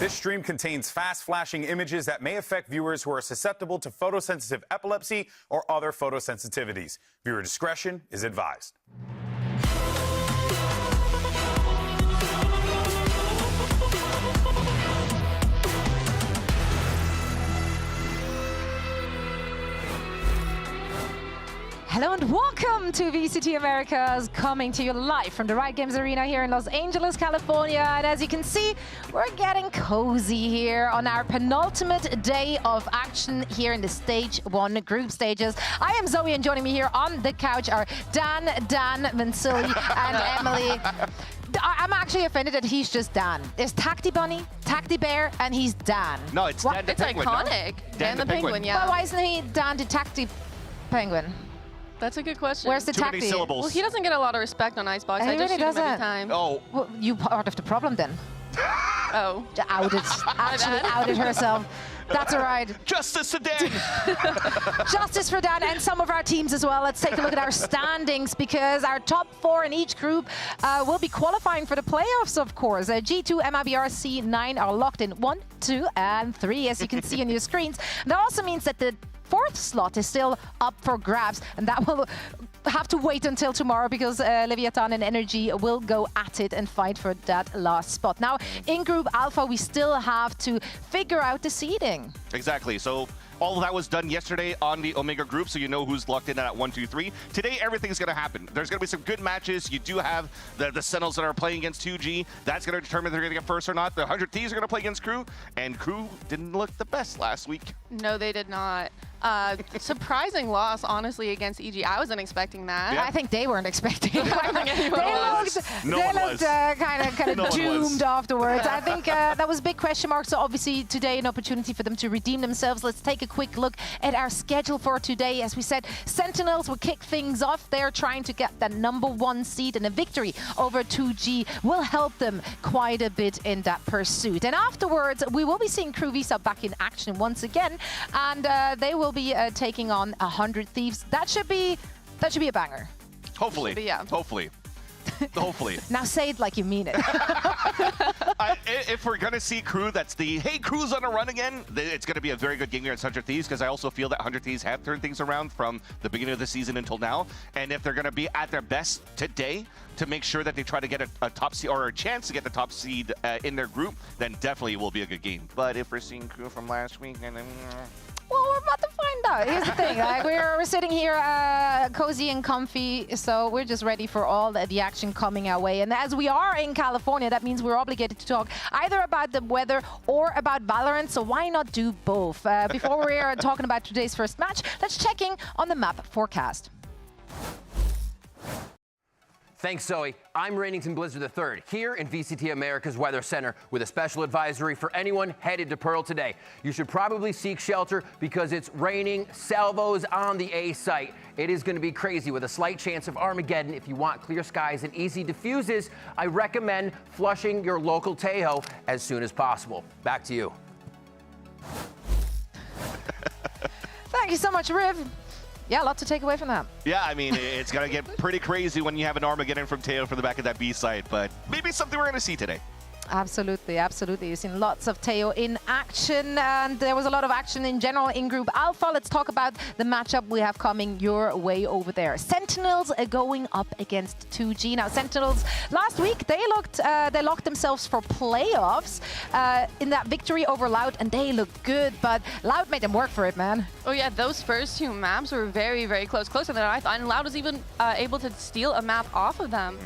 This stream contains fast-flashing images that may affect viewers who are susceptible to photosensitive epilepsy or other photosensitivities. Viewer discretion is advised. Hello and welcome to VCT Americas, coming to you live from the Riot Games Arena here in Los Angeles, California. And as you can see, we're getting cozy here on our penultimate day of action here in the Stage 1 group stages. I am Zoe, and joining me here on the couch are Dan Mansili and Emily. I'm actually offended that he's just Dan. There's Tacti Bunny, Tacti Bear, and he's Dan. No, it's Dan the Penguin. It's iconic. No? Dan the Penguin, yeah. Well, why isn't he Dan the Tacti Penguin? That's a good question. Where's the Too many Tacti? syllables. Well, he doesn't get a lot of respect on Icebox. He I just really shoot him every doesn't. time. Oh. Well, you part of the problem then. Oh. Actually outed herself. That's all right. Justice to Dan! Justice for Dan and some of our teams as well. Let's take a look at our standings, because our top 4 in each group will be qualifying for the playoffs, of course. G2, MIBR, C9 are locked in 1, 2, and 3, as you can see on your screens. That also means that the 4th slot is still up for grabs, and that will have to wait until tomorrow, because Leviathan and Energy will go at it and fight for that last spot. Now, in Group Alpha, we still have to figure out the seeding. Exactly. So all of that was done yesterday on the Omega group, so you know who's locked in at 1, 2, 3. Today, everything's going to happen. There's going to be some good matches. You do have the Sentinels that are playing against 2G. That's going to determine if they're going to get first or not. The 100 Thieves are going to play against KRU, and KRU didn't look the best last week. No, they did not. Surprising loss, honestly, against EG. I wasn't expecting that. Yeah. I think they weren't expecting it. I don't think anyone was. They looked kind of doomed afterwards. I think that was a big question mark. So obviously today an opportunity for them to redeem themselves. Let's take a quick look at our schedule for today. As we said, Sentinels will kick things off. They're trying to get that #1 seed, and a victory over 2G will help them quite a bit in that pursuit. And afterwards, we will be seeing KRU Visa back in action once again, and they will be taking on 100 Thieves. That should be a banger. Hopefully. Be, yeah. Hopefully. Hopefully. Now say it like you mean it. If we're going to see KRU, that's the, hey, KRU's on a run again, it's going to be a very good game against 100 Thieves, because I also feel that 100 Thieves have turned things around from the beginning of the season until now. And if they're going to be at their best today to make sure that they try to get a top seed, or a chance to get the top seed in their group, then definitely it will be a good game. But if we're seeing KRU from last week, and then... Well, we're about to find out. Here's the thing. We're sitting here cozy and comfy, so we're just ready for all the action coming our way. And as we are in California, that means we're obligated to talk either about the weather or about Valorant, so why not do both? Before we're talking about today's first match, let's check in on the map forecast. Thanks, Zoe. I'm Rainington Blizzard III, here in VCT Americas Weather Center with a special advisory for anyone headed to Pearl today. You should probably seek shelter because it's raining salvos on the A site. It is going to be crazy with a slight chance of Armageddon. If you want clear skies and easy diffuses, I recommend flushing your local Tahoe as soon as possible. Back to you. Thank you so much, Riv. Yeah, a lot to take away from that. Yeah, I mean, it's going to get pretty crazy when you have an Armageddon from Teo from the back of that B site, but maybe something we're going to see today. Absolutely, absolutely. You've seen lots of Teo in action, and there was a lot of action in general in Group Alpha. Let's talk about the matchup we have coming your way over there. Sentinels are going up against 2G. Now, Sentinels, last week, they locked themselves for playoffs in that victory over Loud, and they looked good, but Loud made them work for it, man. Oh yeah, those first 2 maps were very, very close. Closer than I thought, and Loud was even able to steal a map off of them.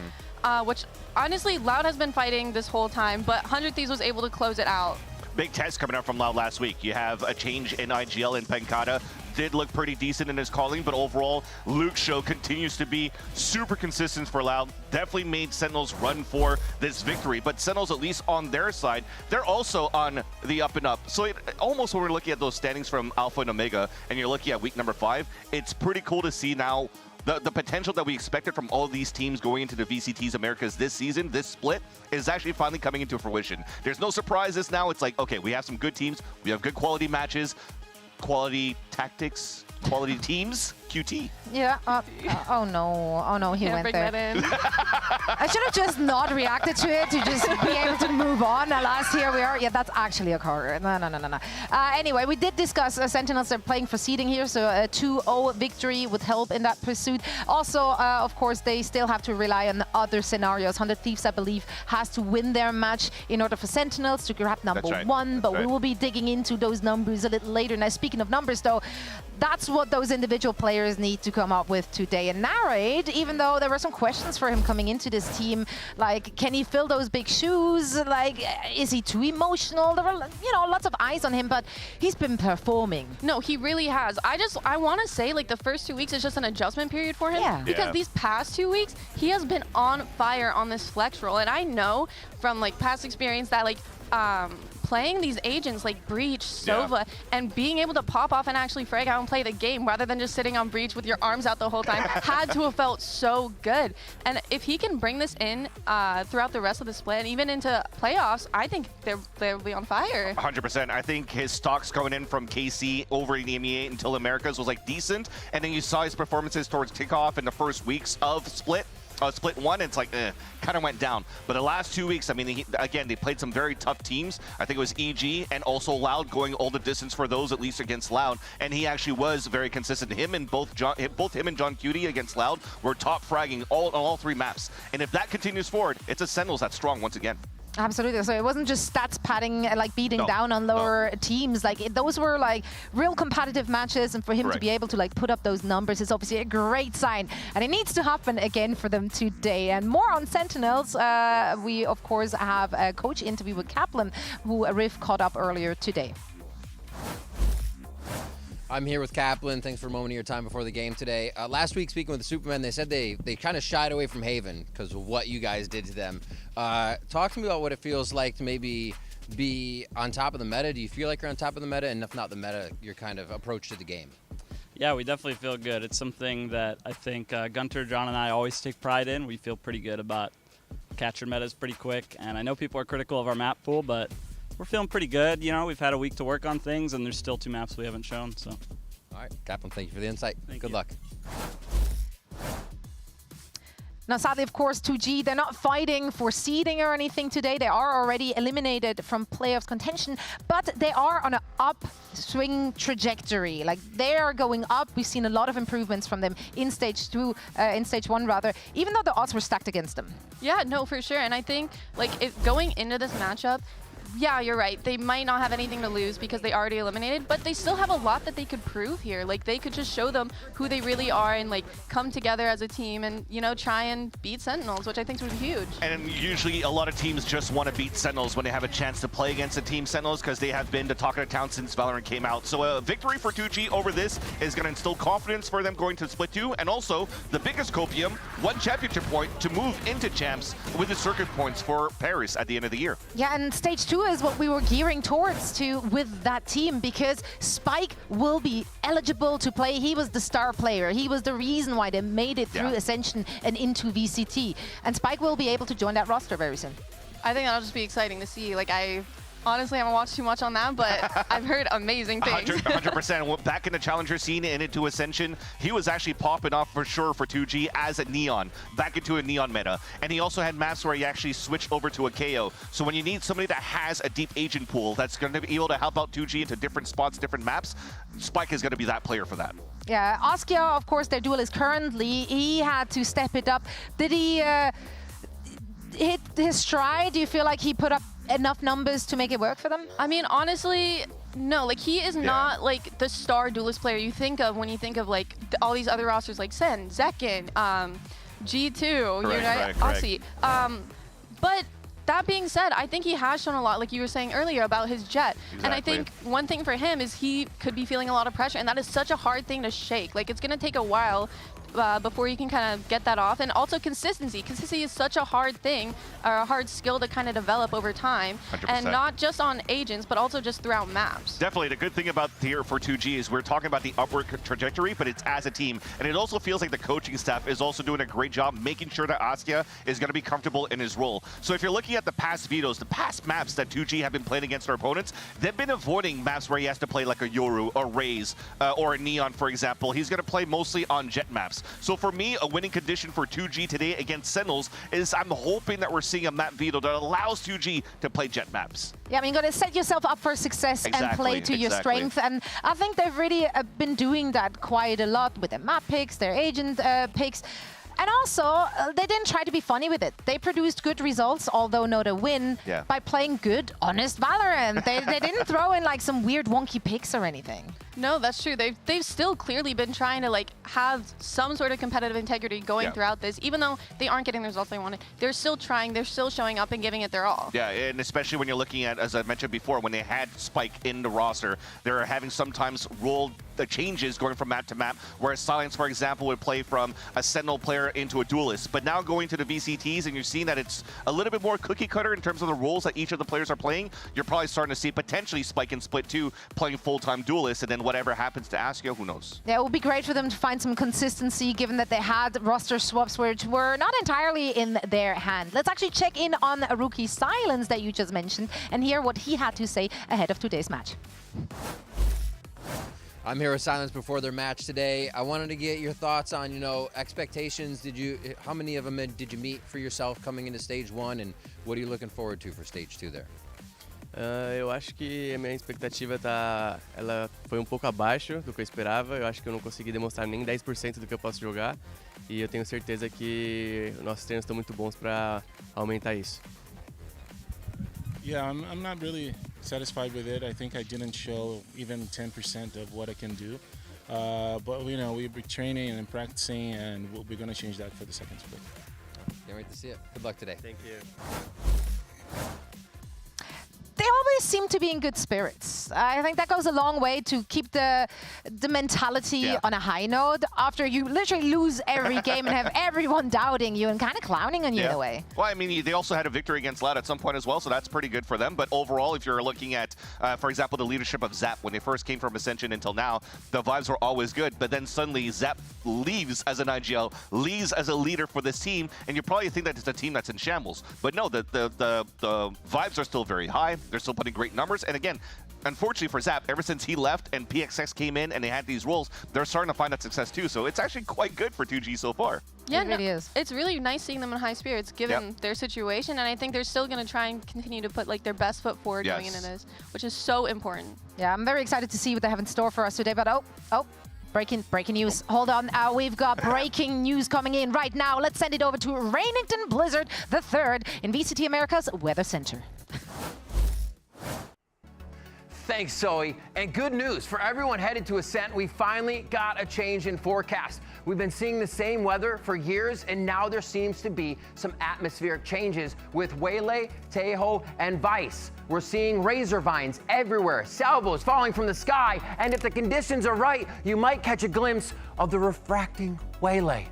Which, honestly, Loud has been fighting this whole time, but 100 Thieves was able to close it out. Big test coming out from Loud last week. You have a change in IGL, and Pankata did look pretty decent in his calling, but overall, Luke's show continues to be super consistent for Loud. Definitely made Sentinels run for this victory, but Sentinels, at least on their side, they're also on the up and up. So almost when we're looking at those standings from Alpha and Omega, and you're looking at week number 5, it's pretty cool to see now the potential that we expected from all these teams going into the VCTs Americas this season, this split, is actually finally coming into fruition. There's no surprises now. It's like, okay, we have some good teams, we have good quality matches, quality tactics, quality teams, QT. Yeah. Oh no, he Can't went bring there. that in. I should have just not reacted to it to just be able to move on. Alas, here we are. Yeah, that's actually a card. No. Anyway, we did discuss Sentinels are playing for seeding here, so a 2-0 victory would help in that pursuit. Also, of course, they still have to rely on other scenarios. 100 Thieves, I believe, has to win their match in order for Sentinels to grab number one, but we will be digging into those numbers a little later. Now, speaking of numbers, though, that's what those individual players need to come up with today and narrate, even though there were some questions for him coming into this team, like, can he fill those big shoes? Like, is he too emotional? There were, you know, lots of eyes on him, but he's been performing. No, he really has. I want to say, like, the first 2 weeks is just an adjustment period for him. Yeah. Because these past 2 weeks, he has been on fire on this flex roll. And I know from, like, past experience that, like, playing these agents like Breach, Sova, and being able to pop off and actually frag out and play the game rather than just sitting on Breach with your arms out the whole time had to have felt so good. And if he can bring this in throughout the rest of the split and even into playoffs, I think they'll be on fire. 100%. I think his stocks going in from KC over in the MEA until Americas was like decent, and then you saw his performances towards Kickoff in the first weeks of Split. Split 1, it's like, kind of went down. But the last 2 weeks, I mean, again, they played some very tough teams. I think it was EG and also Loud going all the distance for those, at least against Loud. And he actually was very consistent. Him and both him and John Cutie against Loud were top fragging on all 3 maps. And if that continues forward, it's a Sentinels that's strong once again. Absolutely. So it wasn't just stats padding, like beating down on lower teams. Like those were like real competitive matches, and for him to be able to like put up those numbers is obviously a great sign. And it needs to happen again for them today. And more on Sentinels. We of course have a coach interview with Kaplan, who Riff caught up earlier today. I'm here with Kaplan. Thanks for a moment of your time before the game today. Last week, speaking with the Supermen, they said they kind of shied away from Haven because of what you guys did to them. Talk to me about what it feels like to maybe be on top of the meta. Do you feel like you're on top of the meta? And if not the meta, your kind of approach to the game? Yeah, we definitely feel good. It's something that I think Gunter, John, and I always take pride in. We feel pretty good about catcher metas pretty quick. And I know people are critical of our map pool, but we're feeling pretty good. You know, we've had a week to work on things, and there's still 2 maps we haven't shown. So, all right, Kaplan, thank you for the insight. Good luck. Now, sadly, of course, 2G, they're not fighting for seeding or anything today. They are already eliminated from playoffs contention, but they are on an upswing trajectory. Like, they are going up. We've seen a lot of improvements from them in stage 1 rather, even though the odds were stacked against them. Yeah, no, for sure. And I think, like, going into this matchup, yeah, you're right. They might not have anything to lose because they already eliminated, but they still have a lot that they could prove here. Like, they could just show them who they really are and, like, come together as a team and, you know, try and beat Sentinels, which I think would be huge. And usually a lot of teams just want to beat Sentinels when they have a chance to play against a team Sentinels because they have been the talk of the town since Valorant came out. So a victory for 2G over this is going to instill confidence for them going to Split 2, and also the biggest copium, 1 championship point to move into champs with the circuit points for Paris at the end of the year. Yeah, and stage 2 is what we were gearing towards with that team, because Spike will be eligible to play. He was the star player. He was the reason why they made it through Ascension and into VCT. And Spike will be able to join that roster very soon. I think that'll just be exciting to see. Like, I honestly haven't watched too much on that, but I've heard amazing things. 100%. Well, back in the Challenger scene and into Ascension, he was actually popping off for sure for 2G as a Neon, back into a Neon meta. And he also had maps where he actually switched over to a KO. So when you need somebody that has a deep agent pool that's going to be able to help out 2G into different spots, different maps, Spike is going to be that player for that. Yeah, Askia, of course, their duelist currently, he had to step it up. Did he hit his stride? Do you feel like he put up enough numbers to make it work for them? I mean, honestly, no. Like, he is not like the star duelist player you think of when you think of like all these other rosters like Sen, Zekin, G2, you know, Aussie. But that being said, I think he has shown a lot, like you were saying earlier, about his jet. Exactly. And I think one thing for him is he could be feeling a lot of pressure, and that is such a hard thing to shake. Like, it's going to take a while before you can kind of get that off. And also consistency. Consistency is such a hard thing, or a hard skill to kind of develop over time. 100%. And not just on agents, but also just throughout maps. Definitely. The good thing about here for 2G is we're talking about the upward trajectory, but it's as a team. And it also feels like the coaching staff is also doing a great job making sure that Askia is going to be comfortable in his role. So if you're looking at the past vetoes, the past maps that 2G have been playing against their opponents, they've been avoiding maps where he has to play like a Yoru, a Raze, or a Neon, for example. He's going to play mostly on jet maps. So for me, a winning condition for 2G today against Sentinels is I'm hoping that we're seeing a map veto that allows 2G to play jet maps. Yeah, I mean, you got to set yourself up for success and play to your strength. And I think they've really been doing that quite a lot with their map picks, their agent picks. And also, they didn't try to be funny with it. They produced good results, although not a win, by playing good, honest Valorant. They didn't throw in like some weird wonky picks or anything. No, that's true. They've still clearly been trying to like have some sort of competitive integrity going throughout this, even though they aren't getting the results they wanted. They're still trying. They're still showing up and giving it their all. Yeah, and especially when you're looking at, as I mentioned before, when they had Spike in the roster, they're having sometimes rolled the changes going from map to map, whereas Silence, for example, would play from a Sentinel player into a duelist. But now going to the VCTs, and you're seeing that it's a little bit more cookie cutter in terms of the roles that each of the players are playing, you're probably starting to see potentially Spike and Split 2 playing full-time duelist, and then whatever happens to Askia, who knows? Yeah, it would be great for them to find some consistency, given that they had roster swaps which were not entirely in their hand. Let's actually check in on a rookie Silence that you just mentioned and hear what he had to say ahead of today's match. I'm here with Silence before their match today. I wanted to get your thoughts on, expectations. How many of them did you meet for yourself coming into stage 1, and what are you looking forward to for stage 2 there? Eu acho que a minha expectativa ela foi um pouco abaixo do que eu esperava. Eu acho que eu não consegui demonstrar nem 10% do que eu posso jogar. E eu tenho certeza que nossos treinos estão muito bons para aumentar isso. Yeah, I'm not really satisfied with it. I think I didn't show even 10% of what I can do. But we've been training and practicing, and we're going to change that for the second split. Can't wait to see it. Good luck today. Thank you. They always seem to be in good spirits. I think that goes a long way to keep the mentality on a high note after you literally lose every game and have everyone doubting you and kind of clowning on you in a way. Well, I mean, they also had a victory against Loud at some point as well, so that's pretty good for them. But overall, if you're looking at, for example, the leadership of Zap, when they first came from Ascension until now, the vibes were always good. But then suddenly Zap leaves as an IGL, leaves as a leader for this team, and you probably think that it's a team that's in shambles. But no, the vibes are still very high. They're still putting great numbers. And again, unfortunately for Zap, ever since he left and PXX came in and they had these roles, they're starting to find that success too. So it's actually quite good for 2G so far. Yeah, it really is. It's really nice seeing them in high spirits given their situation, and I think they're still going to try and continue to put like their best foot forward going into this, which is so important. Yeah, I'm very excited to see what they have in store for us today. But breaking news. Hold on, we've got breaking news coming in right now. Let's send it over to Rainington Blizzard III in VCT Americas Weather Center. Thanks, Zoe. And good news for everyone headed to Ascent, we finally got a change in forecast. We've been seeing the same weather for years, and now there seems to be some atmospheric changes with Waylay, Tejo, and Vice. We're seeing razor vines everywhere, salvos falling from the sky, and if the conditions are right, you might catch a glimpse of the refracting Waylay.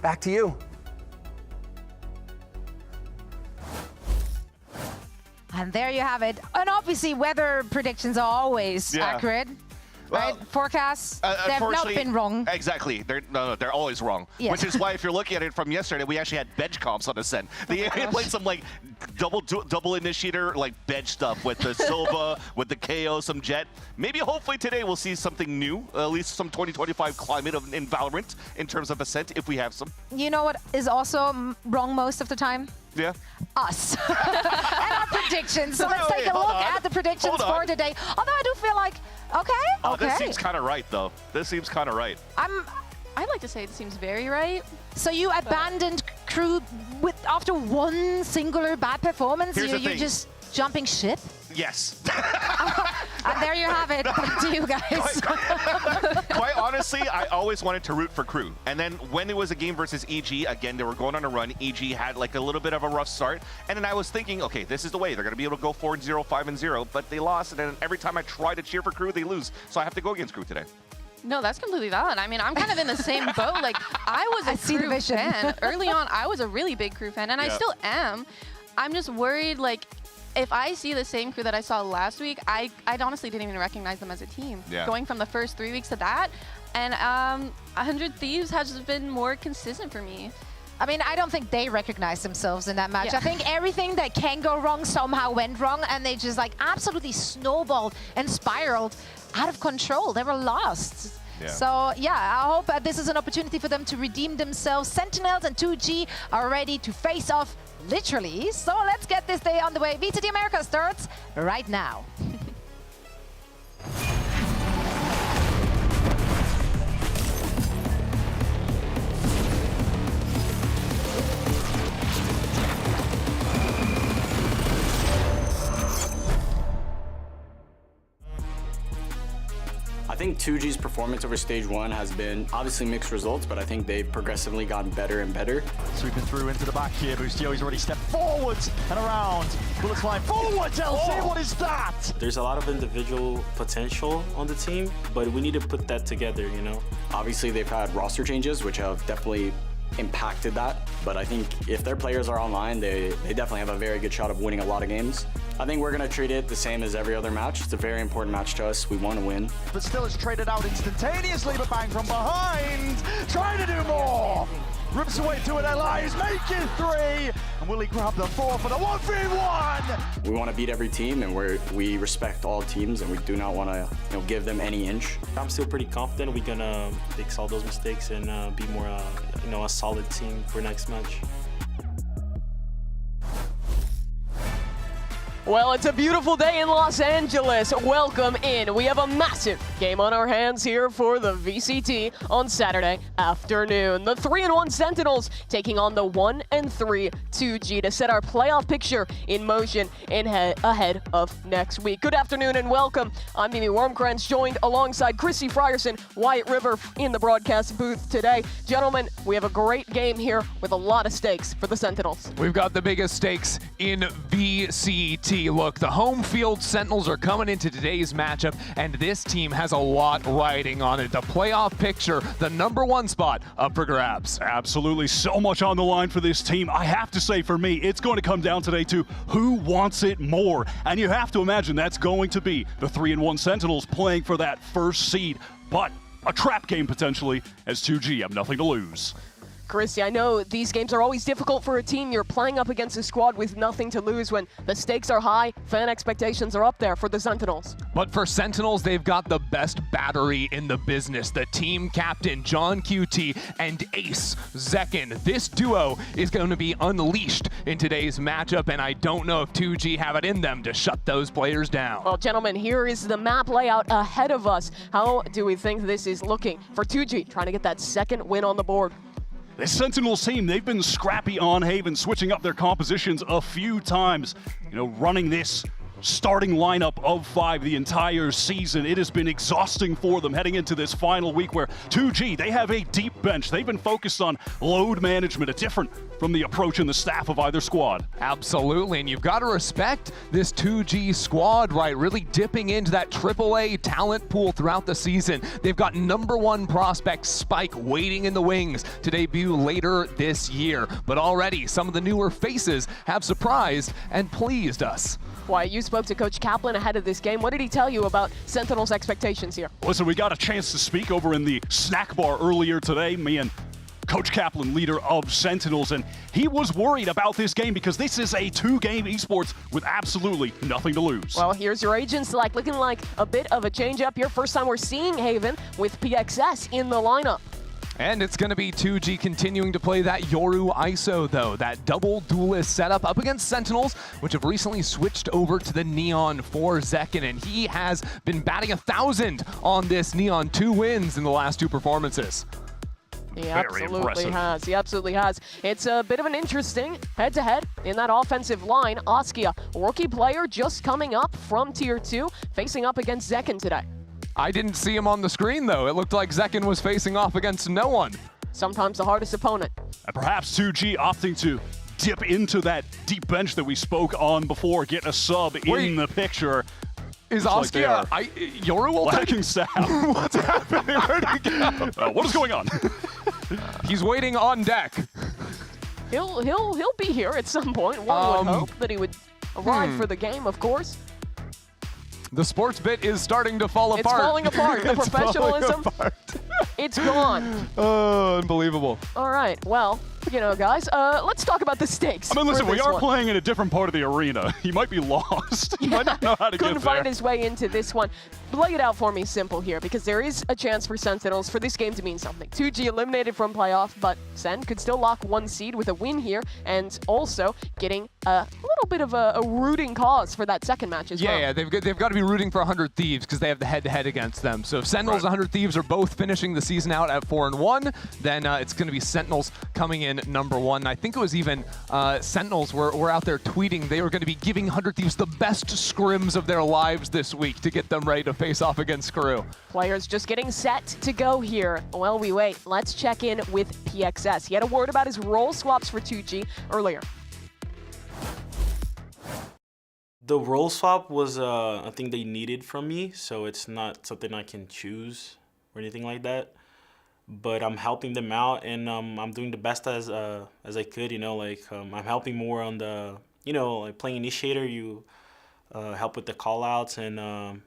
Back to you. And there you have it. And obviously, weather predictions are always accurate. Right? Forecasts, they've not been wrong. Exactly. They're always wrong. Yes. Which is why if you're looking at it from yesterday, we actually had bench comps on Ascent. They played some like double initiator, like bench stuff with the Silva, with the KO, some Jet. Maybe hopefully today we'll see something new, at least some 2025 climate in Valorant in terms of Ascent, if we have some. You know what is also wrong most of the time? Yeah. Us. And our predictions. So let's take a look at the predictions for today. Although I do feel like, okay. This seems kind of right, though. This seems kind of right. I'd like to say it seems very right. So you abandoned crew after one singular bad performance? Here's the you're thing. just jumping ship? Yes. And there you have it. Back to you guys. Quite honestly, I always wanted to root for crew. And then when it was a game versus EG, again, they were going on a run. EG had like a little bit of a rough start. And then I was thinking, okay, this is the way. They're going to be able to go 4-0, 5-0. But they lost. And then every time I try to cheer for crew, they lose. So I have to go against crew today. No, that's completely valid. I mean, I'm kind of in the same boat. Like, I was a KRU fan. Early on, I was a really big KRU fan, and I still am. I'm just worried, like, if I see the same crew that I saw last week, I honestly didn't even recognize them as a team. Going from the first 3 weeks to that, and 100 Thieves has just been more consistent for me. I mean, I don't think they recognize themselves in that match. I think everything that can go wrong somehow went wrong, and they just like absolutely snowballed and spiraled out of control. They were lost. So yeah, I hope this is an opportunity for them to redeem themselves. Sentinels and 2G are ready to face off, literally. So let's get this day on the way. VCT America starts right now. I think 2G's performance over stage 1 has been obviously mixed results, but I think they've progressively gotten better and better. Sweeping through into the back here, Boostio's already stepped forwards and around. Bullets flying forwards, LC, what is that? There's a lot of individual potential on the team, but we need to put that together, you know? Obviously, they've had roster changes, which have definitely impacted that, but I think if their players are online, they definitely have a very good shot of winning a lot of games. I think we're going to treat it the same as every other match. It's a very important match to us. We want to win. But still is traded out instantaneously, but bang from behind, trying to do more. Rips away to it, Elias, make it 3, and will he grab the 4 for the 1v1? We want to beat every team, and we respect all teams, and we do not want to give them any inch. I'm still pretty confident we're going to fix all those mistakes and be more a solid team for next match. Well, it's a beautiful day in Los Angeles. Welcome in. We have a massive game on our hands here for the VCT on Saturday afternoon. The 3-1 Sentinels taking on the 1-3 2G to set our playoff picture in motion ahead of next week. Good afternoon and welcome. I'm Mimi Wormkrantz, joined alongside Chrissy Frierson, Wyatt River in the broadcast booth today. Gentlemen, we have a great game here with a lot of stakes for the Sentinels. We've got the biggest stakes in VCT. Look, the home field Sentinels are coming into today's matchup, and this team has a lot riding on it. The playoff picture, the #1 spot up for grabs. Absolutely, so much on the line for this team. I have to say, for me, it's going to come down today to who wants it more. And you have to imagine that's going to be the 3-1 Sentinels playing for that first seed. But a trap game potentially, as 2G have nothing to lose. Chrissy, I know these games are always difficult for a team. You're playing up against a squad with nothing to lose when the stakes are high, fan expectations are up there for the Sentinels. But for Sentinels, they've got the best battery in the business. The team captain, John QT, and ace, Zekin. This duo is going to be unleashed in today's matchup, and I don't know if 2G have it in them to shut those players down. Well, gentlemen, here is the map layout ahead of us. How do we think this is looking for 2G, trying to get that second win on the board? This Sentinels team, they've been scrappy on Haven, switching up their compositions a few times. Running this starting lineup of 5 the entire season. It has been exhausting for them heading into this final week where 2G, they have a deep bench. They've been focused on load management, different from the approach and the staff of either squad. Absolutely, and you've got to respect this 2G squad, right? Really dipping into that AAA talent pool throughout the season. They've got #1 prospect Spike waiting in the wings to debut later this year. But already, some of the newer faces have surprised and pleased us. Why, you spoke to Coach Kaplan ahead of this game. What did he tell you about Sentinels' expectations here? Listen, we got a chance to speak over in the snack bar earlier today, me and Coach Kaplan, leader of Sentinels, and he was worried about this game because this is a 2-game esports with absolutely nothing to lose. Well, here's your agents looking like a bit of a change-up here. First time we're seeing Haven with PXS in the lineup. And it's going to be 2G continuing to play that Yoru ISO, though. That double duelist setup up against Sentinels, which have recently switched over to the Neon for Zekin. And he has been batting 1,000 on this Neon. 2 wins in the last 2 performances. He absolutely has. He absolutely has. It's a bit of an interesting head-to-head in that offensive line. Askia, rookie player just coming up from Tier 2, facing up against Zekin today. I didn't see him on the screen, though. It looked like Zekin was facing off against no one. Sometimes the hardest opponent. And perhaps 2G opting to dip into that deep bench that we spoke on before, get a sub in the picture. Is Looks like Oscar Yoru will lacking sound? What's happening? Where'd he go? What is going on? He's waiting on deck. He'll be here at some point. One would hope that he would arrive for the game, of course. The sports bit is starting to fall apart. It's falling apart. The It's professionalism, falling apart. it's gone. Oh, unbelievable. All right, well, you know, guys, let's talk about the stakes. I mean, listen, for we this are one. playing in a different part of the arena. He might be lost. He might not know how to get there. Couldn't find his way into this one. Lay it out for me simple here, because there is a chance for Sentinels for this game to mean something. 2G eliminated from playoff, but Sen could still lock 1 seed with a win here, and also getting a little bit of a rooting cause for that second match as well. Yeah, they've got to be rooting for 100 Thieves because they have the head-to-head against them. So if Sentinels and 100 Thieves are both finishing the season out at 4-1, then it's going to be Sentinels coming in #1. I think it was even Sentinels were out there tweeting they were going to be giving 100 Thieves the best scrims of their lives this week to get them ready to face off against KRU. Players just getting set to go here. While we wait, let's check in with PXS. He had a word about his role swaps for 2G earlier. The role swap was a thing they needed from me, so it's not something I can choose or anything like that. But I'm helping them out, and I'm doing the best as I could. You know, like I'm helping more on the, you know, like playing initiator. You help with the call outs, and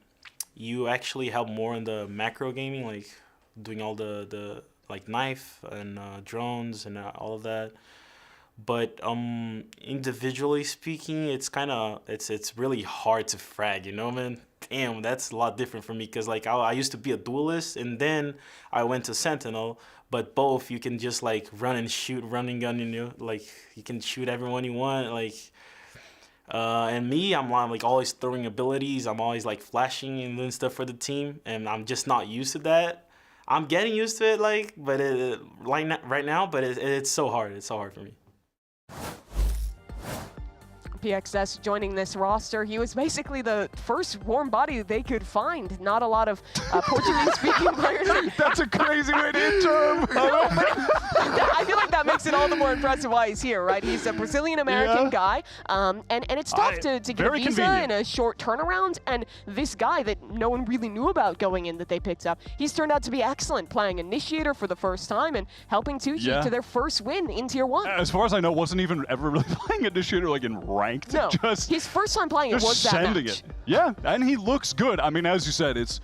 you actually help more in the macro gaming, like doing all the like knife and drones and all of that. But individually speaking, it's it's really hard to frag, you know, man. Damn, that's a lot different for me, because like I used to be a duelist, and then I went to Sentinel. But both, you can just like run and shoot, run and gun, you know, like you can shoot everyone you want, like. And me, I'm like always throwing abilities. I'm always like flashing and doing stuff for the team, and I'm just not used to that. I'm getting used to it, like, but right now, but it's so hard. It's so hard for me. PXS joining this roster. He was basically the first warm body they could find. Not a lot of Portuguese-speaking players. That's a crazy way to enter him. No, but I feel like that makes it all the more impressive why he's here, right? He's a Brazilian-American guy, and it's tough to get a visa in a short turnaround, and this guy that no one really knew about going in that they picked up, he's turned out to be excellent, playing Initiator for the first time and helping 2G to their first win in Tier 1. As far as I know, wasn't even ever really playing Initiator like in ranked. No, just his first time playing it was that sending match. it. Yeah, and he looks good. I mean, as you said, it's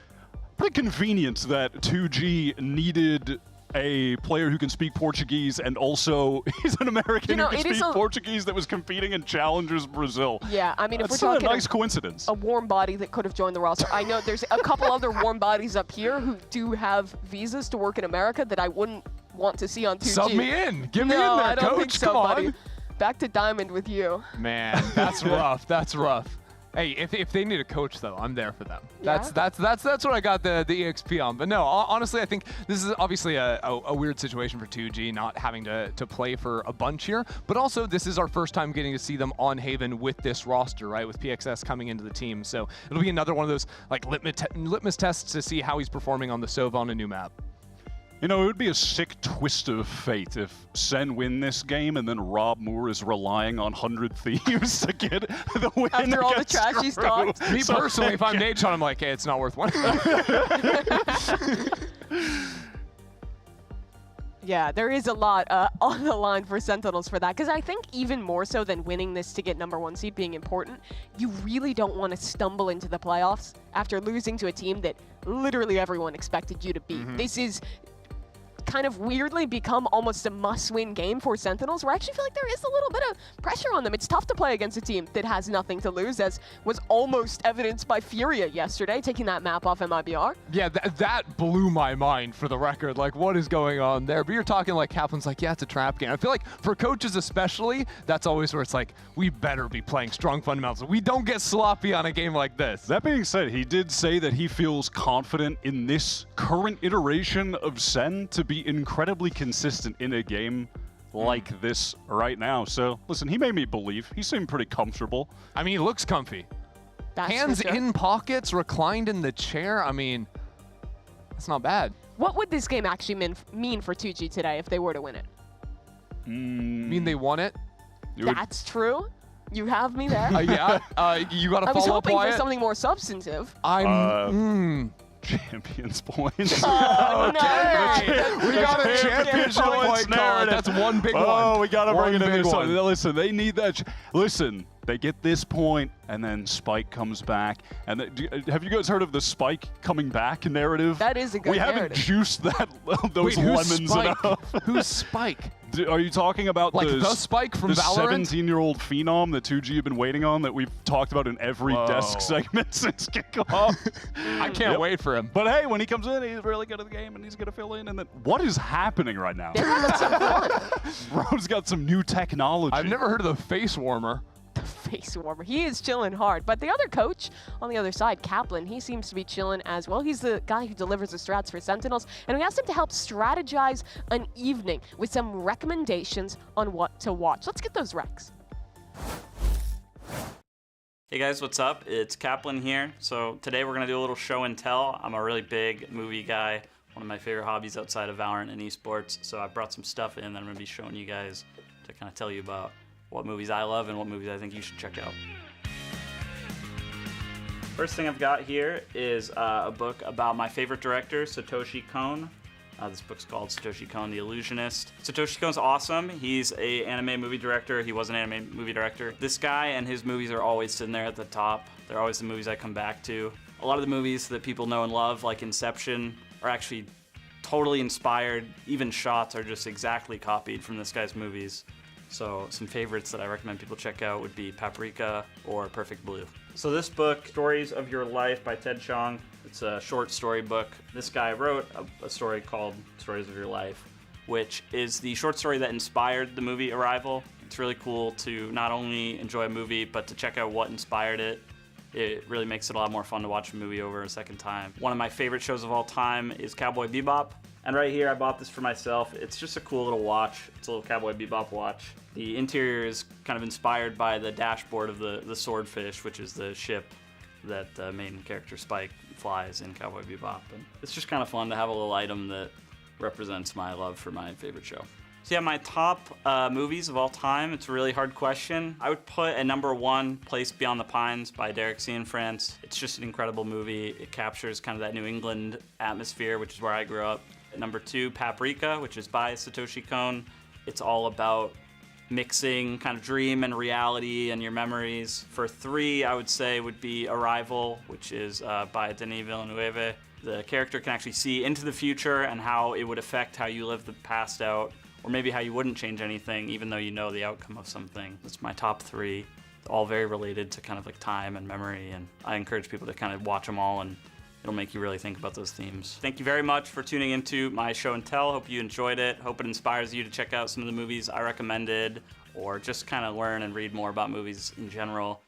pretty convenient that 2G needed a player who can speak Portuguese, and also he's an American who can speak Portuguese that was competing in Challengers Brazil. Yeah, I mean, if That's we're talking a nice coincidence. A warm body that could have joined the roster. I know there's a couple other warm bodies up here who do have visas to work in America that I wouldn't want to see on 2G. Sub me in. Get me in there, I don't coach. think so, Come on. buddy. Back to Diamond with you. Man, that's rough. That's rough. Hey, if they need a coach though, I'm there for them. That's what I got the EXP on. But no, honestly, I think this is obviously a weird situation for 2G, not having to play for a bunch here. But also, this is our first time getting to see them on Haven with this roster, right? With PXS coming into the team, so it'll be another one of those like litmus tests to see how he's performing on the Sova on a new map. You know, it would be a sick twist of fate if Sen win this game and then Rob Moore is relying on 100 Thieves to get the win. After all the trash he's talked. Me personally, if I'm Nate-Shot, I'm like, hey, it's not worth one. Yeah, there is a lot on the line for Sentinels for that, because I think even more so than winning this to get #1 seed being important, you really don't want to stumble into the playoffs after losing to a team that literally everyone expected you to beat. This is kind of weirdly become almost a must-win game for Sentinels, where I actually feel like there is a little bit of pressure on them. It's tough to play against a team that has nothing to lose, as was almost evidenced by Furia yesterday, taking that map off MIBR. Yeah, that blew my mind, for the record. Like, what is going on there? But you're talking like Kaplan's like, yeah, it's a trap game. I feel like for coaches especially, that's always where it's like, we better be playing strong fundamentals. We don't get sloppy on a game like this. That being said, he did say that he feels confident in this current iteration of Sen to be incredibly consistent in a game like this right now. So, listen, he made me believe. He seemed pretty comfortable. I mean, he looks comfy. That's Hands for sure. in pockets, reclined in the chair. I mean, that's not bad. What would this game actually mean for 2G today if they were to win it? Mean they won it? That's true. You have me there. Yeah. You got to I was follow up, hoping for Wyatt? something more substantive. Champions points. Oh, no. We got a champions point card. That's one big one. Oh, we got to bring it in big this one. one. Listen, they need that. Listen, they get this point, and then Spike comes back. And have you guys heard of the Spike coming back narrative? That is a good We haven't narrative. juiced those Wait, who's lemons Spike? enough. Who's Spike? Are you talking about Like the Spike from the Valorant? 17-year-old phenom that 2G have been waiting on that we've talked about in every desk segment since kickoff? I can't wait for him. But hey, when he comes in, he's really good at the game and he's going to fill in. And then, what is happening right now? Ro's got some new technology. I've never heard of the face warmer. Face warmer. He is chilling hard. But the other coach on the other side, Kaplan, he seems to be chilling as well. He's the guy who delivers the strats for Sentinels. And we asked him to help strategize an evening with some recommendations on what to watch. Let's get those recs. Hey guys, what's up? It's Kaplan here. So today we're going to do a little show and tell. I'm a really big movie guy, one of my favorite hobbies outside of Valorant and esports. So I brought some stuff in that I'm going to be showing you guys to kind of tell you about what movies I love and what movies I think you should check out. First thing I've got here is a book about my favorite director, Satoshi Kon. This book's called Satoshi Kon, The Illusionist. Satoshi Kon's awesome. He's an anime movie director. He was an anime movie director. This guy and his movies are always sitting there at the top. They're always the movies I come back to. A lot of the movies that people know and love, like Inception, are actually totally inspired. Even shots are just exactly copied from this guy's movies. So some favorites that I recommend people check out would be Paprika or Perfect Blue. So this book, Stories of Your Life by Ted Chiang, it's a short story book. This guy wrote a story called Stories of Your Life, which is the short story that inspired the movie Arrival. It's really cool to not only enjoy a movie, but to check out what inspired it. It really makes it a lot more fun to watch a movie over a second time. One of my favorite shows of all time is Cowboy Bebop. And right here, I bought this for myself. It's just a cool little watch. It's a little Cowboy Bebop watch. The interior is kind of inspired by the dashboard of the Swordfish, which is the ship that the main character Spike flies in Cowboy Bebop. And it's just kind of fun to have a little item that represents my love for my favorite show. So yeah, my top movies of all time, it's a really hard question. I would put at number 1, Place Beyond the Pines by Derek Cianfrance. It's just an incredible movie. It captures kind of that New England atmosphere, which is where I grew up. At number 2, Paprika, which is by Satoshi Kon. It's all about mixing kind of dream and reality and your memories. For 3, I would say would be Arrival, which is by Denis Villeneuve. The character can actually see into the future and how it would affect how you live the past out, or maybe how you wouldn't change anything even though you know the outcome of something. That's my top 3, all very related to kind of like time and memory, and I encourage people to kind of watch them all and it'll make you really think about those themes. Thank you very much for tuning into my show and tell. Hope you enjoyed it. Hope it inspires you to check out some of the movies I recommended or just kind of learn and read more about movies in general.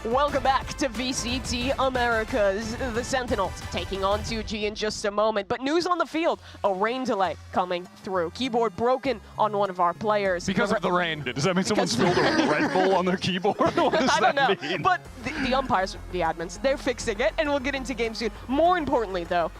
Welcome back to VCT Americas. The Sentinels taking on 2G in just a moment. But news on the field, a rain delay coming through. Keyboard broken on one of our players. Because of the rain. Does that mean someone spilled a Red Bull on their keyboard? What does I don't know. that mean? But the umpires, the admins, they're fixing it, and we'll get into game soon. More importantly, though,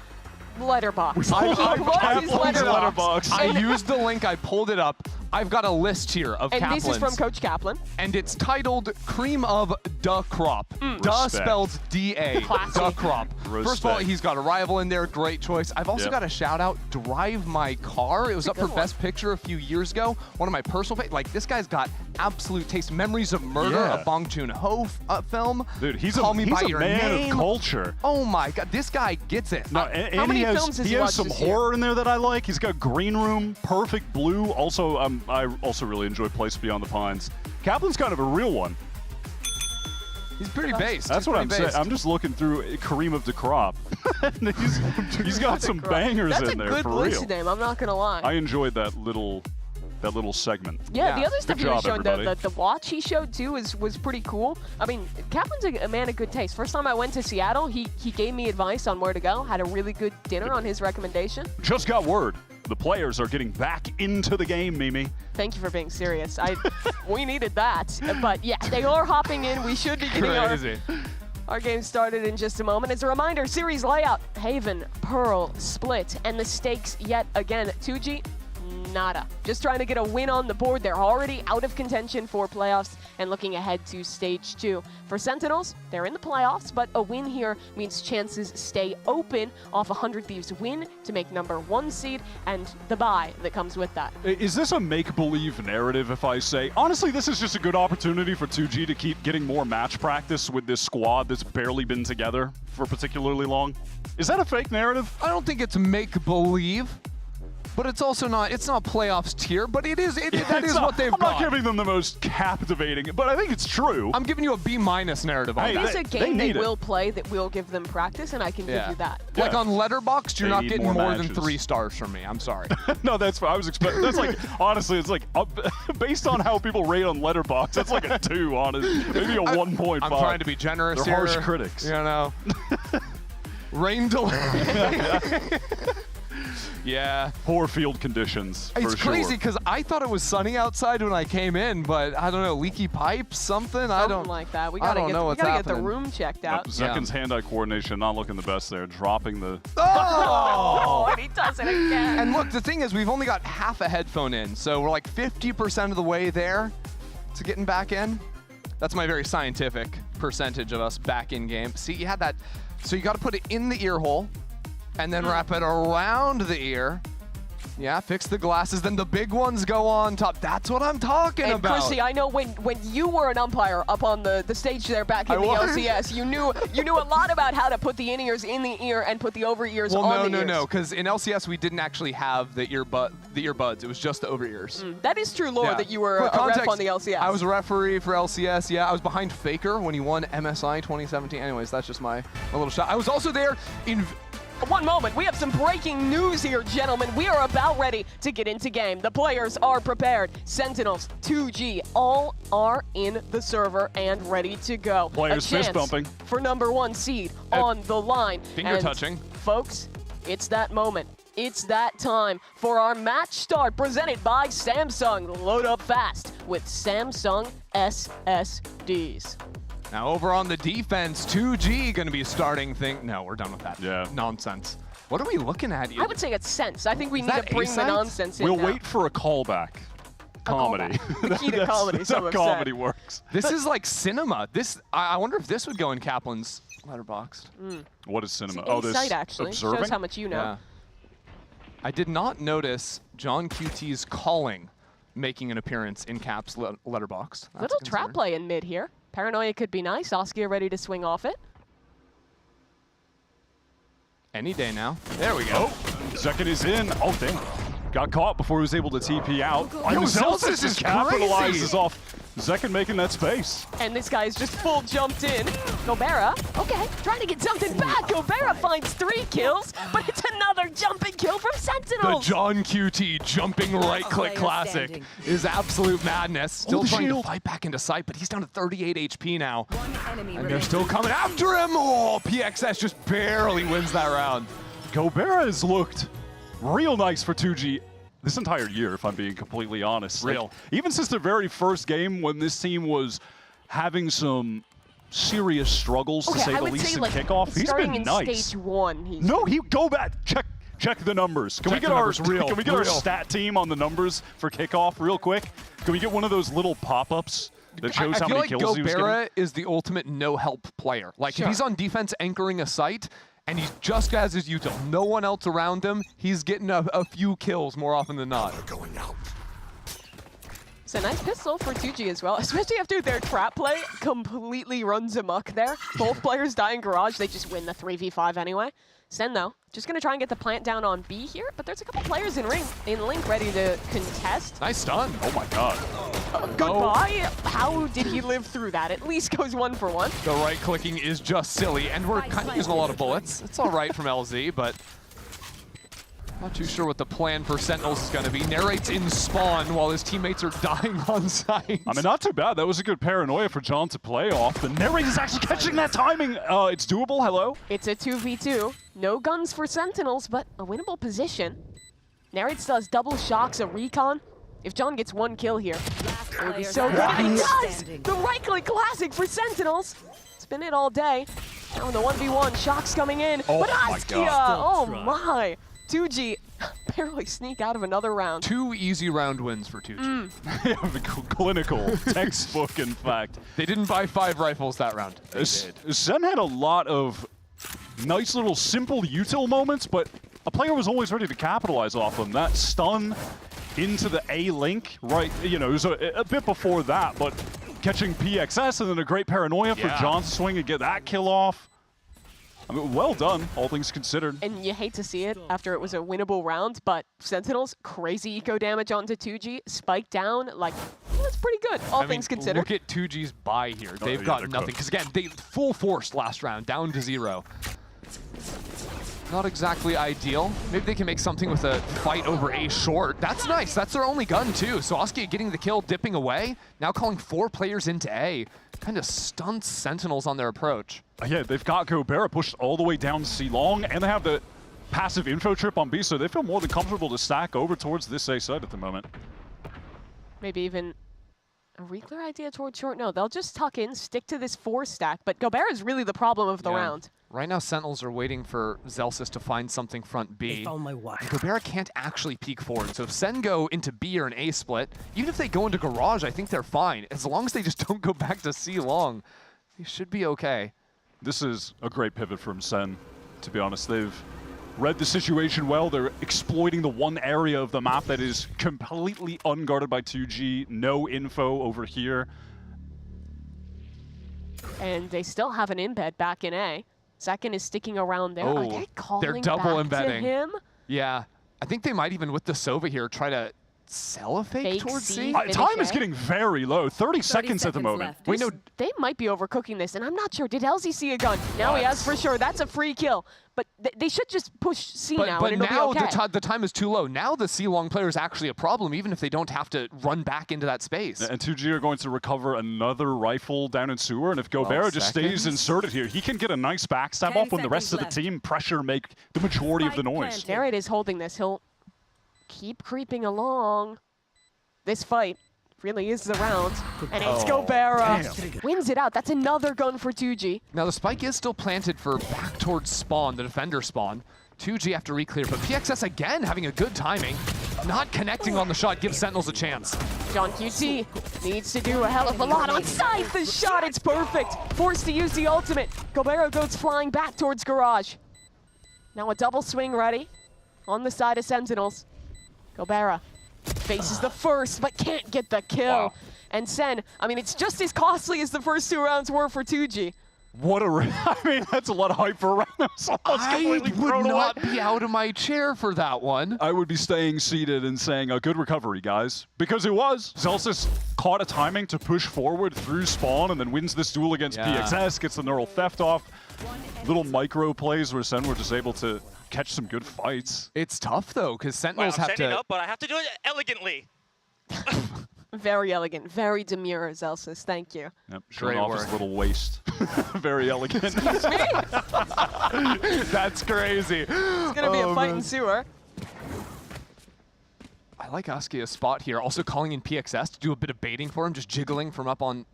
Letterbox. Letterbox. I used the link. I pulled it up. I've got a list here of And Kaplan's. this is from Coach Kaplan. And it's titled Cream of Da Crop. Da Respect. spells D-A. Classy. Da Crop. First of all, he's got Arrival in there. Great choice. I've also got a shout out, Drive My Car. It was up for Best Picture a few years ago. One of my personal like, this guy's got absolute taste. Memories of Murder, a Bong Joon-ho film. Dude, he's Call a Me By Your man Name. of culture. Oh my God, this guy gets it. No, How and many he films has he has watched some this year? horror in there that I like. He's got Green Room, Perfect Blue. Also, I also really enjoy Place Beyond the Pines. Kaplan's kind of a real one. He's pretty based. That's what I'm saying. I'm just looking through Kareem of the Crop. he's got some bangers in there, That's a good for list real. name, I'm not going to lie. I enjoyed that little segment. Yeah, the other stuff Good he was job, showing, everybody. the watch he showed too was pretty cool. I mean, Kaplan's a man of good taste. First time I went to Seattle, he gave me advice on where to go, had a really good dinner on his recommendation. Just got word. The players are getting back into the game, Mimi. Thank you for being serious. We needed that. But yeah, they are hopping in. We should be getting our game started in just a moment. As a reminder, series layout, Haven, Pearl, Split, and the stakes yet again. 2G, nada. Just trying to get a win on the board. They're already out of contention for playoffs and looking ahead to stage 2. For Sentinels, they're in the playoffs, but a win here means chances stay open off a 100 Thieves win to make #1 seed and the bye that comes with that. Is this a make-believe narrative if I say, honestly, this is just a good opportunity for 2G to keep getting more match practice with this squad that's barely been together for particularly long? Is that a fake narrative? I don't think it's make-believe. But it's also not, it's not playoffs tier, but that is what they've got. I'm not giving them the most captivating, but I think it's true. I'm giving you a B- narrative on that. There's a game they will play that will give them practice, and I can give you that. Like on Letterboxd, you're They not need getting more more than matches. 3 stars from me. I'm sorry. No, that's what I was expecting. That's like, honestly, it's like, based on how people rate on Letterboxd, that's like a 2, honestly. Maybe a 1.5. I'm trying to be generous They're here. harsh critics. You know. Rain delay. Yeah. Poor field conditions. It's for crazy sure. because I thought it was sunny outside when I came in, but I don't know, leaky pipes, something? I don't like that. We I gotta don't know what's get the happening. room checked out. Zekan's hand-eye coordination not looking the best there, dropping the... Oh! And he does it again. And look, the thing is, we've only got half a headphone in, so we're like 50% of the way there to getting back in. That's my very scientific percentage of us back in game. See, you had that, so you got to put it in the ear hole and then wrap it around the ear. Yeah, fix the glasses, then the big ones go on top. That's what I'm talking And about. Chrissy, I know when you were an umpire up on the stage there back in the LCS, you knew a lot about how to put the in-ears in the ear and put the over-ears on the ears. No, because in LCS we didn't actually have the earbuds. It was just the over-ears. That is true lore that you were a ref on the LCS. I was a referee for LCS, yeah. I was behind Faker when he won MSI 2017. Anyways, that's just my little shot. I was also there in... One moment, we have some breaking news here, gentlemen. We are about ready to get into game. The players are prepared. Sentinels, 2G, all are in the server and ready to go. Players a chance fist bumping. for #1 seed on the line. Finger And touching. Folks, it's that moment. It's that time for our match start presented by Samsung. Load up fast with Samsung SSDs. Now over on the defense, 2G going to be starting thing. No, we're done with that. Yeah. Nonsense. What are we looking at here? I would say it's sense. I think we need that to bring the A-side? nonsense in We'll now. wait for a callback. Comedy. The key to comedy, That's some how have comedy said. works. This is like cinema. I wonder if this would go in Kaplan's Letterboxd. What is cinema? It's Oh, this insight, actually. observing? Shows how much you know. Yeah. I did not notice John QT's calling making an appearance in Cap's Letterboxd. That's Little a trap concern. play in mid here. Paranoia could be nice. Oskia ready to swing off it. Any day now. There we go. Oh, second is in. Oh, damn. Got caught before he was able to TP out. Yo, Zelsis is capitalizes crazy. off Zekan making that space. And this guy's just full jumped in. Gobera, okay, trying to get something back. Gobera finds 3 kills, but it's another jumping kill from The Sentinels. John QT jumping right-click classic is absolute madness. Still the trying shield. to fight back into sight, but he's down to 38 HP now. And they're still coming after him. Oh, PXS just barely wins that round. Gobera has looked real nice for 2G this entire year, if I'm being completely honest. Like, Real. even since the very first game when this team was having some serious struggles, to say I the would least, say in like kickoff, he's starting been in nice. stage 1. He's No, he go back. Check the numbers. Can we Check get the our numbers. Real. Can we get our Real. stat team on the numbers for kickoff real quick? Can we get one of those little pop-ups that shows I how feel many like kills he was getting? Gobera is the ultimate no-help player. Like, if he's on defense anchoring a site, and he just has his util, no one else around him, he's getting a few kills more often than not. It's a nice pistol for 2G as well, especially after their trap play completely runs amok there. Both players die in garage, they just win the 3v5 anyway. Sen though, just gonna try and get the plant down on B here, but there's a couple players in Link ready to contest. Nice stun. Oh my god. Goodbye. How did he live through that? At least goes 1 for 1. The right-clicking is just silly, and we're kind of using a lot of bullets. It's all right from LZ, but not too sure what the plan for Sentinels is going to be. Narrates in spawn while his teammates are dying on site. I mean, not too bad. That was a good paranoia for John to play off. The narrate is actually catching that timing. It's doable. Hello? It's a 2v2. No guns for Sentinels, but a winnable position. Narrates does double shocks, a recon. If John gets 1 kill here, it would be so good. And he does! The right-click classic for Sentinels. It's been it all day. Now in the 1v1, shocks coming in. Oh but my Askia! God. Oh my! 2G barely sneak out of another round. 2 easy round wins for 2G. Clinical textbook, in fact. They didn't buy 5 rifles that round. They did. Zen had a lot of nice little simple util moments, but a player was always ready to capitalize off them. That stun into the A link, right? You know, it was a bit before that, but catching PXS and then a great paranoia for John to swing and get that kill off. I mean, well done, all things considered. And you hate to see it after it was a winnable round, but Sentinels, crazy eco damage onto 2G, spike down, like, that's pretty good, all things considered. Look at 2G's buy here. They've got nothing. Because again, they full forced last round, down to 0. Not exactly ideal. Maybe they can make something with a fight over A short. That's nice. That's their only gun, too. So Oskia getting the kill, dipping away. Now calling 4 players into A. Kind of stunts Sentinels on their approach. Yeah, they've got Gobera pushed all the way down C long, and they have the passive info trip on B, so they feel more than comfortable to stack over towards this A side at the moment. Maybe even a reclear idea towards short. No, they'll just tuck in, stick to this 4 stack, but Gobera is really the problem of the round. Right now, Sentinels are waiting for Zelsis to find something front B. Gobera can't actually peek forward, so if Sen go into B or an A split, even if they go into Garage, I think they're fine. As long as they just don't go back to C long, they should be okay. This is a great pivot from Sen, to be honest. They've read the situation well. They're exploiting the one area of the map that is completely unguarded by 2G. No info over here. And they still have an embed back in A. Second is sticking around there. Are they calling they're double back embedding. to him? Yeah. I think they might even, with the Sova here, try to sell a fake towards C. Time is getting very low. 30 seconds at the moment. Wait, no. They might be overcooking this, and I'm not sure. Did LZ see a gun? Now he has for sure. That's a free kill. But they should just push C now, but and it'll now be okay. the time is too low. Now the C-long player is actually a problem, even if they don't have to run back into that space. And 2G are going to recover another rifle down in sewer, and if Gobera just stays inserted here, he can get a nice backstab off when the rest of the team pressure make the majority of the noise. Garrett is holding this. He'll keep creeping along. This fight really is the round, and it's Gobera. Wins it out. That's another gun for 2G. Now the spike is still planted for back towards spawn, the defender spawn. 2G have to re-clear, but PXS again having a good timing. Not connecting on the shot gives Sentinels a chance. John QT needs to do a hell of a lot on site. The shot, it's perfect. Forced to use the ultimate. Gobera goes flying back towards Garage. Now a double swing ready on the side of Sentinels. Gobera faces the first, but can't get the kill. Wow. And Sen, I mean, it's just as costly as the first 2 rounds were for 2G. What a I mean, that's a lot of hype for a round. I would not be out of my chair for that one. I would be staying seated and saying, a good recovery, guys. Because it was. Zelsis caught a timing to push forward through spawn and then wins this duel against PXS, gets the neural theft off. Little micro plays where Sen were just able to catch some good fights. It's tough, though, because Sentinels have to... I'm standing up, but I have to do it elegantly. Very elegant, very demure, Zelsis. Thank you. Yep, showing off his little waist. Very elegant. Excuse me? That's crazy. It's going to be a fight in sewer. I like Askia's spot here. Also calling in PXS to do a bit of baiting for him, just jiggling from up on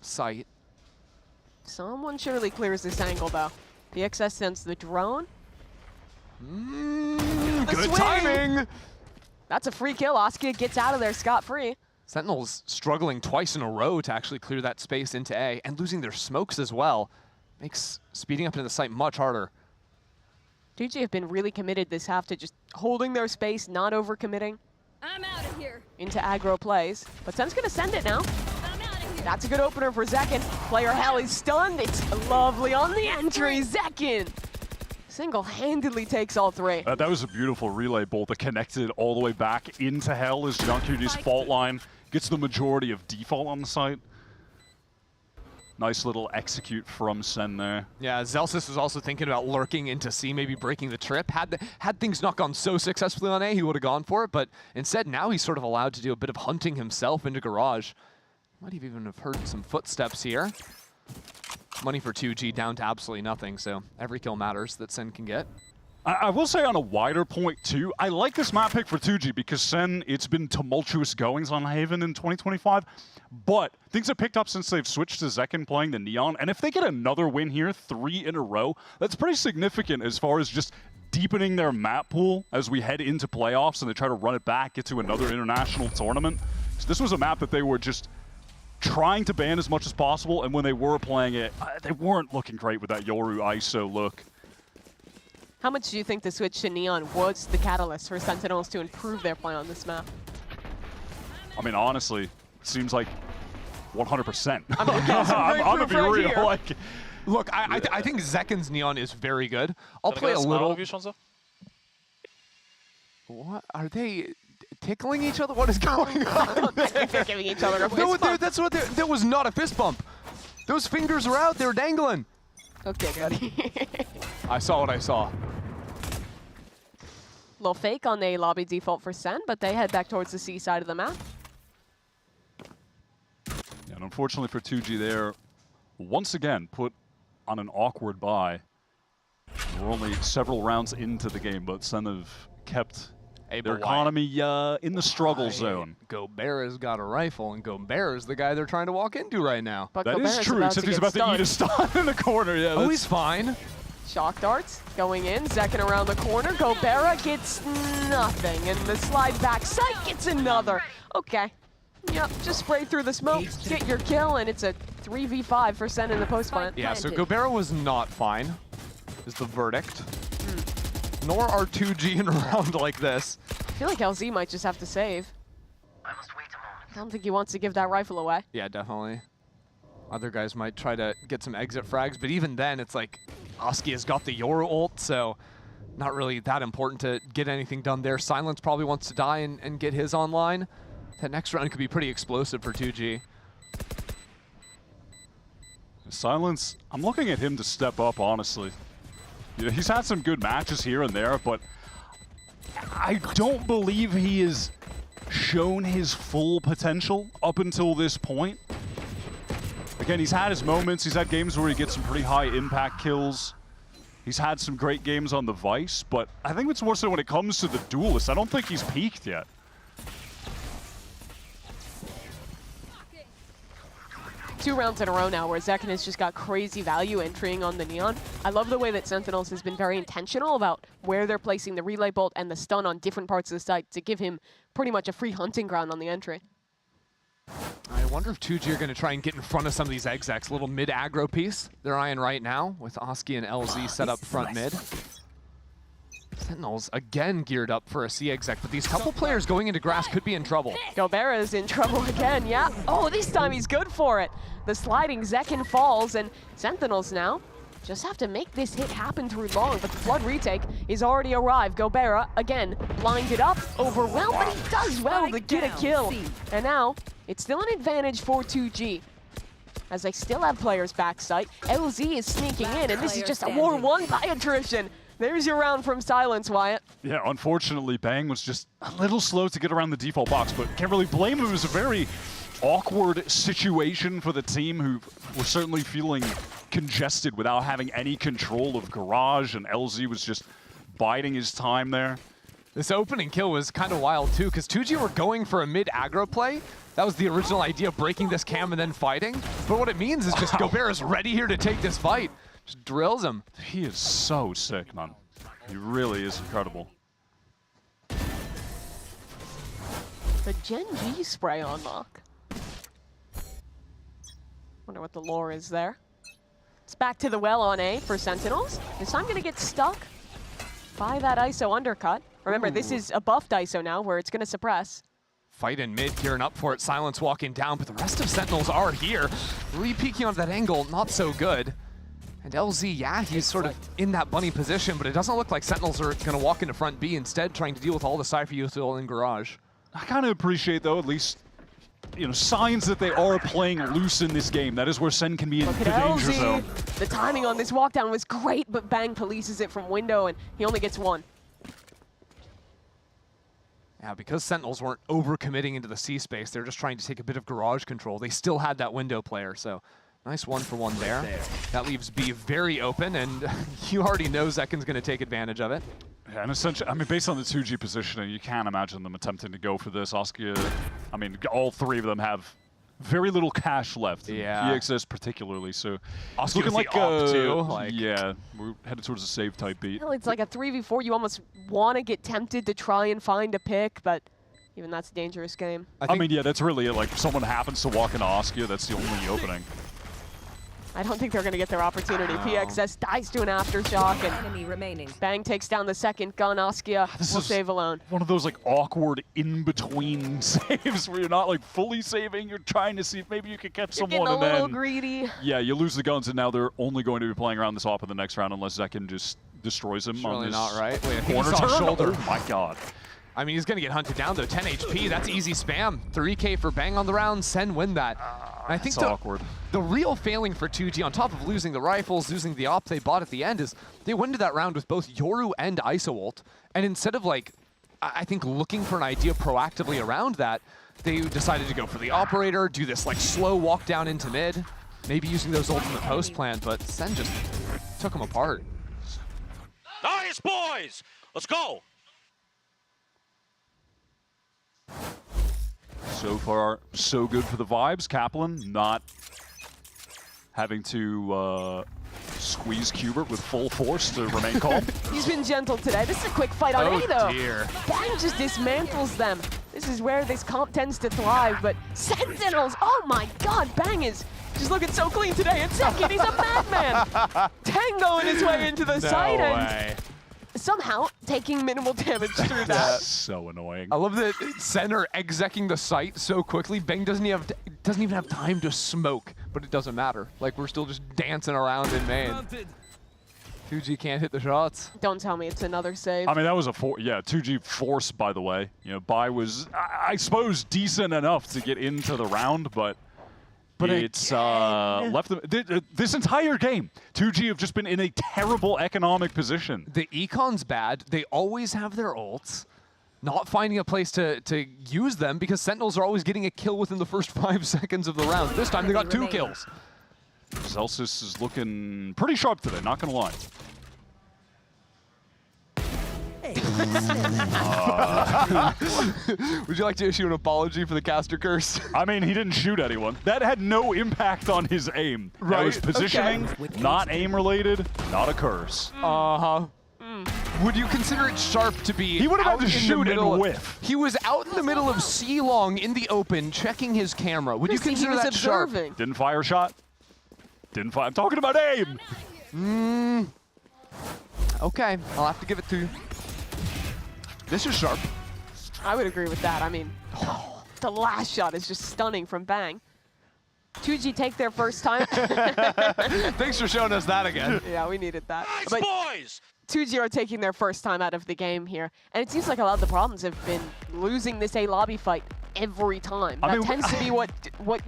site. Someone surely clears this angle, though. PXS sends the drone. Good timing. That's a free kill. Oskia gets out of there scot-free. Sentinels struggling twice in a row to actually clear that space into A, and losing their smokes as well. Makes speeding up into the site much harder. 2G have been really committed this half to just holding their space, not overcommitting. I'm out of here. Into aggro plays. But Sen's going to send it now. That's a good opener for Zekin. Player Hell is stunned. It's lovely on the entry. Zekin single-handedly takes all 3. That was a beautiful relay bolt that connected all the way back into Hell as John QT's fault line gets the majority of default on the site. Nice little execute from Sen there. Yeah, Zelsis was also thinking about lurking into C, maybe breaking the trip. Had things not gone so successfully on A, he would have gone for it, but instead now he's sort of allowed to do a bit of hunting himself into Garage. Might even have heard some footsteps here. Money for 2G down to absolutely nothing, so every kill matters that Sen can get. I will say on a wider point too, I like this map pick for 2G because Sen, it's been tumultuous goings on Haven in 2025, but things have picked up since they've switched to Zekin playing the Neon, and if they get another win here, 3 in a row, that's pretty significant as far as just deepening their map pool as we head into playoffs and they try to run it back, get to another international tournament. So this was a map that they were just trying to ban as much as possible, and when they were playing it, they weren't looking great with that Yoru ISO look. How much do you think the switch to Neon was the catalyst for Sentinels to improve their play on this map? I mean, honestly, it seems like 100%. I'm gonna be real. Like, look, I think Zekken's Neon is very good. I'll play a little. What are they tickling each other? What is going on? I think they're giving each other a fist bump. That's what. There was not a fist bump. Those fingers were out. They were dangling. Okay, good. I saw what I saw. Little fake on the lobby default for Sen, but they head back towards the C side of the map. Yeah, and unfortunately for 2G, they're once again put on an awkward bye. We're only several rounds into the game, but Sen have kept their economy in the struggle zone. Gobera's got a rifle, and Gobera's the guy they're trying to walk into right now. But that Gobera's is true, except he's about to eat a stun in the corner. Yeah, oh, he's fine. Shock darts going in, Zekken around the corner. Gobera gets nothing, and the slide back side gets another. Okay. Yep, just spray through the smoke, get your kill, and it's a 3v5 for Sen in the post plant. Yeah, so Gobera was not fine, is the verdict. Nor are 2G in a round like this. I feel like LZ might just have to save. I don't think he wants to give that rifle away. Yeah, definitely. Other guys might try to get some exit frags, but even then, it's like Oski has got the Yoru ult, so not really that important to get anything done there. Silence probably wants to die and get his online. That next round could be pretty explosive for 2G. Silence, I'm looking at him to step up, honestly. You know, he's had some good matches here and there, but I don't believe he has shown his full potential up until this point. Again, he's had his moments. He's had games where he gets some pretty high impact kills. He's had some great games on the Vice, but I think it's more so when it comes to the Duelist. I don't think he's peaked yet. 2 rounds in a row now where Zekken has just got crazy value entering on the Neon. I love the way that Sentinels has been very intentional about where they're placing the relay bolt and the stun on different parts of the site to give him pretty much a free hunting ground on the entry. I wonder if 2G are going to try and get in front of some of these execs. A little mid-aggro piece they're eyeing right now with Oski and LZ set up front mid. Sentinels again geared up for a C exec, but these couple players going into grass could be in trouble. Gobera is in trouble again, yeah. Oh, this time he's good for it. The sliding Zekken falls, and Sentinels now just have to make this hit happen through long, but the flood retake is already arrived. Gobera, again, blinded up, overwhelmed, but he does well to get a kill. And now, it's still an advantage for 2G, as they still have players backside. LZ is sneaking in, and this is just a war won by attrition. There's your round from Silence, Wyatt. Yeah, unfortunately, Bang was just a little slow to get around the default box, but can't really blame him. It was a very awkward situation for the team, who were certainly feeling congested without having any control of Garage, and LZ was just biding his time there. This opening kill was kind of wild too, because 2G were going for a mid-aggro play. That was the original idea, breaking this cam and then fighting. But what it means is just Gobera's ready here to take this fight. Just drills him. He is so sick, man. He really is incredible. The Gen G spray on lock. Wonder what the lore is there. It's back to the well on A for Sentinels. This time gonna get stuck by that ISO undercut. Remember, this is a buffed ISO now where it's gonna suppress. Fight in mid, gearing up for it. Silence walking down, but the rest of Sentinels are here. Really peeking onto that angle, not so good. And LZ, yeah, he's sort of in that bunny position, but it doesn't look like Sentinels are going to walk into front B, instead trying to deal with all the Cypher util in Garage. I kind of appreciate, though, at least, you know, signs that they are playing loose in this game. That is where Sen can be in the danger zone. The timing on this walkdown was great, but Bang polices it from window, and he only gets 1. Yeah, because Sentinels weren't overcommitting into the C space, they're just trying to take a bit of Garage control. They still had that window player, so nice 1-for-1 there. That leaves B very open, and you already know Zekken's going to take advantage of it. Yeah, and essentially, I mean, based on the 2G positioning, you can't imagine them attempting to go for this. Oski, I mean, all 3 of them have very little cash left. Yeah. EXS particularly, so it's Oscar looking like up too. yeah, we're headed towards a save type beat. Well, it's like a 3v4. You almost want to get tempted to try and find a pick, but even that's a dangerous game. I mean, yeah, that's really it. Like, if someone happens to walk into Oscar, that's the only opening. I don't think they're going to get their opportunity. PXS dies to an aftershock, and Bang takes down the second gun. Oskia will save alone. One of those like awkward in-between saves where you're not like fully saving, you're trying to see if maybe you could catch You're someone, getting a and little then greedy. yeah, you lose the guns, and now they're only going to be playing around this op in the next round unless Zekin just destroys him on Surely his not, right? Wait, I think corner he saw turn. shoulder. Oh my god. I mean, he's going to get hunted down, though. 10 HP, that's easy spam. 3K for Bang on the round. Sen win that. And I think That's awkward. The real failing for 2G, on top of losing the rifles, losing the op they bought at the end, is they went into that round with both Yoru and Isoult. And instead of, like, I think looking for an idea proactively around that, they decided to go for the operator, do this, like, slow walk down into mid, maybe using those ultimate post plan, but Sen just took them apart. Nice, boys! Let's go! So far, so good for the vibes. Kaplan not having to squeeze Qbert with full force to remain calm. He's been gentle today. This is a quick fight on A, though. Dear. Bang just dismantles them. This is where this comp tends to thrive, but Sentinels, oh my god, Bang is just looking so clean today. And second, he's a madman. Tangoing his way into the side and somehow taking minimal damage through that. That's so annoying. I love that Center execing the site so quickly. Bang doesn't even have time to smoke, but it doesn't matter. Like, we're still just dancing around in main. 2G can't hit the shots. Don't tell me it's another save. I mean, that was a 2G force, by the way. You know, Bai was, I suppose, decent enough to get into the round, but it's left them. This entire game, 2G have just been in a terrible economic position. The econ's bad. They always have their ults. Not finding a place to use them because Sentinels are always getting a kill within the first 5 seconds of the round. This time they got 2 kills. Celsius is looking pretty sharp today, not gonna lie. Would you like to issue an apology for the caster curse? I mean, he didn't shoot anyone. That had no impact on his aim. Right. That was positioning, not aim related, not a curse. Uh-huh. Would you consider it sharp to be He would have had to shoot and whiff. He was out in the middle of C-Long in the open, checking his camera. Would you consider that sharp? Didn't fire a shot. Didn't fire. I'm talking about aim. Okay, I'll have to give it to you. This is sharp. I would agree with that. I mean, the last shot is just stunning from Bang. 2G take their first time. Thanks for showing us that again. Yeah, we needed that. Nice, But boys! 2G are taking their first time out of the game here. And it seems like a lot of the problems have been losing this A lobby fight every time. That tends to be what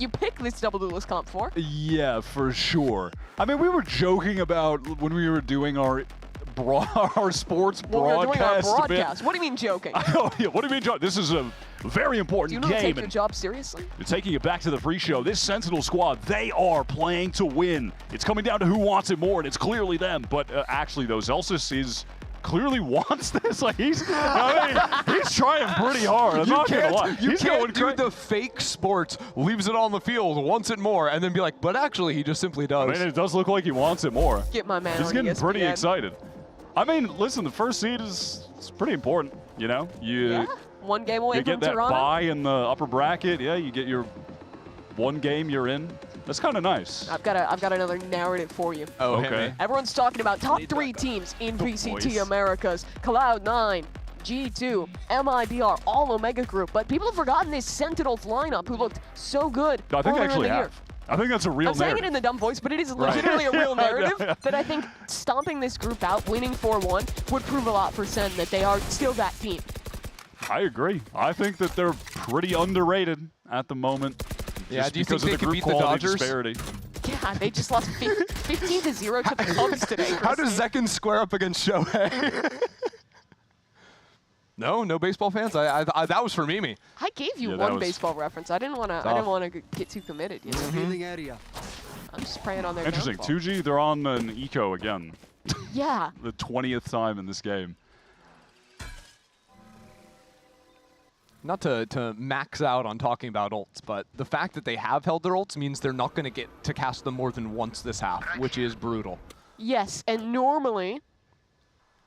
you pick this double duelist comp for. Yeah, for sure. I mean, we were joking about when we were doing our sports Well, we're doing our broadcast. broadcast. What do you mean joking? Oh, yeah, what do you mean, John? This is a very important Do you not game. take your job seriously? You're taking it back to the pre-show. This Sentinel squad, they are playing to win. It's coming down to who wants it more, and it's clearly them. But actually, though, Zelsis is clearly wants this. Like he's trying pretty hard. I'm not gonna lie. You He's can't going do the fake sports, leaves it on the field, wants it more, and then be like, but actually, he just simply does. I mean, it does look like he wants it more. Get my man He's on getting ESPN. pretty excited. I mean, listen, the first seed is pretty important. You know, Yeah, one game away you from get that Toronto. bye in the upper bracket. Yeah, you get your one game you're in. That's kind of nice. I've got another narrative for you. Oh, okay. Everyone's talking about top 3 teams in VCT boys. Americas. Cloud9, G2, MIBR, all Omega Group. But people have forgotten this Sentinels lineup who looked so good I think earlier they actually in the year. have. I think that's a real I'm saying narrative. it in the dumb voice, but it is Right. legitimately a real Yeah, narrative yeah. that I think stomping this group out, winning 4-1, would prove a lot for Sen that they are still that team. I agree. I think that they're pretty underrated at the moment. Yeah, just do you because think of they the could group beat the quality Dodgers? disparity. Yeah, they just lost 15-0 to the Cubs today. How does Zekin square up against Shohei? No baseball fans. I that was for Mimi. I gave you Yeah, that one was baseball reference. I didn't want to get too committed. You know? I'm just praying on their Interesting. downfall. 2G, they're on an eco again. Yeah. The 20th time in this game. Not to max out on talking about ults, but the fact that they have held their ults means they're not going to get to cast them more than once this half, which is brutal. Yes, and normally,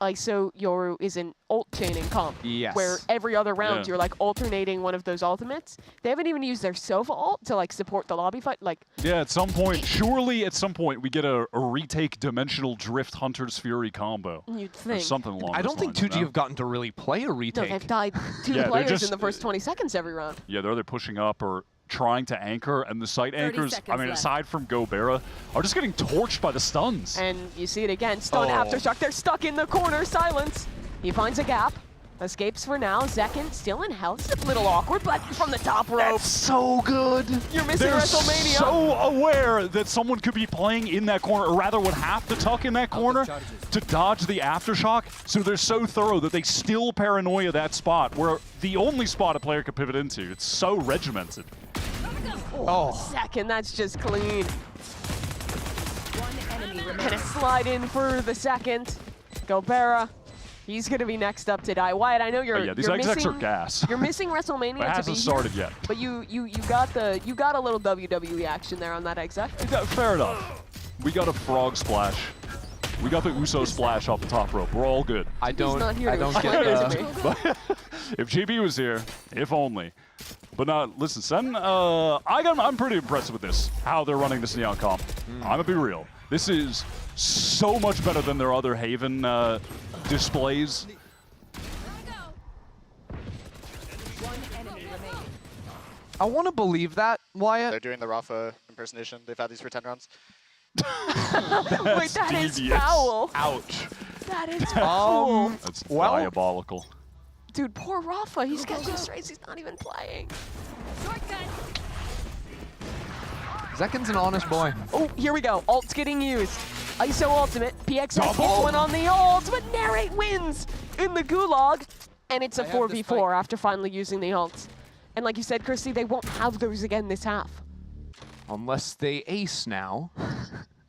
ISO Yoru is an ult chaining comp, yes. where every other round you're like alternating one of those ultimates. They haven't even used their Sova ult to like support the lobby fight. Like, yeah, at some point, surely at some point we get a retake Dimensional Drift Hunter's Fury combo. You'd think. Or something along I don't think 2G have gotten to really play a retake. No, they've died two players in the first 20 seconds every round. Yeah, they're either pushing up or trying to anchor, and the site anchors, I mean, left. aside from Gobera, are just getting torched by the stuns. And you see it again, stun Aftershock, they're stuck in the corner, silence. He finds a gap, escapes for now, Zekin still in health, it's a little awkward, but from the top rope. That's so good. You're missing They're WrestleMania. so aware that someone could be playing in that corner, or rather would have to tuck in that corner to dodge the Aftershock, so they're so thorough that they still paranoia that spot, where the only spot a player could pivot into. It's so regimented. Second, that's just clean. And a slide in for the second. Gobera, he's going to be next up to die. Wyatt, I know you're these you're execs missing, are gas. You're missing WrestleMania It to hasn't be started here, yet. but you got a little WWE action there on that exec. Fair enough. We got a frog splash. We got the Uso splash off the top rope. We're all good. I don't get But if GB was here, if only. But listen, Sen, I'm pretty impressed with this, how they're running this Neon comp. I'm gonna be real. This is so much better than their other Haven displays. I want to believe that, Wyatt. They're doing the Rafa impersonation. They've had these for 10 rounds. Wait, that is foul. Ouch. That is foul. That's diabolical. Dude, poor Rafa. He's catching straights. He's not even playing. Zekin's an honest boy. Oh, here we go. Ult's getting used. ISO ultimate. PXS gets one on the ult, but Narrate wins in the Gulag. And it's a 4v4 after finally using the ult. And like you said, Christy, they won't have those again this half. Unless they ace now.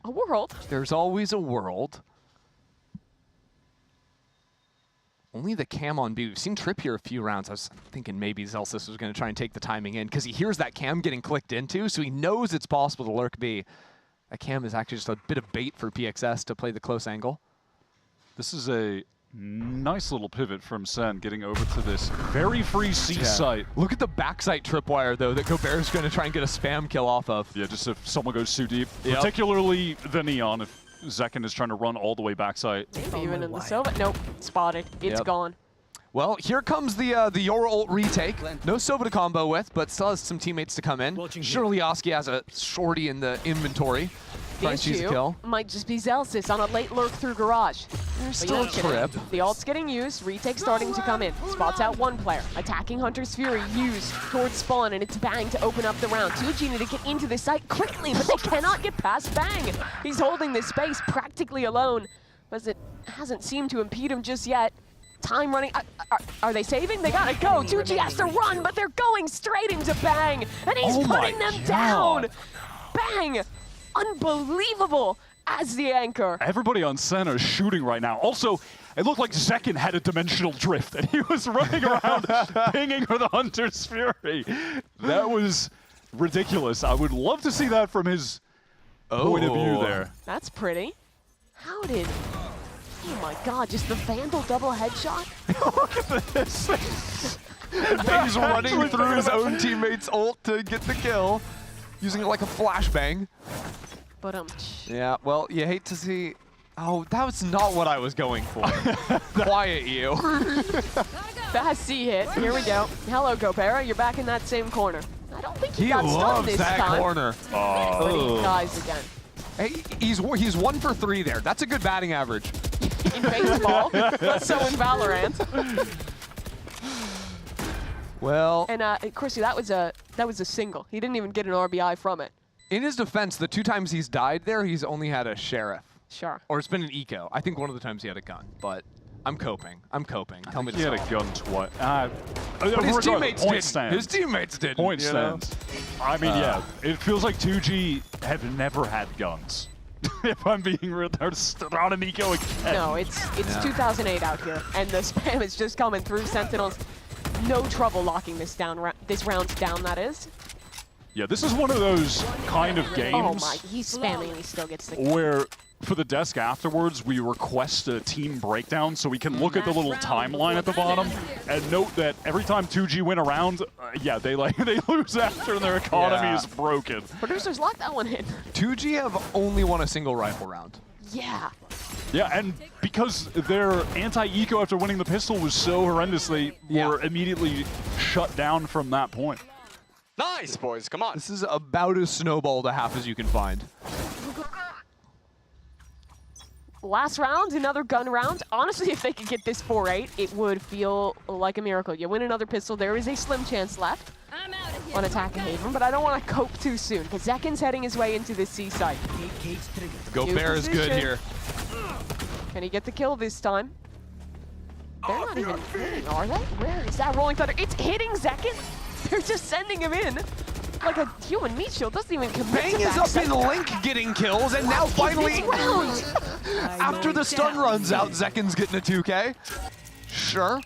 A world. There's always a world. Only the cam on B. We've seen Trip here a few rounds. I was thinking maybe Zelsis was going to try and take the timing in because he hears that cam getting clicked into, so he knows it's possible to lurk B. That cam is actually just a bit of bait for PXS to play the close angle. This is a nice little pivot from Sen, getting over to this very free C site. Look at the backside tripwire, though, that Gobera's going to try and get a spam kill off of. Yeah, just if someone goes too deep. Particularly the Neon, if Zekin is trying to run all the way backside. Maybe even in the Sova. Nope, spotted. It's gone. Well, here comes the Yoru ult retake. No Sova to combo with, but still has some teammates to come in. Surely Oski has a shorty in the inventory. The issue might just be Zelsis on a late lurk through Garage. There's still a trip. The ult's getting used, retake starting to come in. Spots out one player, attacking Hunter's Fury, used towards spawn, and it's Bang to open up the round. 2G need to get into the site quickly, but they cannot get past Bang. He's holding this space practically alone, but it hasn't seemed to impede him just yet. Time running, are they saving? They gotta go. 2G has to run, but they're going straight into Bang, and he's putting them down. Bang! Unbelievable as the anchor. Everybody on center is shooting right now. Also, it looked like Zekin had a dimensional drift, and he was running around pinging for the Hunter's Fury. That was ridiculous. I would love to see that from his point of view there. That's pretty. How did... Oh my god, just the Vandal double headshot? Look at this. He's running through his own teammate's ult to get the kill, using it like a flashbang. But yeah, well, you hate to see... Oh, that was not what I was going for. Quiet you. Fast C hit. Here we go. Hello, Gobera. You're back in that same corner. I don't think he got stunned loves this that time. corner. But he dies again. Hey, he's 1 for 3 there. That's a good batting average. In baseball, but so in Valorant. Well, and Chrissy, that was a single. He didn't even get an RBI from it. In his defense, the 2 times he's died there, he's only had a sheriff. Sure. Or it's been an eco. I think one of the times he had a gun, but I'm coping. Tell me he had a gun twice. But his teammates did. Stands. His teammates did. Point stands. I mean, yeah, it feels like 2G have never had guns. If I'm being real, they're on an eco again. No, it's 2008 out here, and the spam is just coming through Sentinels. no trouble locking this down. This round down, that is. Yeah, this is one of those kind of games. Oh my, he's spamming and he still gets the kill. Where for the desk afterwards, we request a team breakdown so we can look at the little timeline at the bottom and note that every time 2G win a round, yeah, they lose after and their economy is broken. Producers, lock that one in. 2G have only won a single rifle round. Yeah. Yeah, and because their anti-eco after winning the pistol was so horrendous, they were immediately shut down from that point. Nice, boys. Come on. This is about as snowballed a half as you can find. Last round, another gun round. Honestly, if they could get this 4-8, it would feel like a miracle. You win another pistol, there is a slim chance left on attack of Haven, but I don't want to cope too soon, because Zekin's heading his way into the C site. Gobert is good here. Can he get the kill this time? They're not even hitting, are they? Where is that Rolling Thunder? It's hitting Zekin! They're just sending him in. Like a human meat shield, doesn't even commit Bang to is up in backside. Link getting kills, and now finally, after the stun runs out, Zekin's getting a 2K. Sure.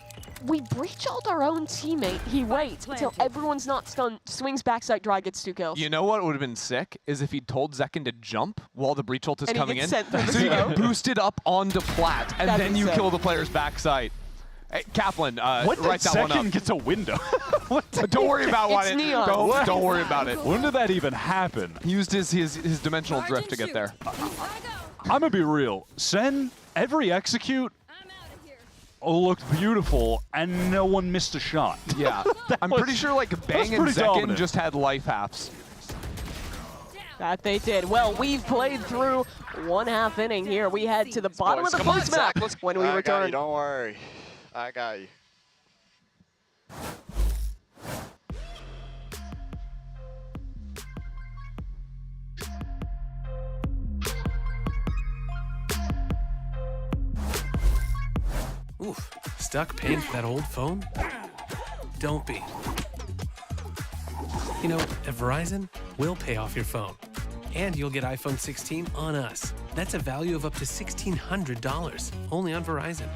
We breach-ult our own teammate. He waits until everyone's not stunned, swings backside, dry, gets 2 kills. You know what would have been sick is if he told Zekin to jump while the breach ult is And he coming gets in. sent through the So you smoke. get boosted up onto plat, and That'd then be you sick. kill the player's backside. Hey, Kaplan, When did write that one Zekin up. get a window? Don't worry about It's it. neon. Don't worry about it. When did that even happen? He used his dimensional drift to get there. I'm gonna be real. Sen, every execute looked beautiful, and no one missed a shot. Yeah, I'm pretty sure like Bang and pretty Zekin dominant. just had life halves. That they did. Well, we've played through 1/2 inning here. We head to the bottom of the Come on, first map Zach, when we I got return. you, don't worry. I got you. Oof, stuck paying for that old phone? Don't be. You know, at Verizon, we'll pay off your phone. And you'll get iPhone 16 on us. That's a value of up to $1,600, only on Verizon.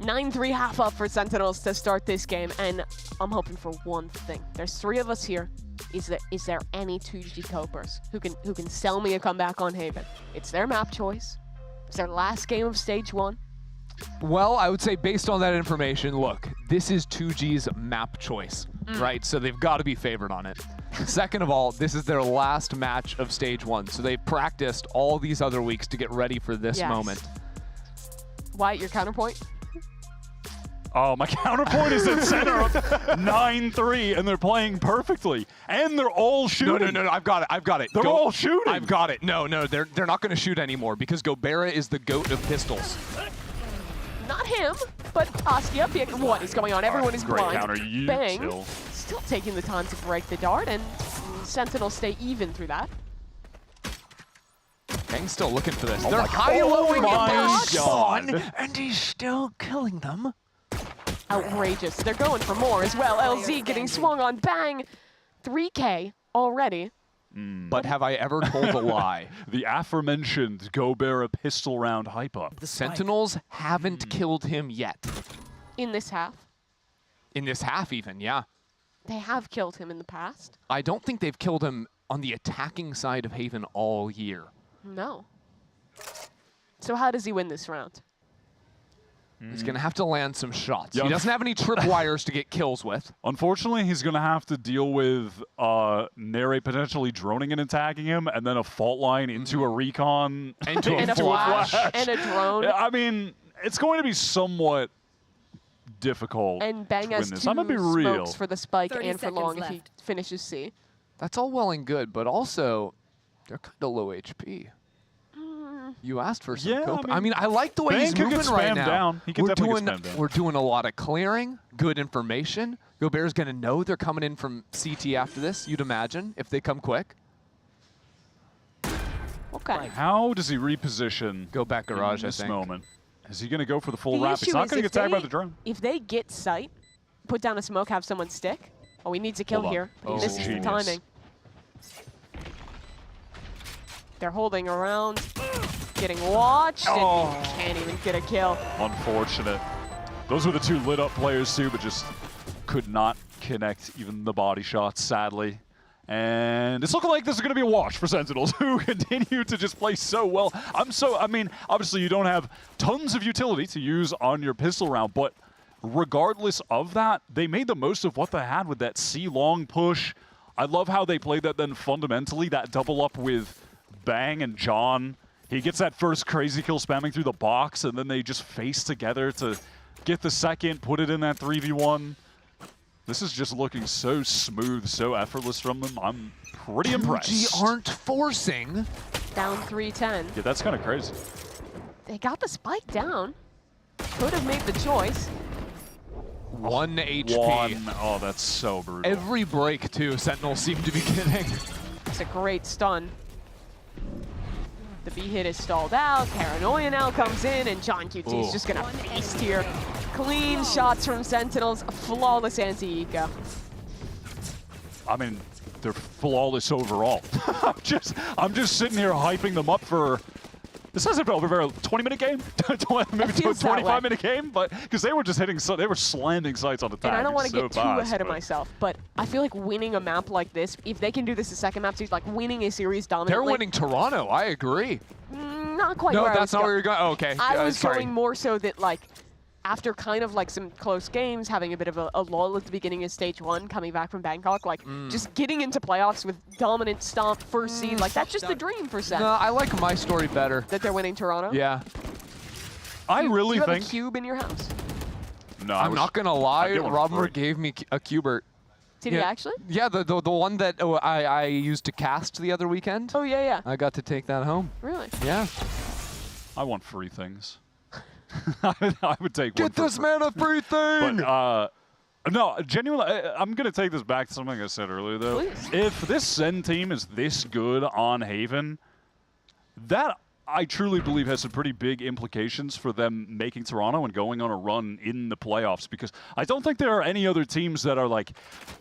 Nine-3 half up for Sentinels to start this game, and I'm hoping for one thing. There's 3 of us here. Is there any 2G copers who can sell me a comeback on Haven? It's their map choice. It's their last game of stage 1. Well, I would say based on that information, look, this is 2G's map choice, right? So they've got to be favored on it. Second of all, this is their last match of stage 1, so they've practiced all these other weeks to get ready for this Yes. moment. Wyatt, your counterpoint? Oh, my counterpoint is at center of 9-3, and they're playing perfectly, and they're all shooting. No, I've got it. They're all shooting. I've got it. No, they're not going to shoot anymore because Gobert is the GOAT of pistols. Not him, but Askia. What is going on? Everyone is Great blind. counter. You Bang. chill. Still taking the time to break the dart, and Sentinels stay even through that. Bang's still looking for this. Oh They're my high-lowing God. and he's still killing them. Outrageous. They're going for more as well. LZ getting swung on. Bang. 3K already. But have I ever told a lie? The aforementioned Gobert pistol round hype up. The Sentinels haven't killed him yet. In this half. In this half even, yeah. They have killed him in the past. I don't think they've killed him on the attacking side of Haven all year. No. So how does he win this round? He's going to have to land some shots. Yeah. He doesn't have any tripwires to get kills with. Unfortunately, he's going to have to deal with Nere potentially droning and attacking him, and then a fault line into a recon, into and a flash, and a drone. Yeah, I mean, it's going to be somewhat difficult And Bang to has win this. two I'm going to be real. smokes for the spike 30 and for seconds long if left. he finishes C. That's all well and good, but also they're kind of low HP. You asked for some cope. I mean, I like the way Bang he's could get moving right spammed now. down. He can definitely get spammed down. We're doing a lot of clearing, good information. Gobert's going to know they're coming in from CT after this, you'd imagine, if they come quick. Okay. How does he reposition? Go back garage, in this I think. moment. Is he going to go for the full The wrap? He's issue not is going to if get tagged by they- the drone. If they get sight, put down a smoke, have someone stick. Oh, he needs a kill Hold on. here. Oh, This is the genius. timing. They're holding around, getting watched, and he can't even get a kill. Unfortunate. Those were the two lit up players too, but just could not connect even the body shots, sadly. And it's looking like this is going to be a wash for Sentinels, who continue to just play so well. I mean, obviously you don't have tons of utility to use on your pistol round, but regardless of that, they made the most of what they had with that C-long push. I love how they played that then fundamentally, that double up with Bang and John. He gets that first crazy kill spamming through the box, and then they just face together to get the second, put it in that 3v1. This is just looking so smooth, so effortless from them. I'm pretty impressed. G aren't forcing. Down 3-10. Yeah, that's kind of crazy. They got the spike down. Could have made the choice. 1 HP. Oh, that's so brutal. Every break, too, Sentinels seem to be getting. It's a great stun. The B hit is stalled out. Paranoia now comes in, and John QT is just going to feast here. Clean shots from Sentinels. A flawless anti-eco. I mean, they're flawless overall. I'm just sitting here hyping them up for. This hasn't been over a 20-minute game, maybe to a 25-minute game, but because they were just hitting, they were slamming sites on the And I don't want to so get too fast, ahead of but- myself, but I feel like winning a map like this, if they can do this the second map, so like winning a series dominantly. They're winning Toronto, I agree. Not quite No, where that's not where you're going. Oh, okay. I was sorry. going more so that like, after kind of like some close games, having a bit of a lull at the beginning of stage 1, coming back from Bangkok, like just getting into playoffs with dominant stomp first seed, like that's just the dream for Sen. No, I like my story better. That they're winning Toronto? Yeah. I really you have think. a cube in your house? No, I'm not going to lie. get one for Robert free. gave me a Cubert. Did he actually? Yeah, the one that I used to cast the other weekend. Oh, yeah, yeah. I got to take that home. Really? Yeah. I want free things. I would take one. Get this man a free thing! But, no, genuinely, I'm going to take this back to something I said earlier, though. Please. If this Zen team is this good on Haven, that I truly believe has some pretty big implications for them making Toronto and going on a run in the playoffs, because I don't think there are any other teams that are like,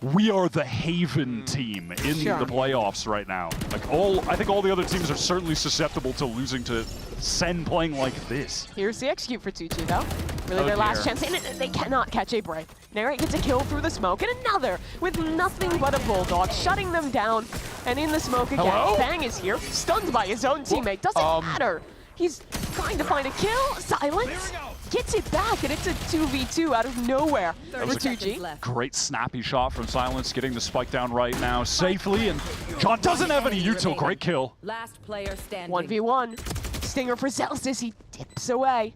we are the Haven team in the playoffs right now. Like I think all the other teams are certainly susceptible to losing to Sen playing like this. Here's the execute for 2-2 though. Really their last chance, and they cannot catch a break. Narrate gets a kill through the smoke, and another with nothing but a bulldog, shutting them down, and in the smoke again. Hello? Bang is here, stunned by his own teammate. Doesn't matter. He's trying to find a kill. Silence gets it back, and it's a 2v2 out of nowhere for 2G. Great snappy shot from Silence, getting the spike down right now safely, and John doesn't have any util. Great kill. Last player standing. 1v1. Stinger for Celsius, he dips away.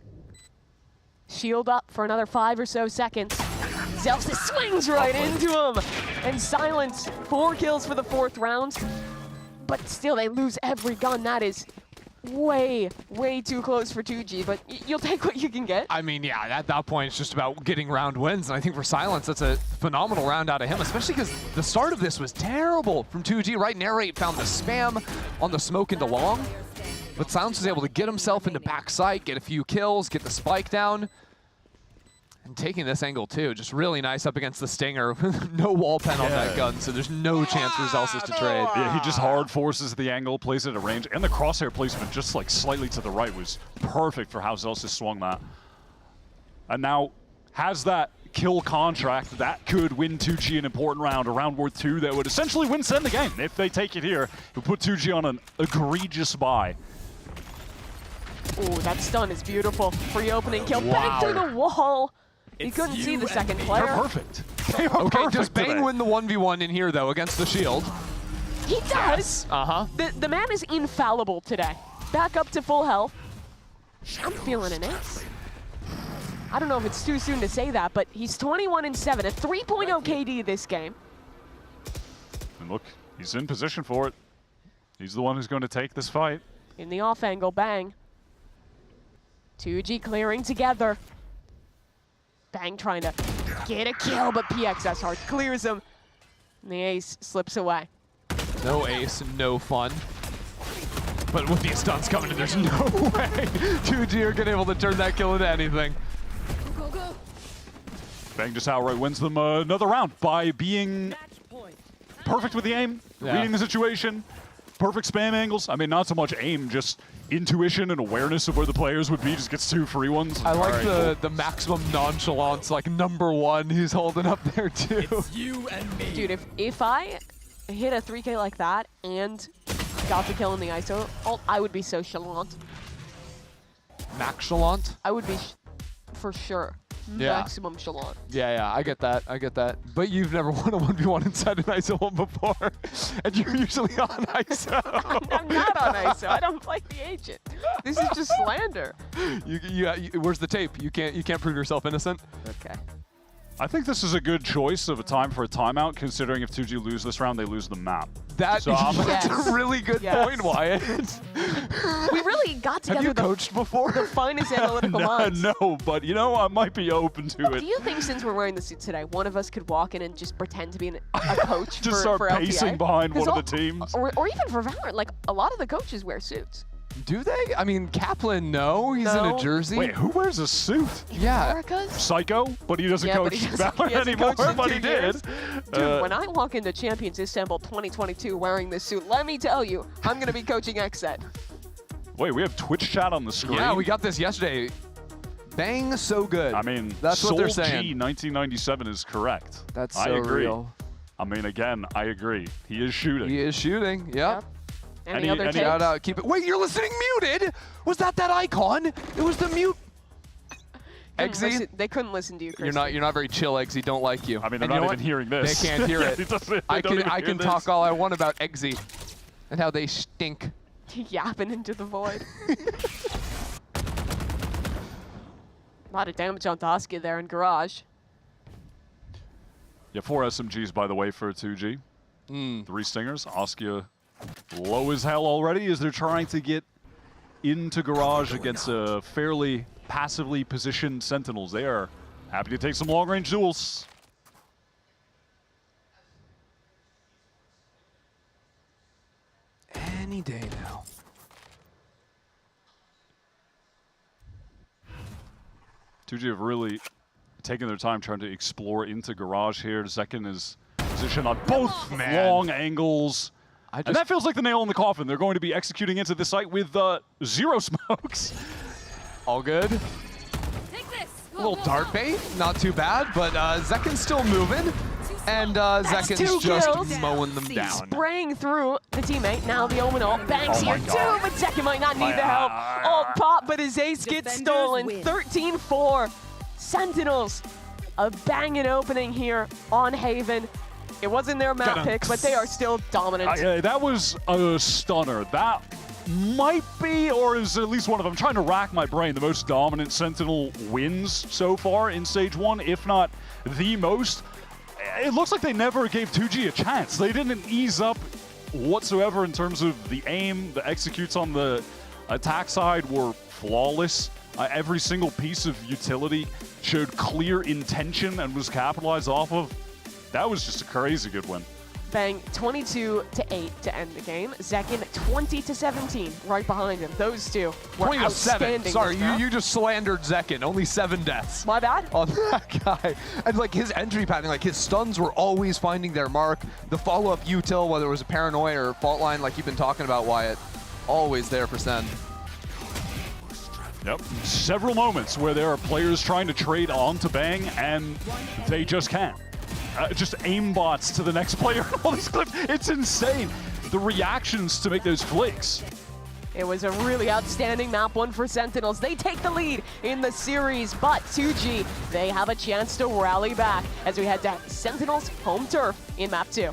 Shield up for another 5 or so seconds. Celsius swings right into him. And Silence, 4 kills for the 4th round. But still, they lose every gun. That is way, way too close for 2G, but you'll take what you can get. I mean, yeah, at that point, it's just about getting round wins. And I think for Silence, that's a phenomenal round out of him, especially because the start of this was terrible from 2G, right? Narrate found the spam on the smoke into long, but Silence was able to get himself into backside, get a few kills, get the spike down. And taking this angle too, just really nice up against the Stinger. No wall pen on that gun, so there's no chance for Celsius to trade. Yeah, he just hard forces the angle, plays it at range, and the crosshair placement just like slightly to the right was perfect for how Celsius swung that. And now has that kill contract, that could win 2G an important round, a round worth 2 that would essentially win Sen the game. If they take it here, it would put 2G on an egregious bye. Ooh, that stun is beautiful. Free opening kill, back through the wall. He couldn't see the second player. They're perfect. Okay, does Bang win the 1v1 in here, though, against the shield? He does! Uh-huh. The man is infallible today. Back up to full health. I'm feeling an ace. I don't know if it's too soon to say that, but he's 21-7, a 3.0 KD this game. And look, he's in position for it. He's the one who's going to take this fight. In the off angle, Bang. 2G clearing together. Bang trying to get a kill, but PXS hard clears him. And the ace slips away. No ace, no fun. But with these stuns coming in, there's no way 2G are going to be able to turn that kill into anything. Bang just outright wins them another round by being perfect with the aim, reading the situation, perfect spam angles. I mean, not so much aim, just intuition and awareness of where the players would be. Just gets 2 free ones. I like the maximum nonchalance, like #1 he's holding up there too. It's you and me. Dude, if I hit a 3K like that and got the kill in the ISO ult, I would be so chalant. Max chalant? I would be for sure. Yeah. Maximum chalant. Yeah, I get that. But you've never won a 1v1 inside an ISO 1 before. And you're usually on ISO. I'm not on ISO. I don't play the agent. This is just slander. Where's the tape? You can't prove yourself innocent. Okay. I think this is a good choice of a time for a timeout, considering if 2G lose this round, they lose the map. That's a really good point, Wyatt. We really got together. Have you coached before? The finest analytical minds. No, but you know, I might be open to it. Do you think since we're wearing the suits today, one of us could walk in and just pretend to be a coach Just for start pacing LTA? behind one of the teams? Or even for Valorant, like a lot of the coaches wear suits. Do they? I mean, Kaplan, no. He's in a jersey. Wait, who wears a suit? Yeah. Americas? Psycho? But he doesn't coach Valorant hasn't anymore, coached in but 2 he did. years. Dude, when I walk into Champions Istanbul 2022 wearing this suit, let me tell you, I'm going to be coaching XZ. Wait, we have Twitch chat on the screen? Yeah, we got this yesterday. Bang, so good. I mean, that's what they're Soul saying. G 1997 is correct. That's I so agree. real. I mean, again, I agree. He is shooting. He is shooting, yep. Any other takes? Shout out, keep it. Wait, you're listening muted? Was that icon? It was the mute. Eggsy? They couldn't listen to you, Chris. You're not very chill, Eggsy. Don't like you. I mean, they're not even hearing this. They can't hear it. I can talk all I want about Eggsy and how they stink. Yapping into the void. A lot of damage on Tosca there in Garage. Yeah, 4 SMGs, by the way, for 2G. 3 Stingers. Oskia low as hell already as they're trying to get into Garage against a fairly passively positioned Sentinels. They are happy to take some long-range duels. Any day now. TG have really taken their time trying to explore into Garage here. Zekin is positioned on both long angles. And that feels like the nail in the coffin. They're going to be executing into the site with 0 smokes. All good. A little dart bait, not too bad, but Zekin's still moving. And Zekin's just mowing them down. Spraying through the teammate. Now the Omen ult. Bangs here too, but Zekin might not need the help. Ult pop, but his ace gets stolen. 13-4. Sentinels. A banging opening here on Haven. It wasn't their map pick, but they are still dominant. That was a stunner. That might be, or is at least one of them, I'm trying to rack my brain, the most dominant Sentinel wins so far in Stage 1, if not the most. It looks like they never gave 2G a chance. They didn't ease up whatsoever in terms of the aim. The executes on the attack side were flawless. Every single piece of utility showed clear intention and was capitalized off of. That was just a crazy good win. Bang 22-8 to end the game. Zekin 20-17 right behind him. Those two were 20-7. Sorry, you just slandered Zekin. Only 7 deaths. My bad. On that guy. And like his entry pattern, like his stuns were always finding their mark. The follow-up util, whether it was a paranoia or fault line like you've been talking about, Wyatt, always there for Sen. Yep, several moments where there are players trying to trade onto Bang and they just can't. Just aimbots to the next player. All these clips, it's insane. The reactions to make those flicks. It was a really outstanding map one for Sentinels. They take the lead in the series, but 2G, they have a chance to rally back as we head to Sentinels' home turf in map 2.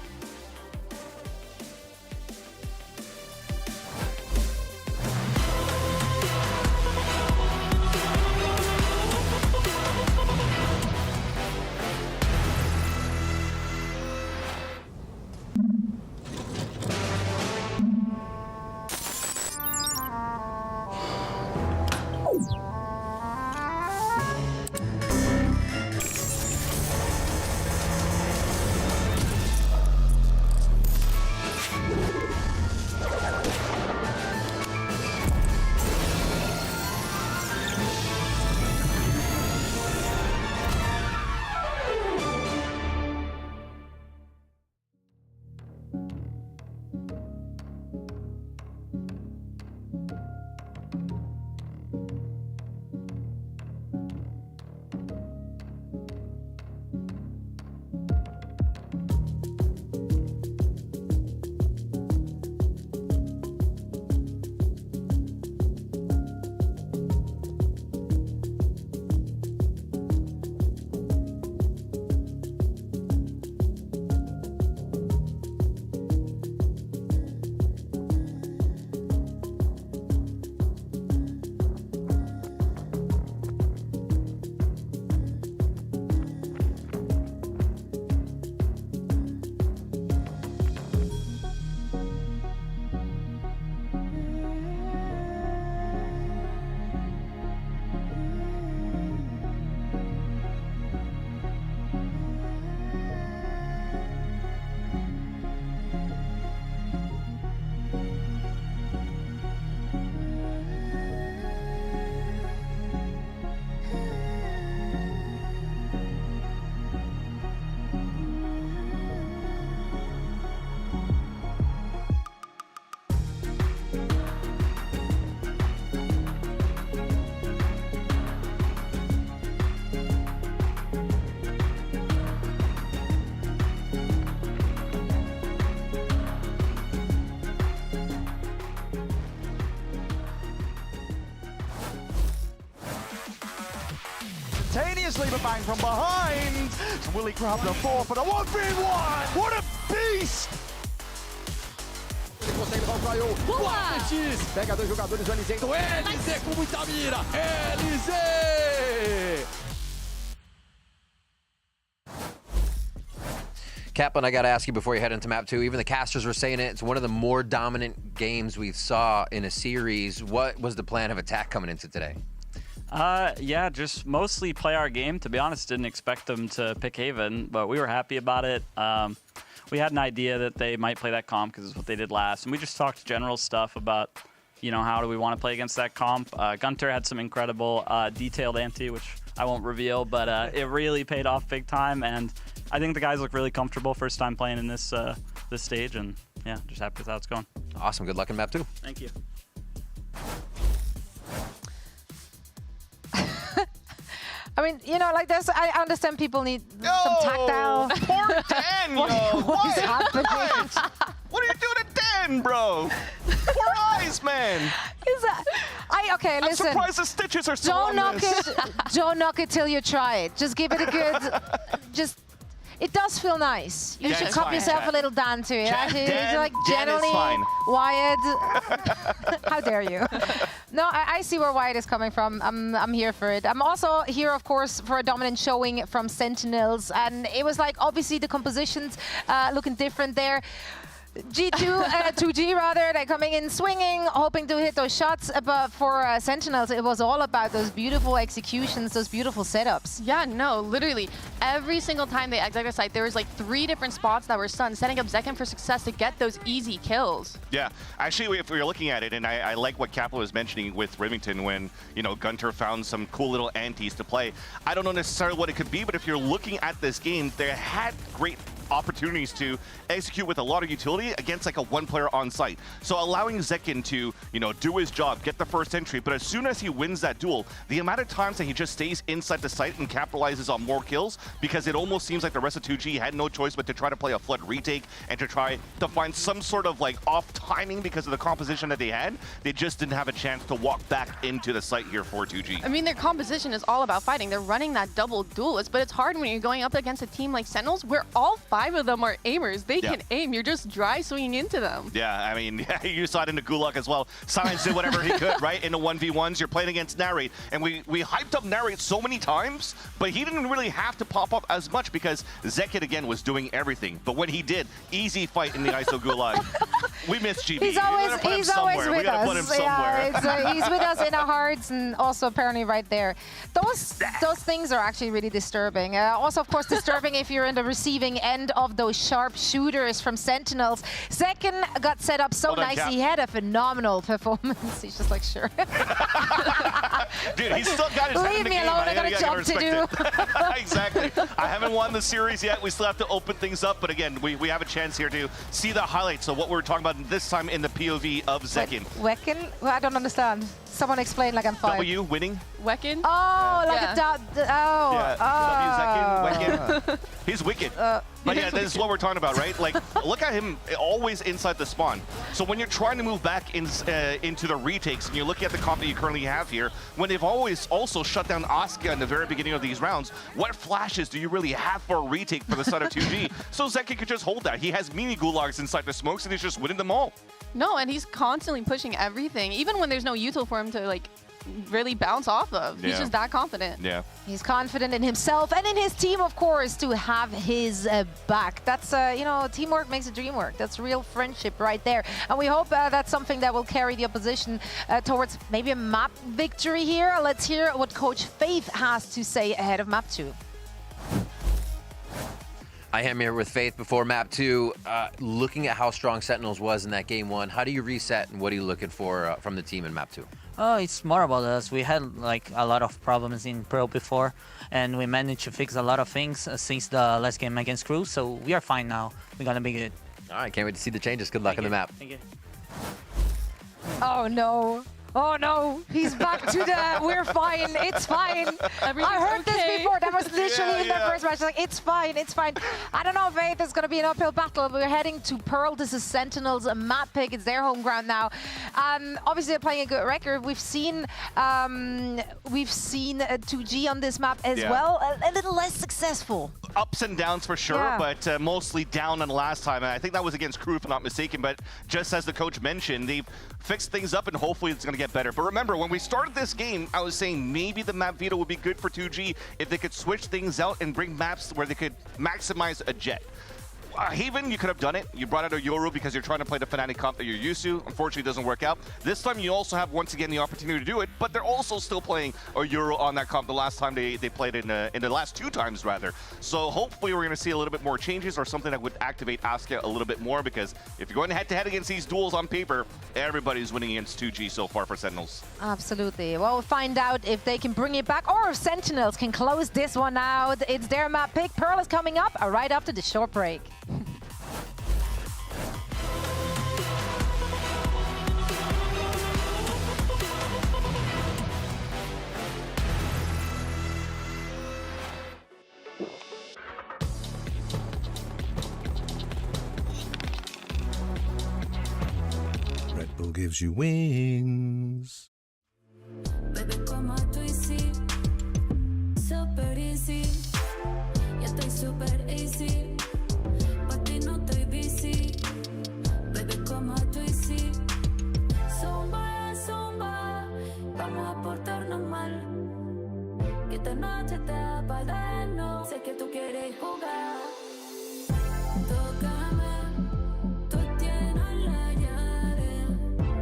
Instantaneously, but bang from behind. So will he grab the 4 for the 1v1? What a beast! Ele consegue levar o Cryo. Boa! Pega dois jogadores do LZ. Então LZ com muita mira. LZ! Kaplan, I got to ask you before you head into map 2, even the casters were saying it, it's one of the more dominant games we saw in a series. What was the plan of attack coming into today? Yeah, just mostly play our game. To be honest, didn't expect them to pick Haven, but we were happy about it. We had an idea that they might play that comp because it's what they did last, and we just talked general stuff about, you know, how do we want to play against that comp. Gunter had some incredible detailed ante, which I won't reveal, but it really paid off big time, and I think the guys look really comfortable first time playing in this this stage, and yeah, just happy with how it's going. Awesome. Good luck in map 2. Thank you. I mean, you know, like this, I understand people need some tactile. Poor Dan, what is happening? What are you doing to Dan, bro? Poor eyes, man. Is that? Okay, listen. I'm surprised the stitches are still on this. Don't knock it till you try it. Just give it a good, it does feel nice. You should cup yourself a little Dan to it. It's like generally Wyatt. How dare you? No, I see where Wyatt is coming from. I'm here for it. I'm also here, of course, for a dominant showing from Sentinels, and it was like obviously the compositions looking different there. G2, 2G rather, they're coming in swinging, hoping to hit those shots, but for Sentinels, it was all about those beautiful executions, those beautiful setups. Yeah, no, literally, every single time they exit their site, there was like 3 different spots that were stunned, setting up Zekken for success to get those easy kills. Yeah, actually, if we were looking at it, and I like what Kaplan was mentioning with Remington when, you know, Gunter found some cool little antes to play. I don't know necessarily what it could be, but if you're looking at this game, they had great opportunities to execute with a lot of utility against like a one player on site. So allowing Zekin to, do his job, get the first entry, but as soon as he wins that duel, the amount of times that he just stays inside the site and capitalizes on more kills, because it almost seems like the rest of 2G had no choice but to try to play a flood retake and to try to find some sort of like off timing because of the composition that they had. They just didn't have a chance to walk back into the site here for 2G. I mean, their composition is all about fighting. They're running that double duelist, but it's hard when you're going up against a team like Sentinels where all 5 of them are aimers. They can aim. You're just dry swinging into them. Yeah, I mean, you saw it in the Gulag as well. Science did whatever he could, right? In the 1v1s, you're playing against Narrate, and we hyped up Narrate so many times, but he didn't really have to pop up as much because Zekit, again, was doing everything. But when he did, easy fight in the ISO Gulag. We miss GB. He's always with We gotta us. put him somewhere. Yeah, he's with us in our hearts, and also apparently right there. Those things are actually really disturbing. Also, of course, disturbing if you're in the receiving end of those sharp shooters from Sentinels. Zekin got set up so nice. He had a phenomenal performance. He's just like, sure. Dude, he's still got his head in the Leave me game. alone. I got a job to do. Exactly. I haven't won the series yet. We still have to open things up. But again, we have a chance here to see the highlights of what we're talking about this time in the POV of Zekin. Wekin? Well, I don't understand. Someone explain like I'm 5. W winning? Wekin? Oh, like a dot. Oh. Yeah. Zekin. He's wicked. But yeah, this is what we're talking about, right? Like, look at him always inside the spawn. So when you're trying to move back into the retakes, and you're looking at the comp that you currently have here, when they've always also shut down Asuka in the very beginning of these rounds, what flashes do you really have for a retake for the side of 2G? So Zekin could just hold that. He has mini gulags inside the smokes, and he's just winning them all. No, and he's constantly pushing everything, even when there's no util for him to like really bounce off of. He's just that confident. Yeah. He's confident in himself and in his team, of course, to have his back. That's, teamwork makes the dream work. That's real friendship right there. And we hope that's something that will carry the opposition towards maybe a map victory here. Let's hear what Coach Faith has to say ahead of map 2. I am here with Faith before map 2. Looking at how strong Sentinels was in that game 1, how do you reset and what are you looking for from the team in map 2? Oh, it's more about us. We had like a lot of problems in Pro before, and we managed to fix a lot of things since the last game against KRU, so we are fine now. We're gonna be good. All right, can't wait to see the changes. Good luck on the map. Thank you. Oh no. Oh no, he's back to the we're fine, it's fine. I heard this before, that was literally in their first match, like it's fine, it's fine. I don't know, Faith, it's going to be an uphill battle. We're heading to Pearl, this is Sentinels map pick, it's their home ground now. Obviously they're playing a good record. We've seen 2G on this map as well, a little less successful. Ups and downs for sure, but mostly down on the last time. And I think that was against KRU, if I'm not mistaken, but just as the coach mentioned, they've fixed things up and hopefully it's going to get better. But remember, when we started this game, I was saying maybe the map veto would be good for 2G if they could switch things out and bring maps where they could maximize a jet. Haven, you could have done it. You brought out a Yoru because you're trying to play the Fnatic comp that you're used to. Unfortunately, it doesn't work out. This time, you also have, once again, the opportunity to do it, but they're also still playing a Yoru on that comp the last time they played in the last 2 times, rather. So hopefully, we're going to see a little bit more changes or something that would activate Asuka a little bit more, because if you're going head-to-head against these duels on paper, everybody's winning against 2G so far for Sentinels. Absolutely. Well, we'll find out if they can bring it back or if Sentinels can close this one out. It's their map pick. Pearl is coming up right after the short break. Red Bull gives you wings. Bebé, como tú y sí, super easy. Yo estoy super easy. Pa' ti no estoy busy. Bebé, como tú y sí. Zumba, zumba. Vamos a portarnos mal. Que esta noche está pa' darnos. Sé que tú quieres jugar. Tócame. Tú tienes la llave.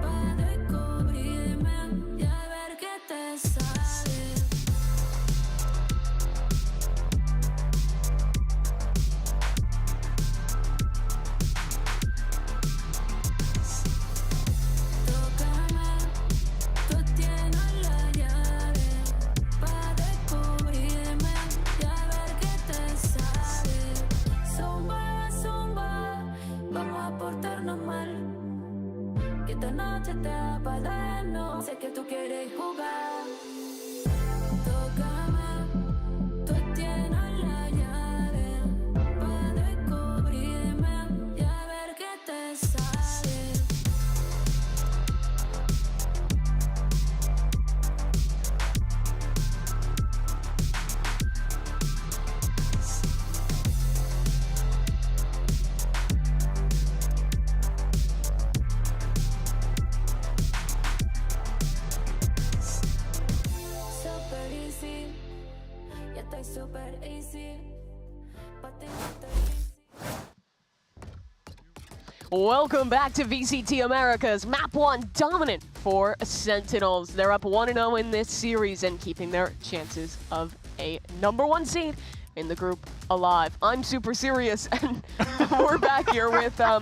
Pa' descubrirme y a ver qué te sale. Tócame, tú tienes la llave. Pa' descubrirme y a ver qué te sale. que esta noche te da para darnos. Sé que tú quieres jugar. Tócame, tú tienes la llave para descubrirme y a ver qué te sale. Super easy, ya estoy super easy. Pa' ti no estoy easy. Welcome back to VCT Americas. Map 1 dominant for Sentinels. They're up 1-0 in this series and keeping their chances of a #1 seed in the group alive. I'm super serious, and we're back here with the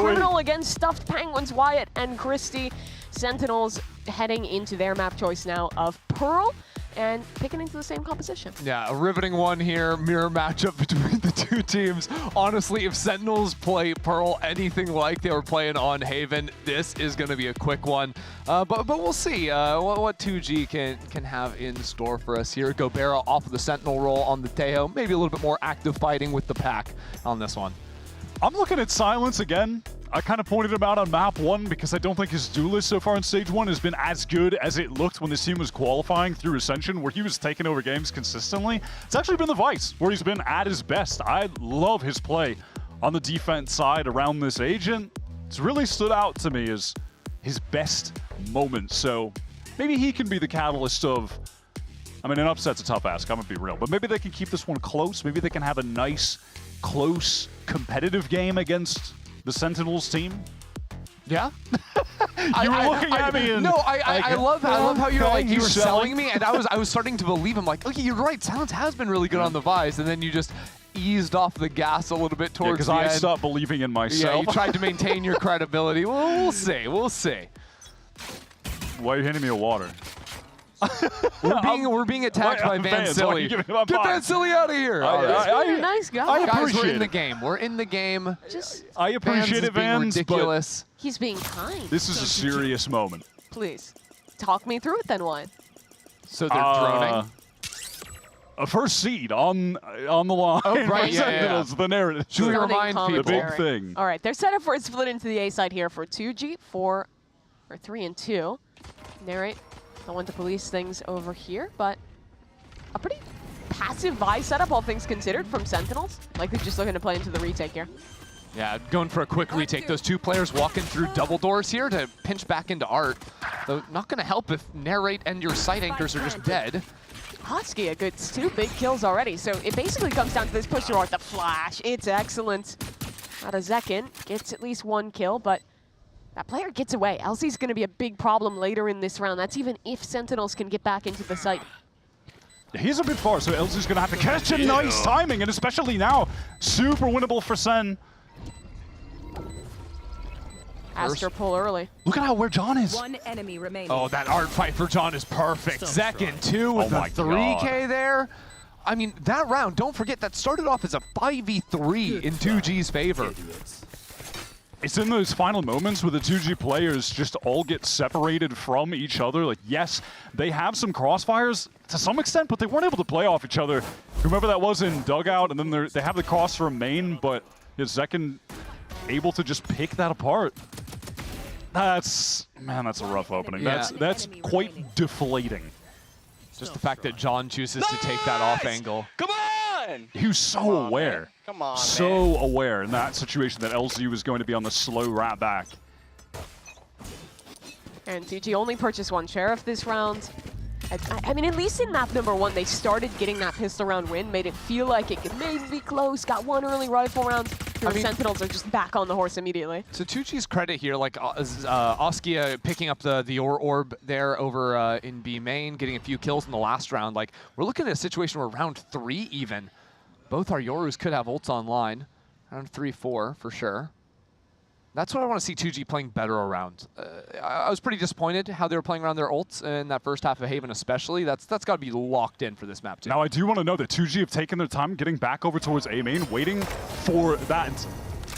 criminal against stuffed penguins, Wyatt and Christy. Sentinels heading into their map choice now of Pearl and picking into the same composition. Yeah, a riveting one here, mirror matchup between the two teams. Honestly, if Sentinels play Pearl anything like they were playing on Haven, this is going to be a quick one. But we'll see what 2G can have in store for us here. Gobera off of the Sentinel role on the Tejo. Maybe a little bit more active fighting with the pack on this one. I'm looking at Silence again. I kind of pointed him out on map 1 because I don't think his duelist so far in stage 1 has been as good as it looked when this team was qualifying through Ascension, where he was taking over games consistently. It's actually been the Vice, where he's been at his best. I love his play on the defense side around this agent. It's really stood out to me as his best moment. So maybe he can be the catalyst of, I mean, an upset's a tough ask, I'm gonna be real, but maybe they can keep this one close. Maybe they can have a nice, close, competitive game against the Sentinels team. Yeah. You were looking at me and... No, I love how you're like, you were selling me, and I was starting to believe him, like, okay, you're right, Silence has been really good on the Vice, and then you just eased off the gas a little bit towards because the end. I stopped believing in myself. Yeah, you tried to maintain your credibility. Well, we'll see, we'll see. Why are you handing me a water? We're being attacked by Van Silly. Get Van Silly out of here! You're a nice guy. Guys, we're in the game. We're in the game. I appreciate it, Vans, ridiculous. He's being kind. This is a serious moment. Please, talk me through it then, Wyatt. So they're droning? A first seed on the line. Oh, right, yeah. The narrative. Should we remind people? The big thing. All right, they're set up for a split into the A side here for 2G, 4, or 3 and 2. Narrate. I want to police things over here, but a pretty passive Vice setup, all things considered, from Sentinels. Like they're just looking to play into the retake here. Yeah, going for a quick retake. Those two players walking through double doors here to pinch back into Art. Though not going to help if Narrate and your site anchors are just dead. Husky, a good 2 big kills already. So it basically comes down to this push through Art, the flash. It's excellent. Out of Zekin, gets at least 1 kill, but that player gets away. LZ's going to be a big problem later in this round. That's even if Sentinels can get back into the site. He's a bit far, so LZ's going to have to catch a nice timing, and especially now, super winnable for Sen. Aster pull early. Look at where John is. One enemy remaining. Oh, that Art fight for John is perfect. Zekin, too, with the 3K there. I mean, that round, don't forget, that started off as a 5v3 in 2G's favor. It's in those final moments where the 2G players just all get separated from each other. Like, yes, they have some crossfires to some extent, but they weren't able to play off each other. Whomever that was in Dugout, and then they have the cross from main, but Zekin able to just pick that apart. That's a rough opening. Yeah. That's quite deflating. Just the fact that John chooses to take that off angle. Come on! He was so aware. Man. Come on, so aware in that situation that LZ was going to be on the slow rat back. And TG only purchased 1 Sheriff this round. I mean, at least in map number 1, they started getting that pistol round win, made it feel like it could maybe be close, got 1 early rifle round. The Sentinels are just back on the horse immediately. To 2G's credit here, like Oskia picking up the orb there over in B main, getting a few kills in the last round. Like, we're looking at a situation where round 3 even, both our Yorus could have ults online. Round 3, 4 for sure. That's what I want to see 2G playing better around. I was pretty disappointed how they were playing around their ults in that first half of Haven especially. That's got to be locked in for this map too. Now I do want to know that 2G have taken their time getting back over towards A main, waiting for that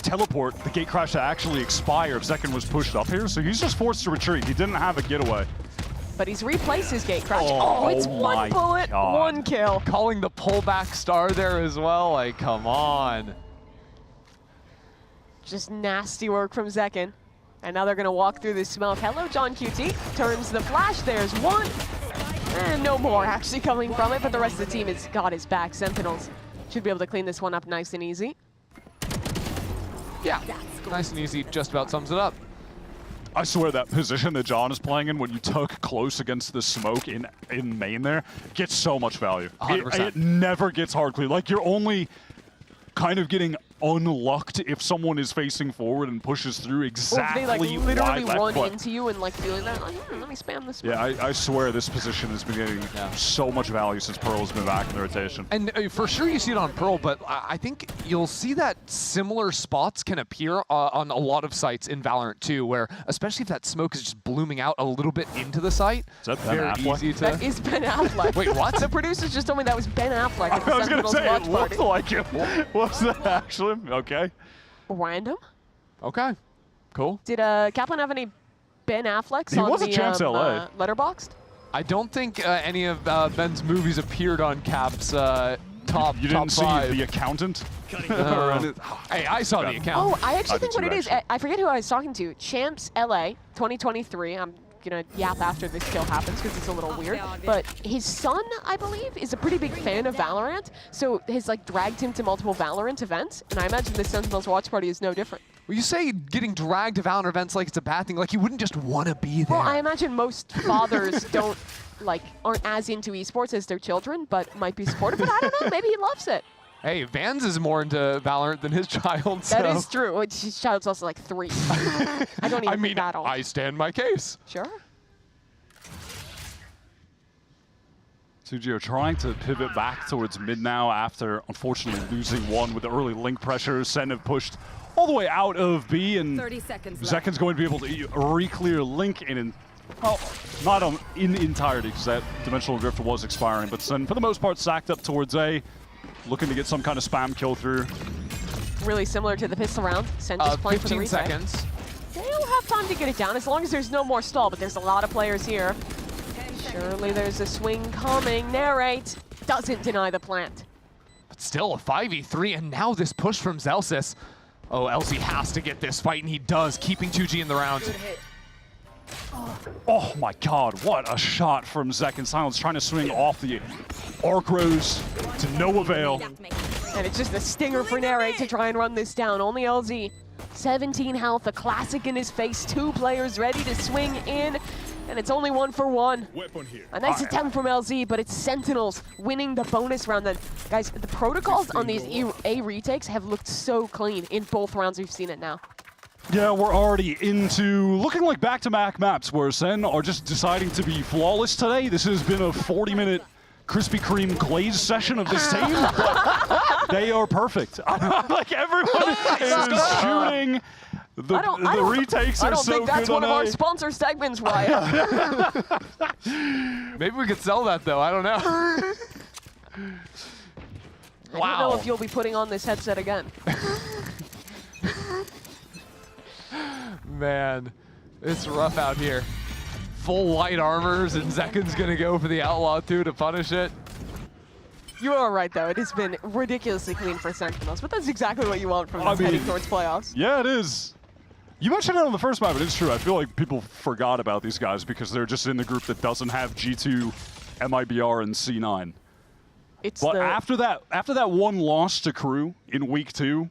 teleport the gate crash to actually expire if Zekken was pushed up here, so he's just forced to retreat. He didn't have a getaway. But he's replaced his gate crash. Oh, Oh, it's one bullet, God. one kill. Calling the pullback star there as well, like, come on. Just nasty work from Zekken. And now they're going to walk through this smoke. Hello, John QT. Turns the flash. There's one. And no more actually coming from it, but the rest of the team has got his back. Sentinels should be able to clean this one up nice and easy. Yeah, nice and easy, just about sums it up. I swear that position that John is playing in when you tuck close against the smoke in main there gets so much value. 100%. It never gets hard clear. Like, you're only kind of getting unlocked if someone is facing forward and pushes through exactly or if they like literally wide run left into you and like doing that, like, let me spam this. Yeah, I swear this position has been getting so much value since Pearl's been back in the rotation. And for sure you see it on Pearl, but I think you'll see that similar spots can appear on a lot of sites in Valorant too, where especially if that smoke is just blooming out a little bit into the site, is that Ben very Affleck? easy to... That is Ben Affleck. Wait, what? The producers just told me that was Ben Affleck at the I was going to Sentinels say, watch it party. looked like it. Was that actually? Okay. Random? Okay, cool. Did Kaplan have any Ben Afflecks He on was the a Champs LA. Letterboxd? I don't think any of Ben's movies appeared on Cap's top You didn't see five. The Accountant? Hey, I saw the account. Oh, I actually think did what too, it is, I forget who I was talking to. Champs LA 2023. I'm gonna yap after this kill happens because it's a little weird. But his son, I believe, is a pretty big fan of Valorant, so has like dragged him to multiple Valorant events, and I imagine the Sentinels watch party is no different. Well, you say getting dragged to Valorant events like it's a bad thing, like you wouldn't just want to be there. Well, I imagine most fathers aren't as into esports as their children, but might be supportive. But I don't know, maybe he loves it. Hey, Vans is more into Valorant than his child, so... That is true. His child's also like 3. I don't even think that old. I stand my case. Sure. Sujio trying to pivot back towards mid now after unfortunately losing one with the early link pressure. Sen have pushed all the way out of B, and 30 seconds Zekken's going to be able to re-clear link in, well, not in entirety because that dimensional drift was expiring, but Sen for the most part sacked up towards A, looking to get some kind of spam kill through. Really similar to the pistol round. Sen just playing for the 15 reset. seconds. They'll have time to get it down as long as there's no more stall, but there's a lot of players here. Surely there's a swing coming. Narrate doesn't deny the plant. But still a 5v3, and now this push from Zelsis. Oh, LZ has to get this fight, and he does, keeping 2G in the round. Oh my god, what a shot from Zekken. Silence trying to swing off the Arc Rose to no avail. And it's just a stinger for Narrate to try and run this down. Only LZ, 17 health, a classic in his face. 2 players ready to swing in, and it's only 1 for 1. A nice attempt from LZ, but it's Sentinels winning the bonus round. Then, guys, the protocols on these A retakes have looked so clean in both rounds. We've seen it now. Yeah, we're already into looking like back-to-back maps where Sen are just deciding to be flawless today. This has been a 40-minute Krispy Kreme glaze session of this team, but they are perfect. Like, everyone is shooting. The retakes are so good. I don't think that's one of our sponsor segments, Wyatt. Maybe we could sell that, though. I don't know. I don't know if you'll be putting on this headset again. Man, it's rough out here. Full white armors, and Zekken's going to go for the Outlaw 2 to punish it. You are right, though. It has been ridiculously clean for Sentinels, but that's exactly what you want from us heading towards playoffs. Yeah, it is. You mentioned it on the first map, but it's true. I feel like people forgot about these guys because they're just in the group that doesn't have G2, MIBR, and C9. But after that one loss to KRU in week 2,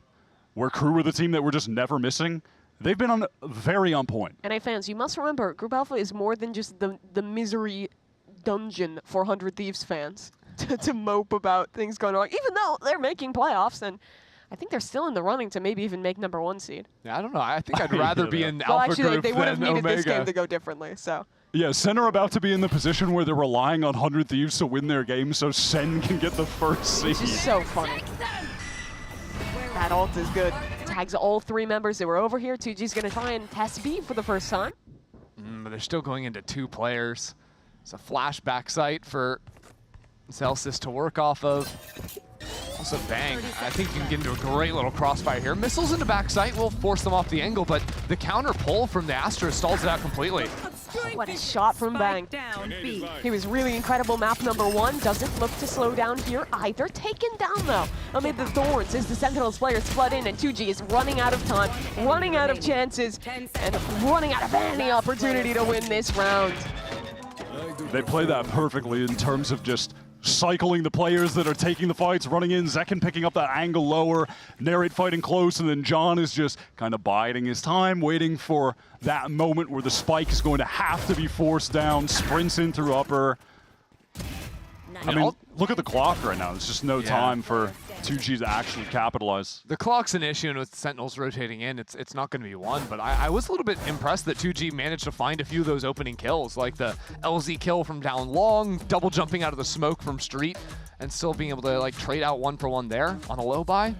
where KRU were the team that were just never missing, they've been very on point. NA fans, you must remember, Group Alpha is more than just the misery dungeon for 100 Thieves fans to mope about things going wrong, even though they're making playoffs, and I think they're still in the running to maybe even make #1 seed. Yeah, I don't know. I think I'd rather be in well, Alpha actually, group they would have than needed Omega. this game to go differently, so. Yeah, Sen are about to be in the position where they're relying on 100 Thieves to win their game so Sen can get the first seed. Which is so funny. That ult is good. Tags all 3 members that were over here. 2G's going to try and test B for the first time. But they're still going into 2 players. It's a flashback site for Celsius to work off of. Also Bang, I think you can get into a great little crossfire here. Missiles into backside will force them off the angle, but the counter pull from the Astra stalls it out completely. What a shot from Bang. He was really incredible. Map number 1 doesn't look to slow down here either. Taken down though amid the thorns as the Sentinels players flood in, and 2G is running out of time, running out of chances, and running out of any opportunity to win this round. They play that perfectly in terms of just cycling the players that are taking the fights, running in, Zekin picking up that angle lower, Narrate fighting close, and then John is just kind of biding his time, waiting for that moment where the spike is going to have to be forced down, sprints in through upper. I mean, look at the clock right now. There's just no time for 2G to actually capitalize. The clock's an issue, and with Sentinels rotating in, it's not going to be one. But I was a little bit impressed that 2G managed to find a few of those opening kills, like the LZ kill from down long, double jumping out of the smoke from street, and still being able to like trade out 1-for-1 there on a low buy.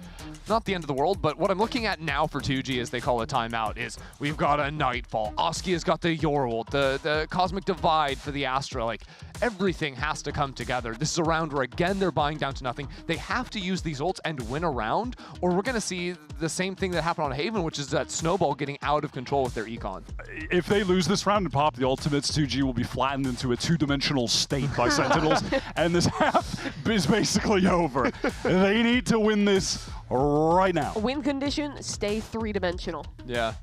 Not the end of the world, but what I'm looking at now for 2G as they call a timeout is we've got a Nightfall. Oski has got the Yorult, the Cosmic Divide for the Astra. Like, everything has to come together. This is a round where, again, they're buying down to nothing. They have to use these ults and win a round, or we're going to see the same thing that happened on Haven, which is that Snowball getting out of control with their econ. If they lose this round and pop the ultimates, 2G will be flattened into a two-dimensional state by Sentinels, and this half is basically over. They need to win this right now. Win condition, stay 3-dimensional. Yeah.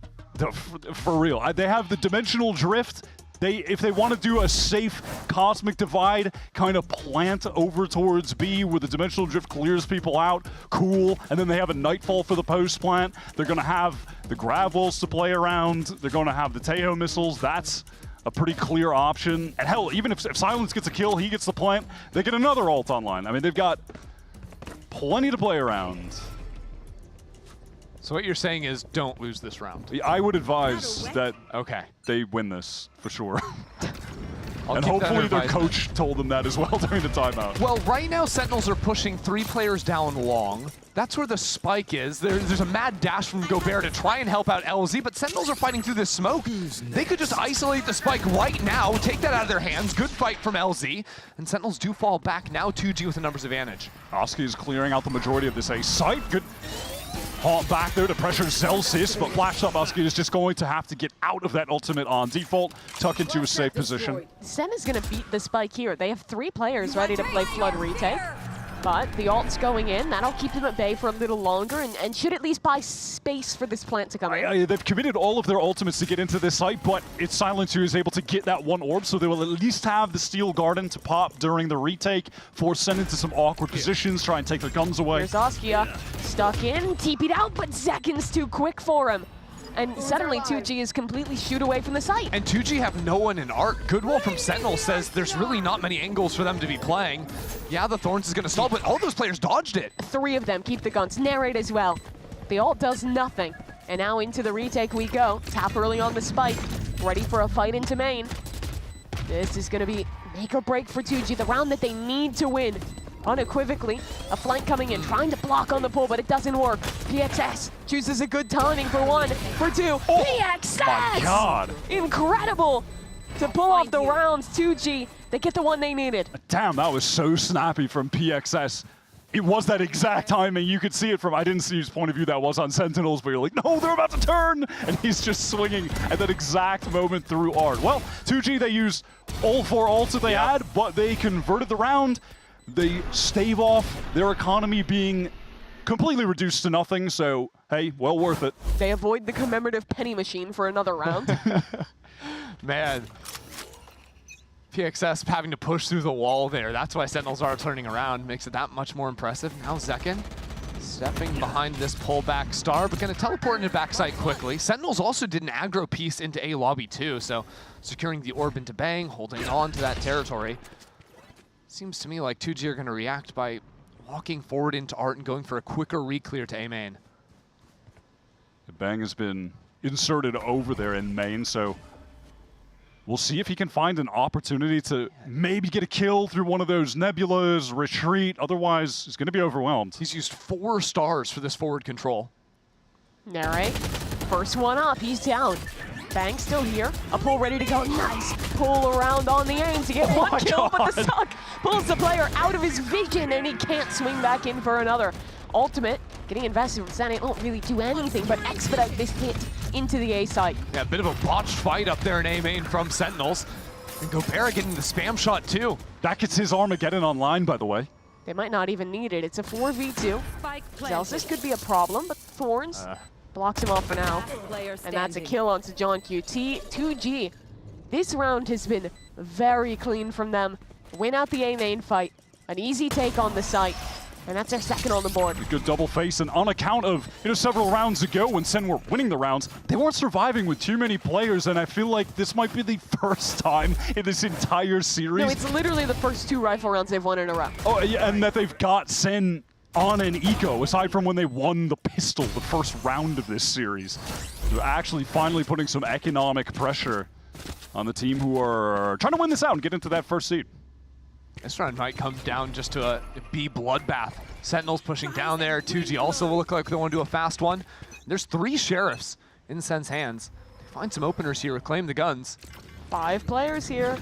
For real. They have the dimensional drift. If they want to do a safe Cosmic Divide, kind of plant over towards B where the dimensional drift clears people out, cool. And then they have a Nightfall for the post plant. They're going to have the Grav Walls to play around. They're going to have the Tejo missiles. That's a pretty clear option. And hell, even if Silence gets a kill, he gets the plant, they get another ult online. I mean, they've got plenty to play around. So what you're saying is don't lose this round. I would advise that they win this for sure. And hopefully their coach told them that as well during the timeout. Well, right now Sentinels are pushing 3 players down long. That's where the spike is. There's a mad dash from Gobert to try and help out LZ, but Sentinels are fighting through this smoke. They could just isolate the spike right now, take that out of their hands. Good fight from LZ, and Sentinels do fall back now. 2G with a numbers advantage. Oski is clearing out the majority of this A site. Good haunt back there to pressure Zelsis, but Flash Up Oski is just going to have to get out of that ultimate on default, tuck into a safe position. Sen is going to beat the spike here. They have 3 players ready to play Flood retake, but the ult's going in. That'll keep them at bay for a little longer and should at least buy space for this plant to come in. They've committed all of their ultimates to get into this site, but it's Silence who is able to get that one orb, so they will at least have the Steel Garden to pop during the retake, force Sen into some awkward positions, try and take their guns away. There's Oskia, stuck in, TP'd out, but Zekin's too quick for him. And suddenly 2G is completely shoot away from the site. And 2G have no one in Art. Goodwill from Sentinel says there's really not many angles for them to be playing. Yeah, the Thorns is going to stall, but all those players dodged it. 3 of them keep the guns. Narrate as well. The ult does nothing. And now into the retake we go. Tap early on the spike. Ready for a fight into main. This is going to be make or break for 2G. The round that they need to win. Unequivocally, a flank coming in, trying to block on the pull, but it doesn't work. PXS chooses a good timing for 1, for 2. PXS! My God! Incredible to pull off the rounds. 2G, they get the one they needed. Damn, that was so snappy from PXS. It was that exact timing. You could see it from, I didn't see whose point of view that was on Sentinels, but you're like, no, they're about to turn! And he's just swinging at that exact moment through Art. Well, 2G, they used all 4 ults that they had, but they converted the round. They stave off their economy being completely reduced to nothing, so, hey, well worth it. They avoid the commemorative penny machine for another round. Man. PXS having to push through the wall there. That's why Sentinels are turning around. Makes it that much more impressive. Now Zekin stepping behind this pullback star, but going to teleport into backside quickly. Sentinels also did an aggro piece into A lobby too, so securing the orb into Bang, holding on to that territory. Seems to me like 2G are going to react by walking forward into Art and going for a quicker re-clear to A main. The Bang has been inserted over there in main, so we'll see if he can find an opportunity to maybe get a kill through one of those nebulas, retreat. Otherwise, he's going to be overwhelmed. He's used 4 stars for this forward control. All right, first one up, he's down. Bang still here. A pull ready to go. Nice pull around on the aim to get one kill, but the suck pulls the player out of his vision and he can't swing back in for another. Ultimate getting invested with Zen. It won't really do anything but expedite this hit into the A site. Yeah, a bit of a botched fight up there in A main from Sentinels. And Gobert getting the spam shot too. That gets his Armageddon online, by the way. They might not even need it. It's a 4v2. Zelsis could be a problem, but Thorns blocks him off for now. And that's a kill onto John QT. 2G. This round has been very clean from them. Win out the A main fight. An easy take on the site. And that's their second on the board. A good double face, and on account of, several rounds ago when Sen were winning the rounds, they weren't surviving with too many players, and I feel like this might be the first time in this entire series. No, it's literally the first 2 rifle rounds they've won in a row. Oh, yeah, and that they've got Sen on an eco, aside from when they won the pistol the first round of this series. They're actually finally putting some economic pressure on the team who are trying to win this out and get into that first seed. This round might come down just to a B bloodbath. Sentinels pushing down there. 2G also will look like they want to do a fast one. There's 3 sheriffs in Sen's hands. Find some openers here, reclaim the guns. 5 players here.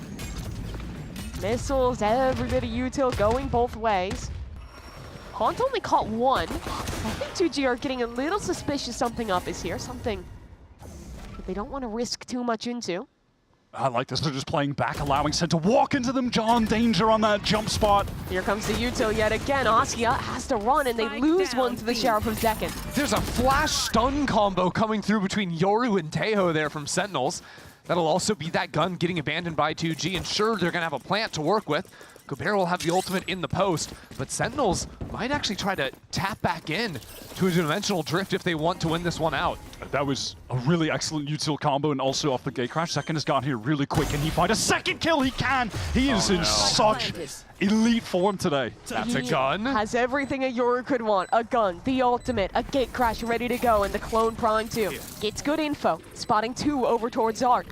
Missiles, every bit of util going both ways. Haunt only caught 1. I think 2G are getting a little suspicious something up is here. Something that they don't want to risk too much into. I like this. They're just playing back, allowing Sen to walk into them. John Danger on that jump spot. Here comes the util yet again. Askia has to run, and they lose one to the Sheriff of Zekken. There's a flash stun combo coming through between Yoru and Teho there from Sentinels. That'll also be that gun getting abandoned by 2G, and sure, they're going to have a plant to work with. Gobert will have the ultimate in the post, but Sentinels might actually try to tap back in to a dimensional drift if they want to win this one out. That was a really excellent util combo, and also off the gate crash. Zekken has got here really quick. Can he find a second kill? He can! He is in such elite form today. That's a gun. Has everything a Yoru could want. A gun, the ultimate, a gate crash ready to go, and the clone prime too. Gets good info, spotting 2 over towards Zark.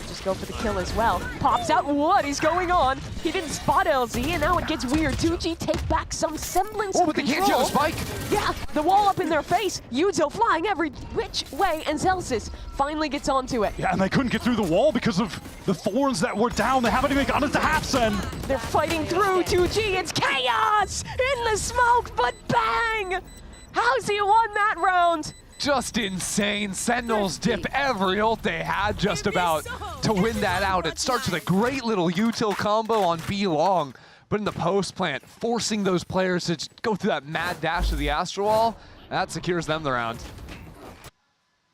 Just go for the kill as well. Pops out, what is going on? He didn't spot LZ, and now it gets weird. 2G take back some semblance of but they control. can't kill the spike. Yeah, the wall up in their face. Util flying every which way, and Zelsis finally gets onto it. Yeah, and they couldn't get through the wall because of the thorns that were down. They haven't even got it to half Sen. They're fighting through 2G. It's chaos in the smoke, but bang! How's he won that round? Just insane. Sentinels dip every ult they had just about to win that out. It starts with a great little util combo on B long, but in the post plant, forcing those players to go through that mad dash to the Astro Wall, that secures them the round.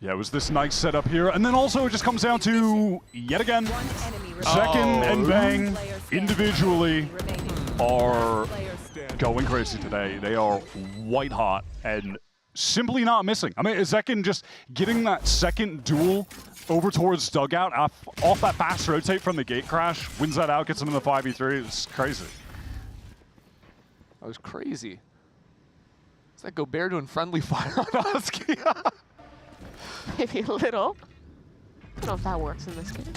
Yeah, it was this nice setup here. And then also it just comes down to, yet again, Zekken and Bang individually are going crazy today. They are white hot and simply not missing. I mean, Zekken just getting that second duel over towards dugout off that fast rotate from the gate crash, wins that out, gets him in the 5v3. It's crazy. That was crazy. Is that Gobert doing friendly fire on Askia? Maybe a little. I don't know if that works in this game.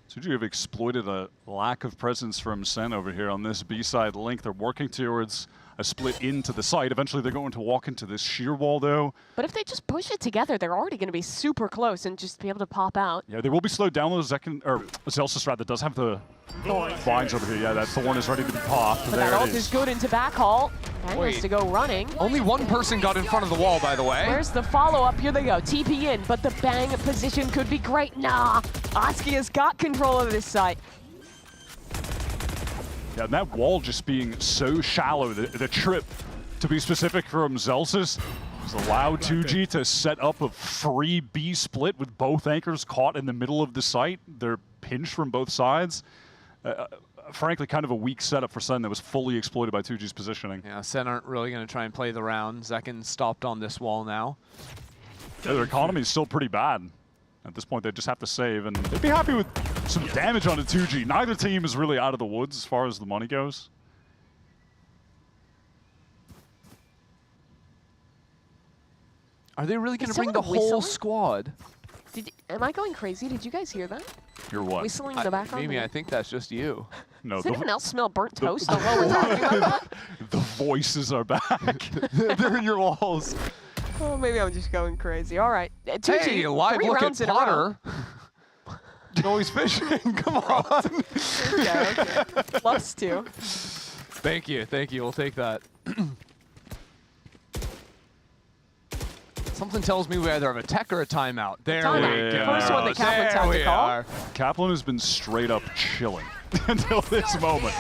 Suji have exploited a lack of presence from Sen over here on this B-side link. They're working towards a split into the site. Eventually they're going to walk into this sheer wall though. But if they just push it together, they're already going to be super close and just be able to pop out. Yeah, they will be slowed down though. Zekken, or Zelsis rather, does have the vines over here. Yeah, that thorn is ready to be popped. But there that it ult is. is good into back hall. Bang has to go running. Only 1 person got in front of the wall, by the way. Where's the follow-up? Here they go. TP in, but the Bang position could be great. Nah, Askia's got control of this site. Yeah, and that wall just being so shallow, the trip, to be specific, from Zelsis, has allowed 2G to set up a free B split with both anchors caught in the middle of the site. They're pinched from both sides. Frankly, kind of a weak setup for Sen that was fully exploited by 2G's positioning. Yeah, Sen aren't really going to try and play the round. Zekken stopped on this wall now. Yeah, their economy is still pretty bad. At this point, they just have to save, and they'd be happy with some damage on a 2G. Neither team is really out of the woods as far as the money goes. Are they really going to bring the whole squad? Am I going crazy? Did you guys hear that? Hear what? Whistling in the background? Mimi, I think that's just you. No. Does anyone else smell burnt toast while we're talking about that? The voices are back. They're in your walls. Oh, maybe I'm just going crazy. All right. 2G, Hey, live 3 look rounds at in a row. Potter. Always fishing. Come on. Okay. +2. Thank you. We'll take that. Something tells me we either have a tech or a timeout. There Timeout. we go. First one that Kaplan's had to call. Kaplan has been straight up chilling until this moment.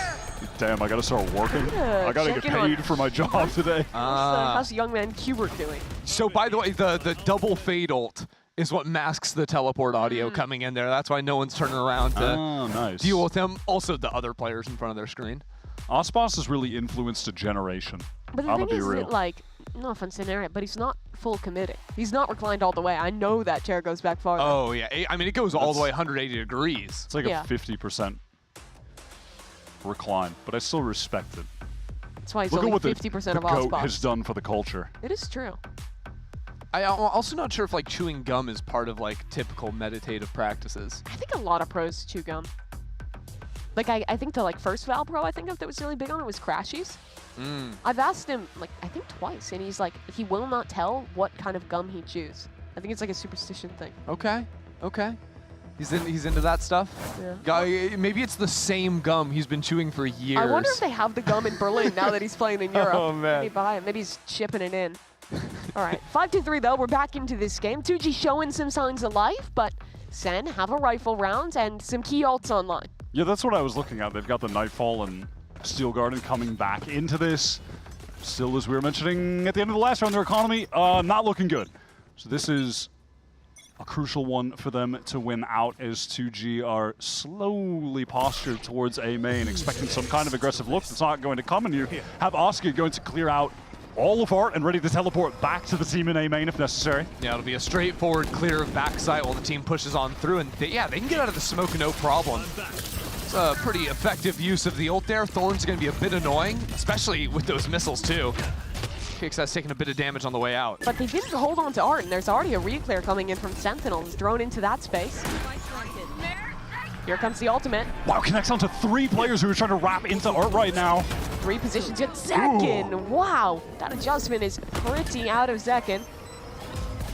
Damn, I gotta start working. Yeah, I gotta get check in on- paid for my job today. How's young man Kubert doing? So by the way, the double fade ult is what masks the teleport audio coming in there. That's why no one's turning around to deal with him. Also, the other players in front of their screen. Icebox has really influenced a generation. But the I'm thing gonna be is, real. that, like, no offense to Narrate, but he's not full committing. He's not reclined all the way. I know that chair goes back farther. Oh, yeah. I mean, it goes all the way 180 degrees. It's like Yeah. a 50% recline, but I still respect it. That's why he's Look at only what 50% the of GOAT Icebox. has done for the culture. It is true. I'm also not sure if like chewing gum is part of like typical meditative practices. I think a lot of pros chew gum. Like, I think the first Val Pro I think of that was really big on it was Crashies. I've asked him, I think twice, and he's like, he will not tell what kind of gum he chews. I think it's like a superstition thing. Okay. He's into that stuff. Yeah. Guy, maybe it's the same gum he's been chewing for years. I wonder if they have the gum in Berlin now that he's playing in Europe. Oh, man. Maybe buy it. Maybe he's shipping it in. All right, 5-3 though. We're back into this game. 2G showing some signs of life, but Sen have a rifle round and some key ults online. Yeah, that's what I was looking at. They've got the Nightfall and Steel Garden coming back into this. Still, as we were mentioning at the end of the last round, their economy not looking good. So this is a crucial one for them to win out, as 2G are slowly postured towards A main, expecting some kind of aggressive look that's not going to come, and you have Oscar going to clear out all of Art and ready to teleport back to the team in A main if necessary. Yeah, it'll be a straightforward clear of backside while the team pushes on through, and they can get out of the smoke no problem. It's a pretty effective use of the ult there. Thorn's going to be a bit annoying, especially with those missiles too. Kicks has taken a bit of damage on the way out. But they didn't hold on to Art, and there's already a re-clear coming in from Sentinels, drone into that space. Here comes the ultimate. Wow, connects onto 3 players who are trying to wrap into Art right now. 3 positions at Zekin. Wow, that adjustment is pretty out of Zekin.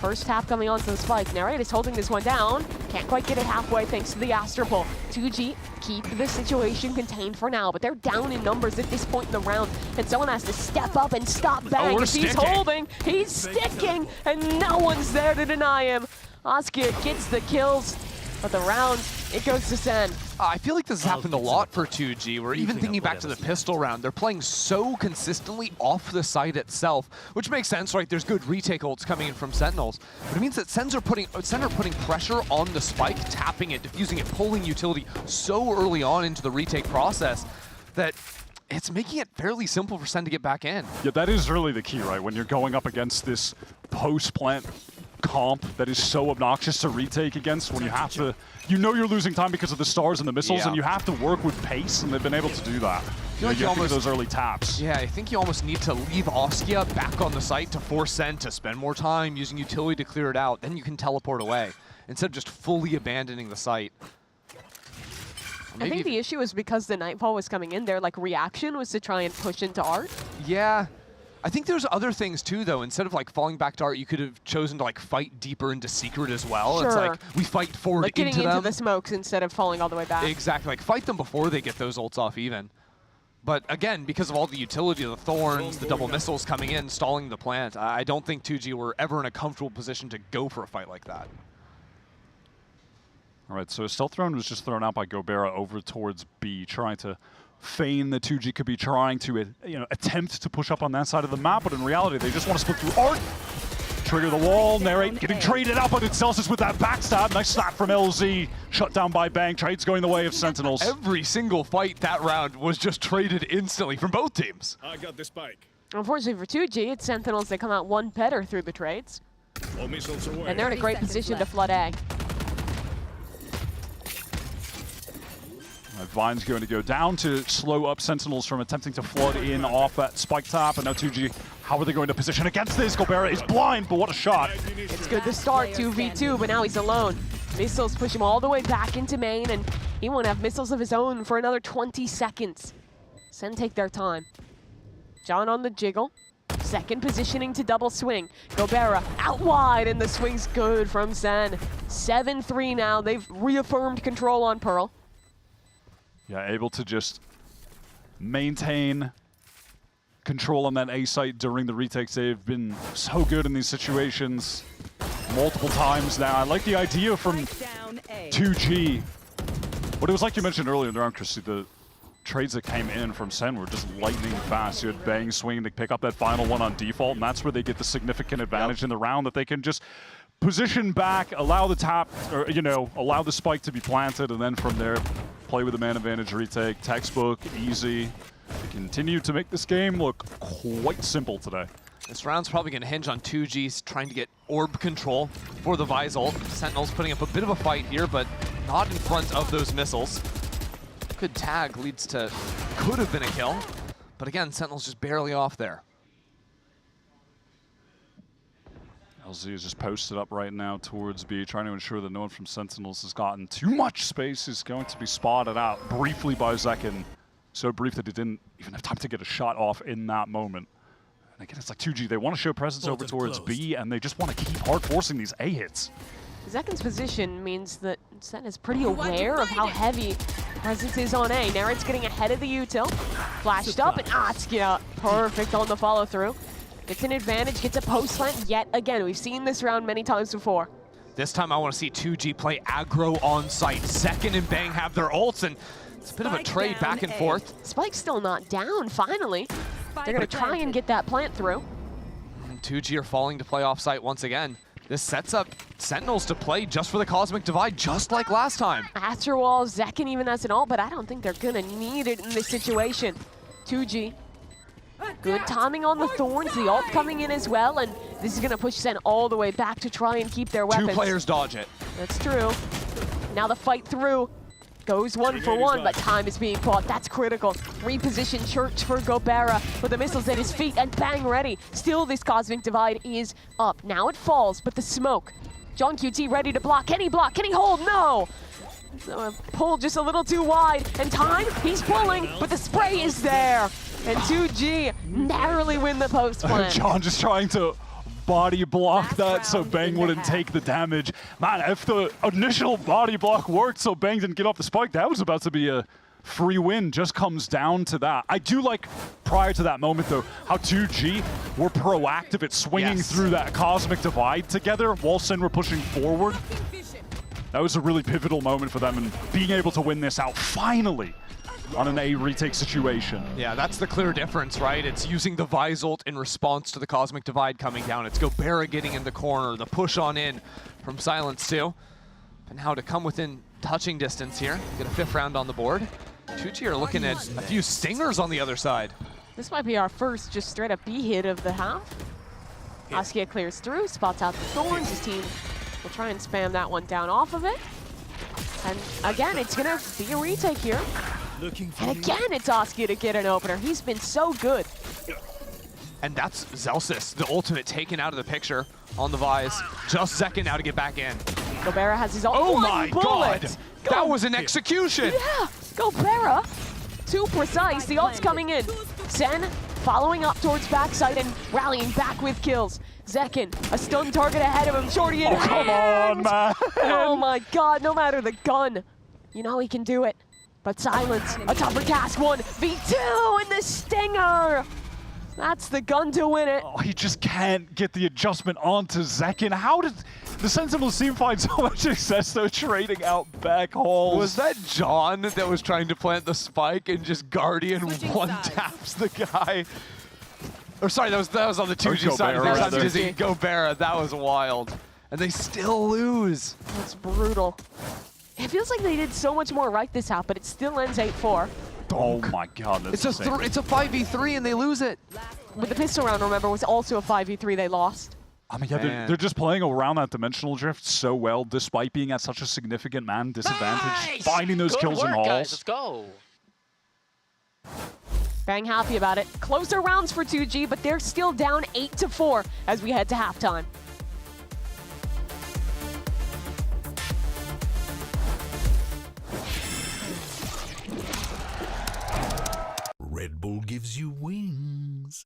First tap coming onto the spike. Narrate is holding this one down. Can't quite get it halfway thanks to the Astral Pull. 2G keep the situation contained for now, but they're down in numbers at this point in the round, and someone has to step up and stop Bang. we're If he's sticking. holding, he's sticking, and no one's there to deny him. Oscar gets the kills, but the round, it goes to Sen. I feel like this has happened a lot for 2G. We're even thinking back to the pistol round. They're playing so consistently off the site itself, which makes sense, right? There's good retake ults coming in from Sentinels, but it means that Sen are putting pressure on the spike, tapping it, diffusing it, pulling utility so early on into the retake process that it's making it fairly simple for Sen to get back in. Yeah, that is really the key, right? When you're going up against this post-plant comp that is so obnoxious to retake against, when you have to, you know you're losing time because of the stars and the missiles, Yeah. and you have to work with pace, and they've been able to do that. I feel like you you have to get almost- those early taps. Yeah, I think you almost need to leave Oskia back on the site to force Sen to spend more time using utility to clear it out. Then you can teleport away instead of just fully abandoning the site. I think the issue is because the Nightfall was coming in, their reaction was to try and push into Art. Yeah. I think there's other things too, though. Instead of falling back to Art, you could have chosen to fight deeper into Secret as well. Sure. It's like we fight forward Getting into into them. the smokes instead of falling all the way back. Exactly. Fight them before they get those ults off even. But again, because of all the utility of the Thorns, the double missiles coming in, stalling the plant, I don't think 2G were ever in a comfortable position to go for a fight like that. All right, so a stealth round was just thrown out by Gobera over towards B, trying to feign that 2G could be trying to attempt to push up on that side of the map, but in reality, they just want to split through Art. Trigger the wall, Narrate getting traded out, but it's Celsius with that backstab. Nice snap from LZ, shut down by Bang. Trades going the way of Sentinels. Every single fight that round was just traded instantly from both teams. I got the spike. Unfortunately for 2G, it's Sentinels that come out one better through the trades. All missiles away. And they're in a great position to flood A. Vine's going to go down to slow up Sentinels from attempting to flood in off that spike tap, and now 2G, how are they going to position against this? Gobera is blind, but what a shot. It's good to start 2v2, but now he's alone. Missiles push him all the way back into main, and he won't have missiles of his own for another 20 seconds. Sen take their time. John on the jiggle. Second positioning to double swing. Gobera out wide, and the swing's good from Sen. 7-3 now. They've reaffirmed control on Pearl. Yeah, able to just maintain control on that A site during the retakes. They've been so good in these situations multiple times now. I like the idea from 2G. But it was like you mentioned earlier in the round, Christy, the trades that came in from Sen were just lightning fast. You had Bang swinging to pick up that final one on default, and that's where they get the significant advantage in the round, that they can just position back, allow the tap, or, you know, allow the spike to be planted, and then from there, play with the man advantage retake. Textbook, easy. They continue to make this game look quite simple today. This round's probably going to hinge on 2G's trying to get orb control for the Vi's ult. Sentinel's putting up a bit of a fight here, but not in front of those missiles. Good tag leads to, could have been a kill, but again, Sentinel's just barely off there. LZ is just posted up right now towards B, trying to ensure that no one from Sentinels has gotten too much space. He's going to be spotted out briefly by Zekin. So brief that he didn't even have time to get a shot off in that moment. And again, it's like 2G. They want to show presence over towards B, and they just want to keep hard forcing these A hits. Zekin's position means that Sen is pretty aware of how heavy presence is on A. Nerid's getting ahead of the util. Flashed up, and Atsuki perfect on the follow-through. Gets an advantage, gets a post slant yet again. We've seen this round many times before. This time I want to see 2G play aggro on site. Zekin and Bang have their ults, and it's a bit of a trade back and forth. Spike's still not down, finally. They're going to try and get that plant through. And 2G are falling to play off site once again. This sets up Sentinels to play just for the Cosmic Divide, just like last time. After all, Zekin even has an ult, but I don't think they're going to need it in this situation. 2G. Good timing on the Thorns, the ult coming in as well, and this is going to push Sen all the way back to try and keep their weapons. Two players dodge it. That's true. Now the fight through. Goes 1 for 1, but time is being bought. That's critical. Reposition Church for Gobera with the missiles at his feet and Bang ready. Still, this Cosmic Divide is up. Now it falls, but the smoke. John QT ready to block. Can he block? Can he hold? No! Pulled just a little too wide. And time, he's pulling, but the spray is there. And 2G narrowly win the post plant. John just trying to body block that so Bang wouldn't take the damage. Man, if the initial body block worked so Bang didn't get off the spike, that was about to be a free win. Just comes down to that. I do like, prior to that moment though, how 2G were proactive at swinging through that Cosmic Divide together while Sen were pushing forward. That was a really pivotal moment for them, and being able to win this out finally on an A retake situation. Yeah, that's the clear difference, right? It's using the Vi's ult in response to the Cosmic Divide coming down. It's Gobera getting in the corner, the push on in from Silence too. And now to come within touching distance here, get a 5th round on the board. 2G are looking at a few stingers on the other side. This might be our first just straight up B hit of the half. Askia clears through, spots out the Thorns. His team will try and spam that one down off of it. And again, it's gonna be a retake here. And again, it's Askia to get an opener. He's been so good. And that's Zelsis, the ultimate taken out of the picture on the Vi's. Just Zekin now to get back in. Gobera has his own Oh my god! That was an execution! Yeah! Gobera! Too precise. The ult's coming in. Sen following up towards backside and rallying back with kills. Zekin, a stun target ahead of him. Shorty in hand. Come on, man! Oh my god, no matter the gun. You know he can do it. But Silence, a tougher cast one. V2 and the Stinger! That's the gun to win it. Oh, he just can't get the adjustment onto Zekin. How did the Sentinels team find so much success though, trading out back hauls? Was that John that was trying to plant the spike and just Guardian one taps the guy? Or sorry, that was on the 2G side. That was Dizzy Gobera. That was wild. And they still lose. That's brutal. It feels like they did so much more right this half, but it still ends 8-4. Oh my god, that's it's a 5v3 and they lose it. But the pistol round, remember, was also a 5v3 they lost. I mean, yeah, they're just playing around that dimensional drift so well, despite being at such a significant man disadvantage. Nice! Finding those kills in halls. Guys, let's go. Bang happy about it. Closer rounds for 2G, but they're still down 8-4 as we head to halftime. Red Bull gives you wings.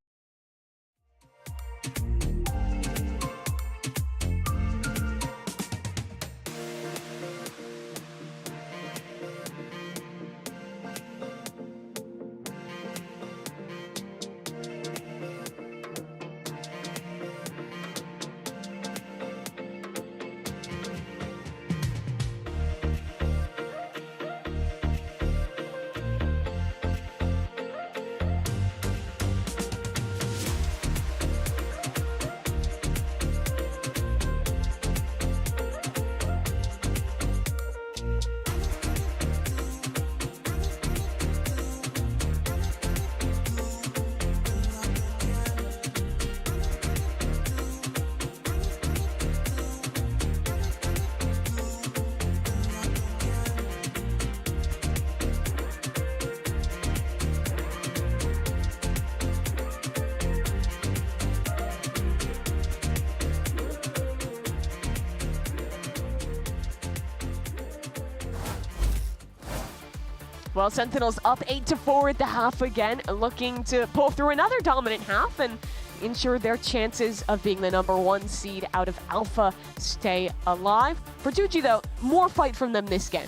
Well, Sentinels up 8-4 at the half again, looking to pull through another dominant half and ensure their chances of being the #1 seed out of Alpha stay alive. For 2G, though, more fight from them this game.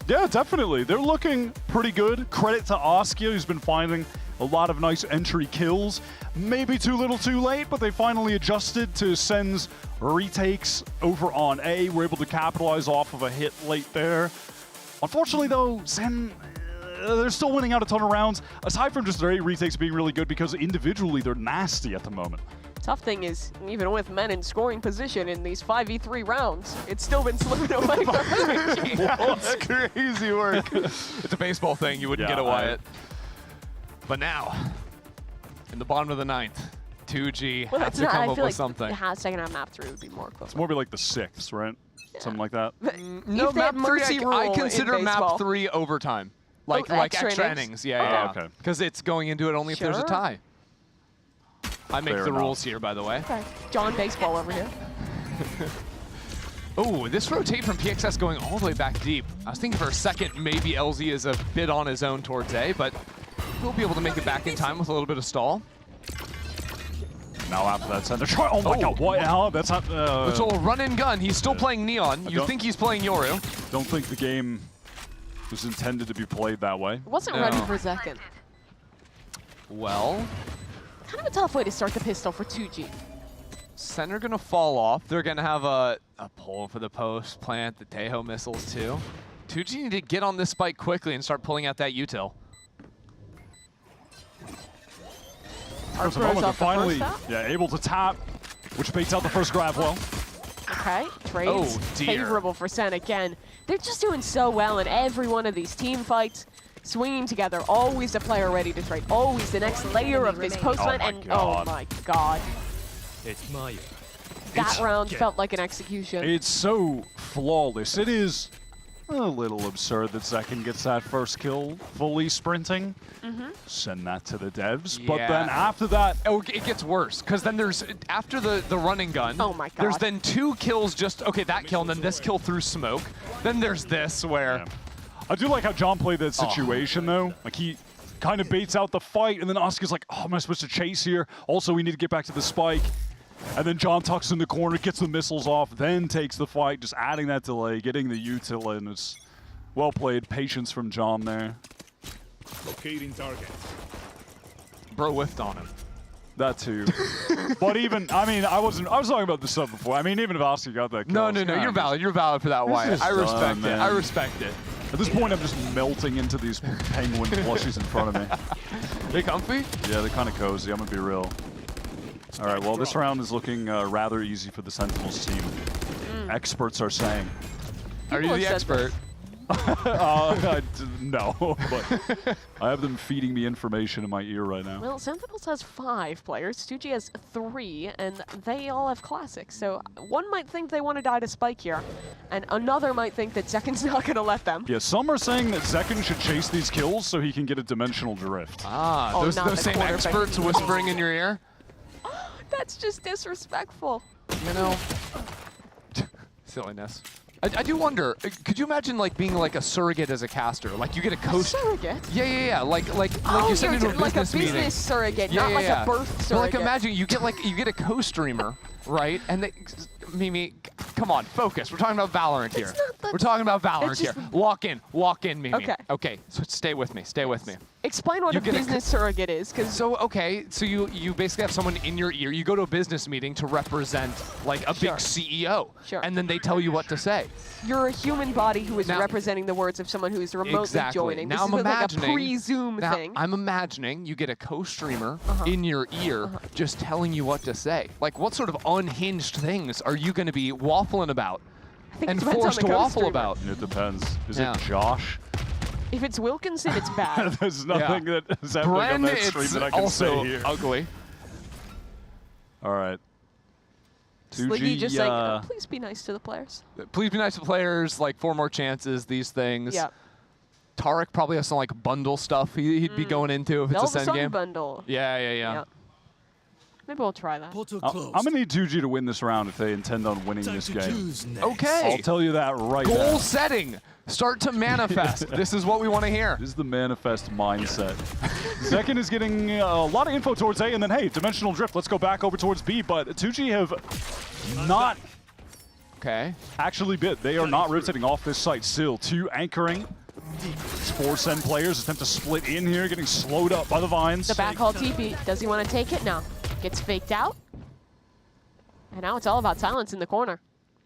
Yeah, definitely. They're looking pretty good. Credit to Askia, who's been finding a lot of nice entry kills. Maybe too little too late, but they finally adjusted to Sen's retakes over on A. We're able to capitalize off of a hit late there. Unfortunately, though, Sen, they're still winning out a ton of rounds, aside from just their A retakes being really good because individually they're nasty at the moment. Tough thing is, even with men in scoring position in these 5v3 rounds, it's still been slipping away from MG. That's crazy work. It's a baseball thing. You wouldn't get a Wyatt. But now, in the bottom of the 9th, 2G has to come up with something. Second half map 3 would be more close. It's more like the 6th, right? Yeah. Something like that. No, map 3, I consider map 3 overtime. Like extra innings. Yeah. Okay. Because it's going into it only if there's a tie. I make the rules here, by the way. Okay. John Baseball over here. Oh, this rotate from PXS going all the way back deep. I was thinking for a second maybe LZ is a bit on his own towards A, but he'll be able to make it back in time with a little bit of stall. Now after that center try. Oh my god, what? How? That's not. It's a run and gun. He's still playing Neon. You think he's playing Yoru. Don't think the game was intended to be played that way. Wasn't ready for second. Well, kind of a tough way to start the pistol for 2G. Center gonna fall off. They're gonna have a pull for the post, plant the Tejo missiles too. 2G need to get on this spike quickly and start pulling out that util. There's a moment they're finally able to tap, which baits out the first grab well. Okay, trades favorable for Sen again. They're just doing so well in every one of these team fights. Swinging together, always a player ready to trade, always the next layer of this post line, and oh my god. It's Maya. That round felt like an execution. It's so flawless. It is a little absurd that Zekin gets that first kill fully sprinting. Send that to the devs. Yeah. But then after that... Oh, it gets worse, because then there's, after the running gun, oh my god, there's then 2 kills just, okay, that kill, and then this kill through smoke. Then there's this where... Yeah. I do like how John played that situation, though. Like, he kind of baits out the fight, and then Oscar's like, oh, am I supposed to chase here? Also, we need to get back to the spike. And then John tucks in the corner, gets the missiles off, then takes the fight, just adding that delay, getting the util in. It's well played. Patience from John there. Locating target. Bro whiffed on him. That too. But even, I mean, I was talking about this stuff before. I mean, even if Oscar got that kill. No, you're valid. You're valid for that, Wyatt. I respect it. I respect it. At this point, I'm just melting into these penguin plushies in front of me. They comfy? Yeah, they're kind of cozy. I'm going to be real. All right, well, this round is looking rather easy for the Sentinels team. Experts are saying. Are you the expert? No, but I have them feeding me information in my ear right now. Well, Sentinels has 5 players, 2G has 3, and they all have classics. So one might think they want to die to Spike here, and another might think that Zekin's not going to let them. Yeah, some are saying that Zekin should chase these kills so he can get a dimensional drift. Ah, those same experts whispering in your ear? That's just disrespectful. You know, silliness. I do wonder, could you imagine like being like a surrogate as a caster? Like you get a coach. Surrogate? Yeah. Like you send into a like business meeting. Like a business surrogate, not like a birth surrogate. But like imagine you get a co-streamer, right? And they, Mimi, come on, focus. We're talking about Valorant here. We're talking about Valorant here. Walk in, Mimi. Okay. So stay with me. Explain what a business surrogate is, because so you basically have someone in your ear. You go to a business meeting to represent like a big CEO, and then they tell you what to say. You're a human body who is representing the words of someone who is remotely joining. Now this is like a pre-Zoom thing. I'm imagining you get a co-streamer in your ear just telling you what to say. Like, what sort of unhinged things are you going to be waffling about and forced to waffle about? It depends. Is it Josh? If it's Wilkinson, it's bad. There's nothing that is happening on that stream that I can say here. Ugly. All right. Sliggy just saying, oh, please be nice to the players. Please be nice to players, like 4 more chances, these things. Yeah. Tarek probably has some like bundle stuff he'd be going into if it's a Sen game. Bundle. Yeah. Maybe we'll try that. I'm going to need 2G to win this round if they intend on winning this game. Okay. I'll tell you that right now. Goal setting. Start to manifest. This is what we want to hear. This is the manifest mindset. Second is getting a lot of info towards A, and then, hey, Dimensional Drift. Let's go back over towards B, but 2G have not actually bit. They are not rotating off this site still. 2 anchoring. 4 Sen players attempt to split in here, getting slowed up by the vines. The backhaul TP. Does he want to take it? No. Gets faked out. And now it's all about silence in the corner.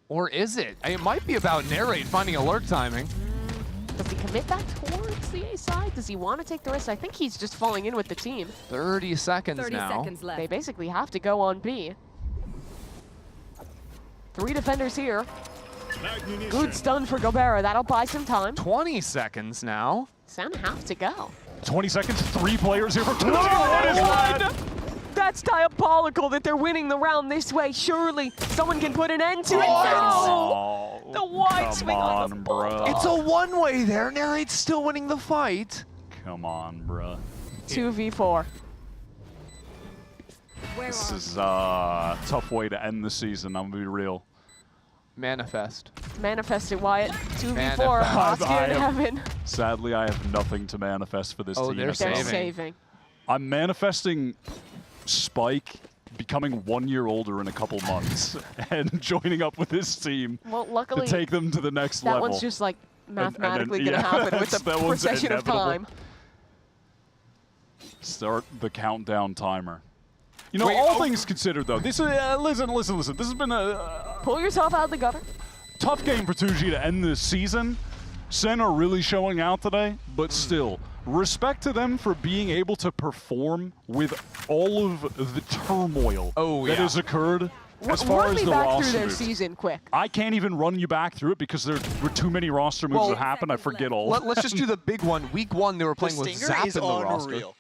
Or is it? It might be about Narrate finding alert timing. Does he commit that towards the A side? Does he want to take the risk? I think he's just falling in with the team. 30 seconds 30 now. seconds left. They basically have to go on B. 3 defenders here. Good stun for Gobera. That'll buy some time. 20 seconds now. Sen have to go. 20 seconds, 3 players here for 2G. What is that? That's diabolical that they're winning the round this way. Surely someone can put an end to it. No! The wide swing on the ball. It's a one-way there. Narrate's still winning the fight. Come on, bruh. 2v4. This is a tough way to end the season, I'm going to be real. Manifest. Manifest it, Wyatt. 2v4. Manifest. Oscar in heaven. Sadly, I have nothing to manifest for this team. They're saving. I'm manifesting Spike becoming 1 year older in a couple months and joining up with this team Well, luckily, to take them to the next that level. one's just like mathematically And then, going to happen with the that one's procession of inevitable. time. Start the countdown timer. You know, all things considered, though, this is listen. This has been a pull yourself out of the gutter. Tough game for 2G to end this season. Sen are really showing out today, but still, respect to them for being able to perform with all of the turmoil that has occurred as far as the back roster through their moves. season quick. I can't even run you back through it because there were too many roster moves that happened. I forget all. Let's just do the big one. Week 1, they were playing with Stinger Zap is in the roster. unreal.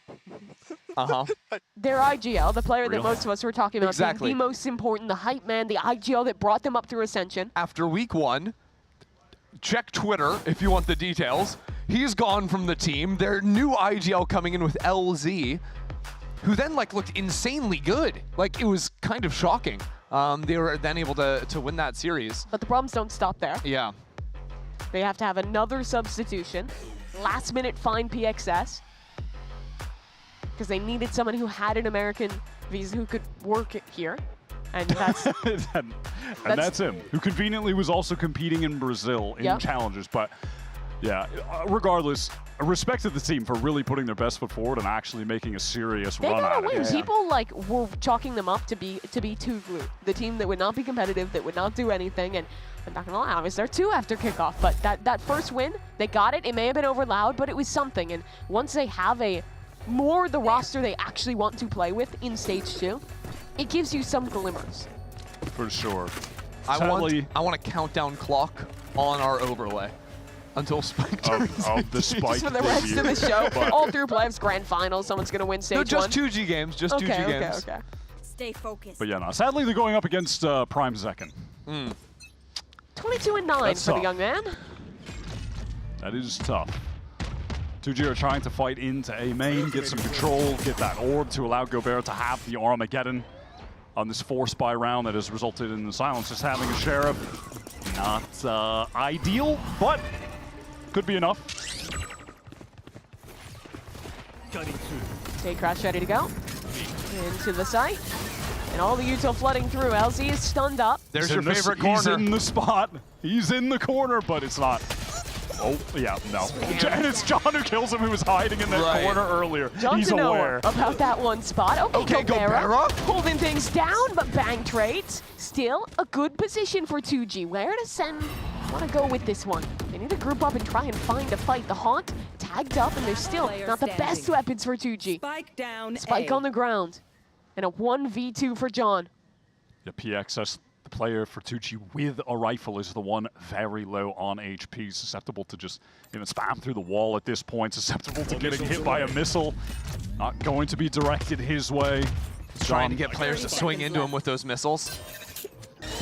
Their IGL, the player that Real. most of us were talking about, Exactly. being the most important, the hype man, the IGL that brought them up through Ascension. After week 1, check Twitter if you want the details. He's gone from the team. Their new IGL coming in with LZ, who then looked insanely good. It was kind of shocking. They were then able to win that series. But the problems don't stop there. Yeah. They have to have another substitution. Last minute find PXS. Because they needed someone who had an American visa who could work here. And that's and that's him, who conveniently was also competing in Brazil in challenges. But yeah, regardless, respect to the team for really putting their best foot forward and actually making a serious they run got at a win. it. People were chalking them up to be Tuglu, the team that would not be competitive, that would not do anything. And I'm not gonna lie, I was there too after kickoff. But that first win, they got it. It may have been over loud, but it was something. And once they have the roster they actually want to play with in stage 2, it gives you some glimmers. For sure. I want a countdown clock on our overlay until Spike turns of the Spike Just for the rest of the show, But- all through playoffs, grand final, someone's gonna win stage 1. No, just 2G games. Just 2G games. Okay. Stay focused. But yeah, no. Sadly, they're going up against Prime Zekken. 22-9 That's for the tough. young man. That is tough. 2G are trying to fight into A main, get some control, get that orb to allow Gobert to have the Armageddon on this 4-spy round that has resulted in the silence. Just having a Sheriff, not ideal, but could be enough. Take Crash ready to go. Into the site. And all the util flooding through. LZ is stunned up. There's He's your in favorite He's corner. in the spot. He's in the corner, but it's not. Oh, yeah, no. And it's John who kills him, who was hiding in that corner earlier. John He's to know aware. about that one spot. Okay, Gobera holding things down, but bang trades. Still a good position for 2G. Where does Sen want to go with this one? They need to group up and try and find a fight. The Haunt tagged up, and they're still not the best weapons for 2G. Spike down. Spike on the ground. And a 1v2 for John. The PXS, the player for 2G with a rifle, is the one very low on HP, susceptible to just spam through the wall at this point, susceptible to getting hit by a missile. Not going to be directed his way. Trying to get players to swing into him with those missiles.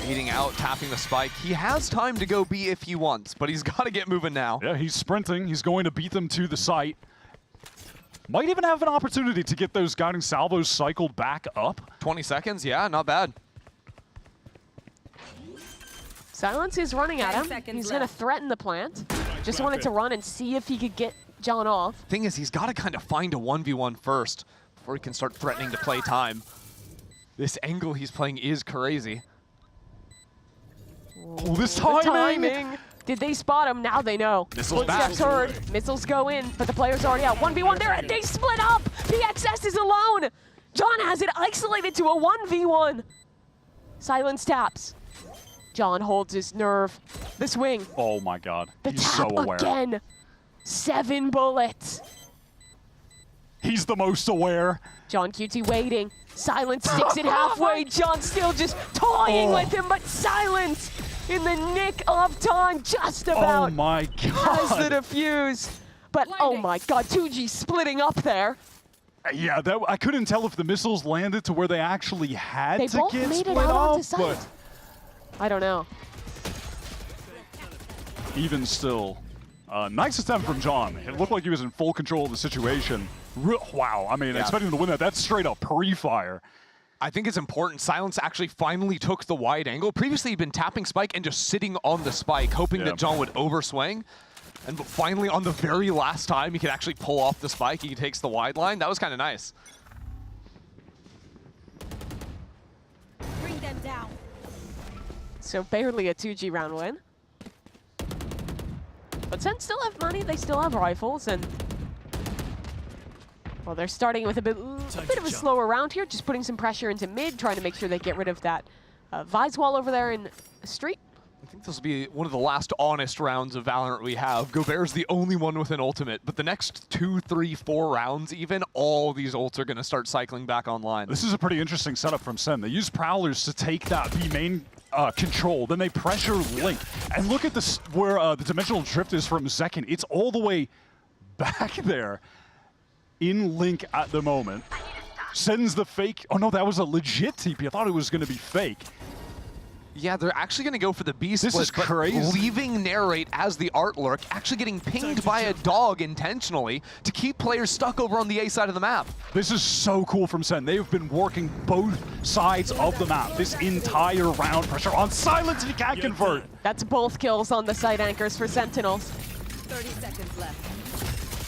Beating out, tapping the spike. He has time to go B if he wants, but he's got to get moving now. Yeah, he's sprinting. He's going to beat them to the site. Might even have an opportunity to get those guiding salvos cycled back up. 20 seconds, yeah, not bad. Silence is running at him. He's going to threaten the plant. Just wanted to run and see if he could get John off. Thing is, he's got to kind of find a 1v1 first before he can start threatening to play time. This angle he's playing is crazy. Oh, this timing! Did they spot him? Now they know. Missiles back. Footsteps heard. Missiles go in, but the player's already out. 1v1 there, and they split up! PXS is alone! John has it isolated to a 1v1. Silence taps. John holds his nerve. The swing. Oh my god. The He's tap so aware. again. 7 bullets. He's the most aware. John QT waiting. Silence sticks it halfway. John still just toying with him, but Silence in the nick of time, just about. Oh my Has the god. defuse. But oh my god, 2G splitting up there. Yeah, I couldn't tell if the missiles landed to where they actually had They to both get made it split out onto off, site. but I don't know. even still, nice attempt from John. It looked like he was in full control of the situation. Wow, I mean, expecting him to win that, that's straight up pre-fire. I think it's important. Silence actually finally took the wide angle. Previously, he'd been tapping Spike and just sitting on the Spike, hoping that John would overswing. And finally, on the very last time, he could actually pull off the Spike. He takes the wide line. That was kind of nice. Bring them down. So barely a 2G round win. But Sen still have money, they still have rifles, and well, they're starting with a bit of a slower round here, just putting some pressure into mid, trying to make sure they get rid of that Vise wall over there in street. I think this will be one of the last honest rounds of Valorant we have. Gobert's the only one with an ultimate, but the next 2, 3, 4 rounds even, all these ults are going to start cycling back online. This is a pretty interesting setup from Sen. They use Prowlers to take that B main control, then they pressure Link. And look at this, where the dimensional drift is from Zekin. It's all the way back there in Link at the moment. Sends the fake. Oh no, that was a legit TP. I thought it was going to be fake. Yeah, they're actually going to go for the B split, This is crazy. leaving Narrate as the art lurk, actually getting pinged by a dog intentionally to keep players stuck over on the A side of the map. This is so cool from Sen. They've been working both sides of the map this entire round. Pressure on Silence, and he can't convert. That's both kills on the side anchors for Sentinels. 30 seconds left.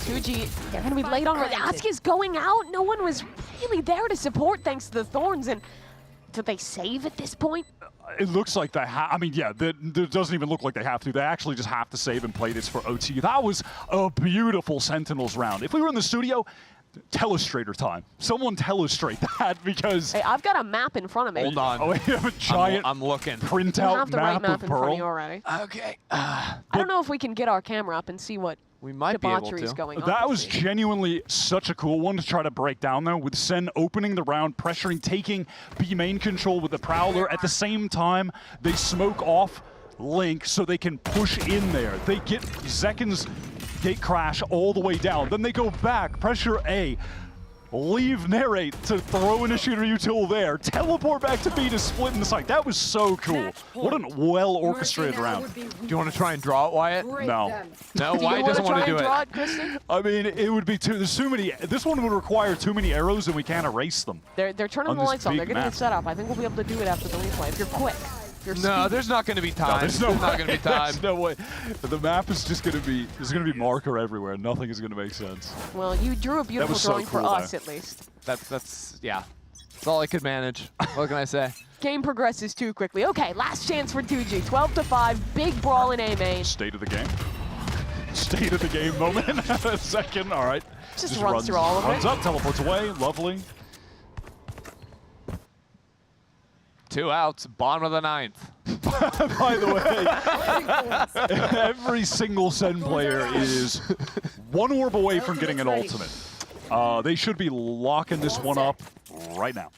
2G, they're going to be late on. Ask is going out. No one was really there to support thanks to the Thorns. And did they save at this point? It looks like they I mean, yeah, it doesn't even look like they have to. They actually just have to save and play this for OT. That was a beautiful Sentinels round. If we were in the studio, telestrator time. Someone telestrate that, because... Hey, I've got a map in front of me. Hold on. Oh, we have a giant I'm looking. printout Right map in of front of you Pearl. already. Okay. I don't know if we can get our camera up and see what we might be able debauchery's to. going on. That was genuinely such a cool one to try to break down, though, with Sen opening the round, pressuring, taking B main control with the Prowler. At the same time, they smoke off Link so they can push in there. They get Zekin's gate crash all the way down. Then they go back, pressure A, leave Narrate to throw Initiator Util there, teleport back to B to split in the site. That was so cool. What a well-orchestrated round. Do you want to try and draw it, Wyatt? No. No, Wyatt doesn't want to do it. I mean, it would be there's too many. This one would require too many arrows, and we can't erase them. They're turning on the this lights on. They're big getting map. it set up. I think we'll be able to do it after the replay if you're quick. If you're No, speedy. there's not going to be time. No, there's not going to be time. There's no way. The map is just going to be. There's going to be marker everywhere. Nothing is going to make sense. Well, you drew a beautiful was so drawing for cool, us, though. at least. That's yeah. That's all I could manage. What can I say? Game progresses too quickly. Okay, last chance for 2G. 12-5, big brawl in A main. State of the game. State of the game moment. Second. All right. Just runs through all of it. Runs up, teleports away. Lovely. 2 outs, bottom of the 9th. By the way, every single Sen player is one orb away from getting an ultimate. They should be locking this one up right now.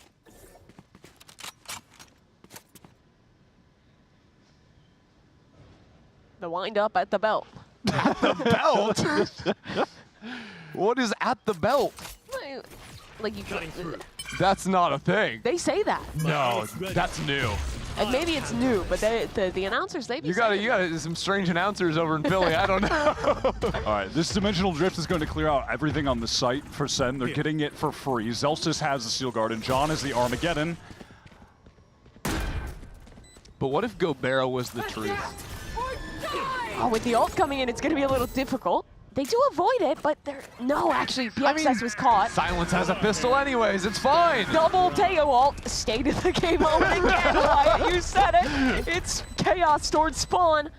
The wind up at the belt. The belt? What is at the belt? Like you. That's not a thing. They say that. No, that's new. And maybe it's new, but the announcers, they be You got some strange announcers over in Philly. I don't know. All right, this Dimensional Drift is going to clear out everything on the site for Sen. They're getting it for free. Zelstis has the Steel Guard, and John is the Armageddon. But what if Gobera was the truth? Oh, with the ult coming in, it's going to be a little difficult. They do avoid it, but they're... No, actually, PXS was caught. Silence has a pistol anyways. It's fine. Double Teo ult. State of the game moment again, Wyatt. You said it. It's chaos towards spawn.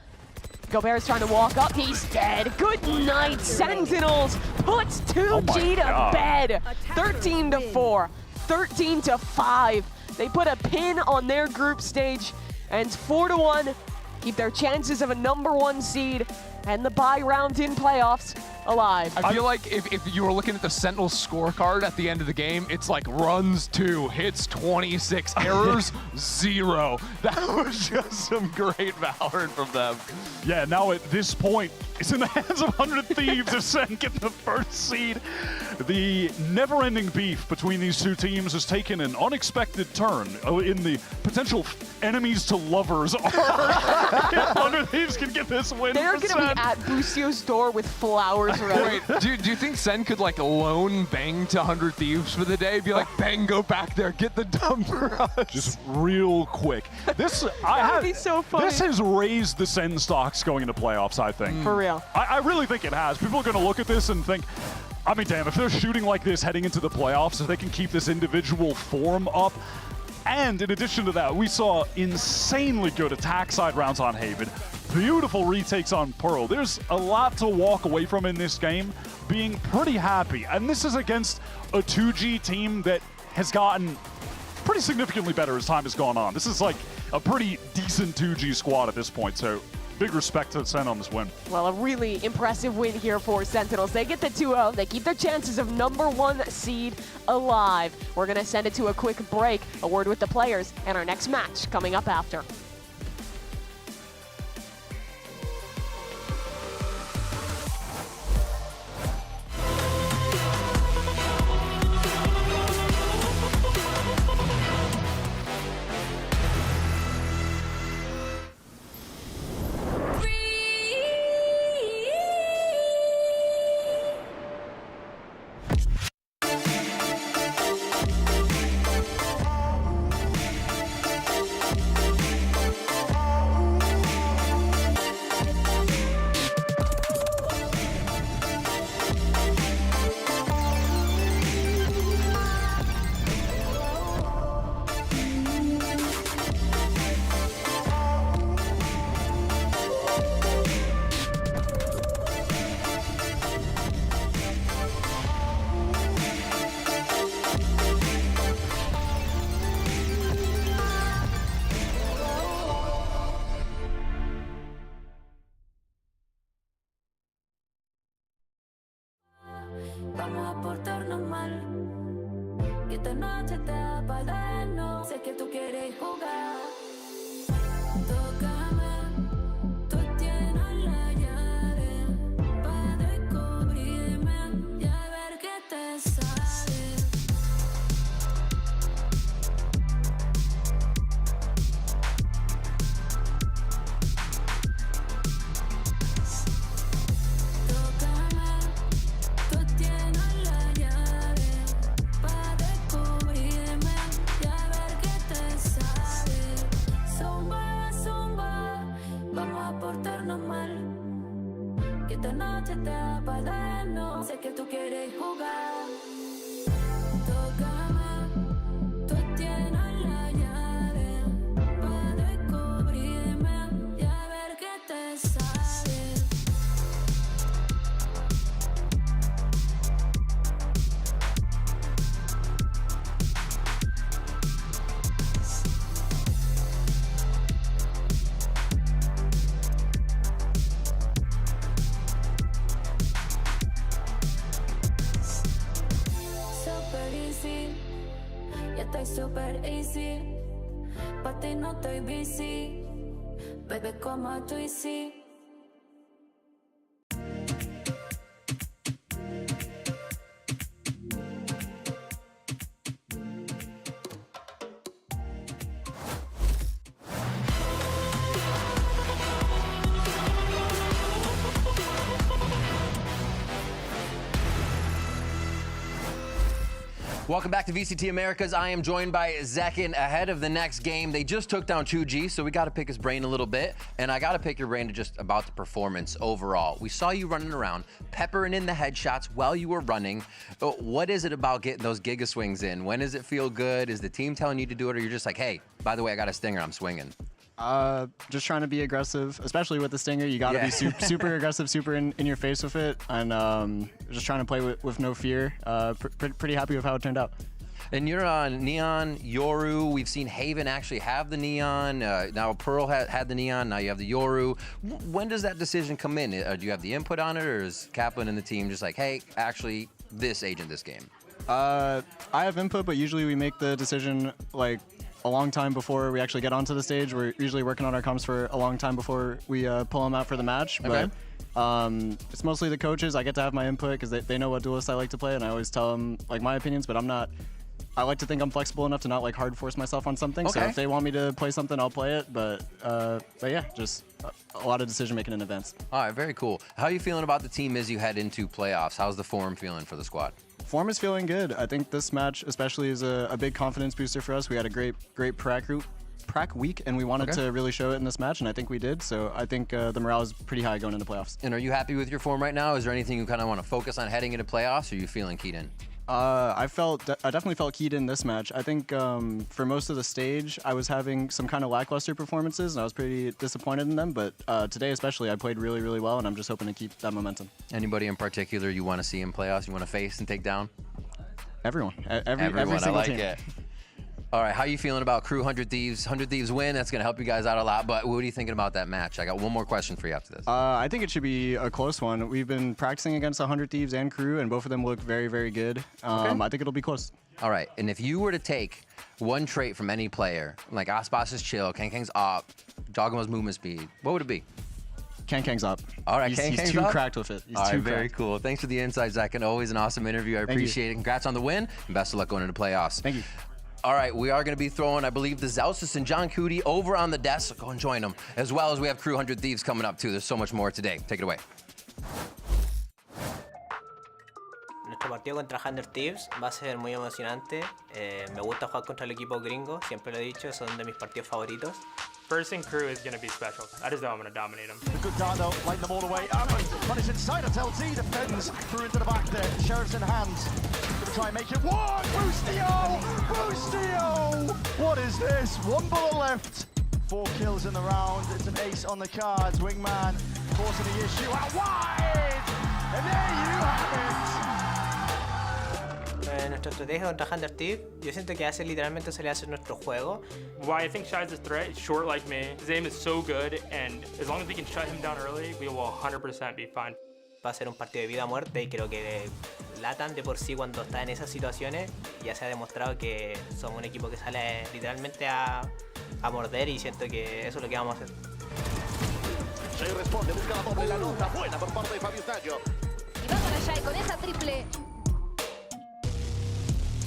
Gobera's trying to walk up. He's dead. Good night, Sentinels. Puts 2G to bed. 13-4. 13-5. They put a pin on their group stage, and 4-1. Keep their chances of a #1 seed and the bye round in playoffs alive. I feel like if you were looking at the Sentinels scorecard at the end of the game, it's like runs 2, hits 26, errors 0. That was just some great Valorant from them. Yeah, now at this point, it's in the hands of 100 Thieves if Sen get the first seed. The never-ending beef between these two teams has taken an unexpected turn in the potential enemies to lovers are. 100 Thieves can get this win. They're going to be at Bucio's door with flowers ready. Wait, do you think Sen could like loan Bang to 100 Thieves for the day? Be like, Bang, go back there, get the dump for us. Just real quick. This That'd be so funny. This has raised the Sen stocks going into playoffs, I think. For real. I really think it has. People are going to look at this and think, I mean, damn, if they're shooting like this heading into the playoffs, if they can keep this individual form up. And in addition to that, we saw insanely good attack side rounds on Haven. Beautiful retakes on Pearl. There's a lot to walk away from in this game, being pretty happy. And this is against a 2G team that has gotten pretty significantly better as time has gone on. This is like a pretty decent 2G squad at this point, so big respect to Sen on this win. Well, a really impressive win here for Sentinels. They get the 2-0. They keep their chances of #1 seed alive. We're going to send it to a quick break, a word with the players, and our next match coming up after. Vamos a portarnos mal. Que esta noche te apaga, no. Sé que tú quieres jugar. Tócame, tú tienes la llave para descubrirme y a ver qué te sale. Esta noche te apaga, no. Sé que tú quieres jugar. Tócame, tú tienes la llave para descubrirme y a ver qué te sale. Estoy super easy, pa' ti no estoy busy, bebé como tú y sí. Welcome back to VCT Americas. I am joined by Zekin ahead of the next game. They just took down 2G, so we got to pick his brain a little bit. And I got to pick your brain just about the performance overall. We saw you running around, peppering in the headshots while you were running. What is it about getting those giga swings in? When does it feel good? Is the team telling you to do it, or you're just like, hey, by the way, I got a stinger, I'm swinging? Just trying to be aggressive, especially with the stinger. You got to be super aggressive, super in your face with it, and just trying to play with no fear. Pretty happy with how it turned out. And you're on Neon, Yoru. We've seen Haven actually have the Neon. Now Pearl had the Neon. Now you have the Yoru. When does that decision come in? Do you have the input on it, or is Kaplan and the team just like, hey, actually, this agent this game? I have input, but usually we make the decision like a long time before we actually get onto the stage. We're usually working on our comps for a long time before we pull them out for the match. Okay. But it's mostly the coaches. I get to have my input because they know what duelist I like to play, and I always tell them like my opinions, but I like to think I'm flexible enough to not like hard force myself on something. Okay. So if they want me to play something, I'll play it. But yeah, just a lot of decision making in advance. All right, very cool. How are you feeling about the team as you head into playoffs? How's the form feeling for the squad? Form is feeling good. I think this match especially is a big confidence booster for us. We had a great prac week, and we wanted to really show it in this match, and I think we did. So I think the morale is pretty high going into playoffs. And are you happy with your form right now? Is there anything you kind of want to focus on heading into playoffs, or are you feeling keyed in? I definitely felt keyed in this match. I think for most of the stage, I was having some kind of lackluster performances, and I was pretty disappointed in them. But today especially, I played really, really well, and I'm just hoping to keep that momentum. Anybody in particular you want to see in playoffs, you want to face and take down? Everyone. Every Everyone, single I like team. it. All right, how you feeling about KRU 100 Thieves? 100 Thieves win, that's going to help you guys out a lot, but what are you thinking about that match? I got one more question for you after this. I think it should be a close one. We've been practicing against 100 Thieves and KRU, and both of them look very, very good. I think it'll be close. All right, and if you were to take one trait from any player, like Icebox is chill, Kang's up, Dogma's movement speed, what would it be? Kang's up. All right, he's too cracked with it. All right, very cool. Thanks for the insight, Zach, and always an awesome interview. I appreciate it. Congrats on the win, and best of luck going into playoffs. Thank you. All right, we are going to be throwing, I believe, the Zelsis and John Cootie over on the desk, so go and join them, as well as we have KRU 100 Thieves coming up, too. There's so much more today. Take it away. Nuestro partido contra 100 Thieves va a ser muy emocionante. Me gusta jugar contra el equipo gringo, siempre lo he dicho, son de mis partidos favoritos. First in KRU is going to be special. I just know I'm going to dominate them. A good dart though, lighting them all away. But it's inside of LT, defends through into the back there. Sheriff's in hands. Gonna try and make it one! Boostio! Boostio! What is this? One bullet left. 4 kills in the round. It's an ace on the cards. Wingman forcing the issue out wide! And there you have it! Nuestra estrategia contra 100 Thieves, yo siento que hace literalmente se le hace nuestro juego. Why I think Shy's a threat, he's short like me. His aim is so good, and as long as we can shut him down early, we will 100% be fine. Va a ser un partido de vida o muerte, y creo que Latam de por sí cuando está en esas situaciones ya se ha demostrado que somos un equipo que sale literalmente a morder, y siento que eso es lo que vamos a hacer. Shy responde, busca la doble, la nota buena por parte de Fabio Staggio. Y va para Shy con esa triple.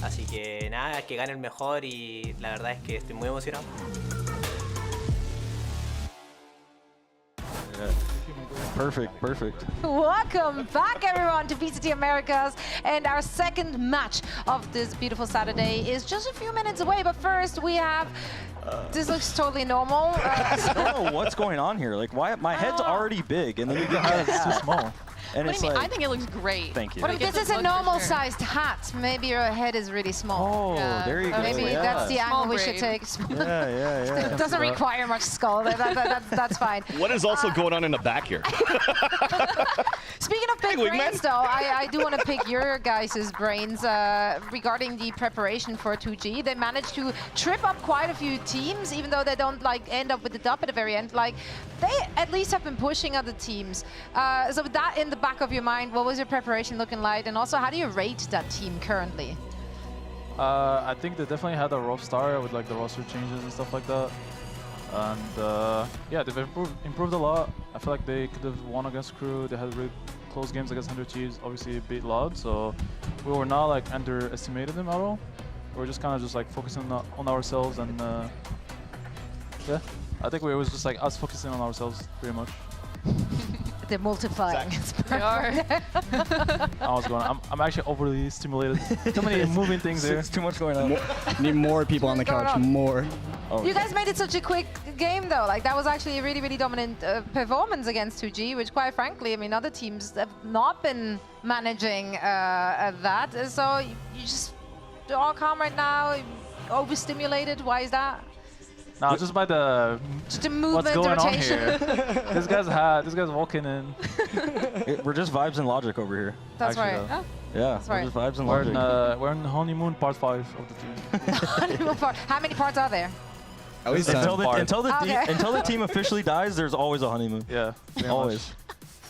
Así que nada, que gane el mejor, y la verdad es que estoy muy emocionado. Perfect. Welcome back, everyone, to VCT Americas. And our second match of this beautiful Saturday is just a few minutes away. But first, we have... this looks totally normal. I don't know what's going on here. Like, why? My head's already big, and then you get it's too small. And What it's do you mean? like, I think it looks great. Thank you. What if this is a normal-sized hat? Maybe your head is really small. Oh, there you go. Maybe Yeah. that's the Small angle we should braid. take. Yeah. It doesn't require much skull. That's fine. What is also going on in the back here? Speaking of big brains, though, I do want to pick your guys' brains regarding the preparation for 2G. They managed to trip up quite a few teams, even though they don't like end up with the dub at the very end. Like, they at least have been pushing other teams. So with that in the back of your mind, what was your preparation looking like? And also, how do you rate that team currently? I think they definitely had a rough start with like the roster changes and stuff like that. And yeah, they've improved a lot. I feel like they could have won against KRU. They had really close games against 100 Thieves, obviously beat Loud, so we were not like underestimating them at all. We were just kind of just like focusing on ourselves, and yeah, I think it was just like us focusing on ourselves pretty much. They're multiplying. They are. I was going. I'm actually overly stimulated. Too many moving things here. There's too much going on. Need more people on the couch. More. Oh, You guys made it such a quick game, though. Like, that was actually a really, really dominant performance against 2G, which, quite frankly, I mean, other teams have not been managing that. So you just all calm right now, overstimulated. Why is that? No, just by the Just the movement, what's going on rotation. here. This guy's walking in. We're just vibes and logic over here. That's Actually, right. though. Yeah, That's we're right. just vibes and We're logic. we're in honeymoon part 5 of the team. Honeymoon part. How many parts are there? At least until time. until the team officially dies, there's always a honeymoon. Yeah, always.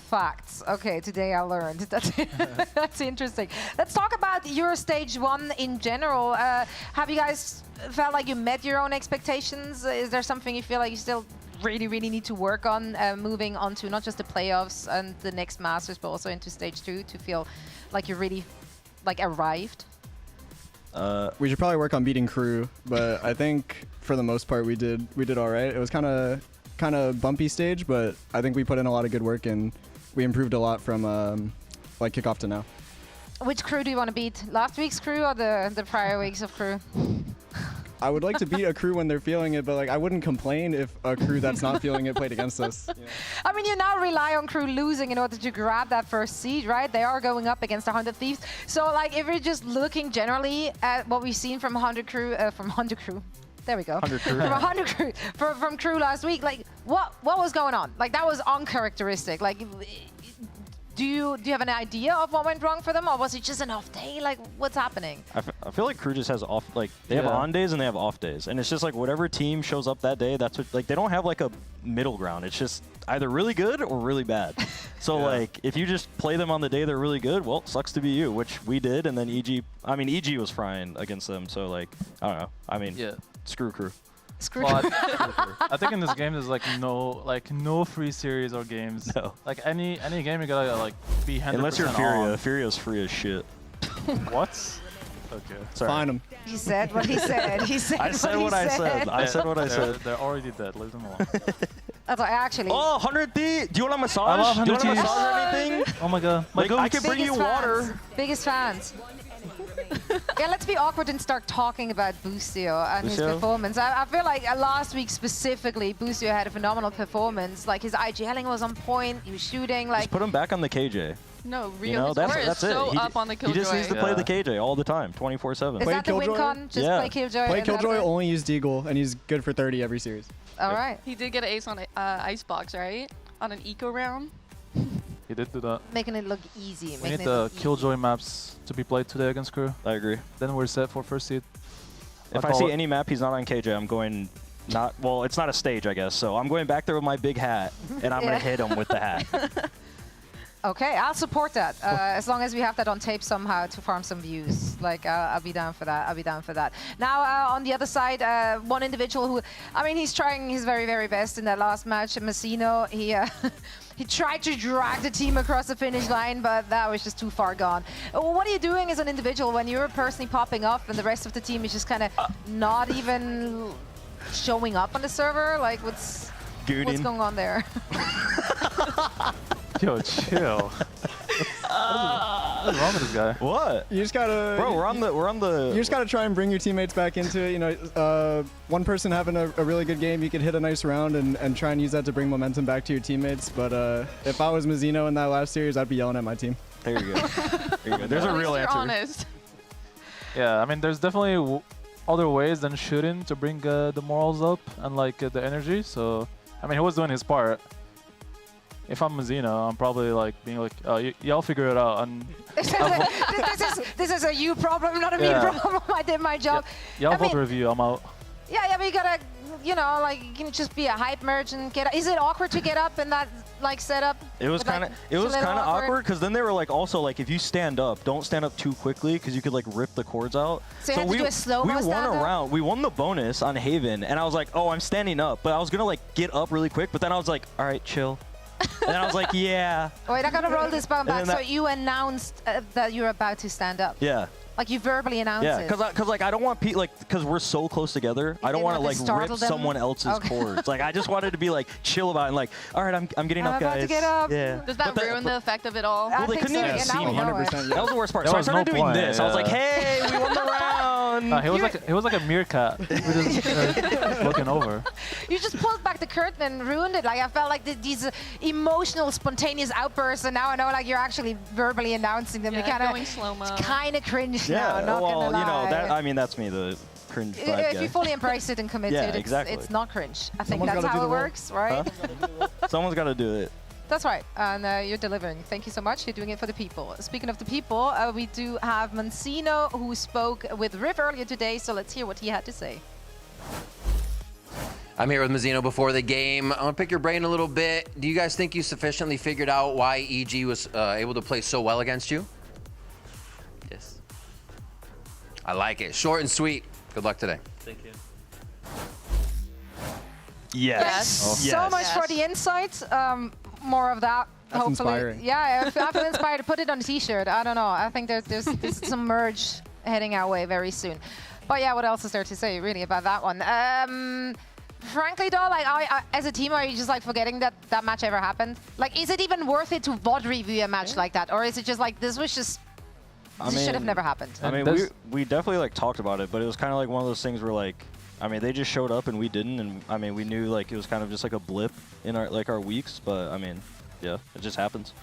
Facts. Okay, today I learned. That's interesting. Let's talk about your stage 1 in general. Have you guys felt like you met your own expectations? Is there something you feel like you still really, really need to work on moving on to not just the playoffs and the next Masters, but also into stage 2 to feel like you're really like arrived? We should probably work on beating KRU, but I think for the most part we did all right. It was kind of bumpy stage, but I think we put in a lot of good work and we improved a lot from like kickoff to now. Which KRU do you want to beat? Last week's KRU or the prior weeks of KRU? I would like to beat a KRU when they're feeling it, but like I wouldn't complain if a KRU that's not feeling it played against us. Yeah. I mean, you now rely on KRU losing in order to grab that first seed, right? They are going up against 100 Thieves. So, like, if we're just looking generally at what we've seen from 100 KRU, there we go. 100 KRU. From 100 KRU, from KRU last week, like, what was going on? Like, that was uncharacteristic. Like, do you have an idea of what went wrong for them, or was it just an off day? Like, what's happening? I feel like KRU just has off, like, they have on days and they have off days. And it's just like whatever team shows up that day, that's what, like, they don't have like a middle ground. It's just either really good or really bad. So, like, if you just play them on the day they're really good, well, sucks to be you, which we did. And then EG was frying against them. So, like, I don't know. I mean, screw KRU. But I think in this game there's like no free series or games. No. Like any game you gotta like be 100% Unless you're on. Furia. Furia's free as shit. What? Okay. Sorry. Find him. He said what he said. He said I said what I said. I said what I said. They're already dead. Leave them alone. That's what actually. Oh, 100 Thieves! Do you want a massage? I love 100 Do you want a Thieves. massage or anything? Oh my god. Like, I can bring you water. Biggest fans. Yeah, let's be awkward and start talking about Boostio and his performance. I feel like last week specifically, Boostio had a phenomenal performance. Like, his IGLing was on point. He was shooting. Like, Just put him back on the KJ. No, Rio, You know, his that's score is so it. up on the Killjoy. He just needs to play the KJ all the time, 24/7. is that the win con? Just play Killjoy. Play and that's Killjoy, it? only use Deagle, and he's good for 30 every series. All right. He did get an ace on Icebox, right? On an eco round. He did do that. Making it look easy. We need the Killjoy maps to be played today against KRU. I agree. Then we're set for first seed. If I see any map he's not on KJ, I'm going not, well, it's not a stage, I guess, so I'm going back there with my big hat, and I'm going to hit him with the hat. Okay, I'll support that. As long as we have that on tape somehow to farm some views. Like, I'll be down for that. I'll be down for that. Now, on the other side, one individual who, I mean, he's trying his very, very best in that last match. Massino, he tried to drag the team across the finish line, but that was just too far gone. What are you doing as an individual when you're personally popping up and the rest of the team is just kind of not even showing up on the server? Like, what's going on there? Yo, chill. What's wrong with this guy? What? You just gotta, bro. We're on the. You just gotta try and bring your teammates back into it. You know, one person having a really good game, you could hit a nice round and try and use that to bring momentum back to your teammates. But if I was Mazzino in that last series, I'd be yelling at my team. There you go. There you go. There's a real answer. Honest. Yeah, I mean, there's definitely other ways than shooting to bring the morals up and like the energy. So, I mean, he was doing his part. If I'm Mazzino, I'm probably like being like, oh, y'all figure it out. And this is a you problem, not a me problem. I did my job. Y'all vote review, I'm out. Yeah, but you gotta, you know, like, you can just be a hype merge and get. Is it awkward to get up in that like setup? It was kind of awkward because then they were like also like if you stand up, don't stand up too quickly because you could like rip the cords out. So you had to do a slow-mo we won stand a up? round. We won the bonus on Haven, and I was like, oh, I'm standing up, but I was gonna like get up really quick, but then I was like, all right, chill. And then I was like, yeah. Wait, I gotta roll this button back. then So you announced that you're about to stand up. Yeah. Like you verbally announce Yeah, it. because like I don't want because we're so close together. I don't want to like rip someone else's chords. Like I just wanted to be like chill about it and like, all right, I'm getting up, guys. I'm about to get up. Yeah. Does that ruin the effect of it all? Well, they couldn't even see me. 100%. That was the worst part. So I started doing this. I was like, hey, we won the round. He was like a meerkat. We just looking over. You just pulled back the curtain and ruined it. Like I felt like these emotional, spontaneous outbursts, and now I know like you're actually verbally announcing them. Yeah, going slow-mo. It's kind of cringe Yeah, now. Not well, gonna you know, lie. that's me, the cringe vibe If guy. you fully embrace it and commit Yeah, to it, exactly. it's not cringe. I think Someone's that's gotta how do it the role. works, right? Someone's got to do it. That's right, and you're delivering. Thank you so much. You're doing it for the people. Speaking of the people, we do have Mancino, who spoke with Riv earlier today, so let's hear what he had to say. I'm here with Mazzino before the game. I want to pick your brain a little bit. Do you guys think you sufficiently figured out why EG was able to play so well against you? Yes. I like it. Short and sweet. Good luck today. Thank you. Yes. So much for the insights. More of that. That's hopefully. inspiring. Yeah, I feel inspired to put it on a t-shirt. I don't know. I think there's some merge heading our way very soon. But yeah, what else is there to say really about that one? Frankly though, like I as a team, are you just like forgetting that that match ever happened? Like, is it even worth it to VOD review a match like that, or is it just like this was just this should have never happened? I mean, we definitely like talked about it, but it was kind of like one of those things where like, I mean, they just showed up and we didn't, and I mean, we knew like it was kind of just like a blip in our weeks, but I mean, yeah, it just happens.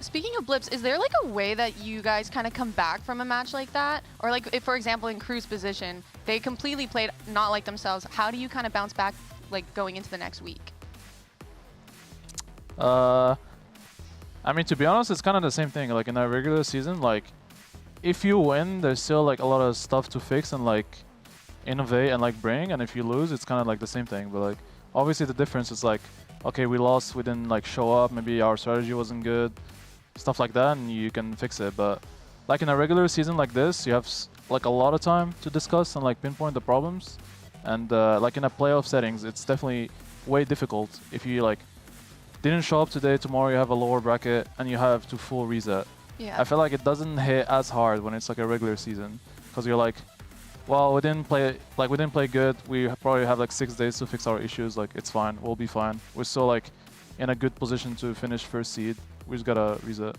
Speaking of blips, is there like a way that you guys kind of come back from a match like that? Or like, if, for example, in KRU's position, they completely played not like themselves. How do you kind of bounce back, like going into the next week? I mean, to be honest, it's kind of the same thing. Like in a regular season, like if you win, there's still like a lot of stuff to fix and like innovate and like bring. And if you lose, it's kind of like the same thing. But like obviously the difference is like, okay, we lost, we didn't like show up, maybe our strategy wasn't good, stuff like that, and you can fix it. But like in a regular season like this, you have like a lot of time to discuss and like pinpoint the problems. And like in a playoff settings, it's definitely way difficult if you like didn't show up today, tomorrow you have a lower bracket and you have to full reset. Yeah. I feel like it doesn't hit as hard when it's like a regular season, because you're like, well, we didn't play good. We probably have like 6 days to fix our issues. Like, it's fine. We'll be fine. We're still like in a good position to finish first seed. We just gotta reset.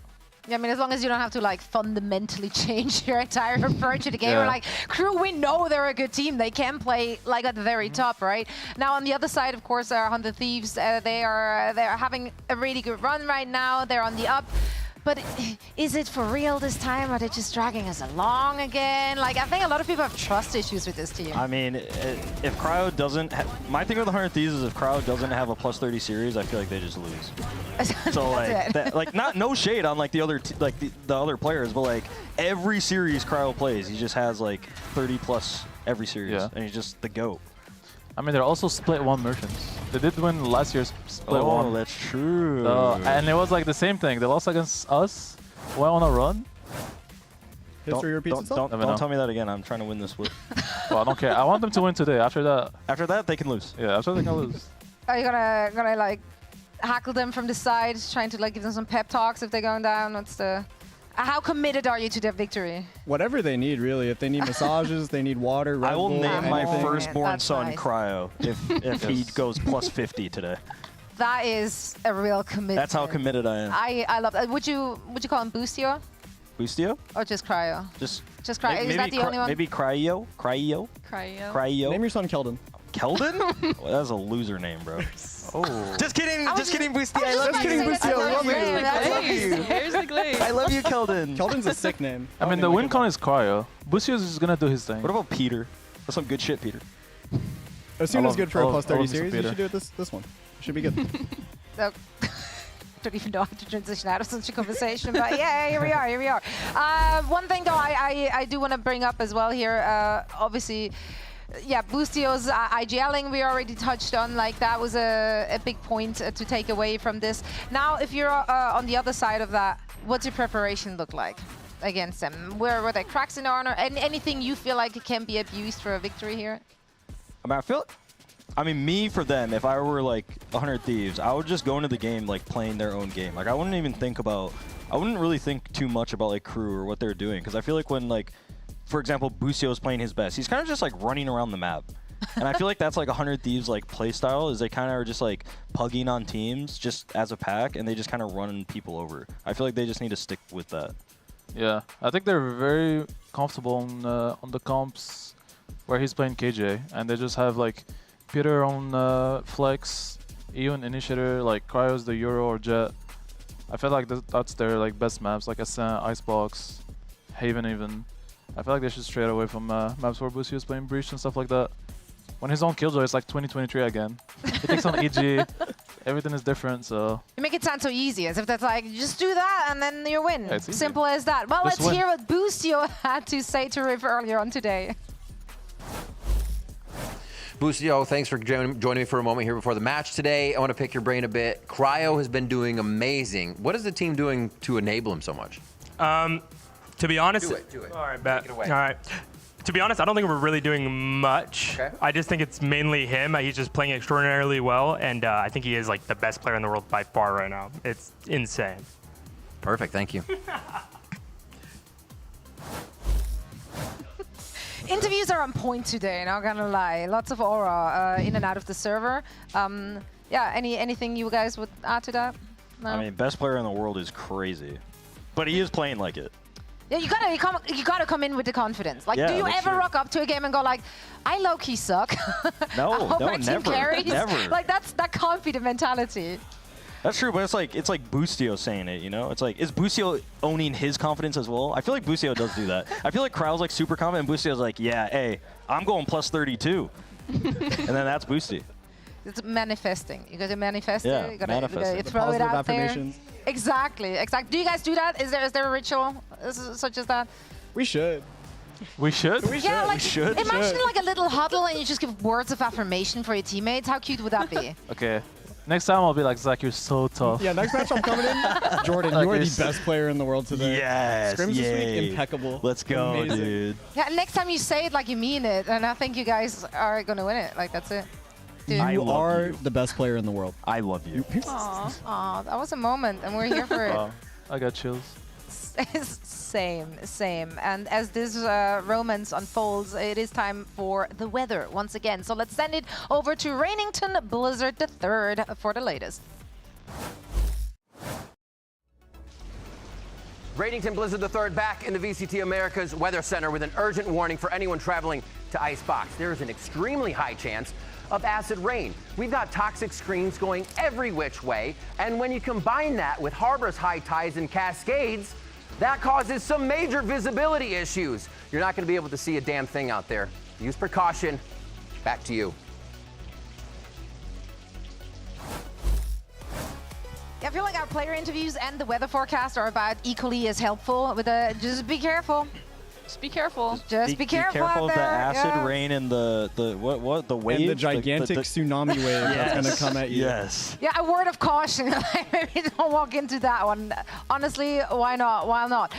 Yeah, I mean, as long as you don't have to like fundamentally change your entire approach to the game. Yeah. Or like KRU, we know they're a good team. They can play like at the very top, right? Now on the other side, of course, are 100 Thieves. They're having a really good run right now. They're on the up. But is it for real this time? Are they just dragging us along again? Like, I think a lot of people have trust issues with this team. I mean, if Cryo doesn't, my thing with the 100 Thieves is if Cryo doesn't have a +30 series, I feel like they just lose. So like, no shade on like the other the other players, but like every series Cryo plays, he just has like 30+ every series, and he's just the GOAT. I mean, they're also split one merchants. They did win last year's split one. Oh, that's true. And it was like the same thing. They lost against us, went on a run. History repeats itself. Don't tell me that again. I'm trying to win this split. Well, I don't care. I want them to win today. After that, they can lose. Yeah, after they can lose. Are you gonna like hackle them from the side, trying to like give them some pep talks if they're going down? What's the how committed are you to their victory? Whatever they need, really. If they need massages, they need water, Red I will Bull, name my anything. firstborn son nice. Cryo if he goes +50 today. That is a real commitment. That's how committed I am. I love that. Would you call him Boostio Boostio? or just Cryo? Just Cryo. Is that the only one? Maybe Cryo? Cryo. Name your son Keldon. Keldon? Well, that's a loser name, bro. Oh. Just kidding, Boostio. I love Just kidding, Boostio. I love you. Here's the glaze. I love you, Keldon. Keldon's a sick name. I mean, the win con is Cryo. Busio's just gonna do his thing. What about Peter? That's some good shit, Peter. As soon as good for a I love +30 Mr. series, you Peter. should do it this one. Should be good. So, don't even know how to transition out of such a conversation, but yeah, here we are. One thing though, I do want to bring up as well here. Obviously, yeah, Boostio's IGLing we already touched on. Like that was a big point to take away from this. Now, if you're on the other side of that, what's your preparation look like against them? Were there cracks in honor? And anything you feel like it can be abused for a victory here? I mean, I feel I mean, me for them, if I were like 100 Thieves, I would just go into the game like playing their own game. Like I wouldn't even think about, I wouldn't really think too much about like KRU or what they're doing, because I feel like when like, for example, Busio is playing his best, he's kind of just like running around the map. And I feel like that's like 100 Thieves like play style, is they kind of are just like pugging on teams just as a pack, and they just kind of run people over. I feel like they just need to stick with that. Yeah, I think they're very comfortable on the comps where he's playing KJ, and they just have like Peter on Flex, even Initiator, like Cryo's the Euro or Jet. I feel like that's their like best maps, like Ascent, Icebox, Haven even. I feel like they should stray away from maps where Busio is playing Breach and stuff like that. When he's on Killjoy, it's like 2023 again. He takes on EG, everything is different, so... You make it sound so easy, as if that's like, just do that and then you win. Yeah, simple as that. Well, let's hear what Busio had to say to Riv earlier on today. Busio, thanks for joining me for a moment here before the match today. I want to pick your brain a bit. Cryo has been doing amazing. What is the team doing to enable him so much? To be honest, do it. All right, bet. Take it away. All right. To be honest, I don't think we're really doing much. Okay. I just think it's mainly him. He's just playing extraordinarily well, and I think he is like the best player in the world by far right now. It's insane. Perfect, thank you. Interviews are on point today, not gonna lie. Lots of aura in and out of the server. Yeah, anything you guys would add to that? No? I mean, best player in the world is crazy, but he is playing like it. Yeah, you gotta come in with the confidence. Like, Yeah, do you that's ever true. rock up to a game and go like, I low-key suck? No, I hope no, our team never, carries? never. Like, that can't be the mentality. That's true, but it's like Busio saying it, you know? It's like, is Busio owning his confidence as well? I feel like Busio does do that. I feel like Crow's like super confident, and Busio's like, yeah, hey, I'm going plus 32. And then that's Boosty. It's manifesting. You gotta manifest Yeah, it. You gotta manifest it. throw it out affirmations. there. Exactly. Do you guys do that? Is there a ritual such as that? We should. We should? Yeah, like, we should. imagine like a little huddle and you just give words of affirmation for your teammates. How cute would that be? Okay. Next time I'll be like, Zach, you're so tough. Yeah, next match I'm coming in. Jordan, Like you are the this. best player in the world today. Yes, Scrims this yay. week, impeccable. Let's go, Amazing. dude. Yeah, next time you say it like you mean it, and I think you guys are gonna win it. Like, that's it. Dude. You love are you. the best player in the world. I love you. Aw, that was a moment, and we're here for it. Wow, I got chills. Same. And as this romance unfolds, it is time for the weather once again. So let's send it over to Rainington Blizzard III for the latest. Rainington Blizzard III back in the VCT Americas Weather Center with an urgent warning for anyone traveling to Icebox. There is an extremely high chance of acid rain. We've got toxic screens going every which way, and when you combine that with Harbor's high tides and cascades, that causes some major visibility issues. You're not going to be able to see a damn thing out there. Use precaution. Back to you. Yeah, I feel like our player interviews and the weather forecast are about equally as helpful. With just be careful. Just be careful. Just be careful out of the there. acid Yeah. rain and the wave. And the gigantic tsunami wave that's going to come at you. Yes. Yeah, a word of caution. Maybe don't walk into that one. Honestly, why not? Why not?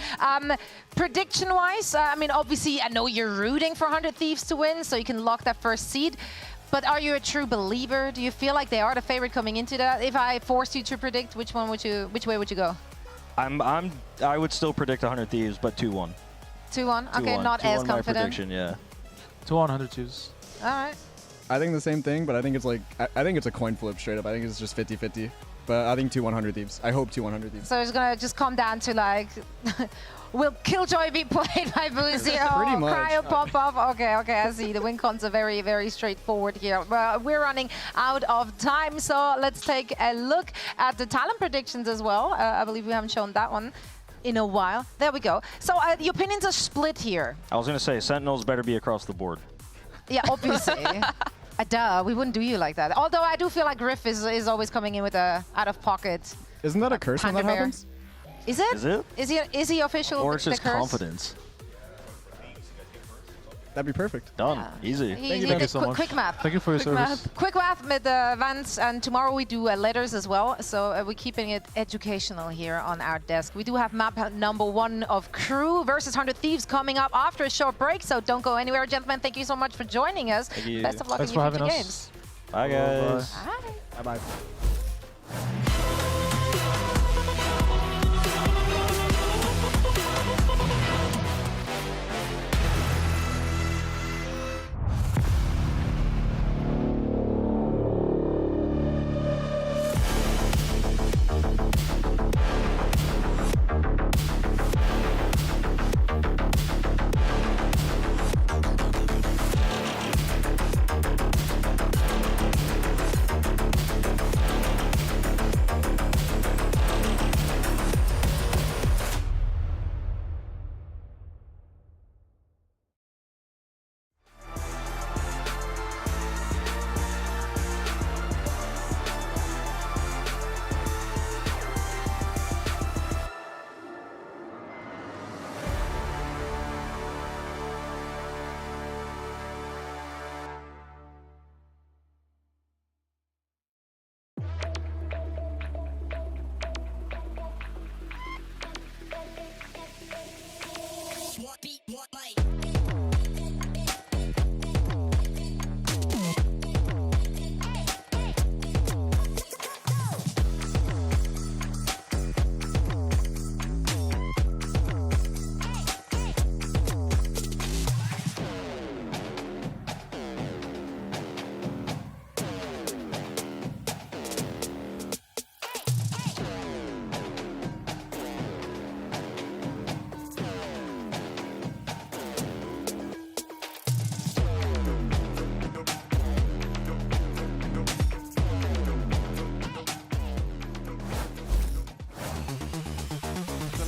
Prediction-wise, I mean, obviously, I know you're rooting for 100 Thieves to win, so you can lock that first seed. But are you a true believer? Do you feel like they are the favorite coming into that? If I forced you to predict, which way would you go? I would still predict 100 Thieves, but 2-1. 2-1. Okay, 2-1. not as 2-1 my confident. prediction, yeah. 2 on 100 Thieves. All right. I think the same thing, but I think it's like I think it's a coin flip straight up. I think it's just 50-50. But I think 2-100 Thieves. I hope 2-100 Thieves. So it's gonna just come down to like, will Killjoy be played by Busio? Pretty much. Cryo pop off? Okay, I see. The win cons are very, very straightforward here. We're running out of time, so let's take a look at the talent predictions as well. I believe we haven't shown that one in a while. There we go. So the opinions are split here. I was going to say, Sentinels better be across the board. Yeah, obviously. Duh, we wouldn't do you like that. Although I do feel like Riff is always coming in with a out-of-pocket. Isn't that a curse when that Panda bear. happens? Is it? Is it? Is he official? Or it's the just curse? confidence. That'd be perfect. Done. Easy. Thank you so much. Quick math. Thank you for your Quick service. math. Quick math with Vans, and tomorrow we do letters as well. So we're keeping it educational here on our desk. We do have map number 1 of KRU versus 100 Thieves coming up after a short break. So don't go anywhere, gentlemen. Thank you so much for joining us. Thank you. Best of luck Thanks in your for future having games. us. Bye, guys. Bye-bye.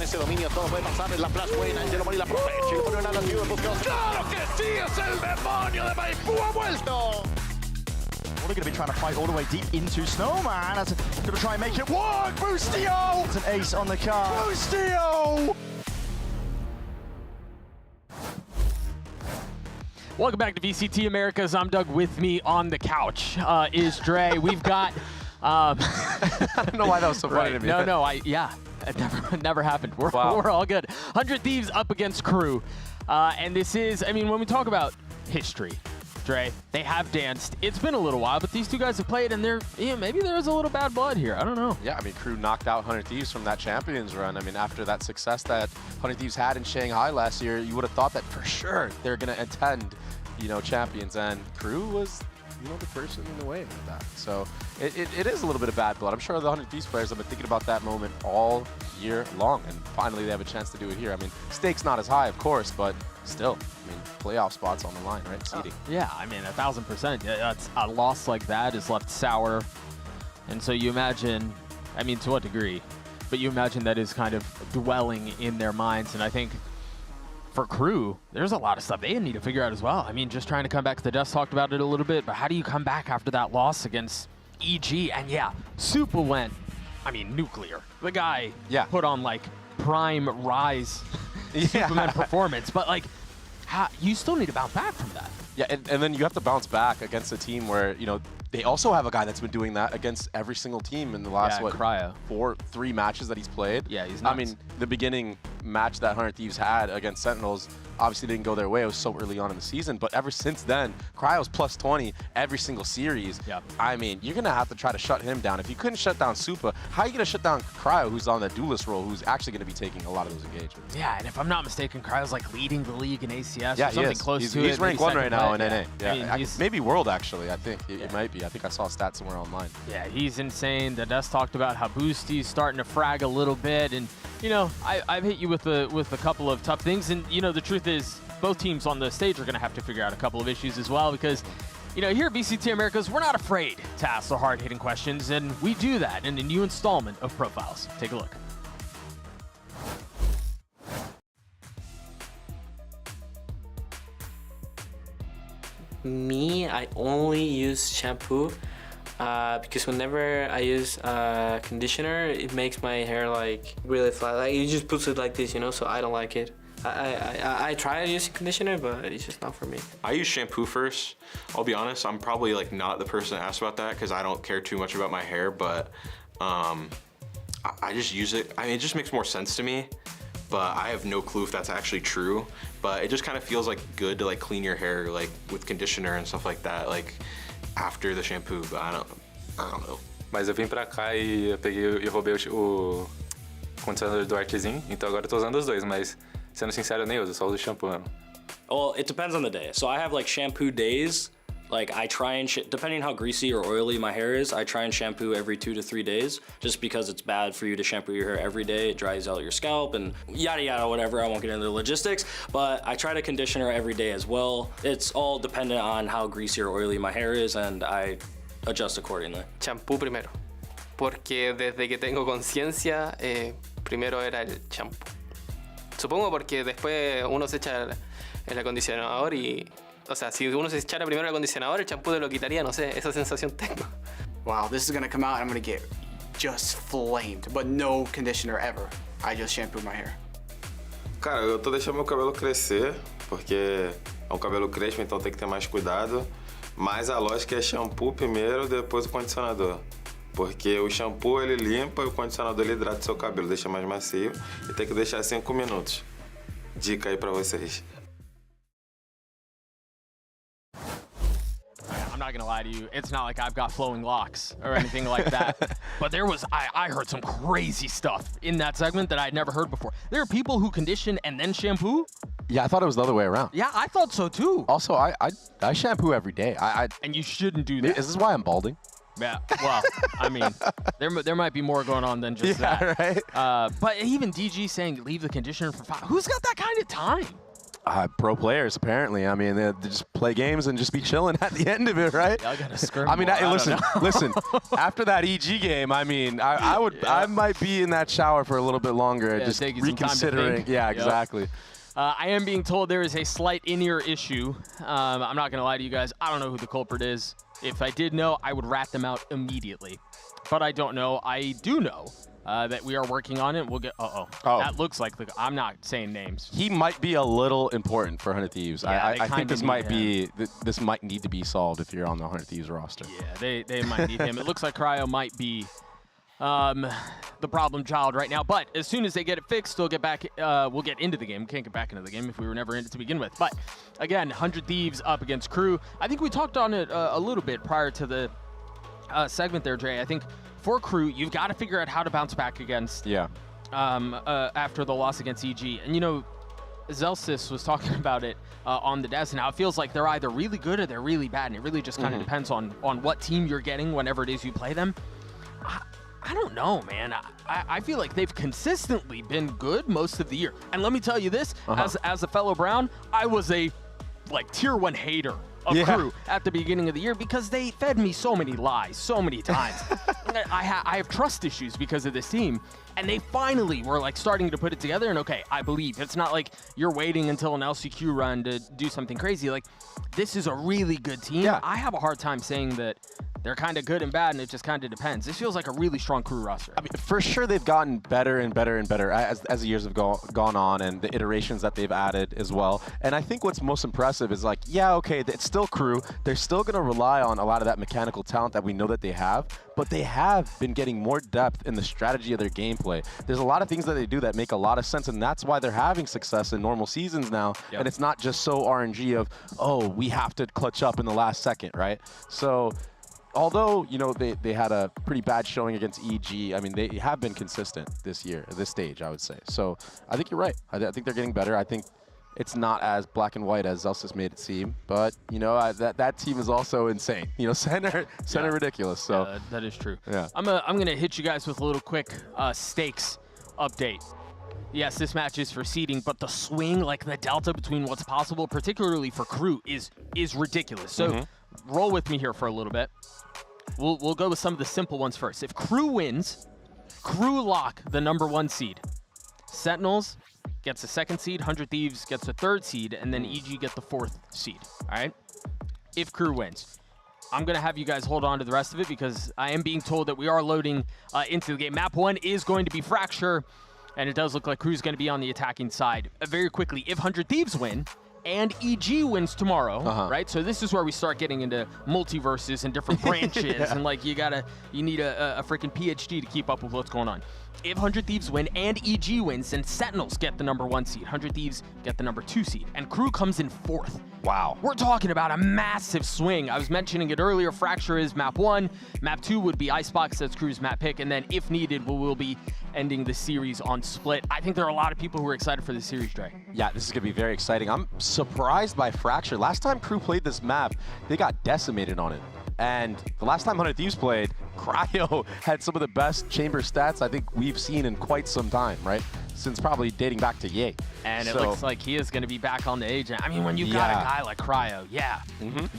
Ese dominio, todo puede pasar en la flash buena. Angelo Mori la protege, le pone una narrativa en busca. ¡Claro que sí! ¡Es el demonio de Maipú! ¡Ha vuelto! What are going to be trying to fight all the way deep into Snowman. As going to try and make it work. Boostio! It's an ace on the card. Boostio! Welcome back to VCT Americas. I'm Doug. With me on the couch is Dre. We've got... I don't know why that was so funny to me. No, it never happened. We're all good. 100 Thieves up against KRU. And this is, I mean, when we talk about history, Dre, they have danced. It's been a little while, but these two guys have played, and maybe there's a little bad blood here. I don't know. Yeah, I mean, KRU knocked out 100 Thieves from that Champions run. I mean, after that success that 100 Thieves had in Shanghai last year, you would have thought that for sure they're going to attend, Champions, and KRU was, the person in the way of that. So it is a little bit of bad blood. I'm sure the 100 Thieves players have been thinking about that moment all year long, and finally they have a chance to do it here. I mean, stakes not as high, of course, but still, I mean, playoff spots on the line, right? Seeding. Yeah, I mean, 1000%. That's a loss like that is left sour. And so you imagine, I mean, to what degree, but you imagine that is kind of dwelling in their minds. And I think for KRU, there's a lot of stuff they need to figure out as well. I mean, just trying to come back to the dust, talked about it a little bit, but how do you come back after that loss against EG? And yeah, Supa went, I mean, nuclear. The guy put on like prime Rise Superman performance, but like, you still need to bounce back from that. Yeah, and then you have to bounce back against a team where, they also have a guy that's been doing that against every single team in the last, three matches that he's played. Yeah, he's nuts. I mean, the beginning match that 100 Thieves had against Sentinels obviously didn't go their way. It was so early on in the season, but ever since then, Cryo's plus 20 every single series. Yep. I mean, you're going to have to try to shut him down. If you couldn't shut down Supa, how are you going to shut down Cryo, who's on the duelist role, who's actually going to be taking a lot of those engagements? Yeah, and if I'm not mistaken, Cryo's like leading the league in ACS or something close to it. He's ranked 1 right now in NA. Yeah, I mean, maybe World, actually, I think. It might be. I think I saw stats somewhere online. Yeah, he's insane. The Dust talked about how Boosty's starting to frag a little bit, and I've hit you with a couple of tough things, and the truth is both teams on the stage are going to have to figure out a couple of issues as well, because here at VCT Americas, we're not afraid to ask the hard-hitting questions, and we do that in a new installment of Profiles. Take a look. Me, I only use shampoo because whenever I use conditioner, it makes my hair like really flat. Like it just puts it like this, so I don't like it. I tried using conditioner, but it's just not for me. I use shampoo first. I'll be honest, I'm probably like not the person to ask about that because I don't care too much about my hair, but I just use it. I mean, it just makes more sense to me, but I have no clue if that's actually true. But it just kind of feels like good to like clean your hair like with conditioner and stuff like that. Like after the shampoo, but I don't know. Mas eu vim pra cá e eu peguei e roubei o condicionador do Artezinho, então agora eu tô usando os dois, mas sendo sincero, eu nem uso, só uso shampoo mesmo. Well, it depends on the day. So I have like shampoo days. Like I try and, depending on how greasy or oily my hair is, I try and shampoo every 2 to 3 days, just because it's bad for you to shampoo your hair every day. It dries out your scalp and yada yada, whatever. I won't get into the logistics, but I try to conditioner every day as well. It's all dependent on how greasy or oily my hair is, and I adjust accordingly. Champú primero, porque desde que tengo conciencia, primero era el champú. Supongo porque después uno se echa el acondicionador y, o sea, si uno se echara primero el acondicionador, el champú te lo quitaría, no sé, esa sensación tengo. Wow, this is gonna come out and I'm gonna get just flamed, but no conditioner ever. I just shampoo my hair. Cara, eu tô deixando meu cabelo crescer, porque é um cabelo crespo, então tem que ter mais cuidado. Mas a lógica é shampoo primeiro, depois o condicionador. Porque o shampoo ele limpa e o condicionador ele hidrata o seu cabelo, deixa mais macio e tem que deixar 5 minutos. Dica aí pra vocês. I'm not gonna lie to you, it's not like I've got flowing locks or anything like that. But there was, I heard some crazy stuff in that segment that I'd never heard before. There are people who condition and then shampoo? Yeah, I thought it was the other way around. Yeah, I thought so too. Also, I shampoo every day. And you shouldn't do that. Is this why I'm balding? Yeah, well, I mean, there might be more going on than just that. Right? But even DG saying leave the conditioner for 5. Who's got that kind of time? Pro players, apparently. I mean, they just play games and just be chilling at the end of it, right? Y'all gotta scrim I mean, more. listen. After that EG game, I mean, I might be in that shower for a little bit longer, Yeah, just take you some time to reconsidering. think. Yeah, Yep. exactly. I am being told there is a slight in-ear issue. I'm not gonna lie to you guys. I don't know who the culprit is. If I did know, I would rat them out immediately. But I don't know. I do know that we are working on it. We'll get. Oh. That looks like the. I'm not saying names. He might be a little important for 100 Thieves. Yeah, I think this might be this might need to be solved if you're on the 100 Thieves roster. Yeah, they might need him. It looks like Cryo might be the problem child right now. But as soon as they get it fixed, they'll get back. We'll get into the game. Can't get back into the game if we were never in it to begin with. But again, 100 Thieves up against KRU. I think we talked on it a little bit prior to the segment there, Dre. I think for KRU, you've got to figure out how to bounce back against. Yeah. After the loss against EG, and you know, Zelsis was talking about it on the desk, and how it feels like they're either really good or they're really bad, and it really just kind of depends on what team you're getting whenever it is you play them. I don't know, man. I feel like they've consistently been good most of the year. And let me tell you this, as a fellow Brown, I was a tier 1 hater of KRU at the beginning of the year because they fed me so many lies so many times. I have trust issues because of this team, and they finally were starting to put it together. And okay, I believe it's not like you're waiting until an LCQ run to do something crazy. This is a really good team. Yeah. I have a hard time saying that they're kind of good and bad, and it just kind of depends. This feels like a really strong KRU roster. I mean, for sure they've gotten better and better and better as the years have gone on, and the iterations that they've added as well. And I think what's most impressive is okay, it's still KRU. They're still going to rely on a lot of that mechanical talent that we know that they have, but they have been getting more depth in the strategy of their gameplay. There's a lot of things that they do that make a lot of sense, and that's why they're having success in normal seasons now. Yep. And it's not just so RNG of, oh, we have to clutch up in the last second, right? So although, they had a pretty bad showing against EG, I mean, they have been consistent this year, at this stage, I would say. So I think you're right. I think they're getting better. I think it's not as black and white as Zelsis made it seem, but that team is also insane. Center ridiculous. So yeah, that is true. Yeah. I'm gonna hit you guys with a little quick stakes update. Yes, this match is for seeding, but the swing, the delta between what's possible, particularly for KRU, is ridiculous. So roll with me here for a little bit. We'll go with some of the simple ones first. If KRU wins, KRU lock the #1 seed. Sentinels gets the 2nd seed, 100 Thieves gets the 3rd seed, and then EG get the 4th seed, all right? If KRU wins. I'm going to have you guys hold on to the rest of it because I am being told that we are loading into the game. Map 1 is going to be Fracture, and it does look like KRU's going to be on the attacking side. Very quickly, if 100 Thieves win, and EG wins tomorrow, right? So this is where we start getting into multiverses and different branches, and like you need a freaking PhD to keep up with what's going on. If 100 Thieves win and EG wins, then Sentinels get the #1 seed, 100 Thieves get the #2 seed, and KRU comes in 4th. Wow. We're talking about a massive swing. I was mentioning it earlier, Fracture is map 1, map 2 would be Icebox, that's KRU's map pick, and then if needed, we'll be ending the series on Split. I think there are a lot of people who are excited for this series, Dre. Yeah, this is going to be very exciting. I'm surprised by Fracture. Last time KRU played this map, they got decimated on it. And the last time 100 Thieves played, Cryo had some of the best chamber stats I think we've seen in quite some time, right? Since probably dating back to Ye. And it looks like he is going to be back on the agent. I mean, when you got a guy like Cryo,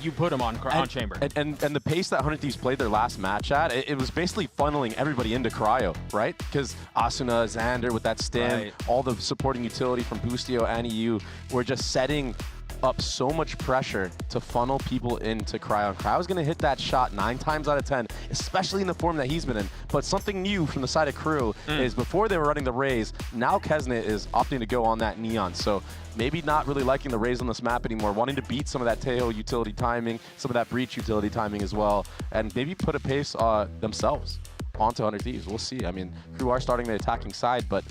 you put him on chamber. And the pace that 100 Thieves played their last match at, it was basically funneling everybody into Cryo, right? Because Asuna, Xander with that stim, all the supporting utility from Boostio and EU were just setting up so much pressure to funnel people into Cryo. And Cryo's going to hit that shot 9 times out of 10, especially in the form that he's been in. But something new from the side of KRU is before they were running the Raze, now Kesnet is opting to go on that Neon. So maybe not really liking the Raze on this map anymore, wanting to beat some of that Tejo utility timing, some of that Breach utility timing as well, and maybe put a pace themselves onto 100 Thieves. We'll see. I mean, KRU are starting the attacking side, but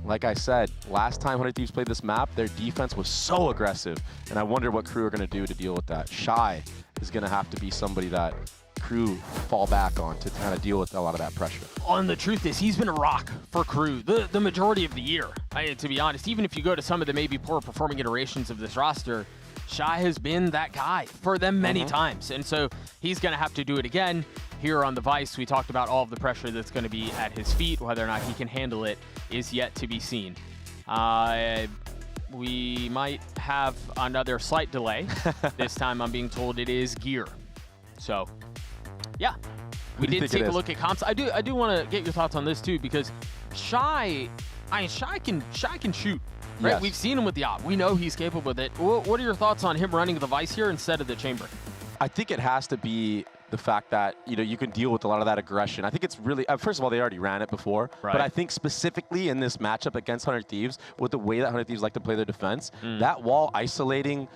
like I said, last time 100 Thieves played this map, their defense was so aggressive, and I wonder what KRU are going to do to deal with that. Shy is going to have to be somebody that KRU fall back on to kind of deal with a lot of that pressure. And the truth is, he's been a rock for KRU the majority of the year. To be honest, even if you go to some of the maybe poor performing iterations of this roster, Shy has been that guy for them many times, and so he's going to have to do it again. Here on the Vice, we talked about all of the pressure that's going to be at his feet. Whether or not he can handle it is yet to be seen. We might have another slight delay. This time I'm being told it is gear. So, yeah. We did take a look at comps. I do want to get your thoughts on this too, because Shy can shoot. Right? Yes. We've seen him with the op. We know he's capable of it. What are your thoughts on him running the Vice here instead of the chamber? I think it has to be the fact that, you can deal with a lot of that aggression. I think it's really, first of all, they already ran it before, but I think specifically in this matchup against 100 Thieves, with the way that 100 Thieves like to play their defense, that wall isolating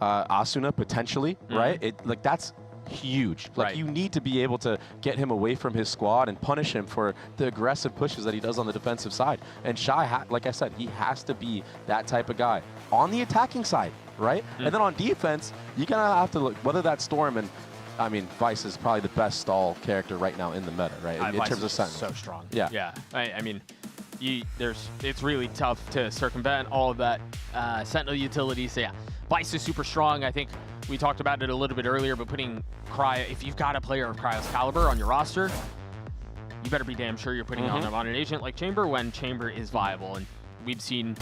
Asuna potentially, right? That's huge. Like, you need to be able to get him away from his squad and punish him for the aggressive pushes that he does on the defensive side. And Shy, like I said, he has to be that type of guy. On the attacking side, right? And then on defense, you're going to have to look, whether that's Storm, and I mean, Vice is probably the best stall character right now in the meta, right? In terms of Sentinel. So strong. Yeah. Yeah. I mean, it's really tough to circumvent all of that Sentinel utility. So yeah, Vice is super strong. I think we talked about it a little bit earlier, but putting Cryo, if you've got a player of Cryo's caliber on your roster, you better be damn sure you're putting on an agent like Chamber when Chamber is viable. And we've seen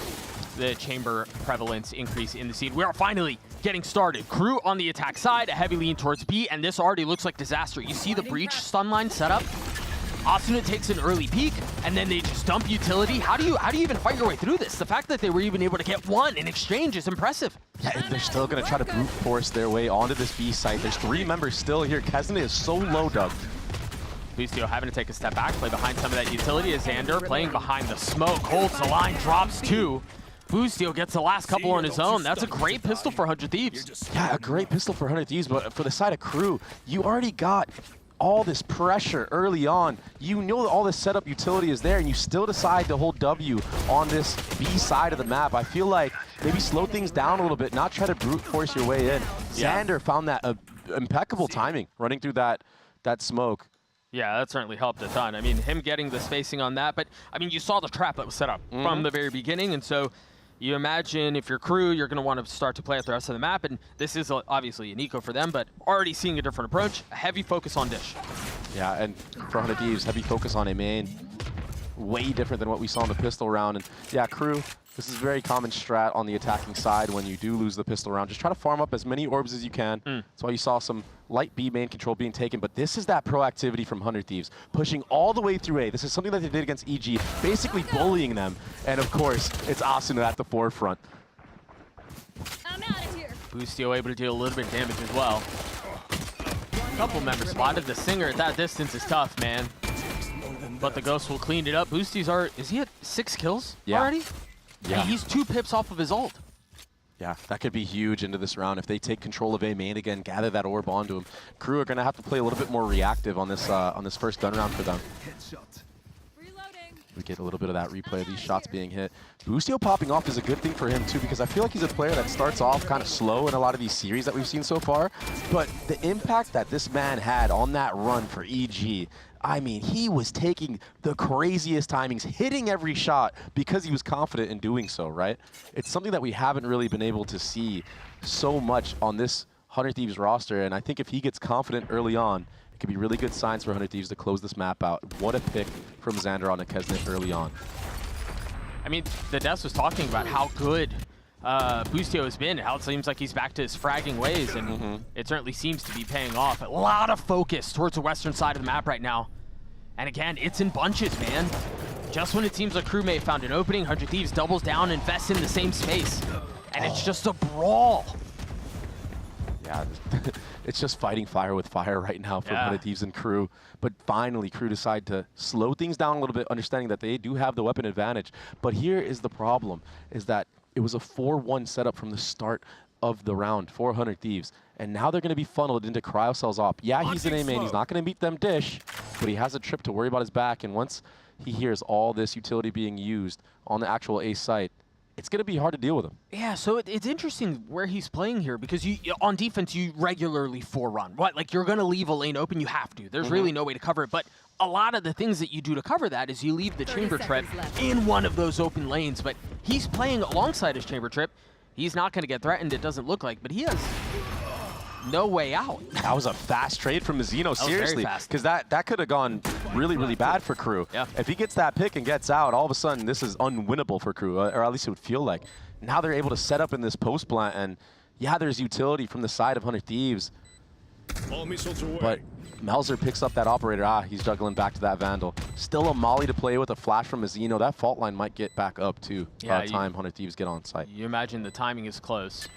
the Chamber prevalence increase in the scene. We are finally getting started. KRU on the attack side, a heavy lean towards B, and this already looks like disaster. You see the Breach stun line set up? Asuna takes an early peek, and then they just dump utility. How do you even fight your way through this? The fact that they were even able to get one in exchange is impressive. Yeah, they're still going to try to brute force their way onto this B site. There's 3 members still here. Kesnet is so low, Doug. Boostio having to take a step back, play behind some of that utility as Xander playing behind the smoke, holds the line, drops 2. Boostio gets the last couple on his own. That's a great pistol for 100 Thieves. Yeah, a great pistol for 100 Thieves, but for the side of KRU, you already got all this pressure early on. You know that all this setup utility is there, and you still decide to hold W on this B side of the map. I feel like maybe slow things down a little bit, not try to brute force your way in. Xander found that impeccable timing running through that smoke. Yeah, that certainly helped a ton. I mean, him getting the spacing on that, but I mean, you saw the trap that was set up from the very beginning, and so you imagine if you're KRU, you're going to want to start to play out the rest of the map, and this is obviously an eco for them, but already seeing a different approach, a heavy focus on Dish. Yeah, and for 100 Thieves, heavy focus on a main. Way different than what we saw in the pistol round. And yeah, KRU, this is a very common strat on the attacking side when you do lose the pistol round. Just try to farm up as many orbs as you can. That's why you saw some light B main control being taken, but this is that proactivity from 100 Thieves, pushing all the way through A. This is something that they did against EG, basically bullying them. And of course, it's Asuna at the forefront. I'm out of here. Boostio able to deal a little bit of damage as well. A couple members spotted. The Singer at that distance is tough, man. But the Ghost will clean it up. Boostie's is he at 6 kills already? Yeah. Hey, he's 2 pips off of his ult. Yeah, that could be huge into this round. If they take control of A main again, gather that orb onto him, KRU are going to have to play a little bit more reactive on this first gun round for them. We get a little bit of that replay of these shots being hit. Boostio popping off is a good thing for him too, because I feel like he's a player that starts off kind of slow in a lot of these series that we've seen so far. But the impact that this man had on that run for EG, I mean, he was taking the craziest timings, hitting every shot because he was confident in doing so, right? It's something that we haven't really been able to see so much on this 100 Thieves roster, and I think if he gets confident early on, it could be really good signs for 100 Thieves to close this map out. What a pick from Xander on Kesnet early on. I mean, the Des was talking about how good Boostio has been, how it seems like he's back to his fragging ways, and it certainly seems to be paying off. A lot of focus towards the western side of the map right now. And again, it's in bunches, man. Just when it seems like KRU may have found an opening, 100 Thieves doubles down, invests in the same space. And it's just a brawl. Yeah, it's just fighting fire with fire right now for 100 Thieves and KRU. But finally, KRU decide to slow things down a little bit, understanding that they do have the weapon advantage. But here is the problem, is that it was a 4-1 setup from the start of the round for 100 Thieves. And now they're going to be funneled into Cryocells op. Yeah, he's an A main. He's not going to meet them dish, but he has a trip to worry about his back. And once he hears all this utility being used on the actual A site, it's going to be hard to deal with him. Yeah, so it's interesting where he's playing here, because on defense, you regularly 4-run. What? Like, you're going to leave a lane open, you have to. There's really no way to cover it. But a lot of the things that you do to cover that is you leave the chamber trip in one of those open lanes. But he's playing alongside his chamber trip. He's not going to get threatened, it doesn't look like, but he has no way out. That was a fast trade from Mazino, seriously, because that could have gone really, really bad for KRU. Yeah. If he gets that pick and gets out, all of a sudden this is unwinnable for KRU, or at least it would feel like. Now they're able to set up in this post plant, and yeah, there's utility from the side of 100 Thieves. But Melzer picks up that operator. He's juggling back to that Vandal. Still a molly to play with, a flash from Mazino. That fault line might get back up too by the time 100 Thieves get on site. You imagine the timing is close.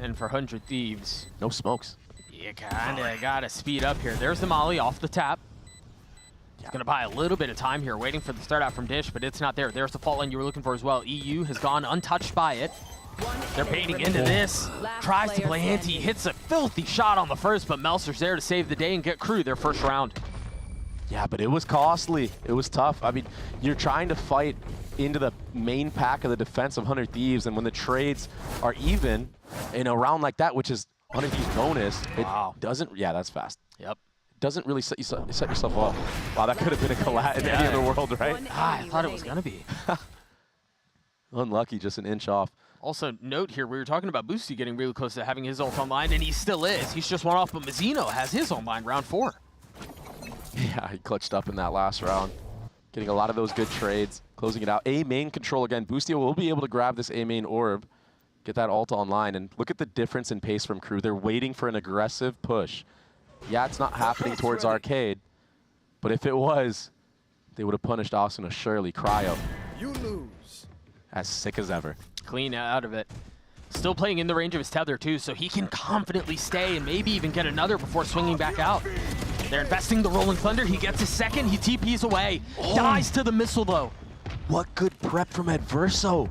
And for 100 Thieves, no smokes. You kind of got to speed up here. There's the molly off the tap. He's going to buy a little bit of time here, waiting for the start out from Dish, but it's not there. There's the fault line you were looking for as well. EU has gone untouched by it. They're baiting into this. Tries to play anti, hits a filthy shot on the first, but Melzer's there to save the day and get KRU their first round. Yeah, but it was costly. It was tough. I mean, you're trying to fight into the main pack of the defense of 100 Thieves, and when the trades are even in a round like that, which is 100 Thieves bonus, it doesn't, yeah, that's fast. Yep. Doesn't really set yourself up. Wow, that could have been a collat in any other world, right? I thought it was going to be. Unlucky, just an inch off. Also, note here, we were talking about Boosty getting really close to having his ult online, and he still is. He's just one off, but Mazino has his online round 4. Yeah, he clutched up in that last round. Getting a lot of those good trades, closing it out. A main control again. Boostio will be able to grab this A main orb, get that ult online, and look at the difference in pace from KRU. They're waiting for an aggressive push. Yeah, it's not happening towards Arcade, but if it was, they would have punished Asuna surely. Cryo. You lose. As sick as ever. Clean out of it. Still playing in the range of his tether too, so he can confidently stay and maybe even get another before swinging back out. They're investing the Rolling Thunder. He gets his second. He TPs away. Dies to the missile though. What good prep from Adverso.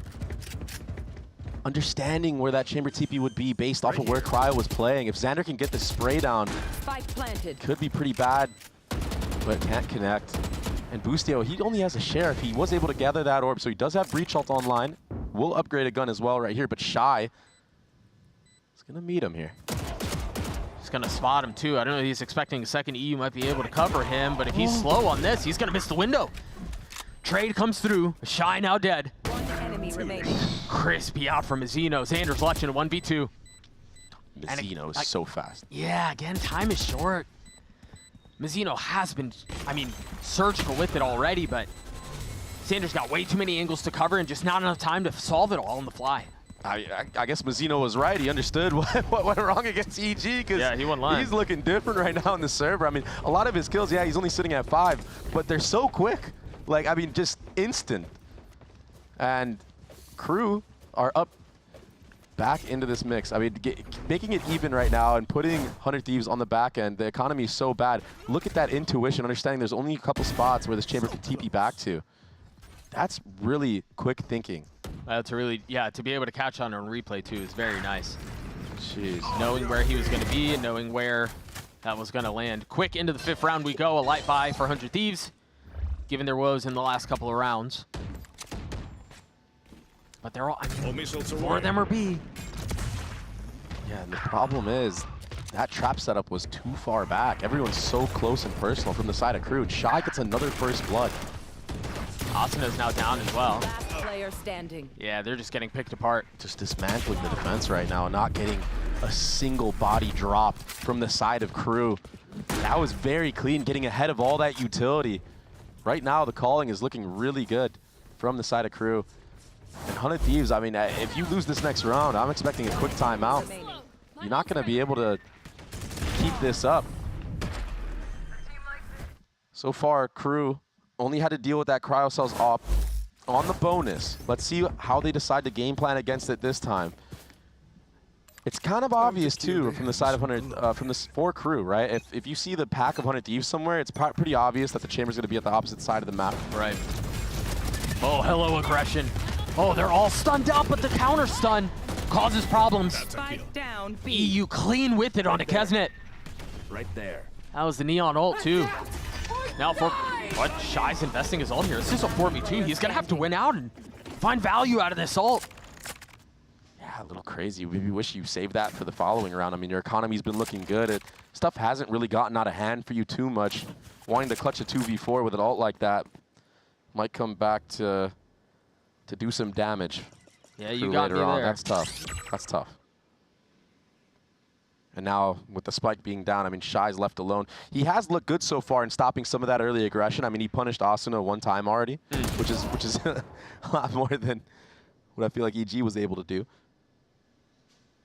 Understanding where that chamber TP would be based off of where Cryo was playing. If Xander can get the spray down, could be pretty bad, but can't connect. And Boostio, he only has a sheriff. He was able to gather that orb, so he does have Breach ult online. We'll upgrade a gun as well right here, but Shy is going to meet him here. He's going to spot him too. I don't know if he's expecting a second EU might be able to cover him, but if he's slow on this, he's going to miss the window. Trade comes through. Shy now dead. One enemy remaining. Crispy out from Mazino. Xander's watching a 1v2. Mazino is so fast. Yeah, again, time is short. Mazino has been, I mean, surgical with it already, but Xander's got way too many angles to cover and just not enough time to solve it all on the fly. I guess Mazino was right. He understood what went wrong against EG, because he won line. He's looking different right now on the server. I mean, a lot of his kills, yeah, he's only sitting at 5, but they're so quick. Like, I mean, just instant. And KRU are up back into this mix. I mean, making it even right now and putting 100 Thieves on the back end, the economy is so bad. Look at that intuition, understanding there's only a couple spots where this chamber can TP back to. That's really quick thinking To really, to be able to catch on replay too is very nice. Jeez, knowing where he was going to be and knowing where that was going to land. Quick into the 5th round we go. A light buy for 100 Thieves, given their woes in the last couple of rounds. But they're all, I mean, 4 of them are B. Yeah, and the problem is that trap setup was too far back. Everyone's so close and personal from the side of KRU. Shy gets another first blood. Asuna's now down as well. Last player standing. Yeah, they're just getting picked apart. Just dismantling the defense right now, not getting a single body drop from the side of KRU. That was very clean, getting ahead of all that utility. Right now, the calling is looking really good from the side of KRU. And 100 Thieves, I mean, if you lose this next round, I'm expecting a quick timeout. You're not going to be able to keep this up. So far, KRU only had to deal with that cryo-cells op on the bonus. Let's see how they decide to game plan against it this time. It's kind of obvious too from the side of 100, from this for KRU, right? If you see the pack of 100 Thieves somewhere, it's pretty obvious that the chamber's going to be at the opposite side of the map. Right. Oh, hello aggression. Oh, they're all stunned out, but the counter stun causes problems. Spike down B. EU clean with it onto Kesnet. Right there. That was the Neon ult too. Now for what? Shy's investing his ult here. This is a 4v2. He's gonna have to win out and find value out of this ult. Yeah, a little crazy. We wish you saved that for the following round. I mean, your economy's been looking good. Stuff hasn't really gotten out of hand for you too much. Wanting to clutch a 2v4 with an ult like that might come back to do some damage. Yeah, you got me there. That's tough. That's tough. And now with the spike being down, I mean, Shy's left alone. He has looked good so far in stopping some of that early aggression. I mean, he punished Asuna 1 time already, which is a lot more than what I feel like EG was able to do.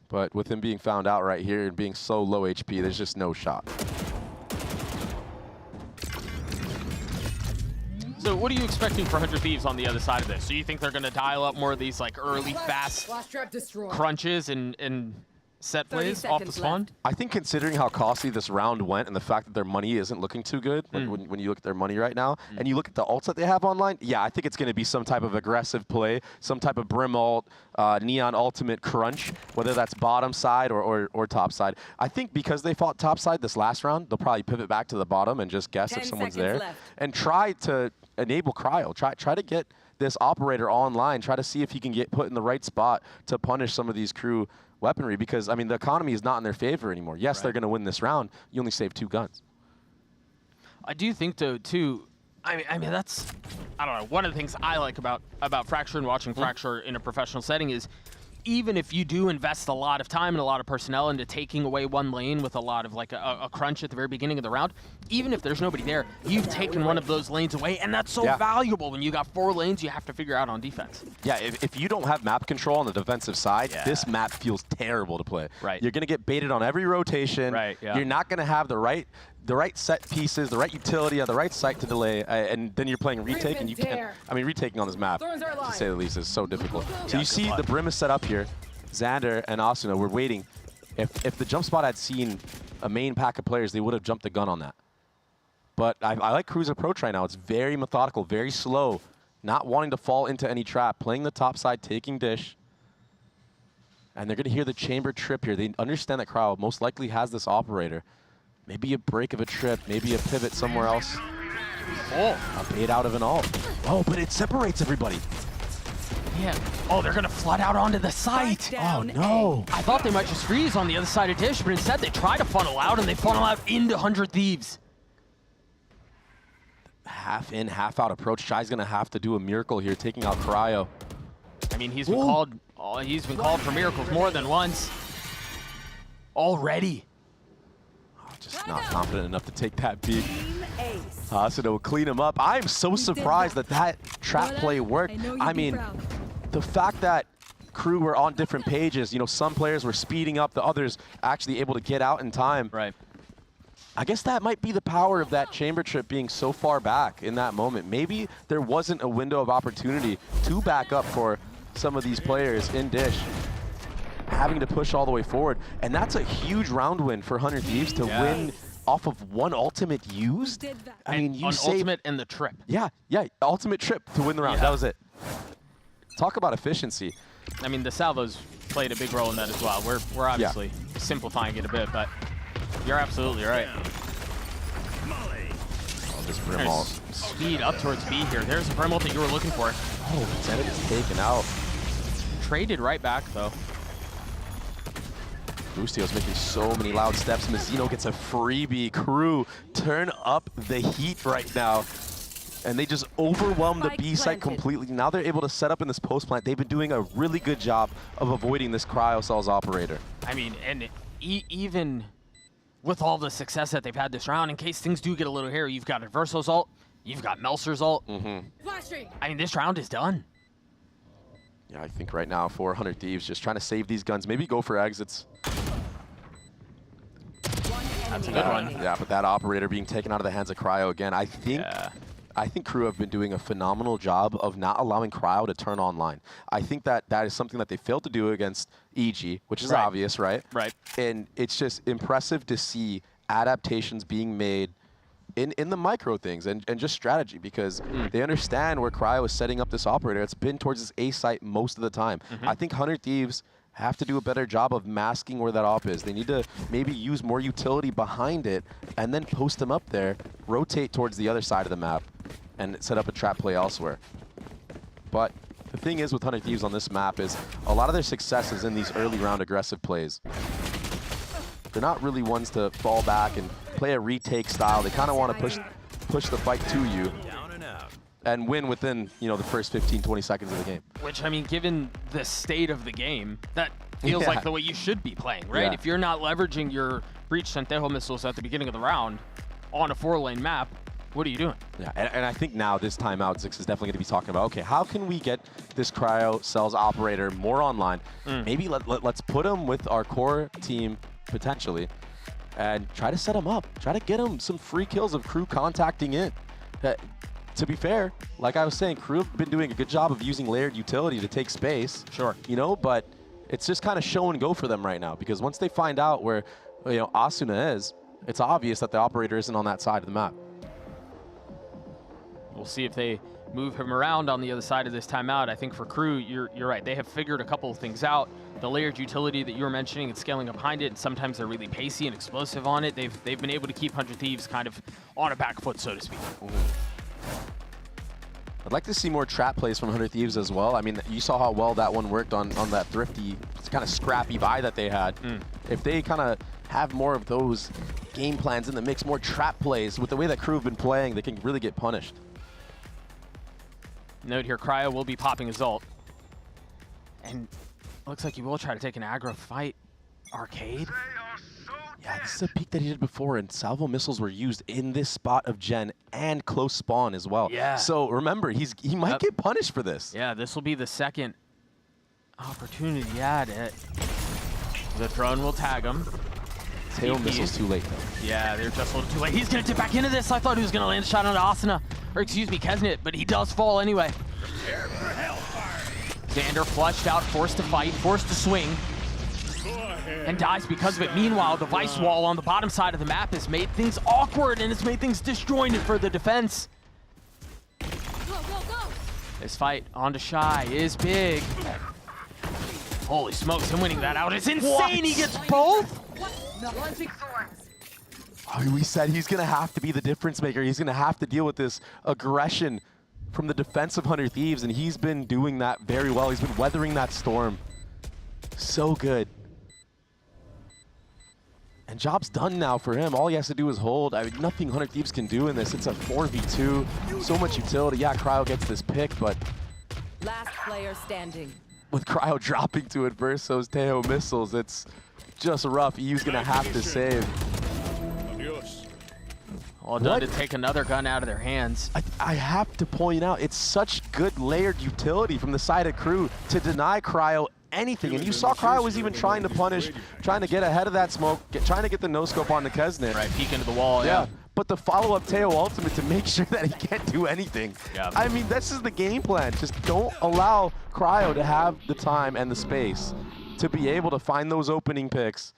But with him being found out right here and being so low HP, there's just no shot. So what are you expecting for 100 Thieves on the other side of this? So you think they're going to dial up more of these like early fast crunches and set plays off the spawn? I think considering how costly this round went and the fact that their money isn't looking too good when you look at their money right now, and you look at the ults that they have online, yeah, I think it's going to be some type of aggressive play, some type of Brim ult, Neon ultimate crunch, whether that's bottom side or top side. I think because they fought top side this last round, they'll probably pivot back to the bottom and just guess if someone's there and try to enable cryo. Try to get this operator online, try to see if he can get put in the right spot to punish some of these KRU weaponry, because I mean the economy is not in their favor anymore. Yes, they're going to win this round. You only save 2 guns. I do think though too. I mean that's, I don't know. One of the things I like about Fracture and watching Fracture in a professional setting is, even if you do invest a lot of time and a lot of personnel into taking away one lane with a lot of like a crunch at the very beginning of the round, even if there's nobody there, you've taken one of those lanes away, and that's so valuable when you got 4 lanes you have to figure out on defense. Yeah, if you don't have map control on the defensive side, this map feels terrible to play. Right. You're going to get baited on every rotation. Right, yeah. You're not going to have the right set pieces, the right utility on the right site to delay, and then you're playing retake, and you can't. I mean, retaking on this map, to say the least, is so difficult. So you see the Brim is set up here. Xander and Asuna were waiting. If the jump spot had seen a main pack of players, they would have jumped the gun on that. But I like KRU's approach right now. It's very methodical, very slow, not wanting to fall into any trap, playing the top side, taking dish. And they're going to hear the chamber trip here. They understand that Cryo most likely has this operator. Maybe a break of a trip, maybe a pivot somewhere else. Oh, a bait out of an ult. Oh, but it separates everybody. Yeah. Oh, they're going to flood out onto the site. Oh, no. I thought they might just freeze on the other side of Dish, but instead they try to funnel out, and they funnel out into 100 Thieves. Half in, half out approach. Shy's going to have to do a miracle here, taking out Cryo. I mean, he's been called. Oh, he's been called for miracles more than once. Already. Just not confident enough to take that beat. Asuna will clean him up. I'm so surprised that trap play worked. I mean, the fact that KRU were on different pages, you know, some players were speeding up, the others actually able to get out in time. Right. I guess that might be the power of that chamber trip being so far back in that moment. Maybe there wasn't a window of opportunity to back up for some of these players in Dish, having to push all the way forward. And that's a huge round win for 100 Thieves to win off of one ultimate used. I mean, you saved ultimate and the trip. Yeah, ultimate trip to win the round. That was it. talk about efficiency. I mean, the salvos played a big role in that as well. We're obviously simplifying it a bit, but you're absolutely right. This Brim ult. Speed up towards B here. There's the Brim ult that you were looking for. Oh, Zenit is taken out. Traded right back, though. Boostio's making so many loud steps. Mazzino gets a freebie. KRU turn up the heat right now. And they just overwhelm the B site completely. Now they're able to set up in this post plant. They've been doing a really good job of avoiding this cryo-cells operator. I mean, and even with all the success that they've had this round, in case things do get a little hairy, you've got Adverso's ult, you've got Melser's ult. I mean, this round is done. Yeah, I think right now 400 Thieves just trying to save these guns, maybe go for exits. That's a good one. Yeah, but that operator being taken out of the hands of Cryo again, I think KRU have been doing a phenomenal job of not allowing Cryo to turn online. I think that is something that they failed to do against EG, which is obvious, right? Right. And it's just impressive to see adaptations being made in the micro things and just strategy, because they understand where Cryo is setting up this operator. It's been towards this A site most of the time. I think 100 Thieves have to do a better job of masking where that op is. They need to maybe use more utility behind it and then post them up there, rotate towards the other side of the map, and set up a trap play elsewhere. But the thing is with 100 Thieves on this map is a lot of their success is in these early round aggressive plays. They're not really ones to fall back and play a retake style. They kind of want to push the fight to you and win within, you know, the first 15, 20 seconds of the game. Which, I mean, given the state of the game, that feels like the way you should be playing, right? If you're not leveraging your breach Centejo missiles at the beginning of the round on a 4-lane map, what are you doing? Yeah, and I think now this timeout, Zix is definitely going to be talking about, okay, how can we get this cryo cells operator more online? Maybe let's put him with our core team potentially and try to set him up. Try to get him some free kills of KRU contacting in. To be fair, like I was saying, KRU have been doing a good job of using layered utility to take space. Sure. You know, but it's just kind of show and go for them right now, because once they find out where, you know, Asuna is, it's obvious that the operator isn't on that side of the map. We'll see if they move him around on the other side of this timeout. I think for KRU, you're right. They have figured a couple of things out. The layered utility that you were mentioning and scaling up behind it, and sometimes they're really pacey and explosive on it. They've been able to keep 100 Thieves kind of on a back foot, so to speak. I'd like to see more trap plays from 100 Thieves as well. I mean, you saw how well that one worked on that thrifty, kind of scrappy buy that they had. If they kind of have more of those game plans in the mix, more trap plays, with the way that KRU have been playing, they can really get punished. Note here, Cryo will be popping his ult. And looks like he will try to take an aggro fight. Arcade? Yeah, this is a peek that he did before, and salvo missiles were used in this spot of Gen and close spawn as well. Yeah. So remember, he might get punished for this. Yeah, this will be the second opportunity at it. The drone will tag him. Tail missiles too late, though. Yeah, they're just a little too late. He's going to dip back into this. I thought he was going to land a shot on Asuna. Or excuse me, Kesnet, but he does fall anyway. Xander flushed out, forced to fight, forced to swing, and dies because of it. Meanwhile, the Vice Wall on the bottom side of the map has made things awkward, and it's made things disjointed for the defense. This fight onto Shy is big. Holy smokes, him winning that out is insane. What? He gets both? I mean, we said he's going to have to be the difference maker. He's going to have to deal with this aggression from the defense of 100 Thieves, and he's been doing that very well. He's been weathering that storm so good. And job's done now for him. All he has to do is hold. I mean, nothing 100 Thieves can do in this. It's a 4v2. So much utility. Yeah, Cryo gets this pick, but Last player standing. with Cryo dropping to adverse those Tejo missiles, it's just rough. EU's going to have to save. All done to take another gun out of their hands. I have to point out, it's such good layered utility from the side of KRU to deny Cryo anything. And you saw Cryo was even trying to punish, trying to get ahead of that smoke, trying to get the no-scope on the Kesnet. Right, peek into the wall, yeah. But the follow-up Tejo ultimate to make sure that he can't do anything. Yeah. I mean, this is the game plan. Just don't allow Cryo to have the time and the space to be able to find those opening picks.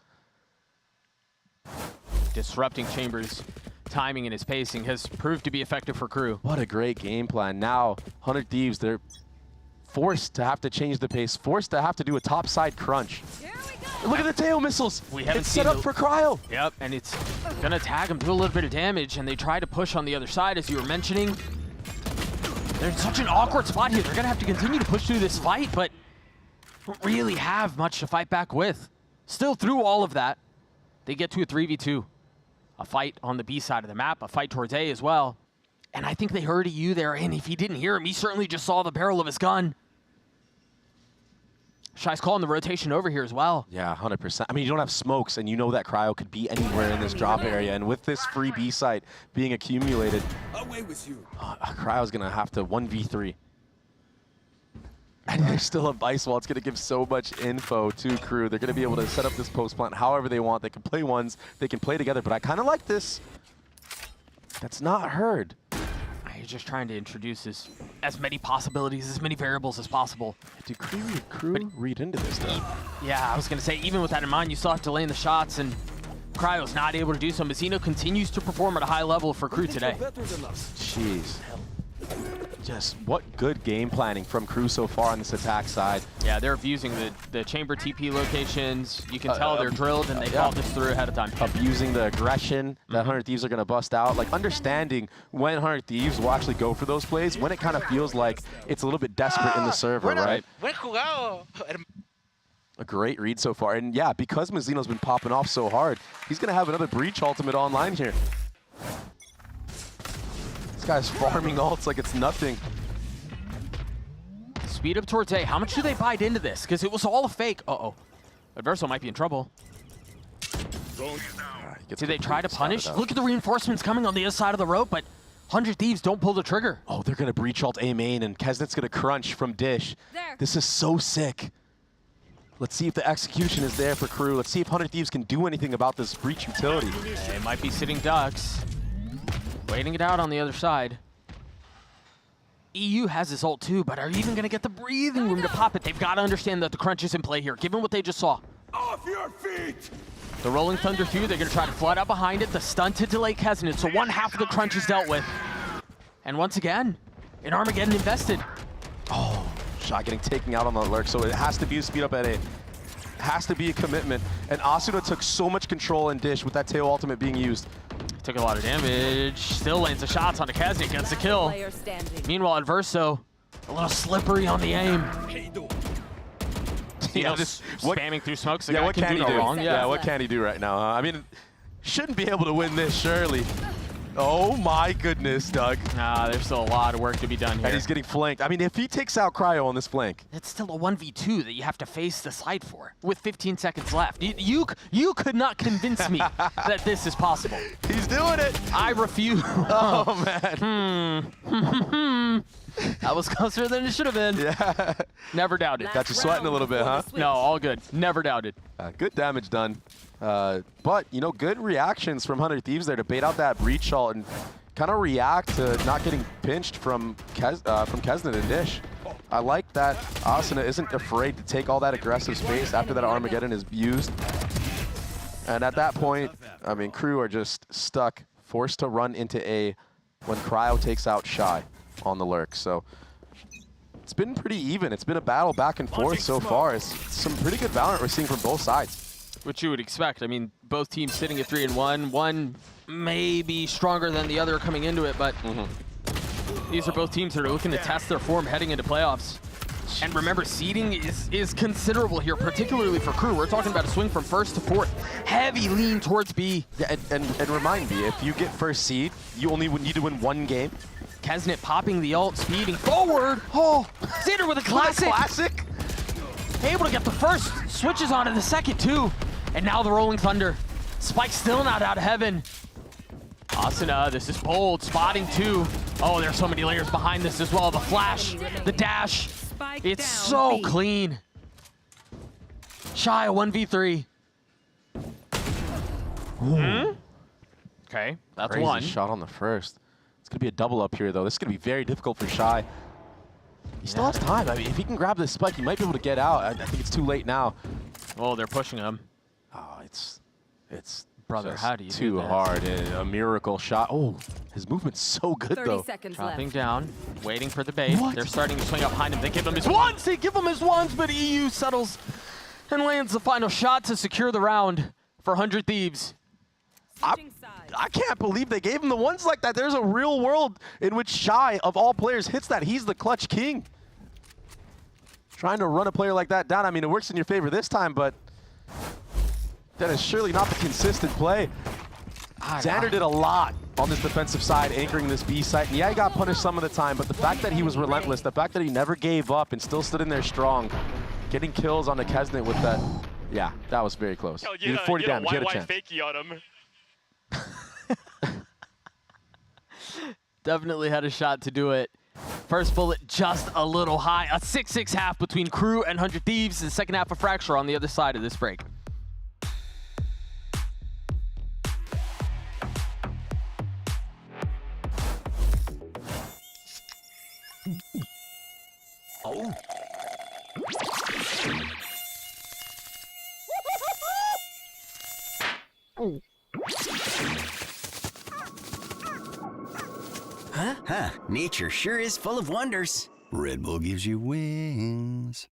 Disrupting Chambers' timing and his pacing has proved to be effective for KRU. What a great game plan. Now, 100 Thieves, they're forced to have to change the pace, forced to have to do a topside crunch. Look at the tail missiles. It's set up for Cryo. Yep, and it's gonna tag him, do a little bit of damage, and they try to push on the other side, as you were mentioning. They're in such an awkward spot here. They're gonna have to continue to push through this fight, but don't really have much to fight back with. Still, through all of that, they get to a 3v2. A fight on the B side of the map, a fight towards A as well. And I think they heard EU there, and if he didn't hear him, he certainly just saw the barrel of his gun. Shy's calling the rotation over here as well. Yeah, 100%. I mean, you don't have smokes, and you know that Cryo could be anywhere in this drop area. And with this free B site being accumulated, Cryo's going to have to 1v3. And there's still a ice wall. It's going to give so much info to KRU. They're going to be able to set up this post plant however they want. They can play ones. They can play together. But I kind of like this. That's not heard. You're just trying to introduce as many possibilities, as many variables as possible. Do KRU read into this, though? Yeah, I was going to say, even with that in mind, you still have to lay in the shots, and Cryo's not able to do so. Mazino continues to perform at a high level for KRU today. Jeez. Just what good game planning from KRU so far on this attack side. Yeah, they're abusing the chamber TP locations. You can tell they're drilled, and they thought this through ahead of time. Abusing the aggression that 100 Thieves are going to bust out. Like, understanding when 100 Thieves will actually go for those plays, when it kind of feels like it's a little bit desperate in the server, right? A great read so far. And yeah, because Mazino's been popping off so hard, he's going to have another Breach ultimate online here. This guy's farming ults like it's nothing. Speed up towards A. How much do they bite into this? Because it was all a fake. Uh-oh. Adverso might be in trouble. Do they try to punish? Look at the reinforcements coming on the other side of the rope, but 100 Thieves don't pull the trigger. Oh, they're going to breach ult A main, and Kesnet's going to crunch from Dish. This is so sick. Let's see if the execution is there for KRU. Let's see if 100 Thieves can do anything about this breach utility. They might be sitting ducks. Waiting it out on the other side. EU has his ult too, but are you even going to get the breathing room to pop it? They've got to understand that the crunch is in play here, given what they just saw. Off your feet! The Rolling Thunder 2, they're going to try to flood out behind it. The stun to delay Kesnet, so one half of the crunch is dealt with. And once again, an Armageddon invested. Oh, shot getting taken out on the lurk, so it has to be a speed up at A. Has to be a commitment. And Asuna took so much control in Dish with that tail ultimate being used. Took a lot of damage. Still lands the shots onto Kesnet, gets the kill. Meanwhile, Adverso, a little slippery on the aim. Yeah, just spamming through smokes. Yeah, what can he do? Wrong. Yeah, what can he do right now? I mean, shouldn't be able to win this, surely. Oh my goodness, Doug. Nah, there's still a lot of work to be done here. And he's getting flanked. I mean, if he takes out Cryo on this flank. It's still a 1v2 that you have to face the side for with 15 seconds left. You could not convince me that this is possible. He's doing it. I refuse. Oh, man. That was closer than it should have been. Yeah. Never doubted. Got you sweating a little bit, huh? No, all good. Never doubted. Good damage done. But, you know, good reactions from 100 Thieves there to bait out that breach ult and kind of react to not getting pinched from Kesnet and Dish. I like that Asuna isn't afraid to take all that aggressive space after that Armageddon is used. And at that point, I mean, KRU are just stuck, forced to run into A when Cryo takes out Shy on the lurk. So it's been pretty even. It's been a battle back and forth so far. It's some pretty good VALORANT we're seeing from both sides. Which you would expect. I mean, both teams sitting at 3-1. One may be stronger than the other coming into it, but these are both teams that are looking to test their form heading into playoffs. And remember, seeding is considerable here, particularly for KRU. We're talking about a swing from first to fourth. Heavy lean towards B. Yeah, and remind me, if you get first seed, you only would need to win one game. Kesnet popping the ult, speeding forward. Oh, Xander with a classic. Able to get the first, switches onto the second too. And now the Rolling Thunder. Spike still not out of heaven. Asuna, this is bold, spotting too. Oh, there's so many layers behind this as well. The flash, the dash. It's so clean. Shy, 1v3. Okay, that's Crazy one. Shot on the first. It's going to be a double up here, though. This is going to be very difficult for Shy. He still has time. I mean, if he can grab this spike, he might be able to get out. I think it's too late now. Oh, they're pushing him. Oh, it's Brother, Just how do you too do that? hard. A miracle shot. Oh, his movement's so good, 30 though. seconds Dropping left. down, waiting for the bait. What? They're starting to swing up behind him. They give him his ones! They give him his ones, but EU settles and lands the final shot to secure the round for 100 Thieves. I can't believe they gave him the ones like that. There's a real world in which Shy, of all players, hits that. He's the clutch king. Trying to run a player like that down. I mean, it works in your favor this time, but that is surely not the consistent play. Xander did a lot on this defensive side, anchoring this B site. And yeah, he got punished some of the time, but the fact that he was relentless, the fact that he never gave up and still stood in there strong, getting kills on the Kesnet with that, yeah, that was very close. Yo, He did 40 damage, he had a chance. Fakey on him. Definitely had a shot to do it. First bullet just a little high. A 6-6 half between KRU and 100 Thieves. The second half of Fracture on the other side of this break. Oh. Huh, nature sure is full of wonders. Red Bull gives you wings.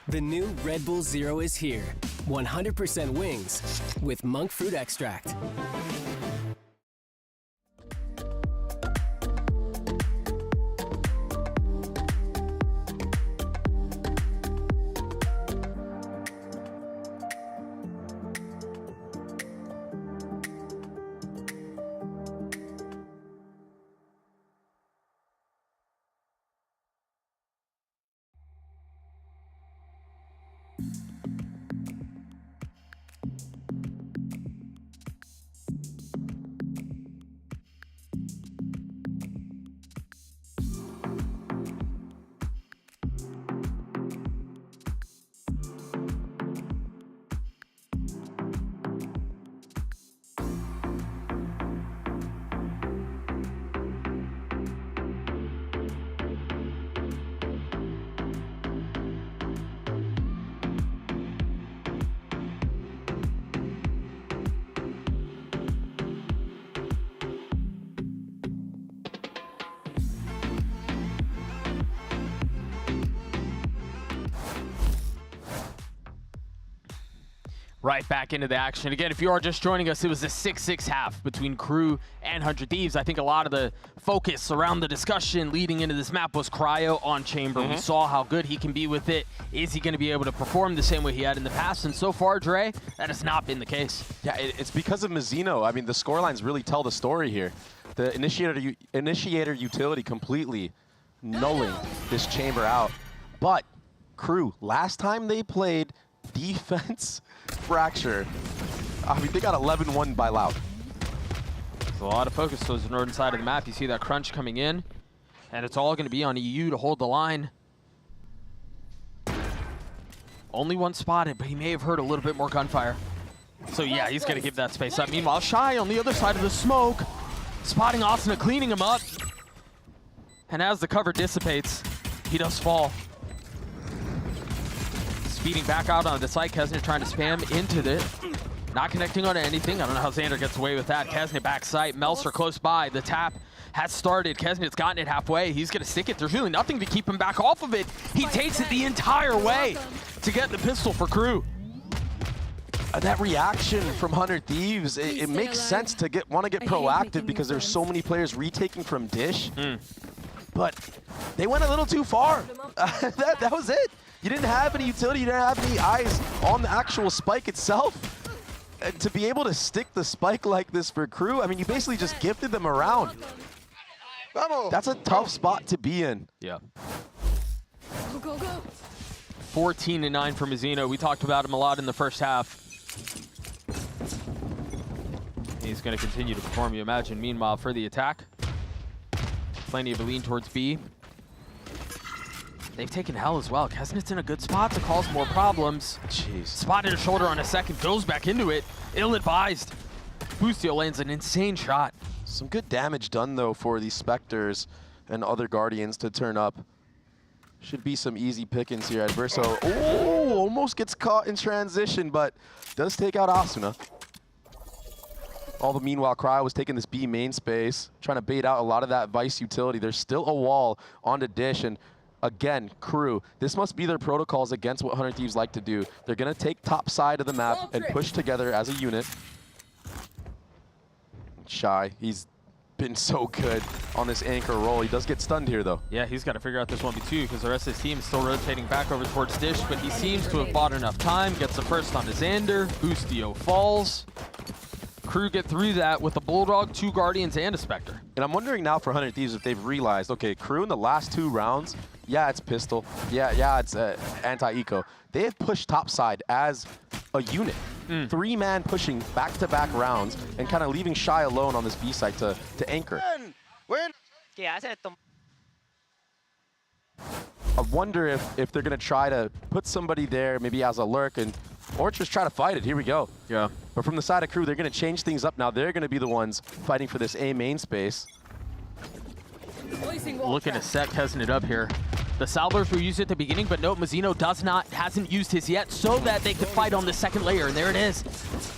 The new Red Bull Zero is here. 100% wings with monk fruit extract. Right back into the action. Again, if you are just joining us, it was a 6-6 half between KRU and 100 Thieves. I think a lot of the focus around the discussion leading into this map was Cryo on Chamber. We saw how good he can be with it. Is he going to be able to perform the same way he had in the past? And so far, Dre, that has not been the case. Yeah, it's because of Mizzino. I mean, the scorelines really tell the story here. The initiator utility completely nulling this Chamber out. But KRU, last time they played defense Fracture, I mean, they got 11-1 by Loud. There's a lot of focus towards the northern side of the map. You see that crunch coming in, and it's all going to be on EU to hold the line. Only one spotted, but he may have heard a little bit more gunfire. So yeah, he's going to give that space up. Meanwhile, Shy on the other side of the smoke, spotting Asuna, cleaning him up. And as the cover dissipates, he does fall. Speeding back out onto the site, Kesnet trying to spam into it. Not connecting onto anything. I don't know how Xander gets away with that. Kesnet back site, Melser close by. The tap has started. Kesnet's gotten it halfway. He's gonna stick it. There's really nothing to keep him back off of it. He takes it the entire way to get the pistol for KRU. That reaction from 100 Thieves, it makes sense to want to get proactive because there's so many players retaking from Dish. But they went a little too far. That was it. You didn't have any utility, you didn't have any eyes on the actual spike itself. And to be able to stick the spike like this for KRU, I mean, you basically just gifted them around. That's a tough spot to be in. Yeah. 14-9 for Mizzino. We talked about him a lot in the first half. He's going to continue to perform, you imagine. Meanwhile, for the attack, plenty of a lean towards B. They've taken hell as well. Kesnet's in a good spot to cause more problems. Jeez. Spotted a shoulder on a second, goes back into it. Ill-advised. Bustio lands an insane shot. Some good damage done, though, for these Spectres and other Guardians to turn up. Should be some easy pickings here at Verso. Oh, almost gets caught in transition, but does take out Asuna. All the meanwhile, Cryo was taking this B main space, trying to bait out a lot of that Vice utility. There's still a wall on the dish, and again, KRU, this must be their protocols against what 100 Thieves like to do. They're going to take top side of the map and push together as a unit. Shy, he's been so good on this anchor roll. He does get stunned here, though. Yeah, he's got to figure out this 1v2 because the rest of his team is still rotating back over towards Dish, but he seems to have bought enough time. Gets the first on his Xander. Boostio falls. KRU get through that with a Bulldog, 2 Guardians, and a Spectre. And I'm wondering now for 100 Thieves if they've realized, okay, KRU in the last 2 rounds, yeah, it's pistol. Yeah, it's anti-eco. They have pushed topside as a unit. 3-man pushing back-to-back rounds and kind of leaving Shy alone on this B side to anchor. I wonder if they're going to try to put somebody there maybe as a lurk or just try to fight it. Here we go. Yeah. But from the side of KRU, they're going to change things up now. They're going to be the ones fighting for this A main space. Looking to set Kessin it up here. The Salvers were used at the beginning, but note Mazzino hasn't used his yet so that they could fight on the second layer, and there it is.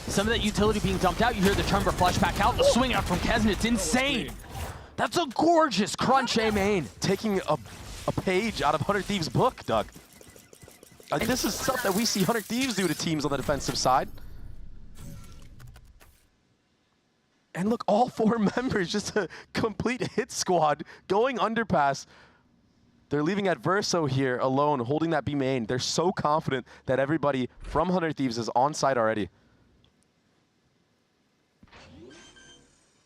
Some of that utility being dumped out. You hear the Tremor flush back out. The swing out from Kessin, it's insane. That's a gorgeous crunch A main. Taking a page out of 100 Thieves' book, Doug. This is stuff that we see 100 Thieves do to teams on the defensive side. And look, all 4 members, just a complete hit squad going underpass. They're leaving Adverso here alone, holding that B main. They're so confident that everybody from 100 Thieves is on site already.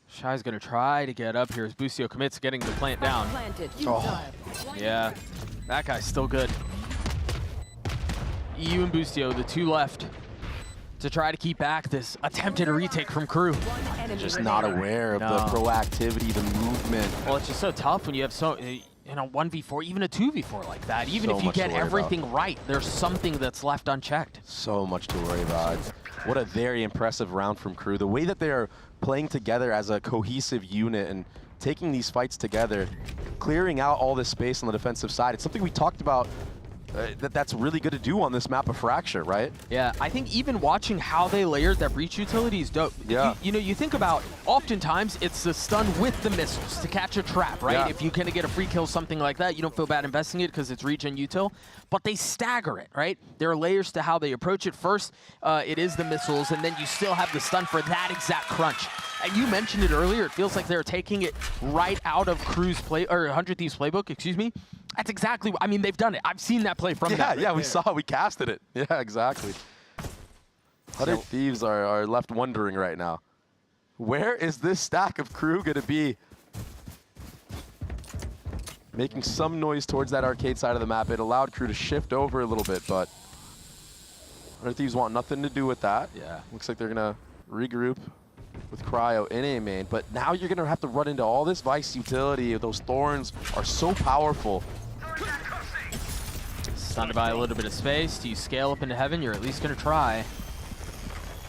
Shy's going to try to get up here as Boostio commits getting the plant down. Oh, yeah, that guy's still good. EU and Boostio, the 2 left to try to keep back this attempted retake from KRU. Just not aware of the proactivity, the movement. Well, it's just so tough when you have in a 1v4, even a 2v4 like that. Even if you get everything right, there's something that's left unchecked. So much to worry about. What a very impressive round from KRU. The way that they are playing together as a cohesive unit and taking these fights together, clearing out all this space on the defensive side. It's something we talked about that's really good to do on this map of Fracture, right? Yeah, I think even watching how they layered that breach utility is dope. Yeah. You know, you think about, oftentimes it's the stun with the missiles to catch a trap, right? Yeah. If you kind of get a free kill, something like that, you don't feel bad investing it because it's regen util. But they stagger it, right? There are layers to how they approach it. First, it is the missiles, and then you still have the stun for that exact crunch. And you mentioned it earlier, it feels like they're taking it right out of KRU's play, or 100 Thieves playbook, excuse me. That's exactly, I mean, they've done it. I've seen that play from them. Yeah, we saw it, we casted it. Yeah, exactly. 100 Thieves are left wondering right now. Where is this stack of KRU gonna be? Making some noise towards that arcade side of the map. It allowed KRU to shift over a little bit, but 100 Thieves want nothing to do with that. Yeah. Looks like they're gonna regroup with Cryo in A main, but now you're gonna have to run into all this Vice utility. Those Thorns are so powerful. Stunned by a little bit of space. Do you scale up into heaven? You're at least gonna try.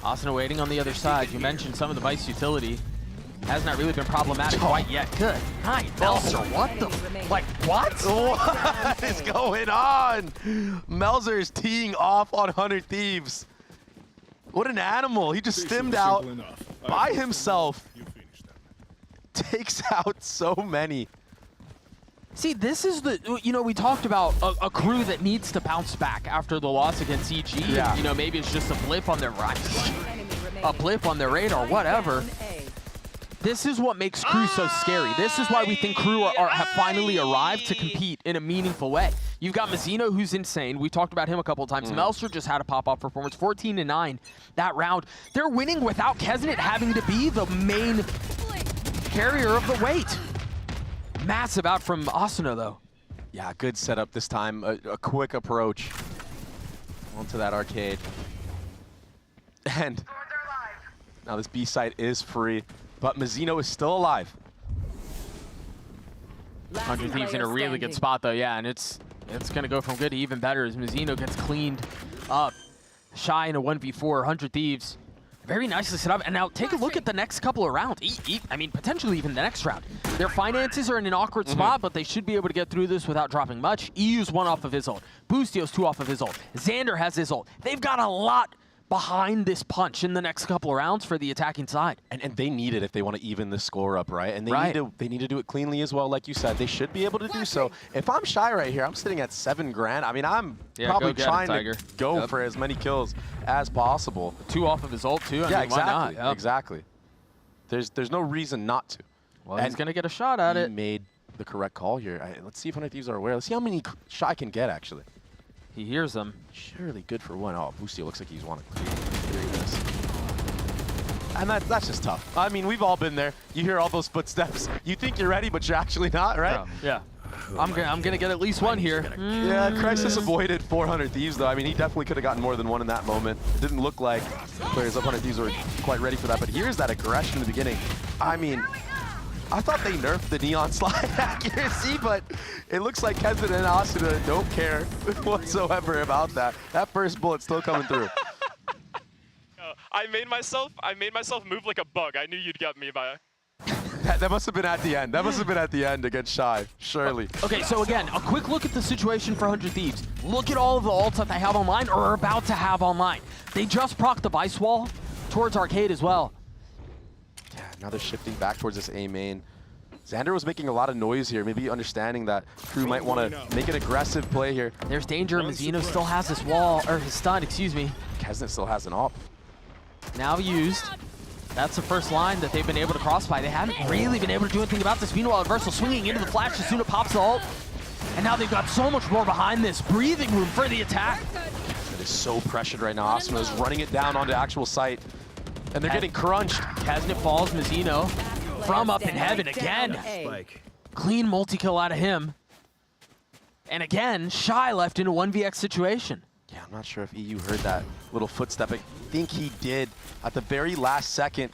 Asuna waiting on the other side. You mentioned some of the Vice utility. Has not really been problematic quite yet. Good night, Melzer. What the? Like, what? What is going on? Melzer is teeing off on 100 Thieves. What an animal. He just stimmed out by himself. Takes out so many. See, this is the, you know, we talked about a KRU that needs to bounce back after the loss against EG. Yeah. You know, maybe it's just a blip on their radar, whatever. This is what makes KRU so scary. This is why we think KRU have finally arrived to compete in a meaningful way. You've got Mazzino, who's insane. We talked about him a couple of times. Melzer just had a pop-off performance, 14-9 that round. They're winning without Kesnet having to be the main carrier of the weight. Massive out from Asuna, though. Yeah, good setup this time. A quick approach onto that arcade. And now this B site is free, but Mazzino is still alive. 100 Thieves in a really good spot, though, yeah, and it's going to go from good to even better as Mazzino gets cleaned up. Shy in a 1v4, 100 Thieves Very nicely set up. And now take a look at the next couple of rounds. I mean, potentially even the next round. Their finances are in an awkward spot, but they should be able to get through this without dropping much. EU's 1 off of his ult. Boostio's 2 off of his ult. Xander has his ult. They've got a lot behind this punch in the next couple of rounds for the attacking side. And they need it if they want to even the score up, right? And they need to do it cleanly as well, like you said. They should be able to do so. If I'm Shy right here, I'm sitting at 7 grand. I mean, I'm probably trying to go for as many kills as possible. 2 off of his ult too. I mean, exactly. Why not? Yep. Exactly. There's no reason not to. Well, he's gonna get a shot at it. He made the correct call here. Let's see if one of these are aware. Let's see how many Shy can get actually. He hears them. Surely good for 1. Oh, Boostio looks like he's wanting to clear this. And that's just tough. I mean, we've all been there. You hear all those footsteps. You think you're ready, but you're actually not, right? Yeah. I'm gonna get at least 1 here. Yeah, Crisis avoided 400 Thieves though. I mean, he definitely could have gotten more than 1 in that moment. It didn't look like players of 100 Thieves were quite ready for that, but here's that aggression in the beginning. I mean, I thought they nerfed the Neon slide accuracy, but it looks like Kezin and Asuna don't care whatsoever about that. That first bullet's still coming through. I made myself move like a bug. I knew you'd get me by. That must have been at the end. That must have been at the end against Shy, surely. Okay, so again, a quick look at the situation for 100 Thieves. Look at all of the ults that they have online or are about to have online. They just proc the Vice Wall towards Arcade as well. Yeah, now they're shifting back towards this A main. Xander was making a lot of noise here, maybe understanding that KRU might want to make an aggressive play here. There's danger. Mazzino still has his wall, or his stun, excuse me. Kezin still has an op. Now used. That's the first line that they've been able to cross by. They haven't really been able to do anything about this. Meanwhile, Versal swinging into the flash as soon as pops the ult. And now they've got so much more behind this. Breathing room for the attack. It is so pressured right now. Asuna is running it down onto actual site. And they're getting crunched. Kasnit falls, Mazzino from up in heaven again. Clean multi-kill out of him. And again, Shy left in a 1vx situation. Yeah, I'm not sure if EU heard that little footstep. I think he did at the very last second.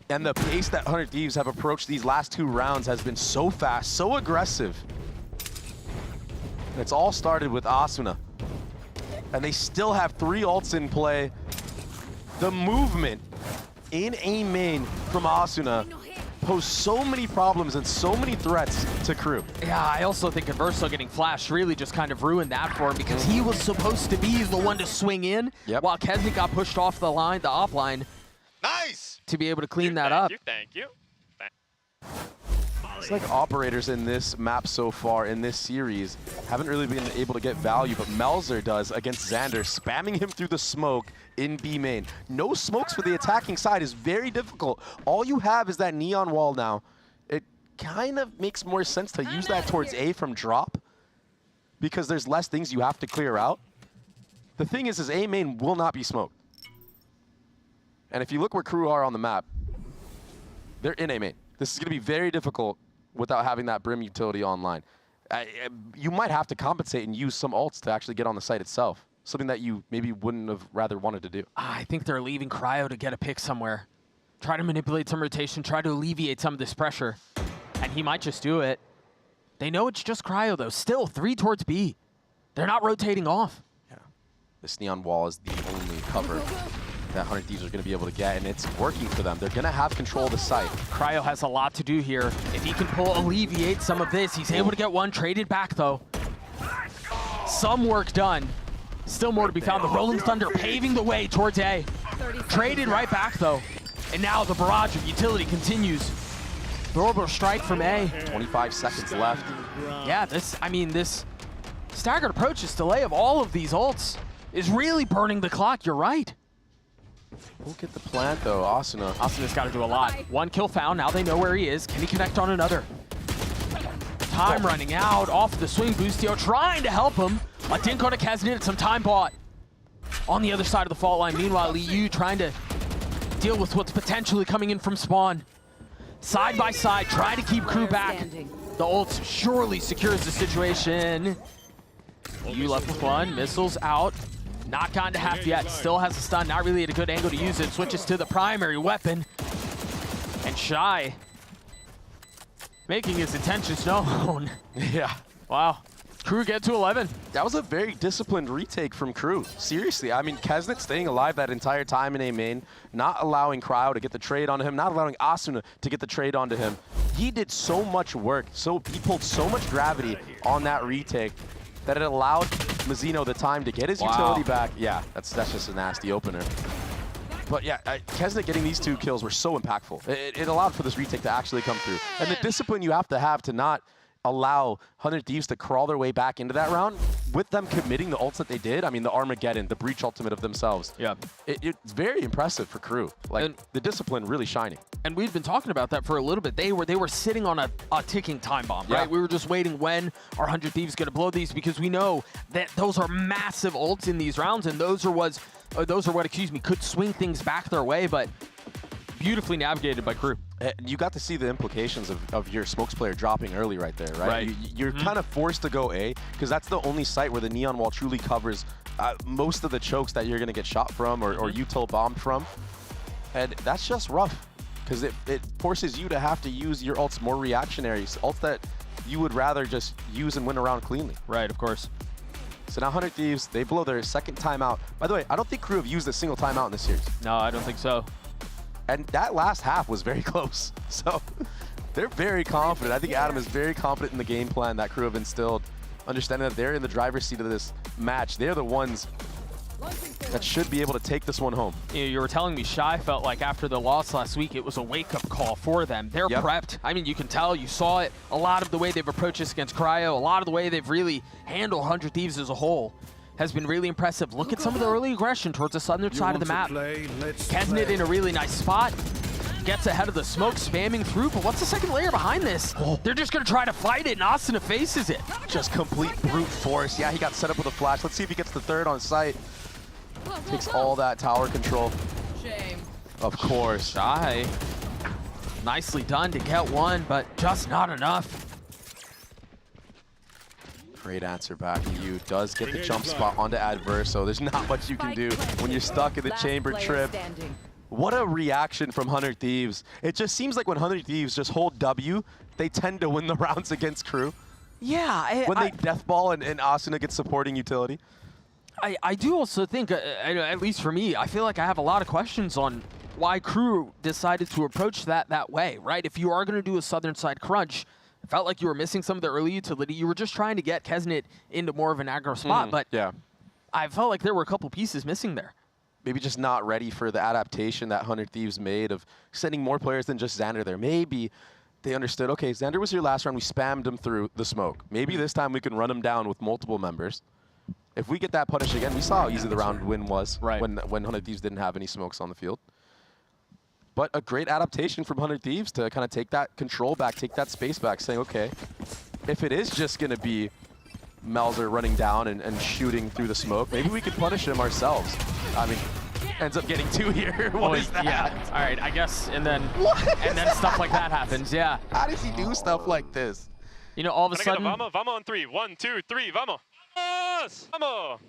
And the pace that 100 Thieves have approached these last 2 rounds has been so fast, so aggressive. And it's all started with Asuna. And they still have 3 ults in play. The movement in A main from Asuna pose so many problems and so many threats to KRU. Yeah, I also think Verso getting flashed really just kind of ruined that for him because he was supposed to be the one to swing in while Kesnick got pushed off the line, the off line. Nice! To be able to clean that up. Thank you. It's like operators in this map so far in this series haven't really been able to get value, but Melzer does against Xander, spamming him through the smoke in B main. No smokes for the attacking side is very difficult. All you have is that Neon wall now. It kind of makes more sense to use that towards A from drop because there's less things you have to clear out. The thing is A main will not be smoked. And if you look where KRU are on the map, they're in A main. This is going to be very difficult without having that Brim utility online. You might have to compensate and use some ults to actually get on the site itself. Something that you maybe wouldn't have rather wanted to do. I think they're leaving Cryo to get a pick somewhere. Try to manipulate some rotation, try to alleviate some of this pressure. And he might just do it. They know it's just Cryo though. Still 3 towards B. They're not rotating off. Yeah. This Neon wall is the only cover that 100 Thieves are going to be able to get, and it's working for them. They're going to have control of the site. Cryo has a lot to do here. If he can alleviate some of this, he's able to get one traded back though. Some work done. Still more to be found. The Rolling Thunder paving the way towards A. Traded right back though. And now the barrage of utility continues. Thorbo strike from A. 25 seconds left. Yeah, this staggered approach's delay of all of these ults is really burning the clock. You're right. We'll get the plant though, Asuna. Asuna's got to do a lot. 1 kill found, now they know where he is. Can he connect on another? Time running out, off the swing, Boostio trying to help him. A dink on a Kasnit, some time bought. On the other side of the fault line, meanwhile, Liu trying to deal with what's potentially coming in from spawn. Side by side, trying to keep KRU back. The ult surely secures the situation. Liu left with 1, missiles out. Not gone to half yet, still has a stun, not really at a good angle to use it. Switches to the primary weapon. And Shy making his intentions known. Yeah. Wow. Crew get to 11. That was a very disciplined retake from Crew. Seriously, I mean, Kesnet staying alive that entire time in A main, not allowing Cryo to get the trade onto him, not allowing Asuna to get the trade onto him. He did so much work, he pulled so much gravity on that retake that it allowed Mazzino the time to get his utility back. Yeah, that's just a nasty opener. But yeah, Kesnet getting these 2 kills were so impactful. It allowed for this retake to actually come through. And the discipline you have to not allow 100 Thieves to crawl their way back into that round, with them committing the ults that they did, I mean, the Armageddon, the Breach ultimate of themselves. Yeah. It's very impressive for Crew. Like, and the discipline really shining. And we've been talking about that for a little bit. They were sitting on a ticking time bomb, right? Yeah. We were just waiting when are 100 Thieves going to blow these, because we know that those are massive ults in these rounds, and those are what, could swing things back their way, but beautifully navigated by Crew. You got to see the implications of your smokes player dropping early right there, right? You're kind of forced to go A, because that's the only site where the Neon Wall truly covers most of the chokes that you're going to get shot from or util bombed from. And that's just rough, because it forces you to have to use your ults more reactionary, ults that you would rather just use and win around cleanly. Right, of course. So now 100 Thieves, they blow their second timeout. By the way, I don't think Crew have used a single timeout in this series. No, I don't think so. And that last half was very close. So they're very confident. I think Adam is very confident in the game plan that Crew have instilled, understanding that they're in the driver's seat of this match. They're the ones that should be able to take this one home. You were telling me Shy felt like after the loss last week, it was a wake-up call for them. They're prepped. I mean, you can tell, you saw it. A lot of the way they've approached this against Cryo, a lot of the way they've really handled 100 Thieves as a whole has been really impressive. Look at some of the early aggression towards the southern side of the map. Kesnet in a really nice spot. Gets ahead of the smoke, spamming through, but what's the second layer behind this? They're just gonna try to fight it, and Asuna faces it. Just complete brute force. Yeah, he got set up with a flash. Let's see if he gets the third on site. Takes all that tower control. Shame. Of course. Shy. Nicely done to get one, but just not enough. Great answer back to you. Does get the jump spot onto Adverse, so there's not much you can do when you're stuck in the chamber trip. What a reaction from 100 Thieves. It just seems like when 100 Thieves just hold W, they tend to win the rounds against Crew. Yeah. When they deathball and Asuna gets supporting utility. I do also think, at least for me, I feel like I have a lot of questions on why Crew decided to approach that way, right? If you are going to do a southern side crunch, it felt like you were missing some of the early utility. You were just trying to get Kesnet into more of an aggro spot, but yeah, I felt like there were a couple pieces missing there. Maybe just not ready for the adaptation that 100 Thieves made of sending more players than just Xander there. Maybe they understood, okay, Xander was here last round, we spammed him through the smoke. Maybe this time we can run him down with multiple members. If we get that punish again, we saw how easy the round win was when 100 Thieves didn't have any smokes on the field. But a great adaptation from 100 Thieves to kind of take that control back, take that space back, saying, okay, if it is just going to be Melzer running down and shooting through the smoke, maybe we could punish him ourselves. I mean, ends up getting 2 here. What is that? Yeah, all right, I guess, and then stuff like that happens, yeah. How does he do stuff like this? You know, all of a sudden... Vamos on 3. 1, 2, 3, vamos. Vamos.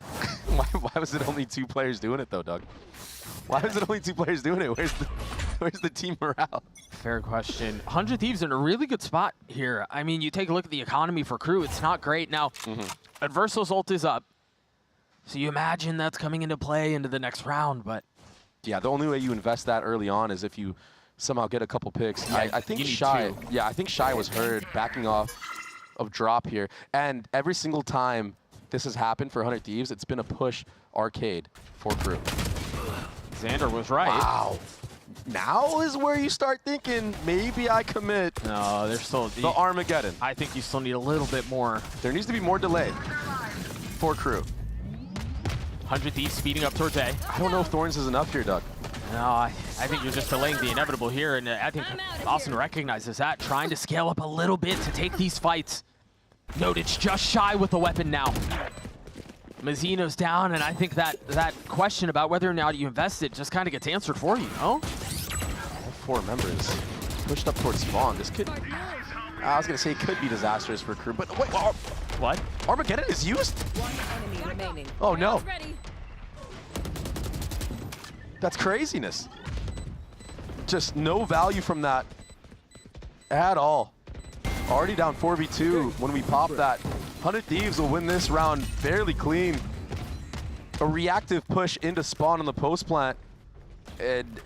Why was it only 2 players doing it though, Doug? Why was it only 2 players doing it? Where's the team morale? Fair question. 100 Thieves in a really good spot here. I mean, you take a look at the economy for Crew, it's not great. Now, Adverso's ult is up, so you imagine that's coming into play into the next round, but... Yeah, the only way you invest that early on is if you somehow get a couple picks. Yeah, I think Shy, I think Shy was heard backing off of drop here, and every single time this has happened for 100 Thieves, it's been a push arcade for Crew. Xander was right. Wow. Now is where you start thinking, maybe I commit. No, there's still... The Armageddon. I think you still need a little bit more. There needs to be more delay for Crew. 100 Thieves speeding up towards A. I don't know if Thorns is enough here, Doug. No, I think you're just delaying the inevitable here, and I think Austin recognizes that, trying to scale up a little bit to take these fights. Note, it's just Shy with the weapon now. Mazzino's down, and I think that question about whether or not you invest it just kind of gets answered for you, no? All 4 members pushed up towards spawn. This could... I was going to say it could be disastrous for Crew, but wait, what? Armageddon is used? 1 enemy remaining. Oh, no. That's craziness. Just no value from that at all. already down 4v2 when we pop that. 100 Thieves will win this round fairly clean. A reactive push into spawn on the post plant, and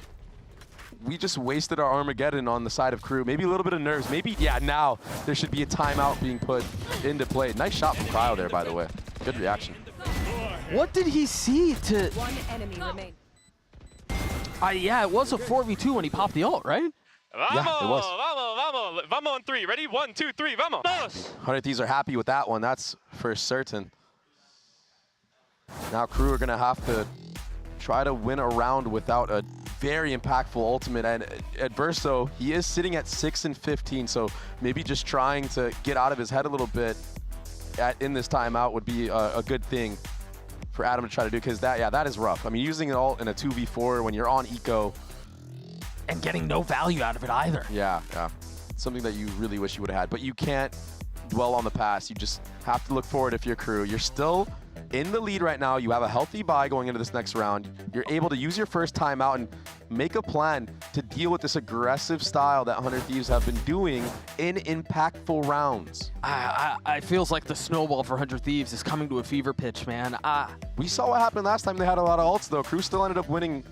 we just wasted our Armageddon on the side of KRU. Maybe a little bit of nerves. Maybe, yeah, now there should be a timeout being put into play. Nice shot from Cryo there, by the way. Good reaction. What did he see to... One enemy remaining. Yeah, it was a 4v2 when he popped the ult, right? Vamos, Yeah, it was. vamos. Vamos on 3. Ready? 1, 2, 3. Vamos. 100 Thieves are happy with that one. That's for certain. Now KRU are going to have to try to win a round without a very impactful ultimate. And Adverso, he is sitting at 6 and 15, so maybe just trying to get out of his head a little bit in this timeout would be a good thing for Adam to try to do, because that is rough. I mean, using it all in a 2v4 when you're on eco. And getting no value out of it either. Yeah. Something that you really wish you would have had. But you can't dwell on the past. You just have to look forward if you're KRU. You're still in the lead right now. You have a healthy bye going into this next round. You're able to use your first timeout and make a plan to deal with this aggressive style that 100 Thieves have been doing in impactful rounds. I feels like the snowball for 100 Thieves is coming to a fever pitch, man. We saw what happened last time they had a lot of ults, though. KRU still ended up winning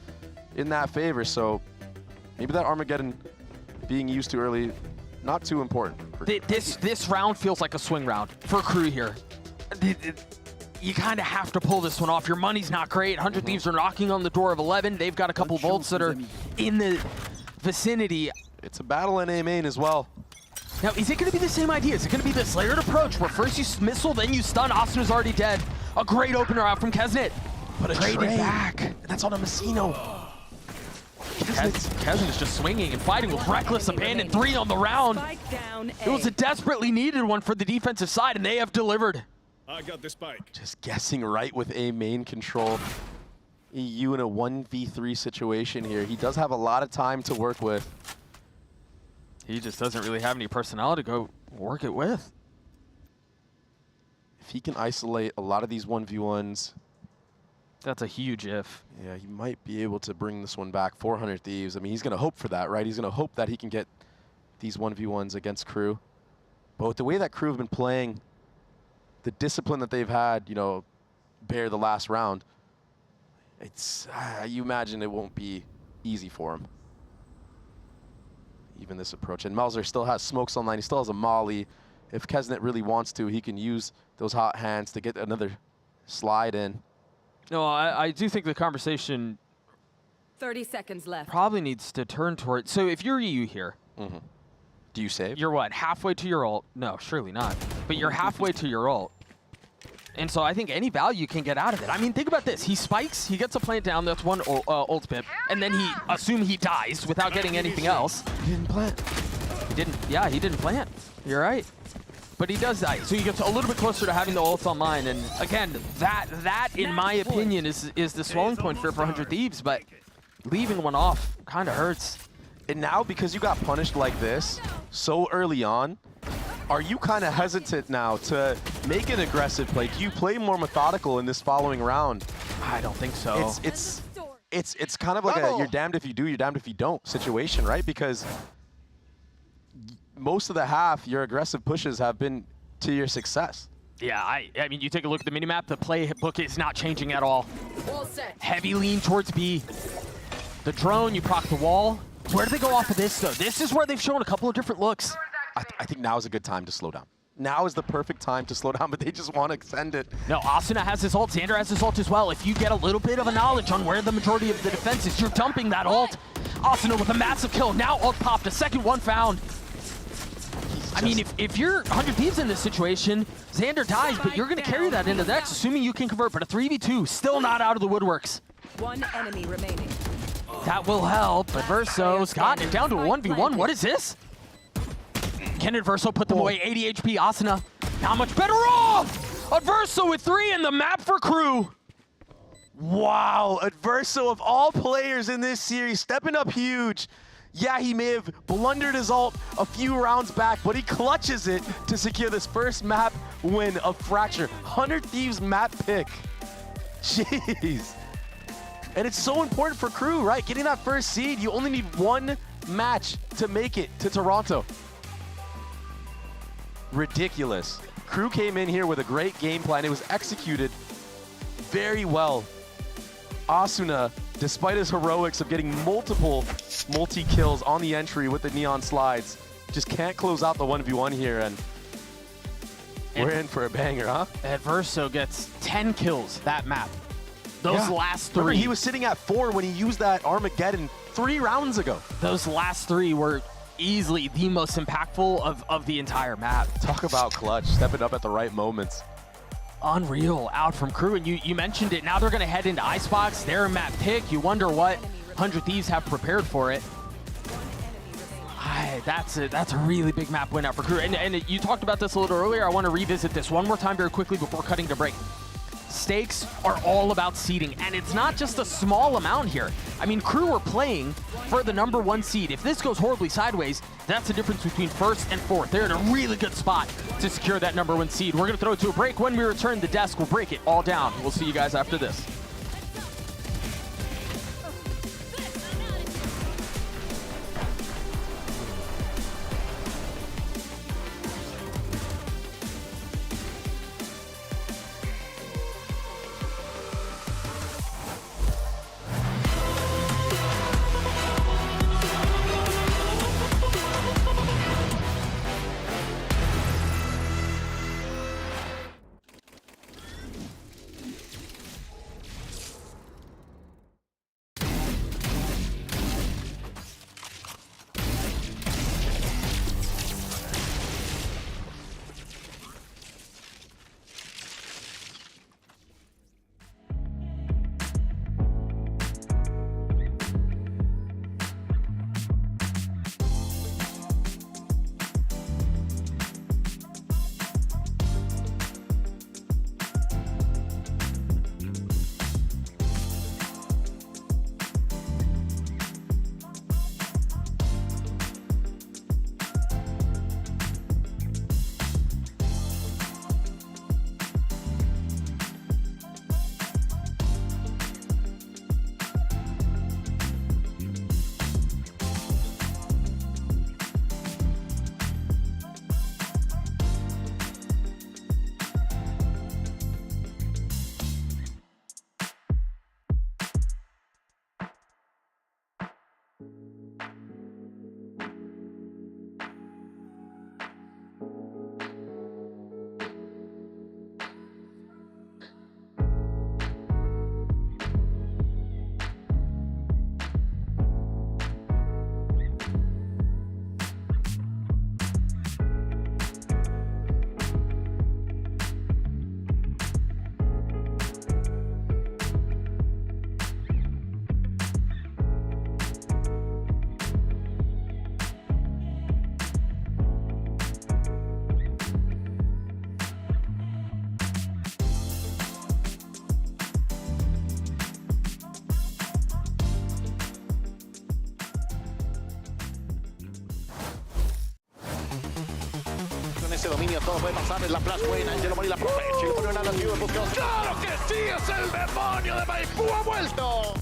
in that favor, so maybe that Armageddon being used too early, not too important. This round feels like a swing round for KRU here. You kind of have to pull this one off. Your money's not great. 100 Thieves are knocking on the door of 11. They've got a couple volts that are in the vicinity. It's a battle in A main as well. Now, is it going to be the same idea? Is it going to be this layered approach where first you missile, then you stun? Asuna's already dead. A great opener out from Kesnet. But a traded back. And that's on a Messino. Kesnet is just swinging and fighting with reckless abandon. 3 on the round. It was a desperately needed one for the defensive side, and they have delivered. I got the spike. Just guessing right with A main control. EU in a 1v3 situation here. He does have a lot of time to work with. He just doesn't really have any personnel to go work it with. If he can isolate a lot of these 1v1s. That's a huge if. Yeah, he might be able to bring this one back. 400 Thieves. I mean, he's going to hope for that, right? He's going to hope that he can get these 1v1s against KRU. But with the way that KRU have been playing, the discipline that they've had, you know, bear the last round, it's, you imagine it won't be easy for him. Even this approach. And Melzer still has smokes online. He still has a molly. If Kesnet really wants to, he can use those hot hands to get another slide in. No, I do think the conversation 30 seconds left. probably needs to turn toward. So if you're EU here, do you save? You're what, halfway to your ult? No, surely not. But you're halfway to your ult. And so I think any value can get out of it. I mean, think about this. He spikes, he gets a plant down, that's one ult pip, and then he assume he dies without getting anything else. He didn't plant. He didn't, yeah, he didn't plant. You're right. But he does die. So he gets a little bit closer to having the ults online. And again, that in my opinion, is the swelling point here for 100 Thieves, but leaving one off kind of hurts. And now, because you got punished like this so early on, are you kind of hesitant now to make an aggressive play? Do you play more methodical in this following round? I don't think so. It's kind of like a you're damned if you do, you're damned if you don't situation, right? Because most of the half, your aggressive pushes have been to your success. Yeah, I mean, you take a look at the minimap, the playbook is not changing at all. Heavy lean towards B. The drone, you proc the wall. Where do they go off of this, though? This is where they've shown a couple of different looks. I think now is a good time to slow down. Now is the perfect time to slow down, but they just want to extend it. No, Asuna has his ult, Xander has his ult as well. If you get a little bit of a knowledge on where the majority of the defense is, you're dumping that ult. Asuna with a massive kill. Now ult popped, a second one found. I mean, if you're 100 Thieves in this situation, Xander dies, but you're going to carry that into the next, assuming you can convert. But a 3v2, still not out of the woodworks. One enemy remaining. That will help. Adverso's gotten it down to a 1v1. What is this? Can Adverso put them away? 80 HP, Asuna. Not much better off! Adverso with 3 in the map for KRU. Wow, Adverso of all players in this series, stepping up huge. Yeah, he may have blundered his ult a few rounds back, but he clutches it to secure this first map win of Fracture. 100 Thieves map pick. Jeez. And it's so important for KRU, right? Getting that first seed, you only need one match to make it to Toronto. ridiculous. KRU came in here with a great game plan. It was executed very well. Asuna, despite his heroics of getting multiple multi-kills on the entry with the neon slides, just can't close out the 1v1 here, and we're in for a banger, huh? Adverso gets 10 kills that map. Those last 3. Remember, he was sitting at 4 when he used that Armageddon 3 rounds ago. Those last 3 were easily the most impactful of the entire map. Talk about clutch, stepping up at the right moments. Unreal out from KRU, and you mentioned it. Now they're going to head into Icebox. They're a map pick. You wonder what 100 Thieves have prepared for it. That's a really big map win out for KRU. And you talked about this a little earlier. I want to revisit this one more time very quickly before cutting to break. Stakes are all about seeding, and it's not just a small amount here. I mean, KRU are playing for the #1 seed. If this goes horribly sideways, that's the difference between 1st and 4th. They're in a really good spot to secure that #1 seed. We're going to throw it to a break. When we return, the desk will break it all down. We'll see you guys after this. Ese dominio todo puede pasar en la flash buena. Angelo Mori la protege. Le pone una negativa. ¡Claro que sí! ¡Es el demonio de Maipú! ¡Ha vuelto!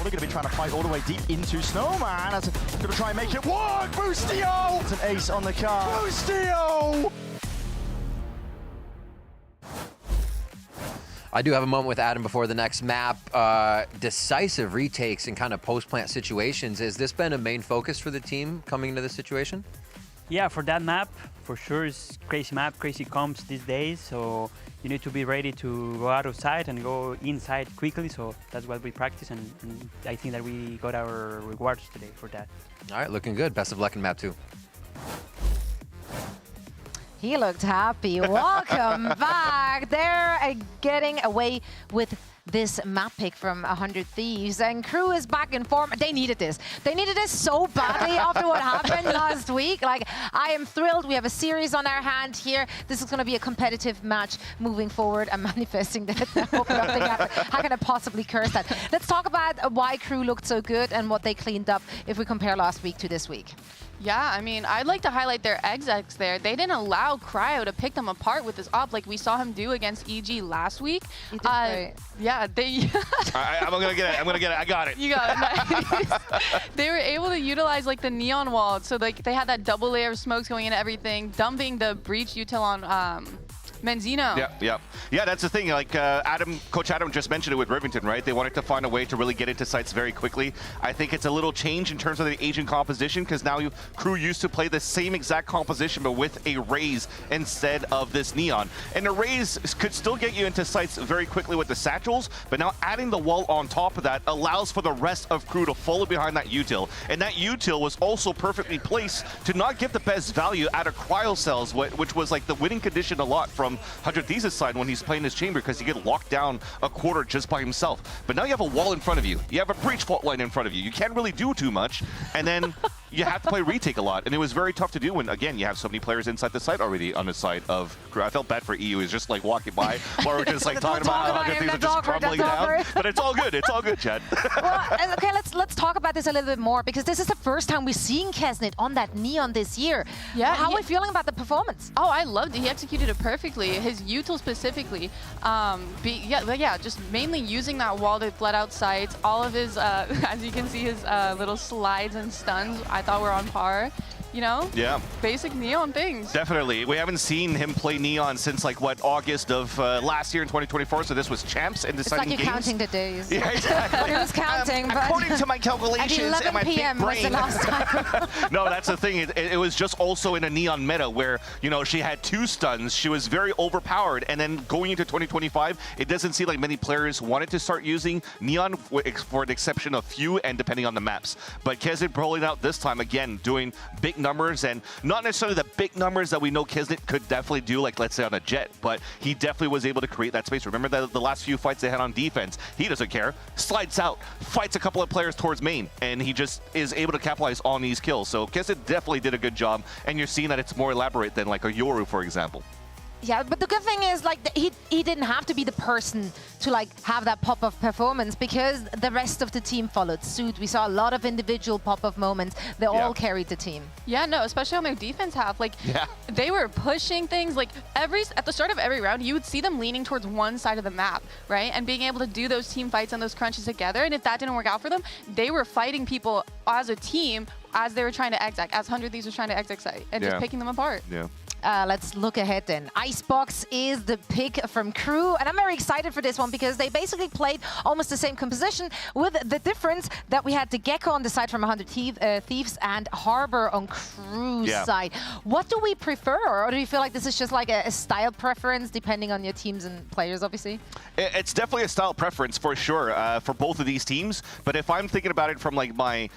We're going to be trying to fight all the way deep into Snowman. As going to try and make it work. Boostio! It's an ace on the car. Boostio! I do have a moment with Adam before the next map. Decisive retakes in kind of post-plant situations. Has this been a main focus for the team coming into this situation? Yeah, for that map, for sure, it's crazy map, crazy comps these days. So you need to be ready to go out of sight and go inside quickly. So that's what we practice, and I think that we got our rewards today for that. All right, looking good. Best of luck in map 2. He looked happy. Welcome back. They're getting away with this map pick from 100 Thieves, and KRU is back in form. They needed this. They needed this so badly after what happened last week. Like, I am thrilled. We have a series on our hand here. This is going to be a competitive match moving forward. I'm manifesting that. How can I possibly curse that? Let's talk about why KRU looked so good and what they cleaned up if we compare last week to this week. Yeah, I mean, I'd like to highlight their execs there. They didn't allow Cryo to pick them apart with this op like we saw him do against EG last week. He did great. Yeah, they... I'm gonna get it. I got it. You got it. Nice. They were able to utilize like the neon wall, so like they had that double layer of smokes going into everything, dumping the breach util on Menzino. Yeah, that's the thing. Like Coach Adam just mentioned it with Rivington, right? They wanted to find a way to really get into sites very quickly. I think it's a little change in terms of the agent composition because now Crew used to play the same exact composition but with a Raze instead of this neon. And the Raze could still get you into sites very quickly with the satchels, but now adding the wall on top of that allows for the rest of Crew to follow behind that util. And that util was also perfectly placed to not get the best value out of cryo cells, which was like the winning condition a lot from 100 Thieves' side when he's playing his chamber because he get locked down a quarter just by himself. But now you have a wall in front of you. You have a breach fault line in front of you. You can't really do too much. And then you have to play retake a lot. And it was very tough to do when, again, you have so many players inside the site already on the side of Crew. I felt bad for EU. He's just like walking by while we're just like talking about how 100 Thieves are just crumbling down. But it's all good. It's all good, Chad. Well, okay, let's talk about this a little bit more because this is the first time we've seen Kesnet on that neon this year. Yeah. How are we feeling about the performance? Oh, I loved it. He executed it perfectly. His util specifically, just mainly using that wall to let out sights. All of his, as you can see, his little slides and stuns, I thought were on par. You know? Yeah. Basic neon things. Definitely. We haven't seen him play neon since like what, August of last year in 2024. So this was champs and deciding games. It's like you're counting the days. Yeah, exactly. Who's counting? According to my calculations at 11 and my PM big was the brain. last time. No, that's the thing. It was just also in a neon meta where, you know, she had 2 stuns. She was very overpowered. And then going into 2025, it doesn't seem like many players wanted to start using neon for the exception of few and depending on the maps. But Kesnet pulling out this time again, doing big numbers and not necessarily the big numbers that we know Kesnet could definitely do, like let's say on a Jet, but he definitely was able to create that space. Remember the last few fights they had on defense, he doesn't care, slides out, fights a couple of players towards main, and he just is able to capitalize on these kills. So Kesnet definitely did a good job, and you're seeing that it's more elaborate than like a Yoru, for example. Yeah, but the good thing is like he didn't have to be the person to like have that pop-off performance because the rest of the team followed suit. We saw a lot of individual pop-off moments. They all carried the team. Yeah, no, especially on their defense half. Like they were pushing things like at the start of every round, you would see them leaning towards one side of the map, right? And being able to do those team fights and those crunches together. And if that didn't work out for them, they were fighting people as a team as they were trying to exec, as 100 Thieves was trying to exec site and just picking them apart. Yeah. Let's look ahead then. Icebox is the pick from Crew, and I'm very excited for this one because they basically played almost the same composition with the difference that we had the Gecko on the side from 100 Thieves and Harbor on Crew's side. What do we prefer, or do you feel like this is just like a style preference depending on your teams and players, obviously? It's definitely a style preference for sure for both of these teams, but if I'm thinking about it from like my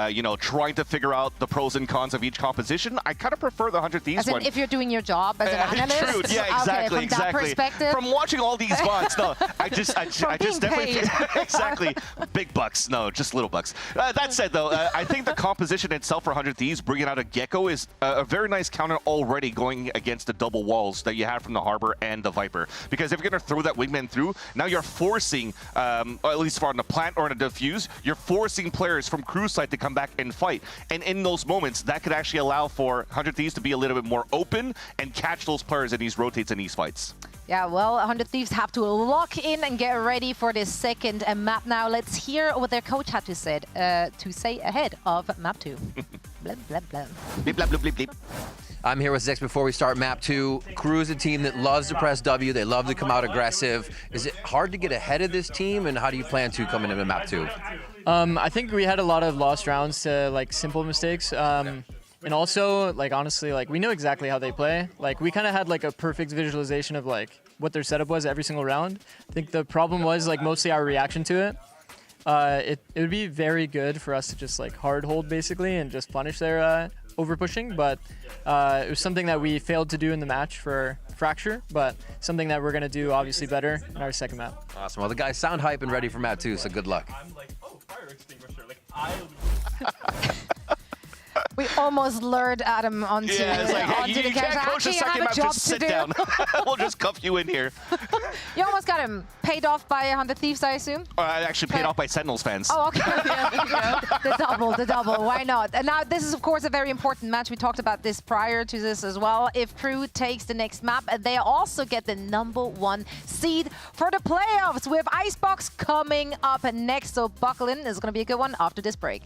you know, trying to figure out the pros and cons of each composition, I kind of prefer the 100 Thieves one. If you're doing your job as an analyst? True, yeah, exactly, okay, from that perspective? From watching all these VODs, no, I just definitely, exactly, big bucks, no, just little bucks. That said though, I think the composition itself for 100 Thieves, bringing out a Gecko is a very nice counter already going against the double walls that you have from the Harbor and the Viper. Because if you're going to throw that Wingman through, now you're forcing, or at least for on the plant or on a diffuse, you're forcing players from Crew side to come back and fight. And in those moments, that could actually allow for 100 Thieves to be a little bit more open and catch those players in these rotates in these fights. Yeah, well, 100 Thieves have to lock in and get ready for this second map now. Let's hear what their coach had to say ahead of map 2. Blah, blah, blah. Bleep, blah, bleep, bleep, bleep. I'm here with Zix before we start map 2. Crew is a team that loves to press W. They love to come out aggressive. Is it hard to get ahead of this team, and how do you plan to coming into map 2? I think we had a lot of lost rounds to like simple mistakes. And also, like, honestly, like, we know exactly how they play. Like, we kind of had like a perfect visualization of like what their setup was every single round. I think the problem was like mostly our reaction to it. It would be very good for us to just like hard hold basically and just punish their over pushing, but it was something that we failed to do in the match for Fracture, but something that we're going to do obviously better in our second map. Awesome. Well, the guys sound hype and ready for map 2, so good luck. I'm like, oh, fire extinguisher. Like, We almost lured Adam onto, Yeah, it's like, hey, onto you the can't couch. coach the Actually, I second have a map, job just to sit do. down. We'll just cuff you in here. You almost got him paid off by 100 Thieves, I assume? I actually paid off by Sentinels fans. Oh, okay. The double. Why not? And now, this is, of course, a very important match. We talked about this prior to this as well. If KRU takes the next map, they also get the #1 seed for the playoffs with Icebox coming up next. So buckle in. It's going to be a good one after this break.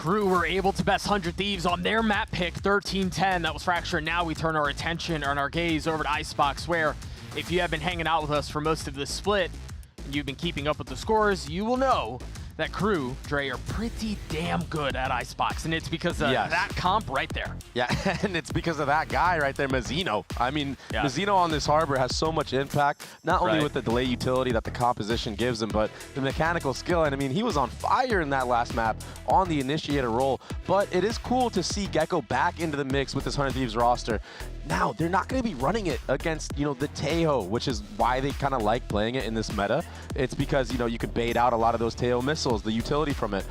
KRU were able to best 100 Thieves on their map pick, 13-10. That was Fracture. Now we turn our attention and our gaze over to Icebox, where if you have been hanging out with us for most of this split, and you've been keeping up with the scores, you will know that KRU, Dre, are pretty damn good at Icebox, and it's because of that comp right there. Yeah, and it's because of that guy right there, Mazzino. I mean, Mazzino on this harbor has so much impact, not only with the delay utility that the composition gives him, but the mechanical skill. And I mean, he was on fire in that last map on the initiator role. But it is cool to see Gecko back into the mix with this 100 Thieves roster. Now, they're not going to be running it against, you know, the Tejo, which is why they kind of like playing it in this meta. It's because, you know, you could bait out a lot of those Tejo missiles, the utility from it.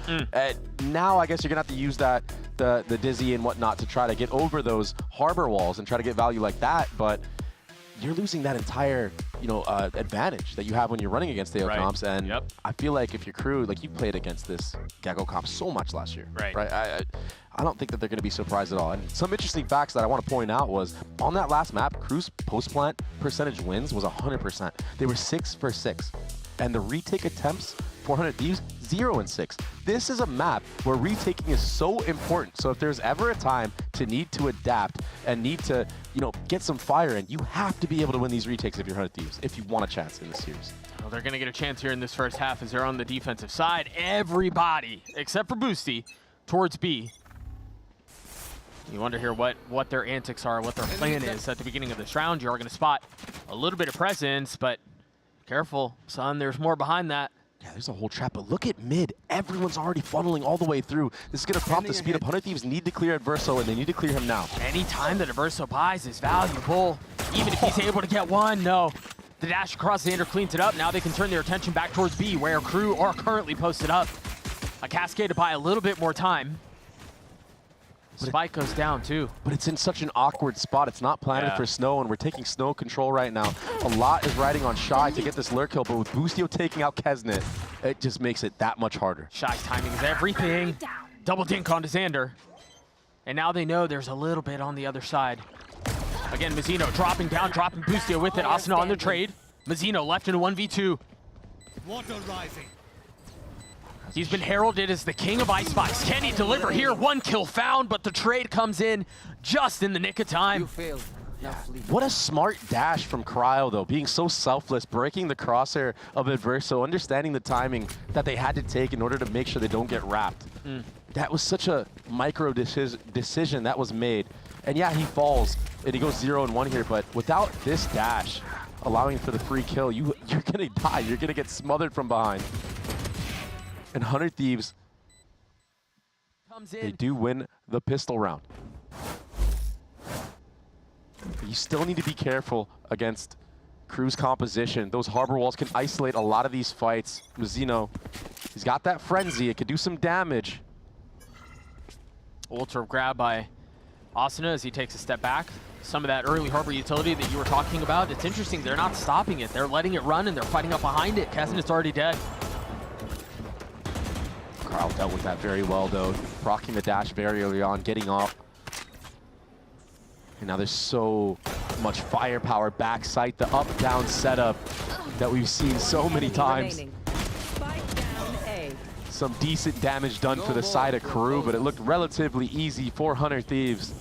Now, I guess you're going to have to use that, the Dizzy and whatnot to try to get over those harbor walls and try to get value like that. But you're losing that entire, you know, advantage that you have when you're running against Tejo comps. And I feel like if you're KRU, like you played against this Gecko comp so much last year. I don't think that they're going to be surprised at all. And some interesting facts that I want to point out was on that last map, KRU's post-plant percentage wins was 100%. They were 6 for 6. And the retake attempts, 400 Thieves, 0 and 6. This is a map where retaking is so important. So if there's ever a time to need to adapt and need to, you know, get some fire in, you have to be able to win these retakes if you're 100 Thieves, if you want a chance in this series. Well, they're going to get a chance here in this first half as they're on the defensive side. Everybody, except for Boosty, towards B. You wonder here what their antics are, what their plan is at the beginning of this round. You are going to spot a little bit of presence, but careful, son, there's more behind that. Yeah, there's a whole trap, but look at mid. Everyone's already funneling all the way through. This is going to prompt the speed up. 100 Thieves need to clear Adverso, and they need to clear him now. Any time that Adverso buys is valuable, even if he's able to get one. No, the dash across the ender cleans it up. Now they can turn their attention back towards B, where KRU are currently posted up. A cascade to buy a little bit more time. Spike goes down too. But it's in such an awkward spot. It's not planted for Snow, and we're taking Snow control right now. A lot is riding on Shy to get this lurk kill, but with Boostio taking out Kesnet, it just makes it that much harder. Shy's timing is everything. Double dink onto Xander. And now they know there's a little bit on the other side. Again, Mizzino dropping down, dropping Boostio with it. Asuna on the trade. Mizzino left in a 1v2. Water rising. He's been heralded as the king of Icebox. Can he deliver here? 1 kill found, but the trade comes in just in the nick of time. What a smart dash from Cryo, though, being so selfless, breaking the crosshair of Adverso, understanding the timing that they had to take in order to make sure they don't get wrapped. That was such a micro decision that was made. And yeah, he falls, and he goes 0 and 1 here, but without this dash, allowing for the free kill, you're gonna die. You're gonna get smothered from behind. And 100 Thieves, they do win the pistol round. You still need to be careful against KRU's composition. Those harbor walls can isolate a lot of these fights. Mizzino, he's got that frenzy. It could do some damage. Ultra grab by Asuna as he takes a step back. Some of that early harbor utility that you were talking about, it's interesting. They're not stopping it. They're letting it run, and they're fighting up behind it. Kesnet's already dead. Carl dealt with that very well, though. Proccing the dash very early on, getting off. And now there's so much firepower backside, the up-down setup that we've seen so many times. Some decent damage done for the side of KRU, but it looked relatively easy for 100 Thieves.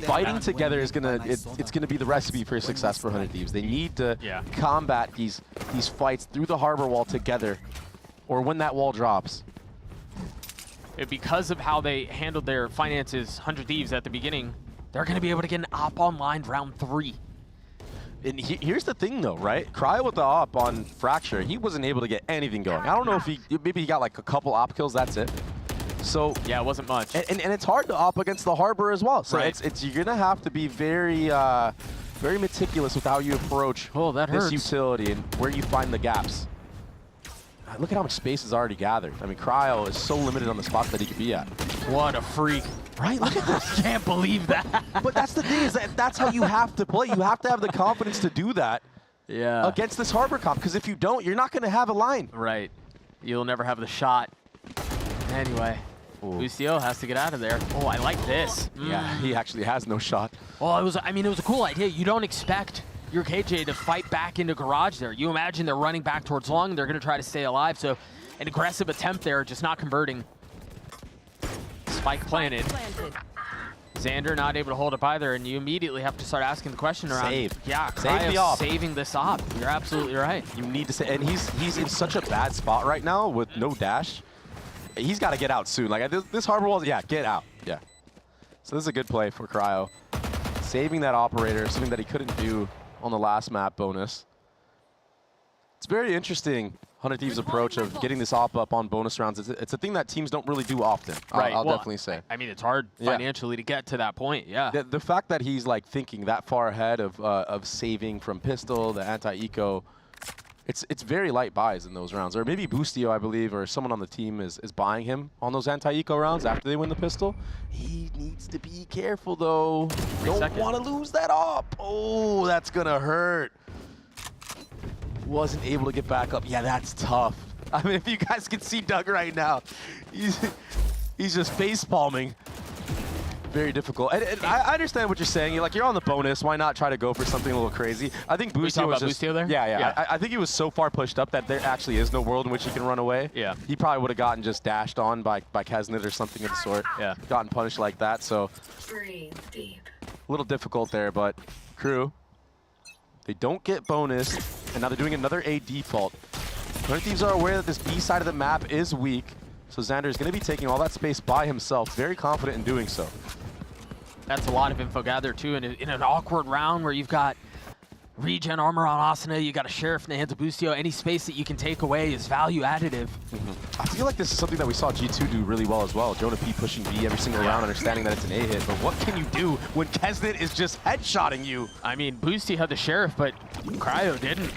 Fighting together is it's gonna be the recipe for success for 100 Thieves. They need to combat these fights through the harbor wall together, or when that wall drops. Because of how they handled their finances, 100 Thieves at the beginning, they're going to be able to get an op online round 3. And here's the thing, though, right? Cryo with the op on Fracture, he wasn't able to get anything going. I don't know if maybe he got like a couple op kills, that's it. So yeah, it wasn't much. And it's hard to op against the harbor as well. So you're going to have to be very very meticulous with how you approach this utility and where you find the gaps. Look at how much space is already gathered. I mean, Cryo is so limited on the spots that he could be at. What a freak. Right? Look at this. I can't believe that. But that's the thing, is that's how you have to play. You have to have the confidence to do that against this harbor comp, because if you don't, you're not going to have a line. Right. You'll never have the shot. Anyway, Boostio has to get out of there. Oh, I like this. Yeah, he actually has no shot. Well, it was a cool idea. You don't expect your KJ to fight back into garage there. You imagine they're running back towards long, they're going to try to stay alive, so an aggressive attempt there, just not converting. Spike planted. Xander not able to hold up either, and you immediately have to start asking the question around. Yeah, Save the op. Saving this op. You're absolutely right. You need to say, and he's in such a bad spot right now with no dash. He's got to get out soon. Like this harbor wall, get out. Yeah. So this is a good play for Cryo. Saving that operator, something that he couldn't do on the last map bonus. It's very interesting, 100 Thieves' approach of getting this op up on bonus rounds. It's a thing that teams don't really do often, I'll definitely say. I mean, it's hard financially to get to that point, The fact that he's like thinking that far ahead of saving from pistol, the anti-eco, it's very light buys in those rounds. Or maybe Boostio, I believe, or someone on the team is buying him on those anti-eco rounds after they win the pistol. He needs to be careful, though. Don't want to lose that op. Oh, that's going to hurt. Wasn't able to get back up. Yeah, that's tough. I mean, if you guys can see Doug right now, he's just face palming. Very difficult. And I understand what you're saying. You're on the bonus. Why not try to go for something a little crazy? I think Boostio was just... Boostio there? Yeah. I think he was so far pushed up that there actually is no world in which he can run away. Yeah. He probably would have gotten just dashed on by Kesnet or something of the sort. Yeah. Gotten punished like that, so... A little difficult there, but KRU, they don't get bonus, and now they're doing another A default. 100 Thieves are aware that this B side of the map is weak, so Xander is going to be taking all that space by himself, very confident in doing so. That's a lot of info gathered, too, in an awkward round where you've got regen armor on Asuna, you got a Sheriff in the hands of Boostio. Any space that you can take away is value additive. I feel like this is something that we saw G2 do really well as well. Jonah P pushing B every single round, understanding that it's an A hit, but what can you do when Kesnet is just headshotting you? I mean, Boostio had the Sheriff, but Cryo didn't.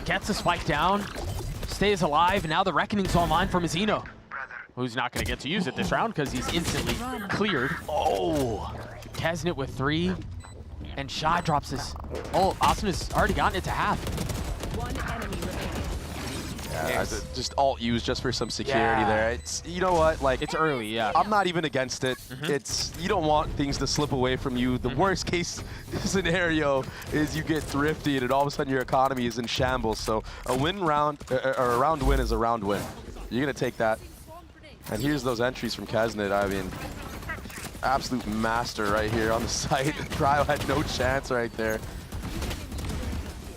Gets the spike down, stays alive, and now the Reckoning's online for Mizzino, who's not going to get to use it this round because he's instantly cleared. Oh, Kesnet with 3, and Shy drops his. Oh, Asuna's already gotten it to half. One enemy remaining. Just alt use just for some security there. It's, you know what, like, it's early, yeah. I'm not even against it. It's, you don't want things to slip away from you. The worst case scenario is you get thrifty and all of a sudden your economy is in shambles. So a win round, or a round win is a round win. You're gonna take that. And here's those entries from Kesnet. I mean, absolute master right here on the site. Cryo had no chance right there.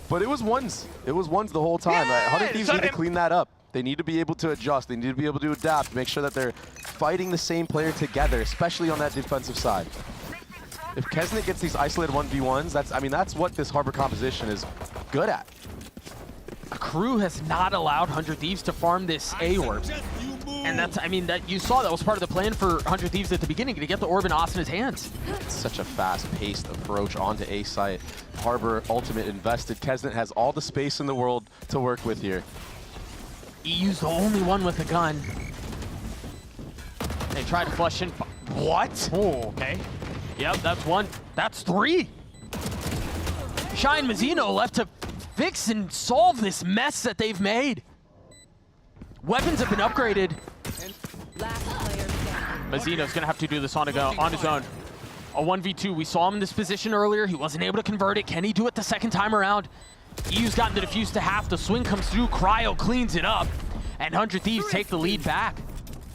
But it was ones. It was ones the whole time. Right? 100 Thieves need to clean that up. They need to be able to adjust. They need to be able to adapt, make sure that they're fighting the same player together, especially on that defensive side. If Kesnet gets these isolated 1v1s, that's what this Harbor composition is good at. KRU has not allowed 100 Thieves to farm this A orb. And that's, you saw that was part of the plan for 100 Thieves at the beginning, to get the orb in Asina's hands. It's such a fast-paced approach onto A site. Harbor ultimate invested. Kesnet has all the space in the world to work with here. EU's the only one with a gun. They try to flush in. What? Oh, okay. Yep, that's one. That's three. Shy and Mazzino left to fix and solve this mess that they've made. Weapons have been upgraded. Mazzino's gonna have to do this on his own. A 1v2, we saw him in this position earlier. He wasn't able to convert it. Can he do it the second time around? EU's gotten the defuse to half. The swing comes through. Cryo cleans it up. And 100 Thieves take the lead back.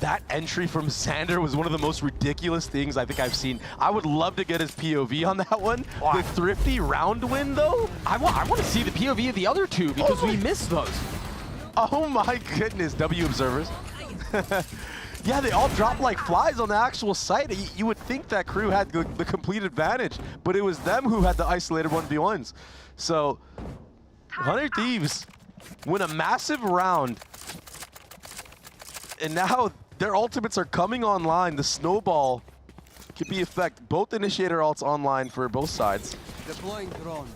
That entry from Xander was one of the most ridiculous things I think I've seen. I would love to get his POV on that one. Wow. The thrifty round win, though? I want to see the POV of the other two because we missed those. Oh my goodness, W observers. Yeah, they all dropped like flies on the actual site. You would think that KRU had the complete advantage, but it was them who had the isolated 1v1s. So, 100 Thieves win a massive round, and now their ultimates are coming online. The snowball could be effect. Both initiator ults online for both sides. Deploying drone.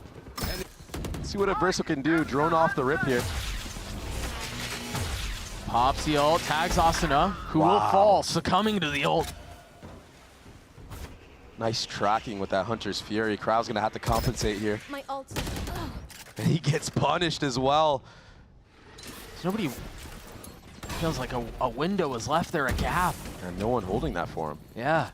Let's see what Averso can do. Drone off the rip here. Pops the ult, tags Asina, who will fall, succumbing to the ult. Nice tracking with that Hunter's Fury. Crowd's gonna have to compensate here. My ult. And he gets punished as well. Nobody feels like a window was left there, a gap. And no one holding that for him. Yeah.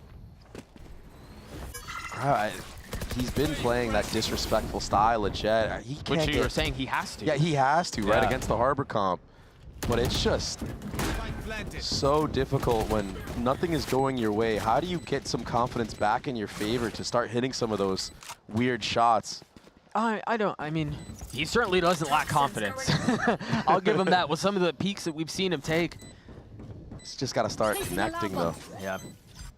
He's been playing that disrespectful style of Jet. Which you were saying he has to. Yeah, he has to, right, against the Harbor comp. But it's just so difficult when nothing is going your way. How do you get some confidence back in your favor to start hitting some of those weird shots? He certainly doesn't lack confidence. I'll give him that with some of the peaks that we've seen him take. He's just got to start connecting, though. Yeah.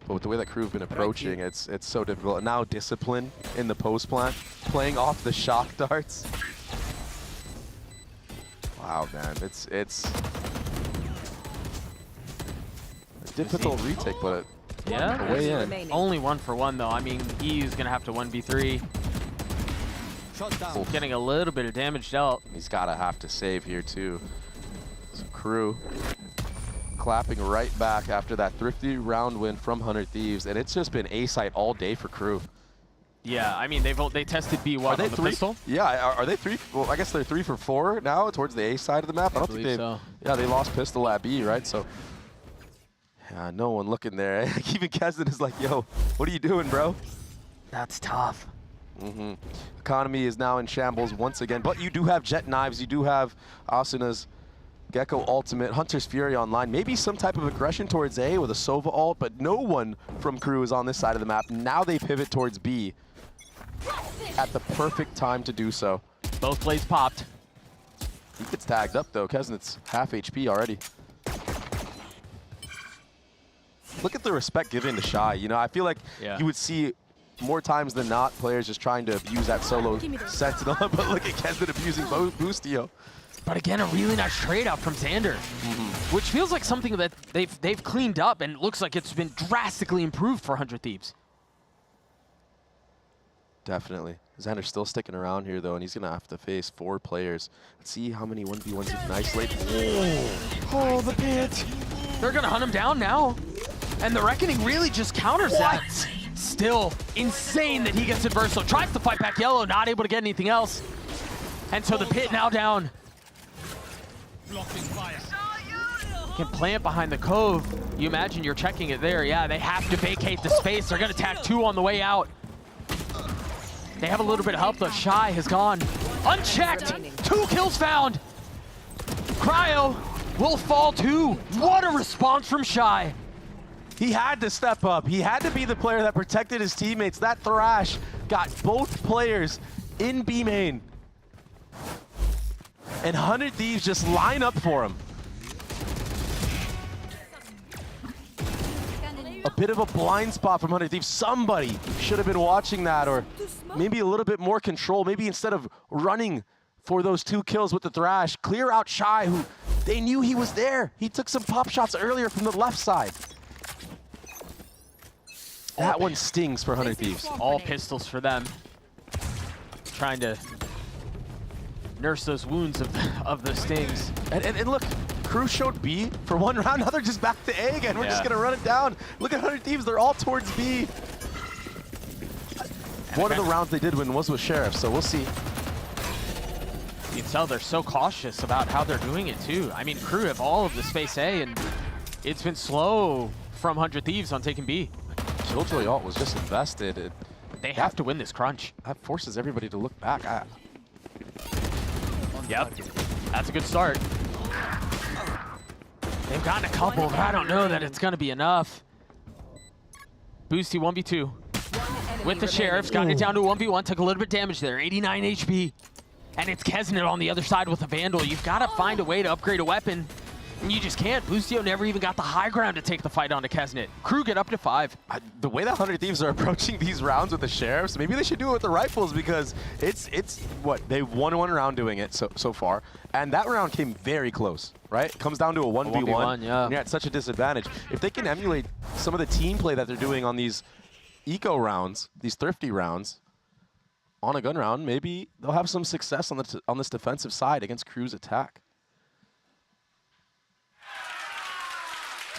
But with the way that KRU have been approaching, it's so difficult. And now discipline in the post plant, playing off the shock darts. Wow, man, it's a difficult retake, but yeah, way in. Only 1 for 1 though. EU's gonna have to 1v3. Getting a little bit of damage dealt. He's gotta have to save here too. So KRU clapping right back after that thrifty round win from 100 Thieves, and it's just been A site all day for KRU. Yeah, they tested B1 on the pistol. Yeah, are they 3? Well, I guess they're 3 for 4 now towards the A side of the map. I don't think they. So. Yeah, they lost pistol at B, right? So, yeah, no one looking there. Even Kesnet is like, "Yo, what are you doing, bro?" That's tough. Economy is now in shambles once again, but you do have Jet Knives. You do have Asina's Gecko ultimate, Hunter's Fury online. Maybe some type of aggression towards A with a Sova ult, but no one from KRU is on this side of the map. Now they pivot towards B at the perfect time to do so. Both blades popped. He gets tagged up though. Kesnet's half HP already. Look at the respect given to Shy. You know, I feel like you would see more times than not players just trying to abuse that solo Sentinel, but look at Kesnet abusing Boostio. But again, a really nice trade out from Xander, which feels like something that they've cleaned up and looks like it's been drastically improved for 100 Thieves. Definitely. Xander's still sticking around here though, and he's gonna have to face 4 players. Let's see how many 1v1s he can isolate. Oh, the pit. They're gonna hunt him down now. And the Reckoning really just counters that. Still insane that he gets Adverso. Tries to fight back Yellow, not able to get anything else. And so the pit now down. Blocking fire. Can plant behind the cove. You imagine you're checking it there. Yeah, they have to vacate the space. They're going to tag 2 on the way out. They have a little bit of help, though. Shy has gone unchecked. 2 kills found. Cryo will fall too. What a response from Shy. He had to step up. He had to be the player that protected his teammates. That Thrash got both players in B main. And 100 Thieves just line up for him. A bit of a blind spot from 100 Thieves. Somebody should have been watching that, or maybe a little bit more control. Maybe instead of running for those 2 kills with the Thrash, clear out Shy, who they knew he was there. He took some pop shots earlier from the left side. That one stings for 100 Thieves. All pistols for them. Trying to nurse those wounds of the stings. And look, KRU showed B for 1 round. Now they're just back to A again. We're just going to run it down. Look at 100 Thieves. They're all towards B. One of the rounds they did win was with Sheriff, so we'll see. You can tell they're so cautious about how they're doing it, too. I mean, KRU have all of the space A, and it's been slow from 100 Thieves on taking B. Killjoy ult was just invested. They have to win this crunch. That forces everybody to look back. Yep, that's a good start. They've gotten a couple, but I don't know that it's going to be enough. Boosty 1v2. With the Sheriff's, gotten it down to 1v1, took a little bit of damage there, 89 HP. And it's Kesnet on the other side with a Vandal. You've got to find a way to upgrade a weapon, and you just can't. Boostio never even got the high ground to take the fight onto Kesnet. KRU get up to 5. The way that 100 Thieves are approaching these rounds with the Sheriffs, maybe they should do it with the rifles, because it's what, they've won 1 round doing it so far. And that round came very close, right? It comes down to a 1v1. Yeah. And you're at such a disadvantage. If they can emulate some of the team play that they're doing on these eco rounds, these thrifty rounds, on a gun round, maybe they'll have some success on this defensive side against KRU's attack.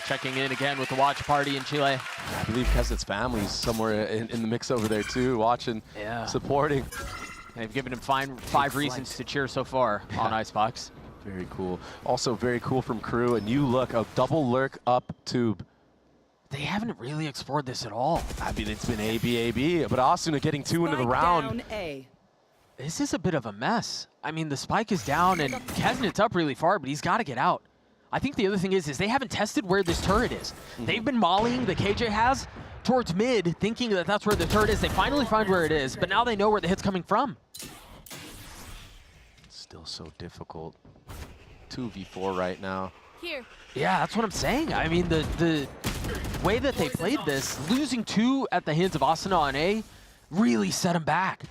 Checking in again with the watch party in Chile. I believe Kesset's family's somewhere in the mix over there too, watching, supporting. They've given him 5 reasons to cheer so far on Icebox. Very cool. Also very cool from KRU, a new look, a double lurk up tube. They haven't really explored this at all. I mean, it's been A-B, but Asuna getting 2 into the round. This is a bit of a mess. I mean, the spike is down and Kesnet's up really far, but he's got to get out. I think the other thing is they haven't tested where this turret is. They've been mollying, the KJ has, towards mid, thinking that that's where the turret is. They finally find where it is, but now they know where the hit's coming from. Still so difficult. 2v4 right now. Here. Yeah, that's what I'm saying. I mean, the way that they played this, losing 2 at the hands of Asuna on A, really set them back.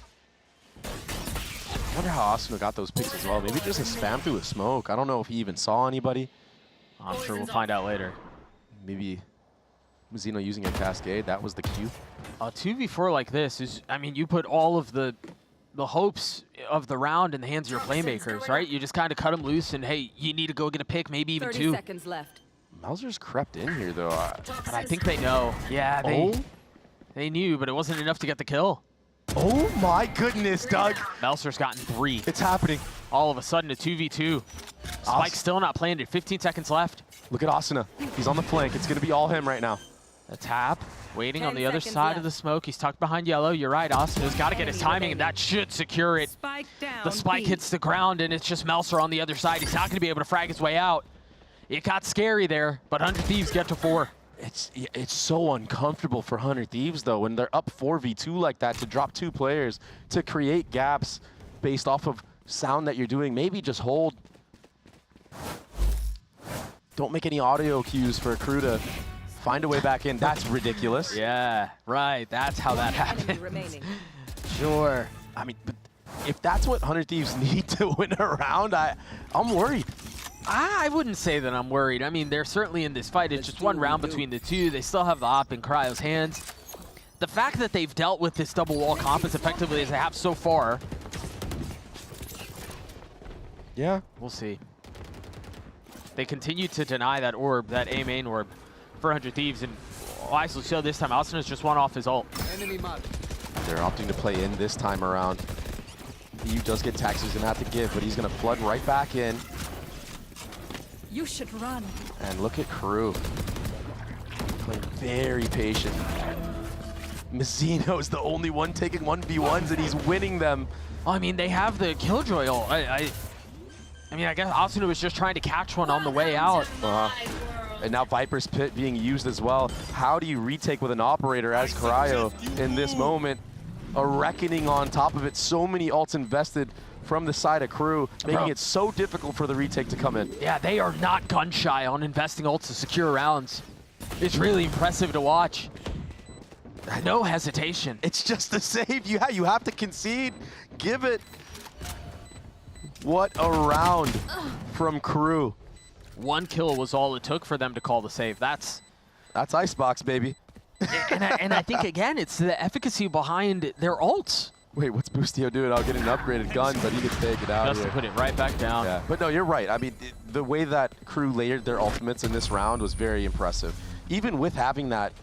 I wonder how Asuna got those picks as well. Maybe just a spam through a smoke. I don't know if he even saw anybody. I'm sure we'll find out later. Maybe Zeno using a cascade. That was the cue. A 2v4 like this is, I mean, you put all of the hopes of the round in the hands of your playmakers, right? You just kind of cut them loose and, hey, you need to go get a pick, maybe even 2. 30 seconds left. Mauser's crept in here, though. But I think they know. Yeah, they knew, but it wasn't enough to get the kill. Oh my goodness, Doug. Melser's gotten 3. It's happening. All of a sudden, a 2v2. Spike still not planted. 15 seconds left. Look at Asuna. He's on the flank. It's going to be all him right now. A tap. Waiting on the other side of the smoke. He's tucked behind yellow. You're right, Asuna's got to get his timing, and that should secure it. The spike hits the ground, and it's just Melser on the other side. He's not going to be able to frag his way out. It got scary there, but 100 Thieves get to 4. It's so uncomfortable for 100 Thieves, though, when they're up 4v2 like that, to drop 2 players, to create gaps based off of sound that you're doing. Maybe just hold. Don't make any audio cues for KRU to find a way back in. That's ridiculous. Yeah, right. That's how that happens. Sure. I mean, but if that's what 100 Thieves need to win a round, I'm worried. I wouldn't say that I'm worried. I mean, they're certainly in this fight. It's just 1 round between the 2. They still have the op in Cryo's hands. The fact that they've dealt with this double wall comp as effectively as they have so far. Yeah. We'll see. They continue to deny that orb, that A main orb, for 100 Thieves. And wisely so this time. Asuna's just 1 off his ult. They're opting to play in this time around. EU does get taxes and have to give, but he's going to flood right back in. You should run. And look at KRU. Playing very patient. Mazzino is the only one taking 1v1s, and he's winning them. I mean, they have the Killjoy ult. I mean, I guess Asuna was just trying to catch one on the way out. And now Viper's Pit being used as well. How do you retake with an operator as Cryo in this moment? A reckoning on top of it. So many ults invested from the side of KRU, making it so difficult for the retake to come in. Yeah, they are not gun shy on investing ults to secure rounds. It's really impressive to watch. No hesitation. It's just the save. You have to concede. Give it. What a round from KRU. 1 kill was all it took for them to call the save. That's Icebox, baby. and I think, again, it's the efficacy behind their ults. Wait, what's Boostio doing? I'll get an upgraded gun, but he can take it out Just here. to put it right back down. Yeah, but no, you're right. I mean, the way that KRU layered their ultimates in this round was very impressive. Even with having that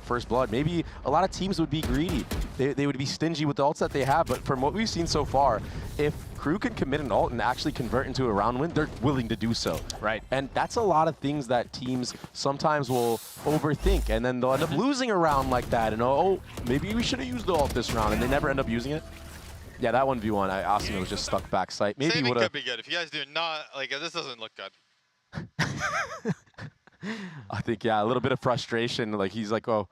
first blood, maybe a lot of teams would be greedy. They would be stingy with the ults that they have, but from what we've seen so far, if KRU can commit an ult and actually convert into a round win, they're willing to do so. Right. And that's a lot of things that teams sometimes will overthink, and then they'll end up losing a round like that, and oh, maybe we should have used the ult this round, and they never end up using it. Yeah, that 1v1, Asuna was just stuck backside. Maybe Saving would have. could be good. If you guys do not, like, this doesn't look good. I think, yeah, a little bit of frustration. Like, he's like, oh,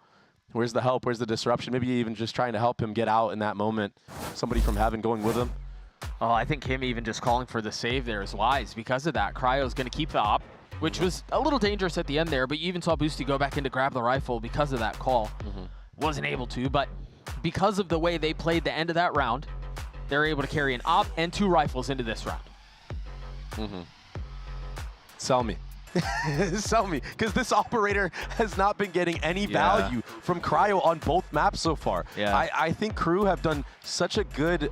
where's the help? Where's the disruption? Maybe even just trying to help him get out in that moment. Somebody from heaven going with him. Oh, I think him even just calling for the save there is wise. Because of that, Cryo's going to keep the op, which was a little dangerous at the end there, but you even saw Boosty go back in to grab the rifle because of that call. Wasn't able to, but because of the way they played the end of that round, they're able to carry an op and 2 rifles into this round. Sell me. Sell me, because this operator has not been getting any value from Cryo on both maps so far. Yeah. I think KRU have done such a good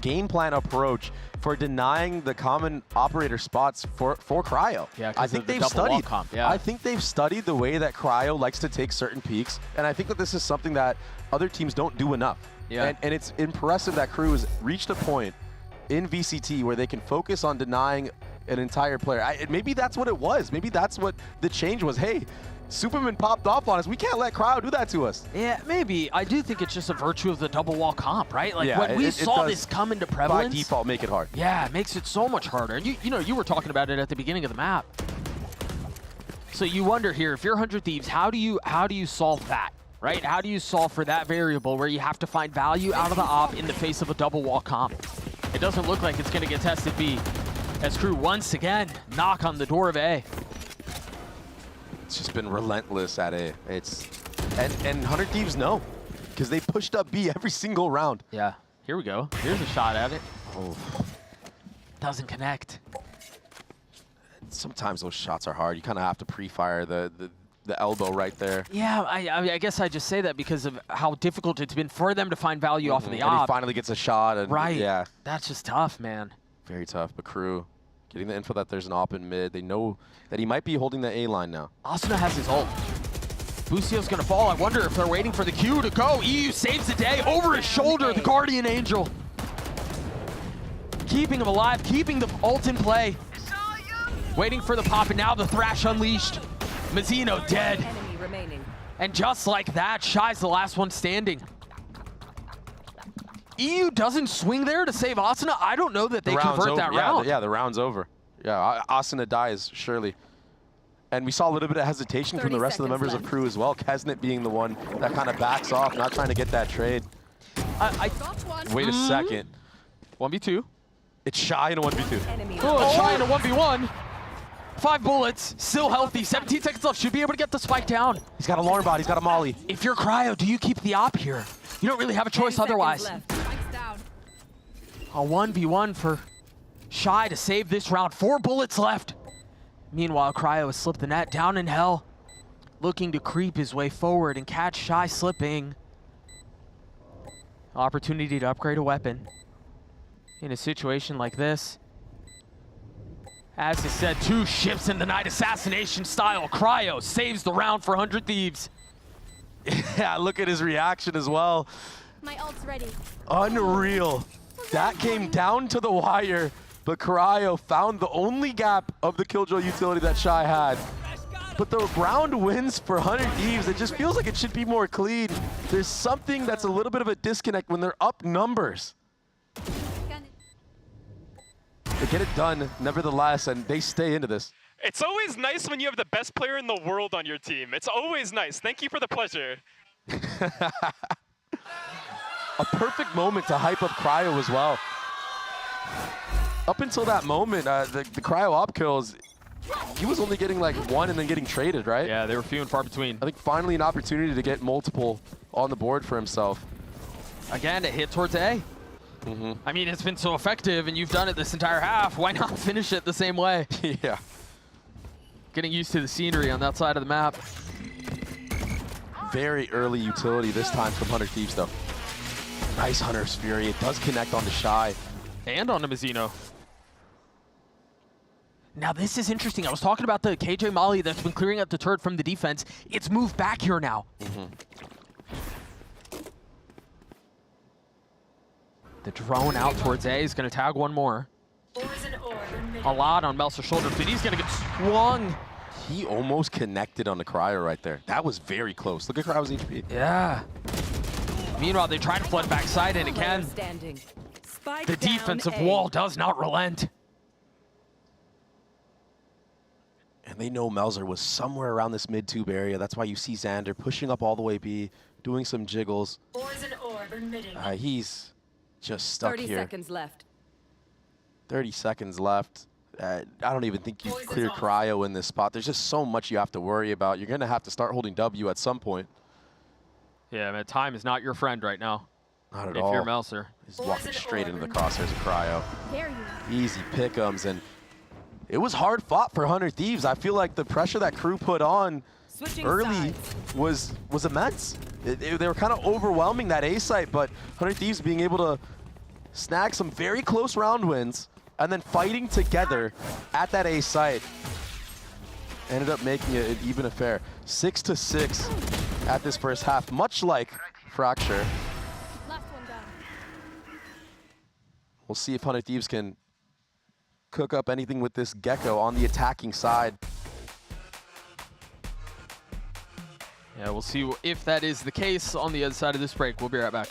game plan approach for denying the common operator spots for Cryo. Yeah, I think they've studied. Yeah. I think they've studied the way that Cryo likes to take certain peaks, and I think that this is something that other teams don't do enough. Yeah. And it's impressive that KRU has reached a point in VCT where they can focus on denying an entire player. Maybe that's what it was. Maybe that's what the change was. Hey, Superman popped off on us. We can't let Cryo do that to us. Yeah, maybe. I do think it's just a virtue of the double wall comp, right? Like, when we saw this come into prevalence, by default make it hard. Yeah, it makes it so much harder. And you know, you were talking about it at the beginning of the map. So you wonder here, if you're 100 Thieves, how do you solve that, right? How do you solve for that variable where you have to find value out of the op in the face of a double wall comp? It doesn't look like it's going to get tested B. As KRU once again knock on the door of A. It's just been relentless at A. And 100 Thieves know, because they pushed up B every single round. Yeah, here we go. Here's a shot at it. Oh. Doesn't connect. Sometimes those shots are hard. You kind of have to pre-fire the elbow right there. Yeah, I guess I just say that because of how difficult it's been for them to find value off of the op. And he finally gets a shot. And right. Yeah. That's just tough, man. Very tough, but KRU getting the info that there's an op in mid. They know that he might be holding the A line now. Asuna has his ult. Boostio's gonna fall. I wonder if they're waiting for the Q to go. EU saves the day over his shoulder, the Guardian Angel. Keeping him alive, keeping the ult in play. Waiting for the pop, and now the Thrash unleashed. Mazzino dead. And just like that, Shy's the last one standing. EU doesn't swing there to save Asuna. I don't know that they convert that round. Yeah, the round's over. Yeah, Asuna dies, surely. And we saw a little bit of hesitation from the rest of the members of KRU as well. Kesnet being the one that kind of backs off, not trying to get that trade. Wait a second. 1v2. It's Shy in a 1v2. Oh, Shy in a 1v1. 5 bullets, still healthy. 17 seconds left. Should be able to get the spike down. He's got a alarm bot. He's got a molly. If you're Cryo, do you keep the op here? You don't really have a choice otherwise. A 1v1 for Shy to save this round. 4 bullets left. Meanwhile, Cryo has slipped the net down in hell, looking to creep his way forward and catch Shy slipping. Opportunity to upgrade a weapon in a situation like this. As I said, 2 ships in the night, assassination style. Cryo saves the round for 100 Thieves. Yeah, look at his reaction as well. My ult's ready. Unreal. That came down to the wire. but Cryo found the only gap of the Killjoy utility that Shy had. But the round wins for 100 Thieves. It just feels like it should be more clean. There's something that's a little bit of a disconnect when they're up numbers. They get it done, nevertheless, and they stay into this. It's always nice when you have the best player in the world on your team. It's always nice. Thank you for the pleasure. A perfect moment to hype up Cryo as well. Up until that moment, the Cryo op kills, he was only getting like one and then getting traded, right? Yeah, they were few and far between. I think finally an opportunity to get multiple on the board for himself. Again, a hit towards A. I mean, it's been so effective, and you've done it this entire half. Why not finish it the same way? Yeah. Getting used to the scenery on that side of the map. Very early utility this time from 100 Thieves, though. Nice Hunter's Fury. It does connect on the Shy. And on the Mizzino. Now, this is interesting. I was talking about the KJ Molly that's been clearing up the turret from the defense. It's moved back here now. The drone out towards A is going to tag one more. A lot on Melser's shoulders, but he's going to get swung. He almost connected on the Cryo right there. That was very close. Look at Cryo's HP. Yeah. Meanwhile, they try to flood backside, and again, the defensive wall does not relent. And they know Melzer was somewhere around this mid-tube area. That's why you see Xander pushing up all the way B, doing some jiggles. He's just stuck 30 here. 30 seconds left. 30 seconds left. I don't even think you clear Cryo in this spot. There's just so much you have to worry about. You're going to have to start holding W at some point. Yeah, man, time is not your friend right now. Not at all. If you're Melser. He's walking straight into the crosshairs of Cryo. Easy pick'ems, and it was hard fought for 100 Thieves. I feel like the pressure that KRU put on early was immense. They were kind of overwhelming that A site, but 100 Thieves being able to snag some very close round wins and then fighting together at that A site ended up making it an even affair. 6-6 at this first half, much like Fracture. We'll see if 100 Thieves can cook up anything with this Gecko on the attacking side. Yeah, we'll see if that is the case on the other side of this break. We'll be right back.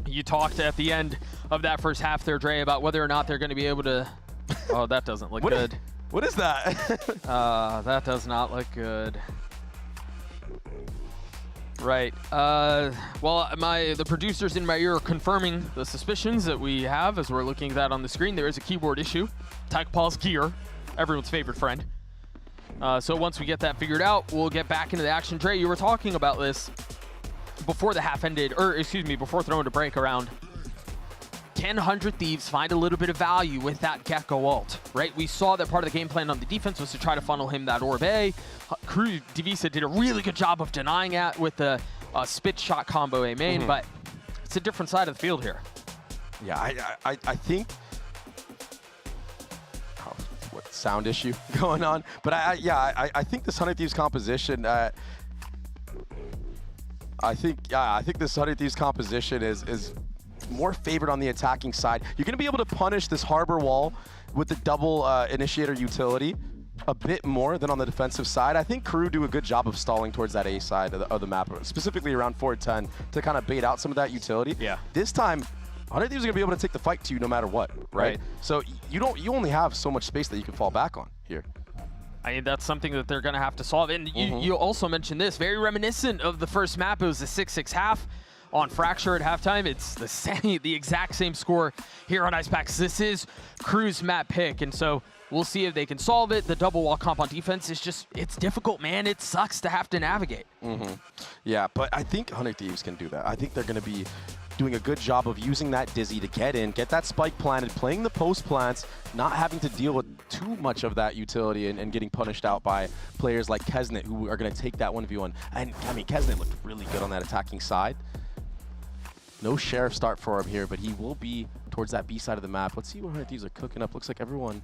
You talked at the end of that first half there, Dre, about whether or not they're going to be able to... Oh, that doesn't look good. What is that? That does not look good. Right. Well, the producers in my ear are confirming the suspicions that we have as we're looking at that on the screen. There is a keyboard issue. Paul's gear, everyone's favorite friend. So once we get that figured out, we'll get back into the action. Dre, you were talking about this before the half ended, or excuse me, before throwing a break around. Can 100 Thieves find a little bit of value with that Gecko ult, right? We saw that part of the game plan on the defense was to try to funnel him that Orb A. KRU Divisa did a really good job of denying that with the spit shot combo A main, but it's a different side of the field here. Yeah, I think... Oh, what sound issue going on? But I think this 100 Thieves composition... I think this 100 Thieves composition is more favored on the attacking side. You're going to be able to punish this harbor wall with the double initiator utility a bit more than on the defensive side. I think KRU do a good job of stalling towards that A side of the map, specifically around 410, to kind of bait out some of that utility. Yeah. This time, 100 Thieves are going to be able to take the fight to you no matter what, right? So you only have so much space that you can fall back on here. I mean, that's something that they're going to have to solve. And you also mentioned this, very reminiscent of the first map. It was the 6-6 half on Fracture at halftime. It's the exact same score here on Icebox. This is KRU's map pick, and so we'll see if they can solve it. The double wall comp on defense is just, it's difficult, man. It sucks to have to navigate. Yeah, but I think 100 Thieves can do that. I think they're going to be doing a good job of using that Dizzy to get in, get that spike planted, playing the post plants, not having to deal with too much of that utility and getting punished out by players like Kesnet, who are going to take that 1v1. And I mean, Kesnet looked really good on that attacking side. No Sheriff start for him here, but he will be towards that B side of the map. Let's see what 100 Thieves are cooking up. Looks like everyone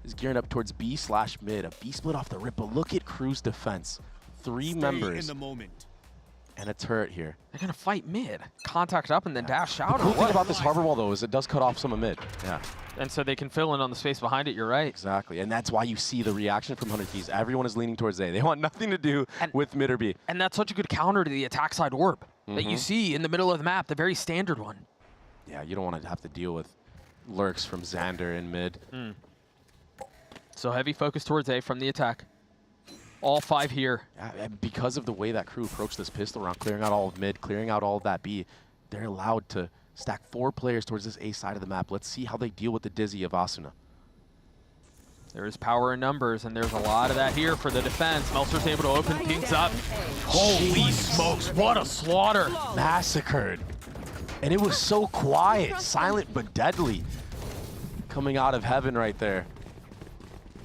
is gearing up towards B/mid. A B split off the rip, but look at KRU's defense. Three members in the moment. And a turret here. They're going to fight mid. Contact up and then dash out. The cool thing about this harbor wall, though, is it does cut off some of mid. Yeah. And so they can fill in on the space behind it, you're right. Exactly, and that's why you see the reaction from 100 Thieves. Everyone is leaning towards A. They want nothing to do with mid or B. And that's such a good counter to the attack side orb that you see in the middle of the map, the very standard one. Yeah, you don't want to have to deal with lurks from Xander in mid. So heavy focus towards A from the attack. All 5 here. And because of the way that KRU approached this pistol round, clearing out all of mid, clearing out all of that B, they're allowed to stack 4 players towards this A side of the map. Let's see how they deal with the Dizzy of Asuna. There is power in numbers, and there's a lot of that here for the defense. Meltzer's able to open things up. Holy smokes, what a slaughter. Massacred. And it was so quiet, silent but deadly, coming out of heaven right there.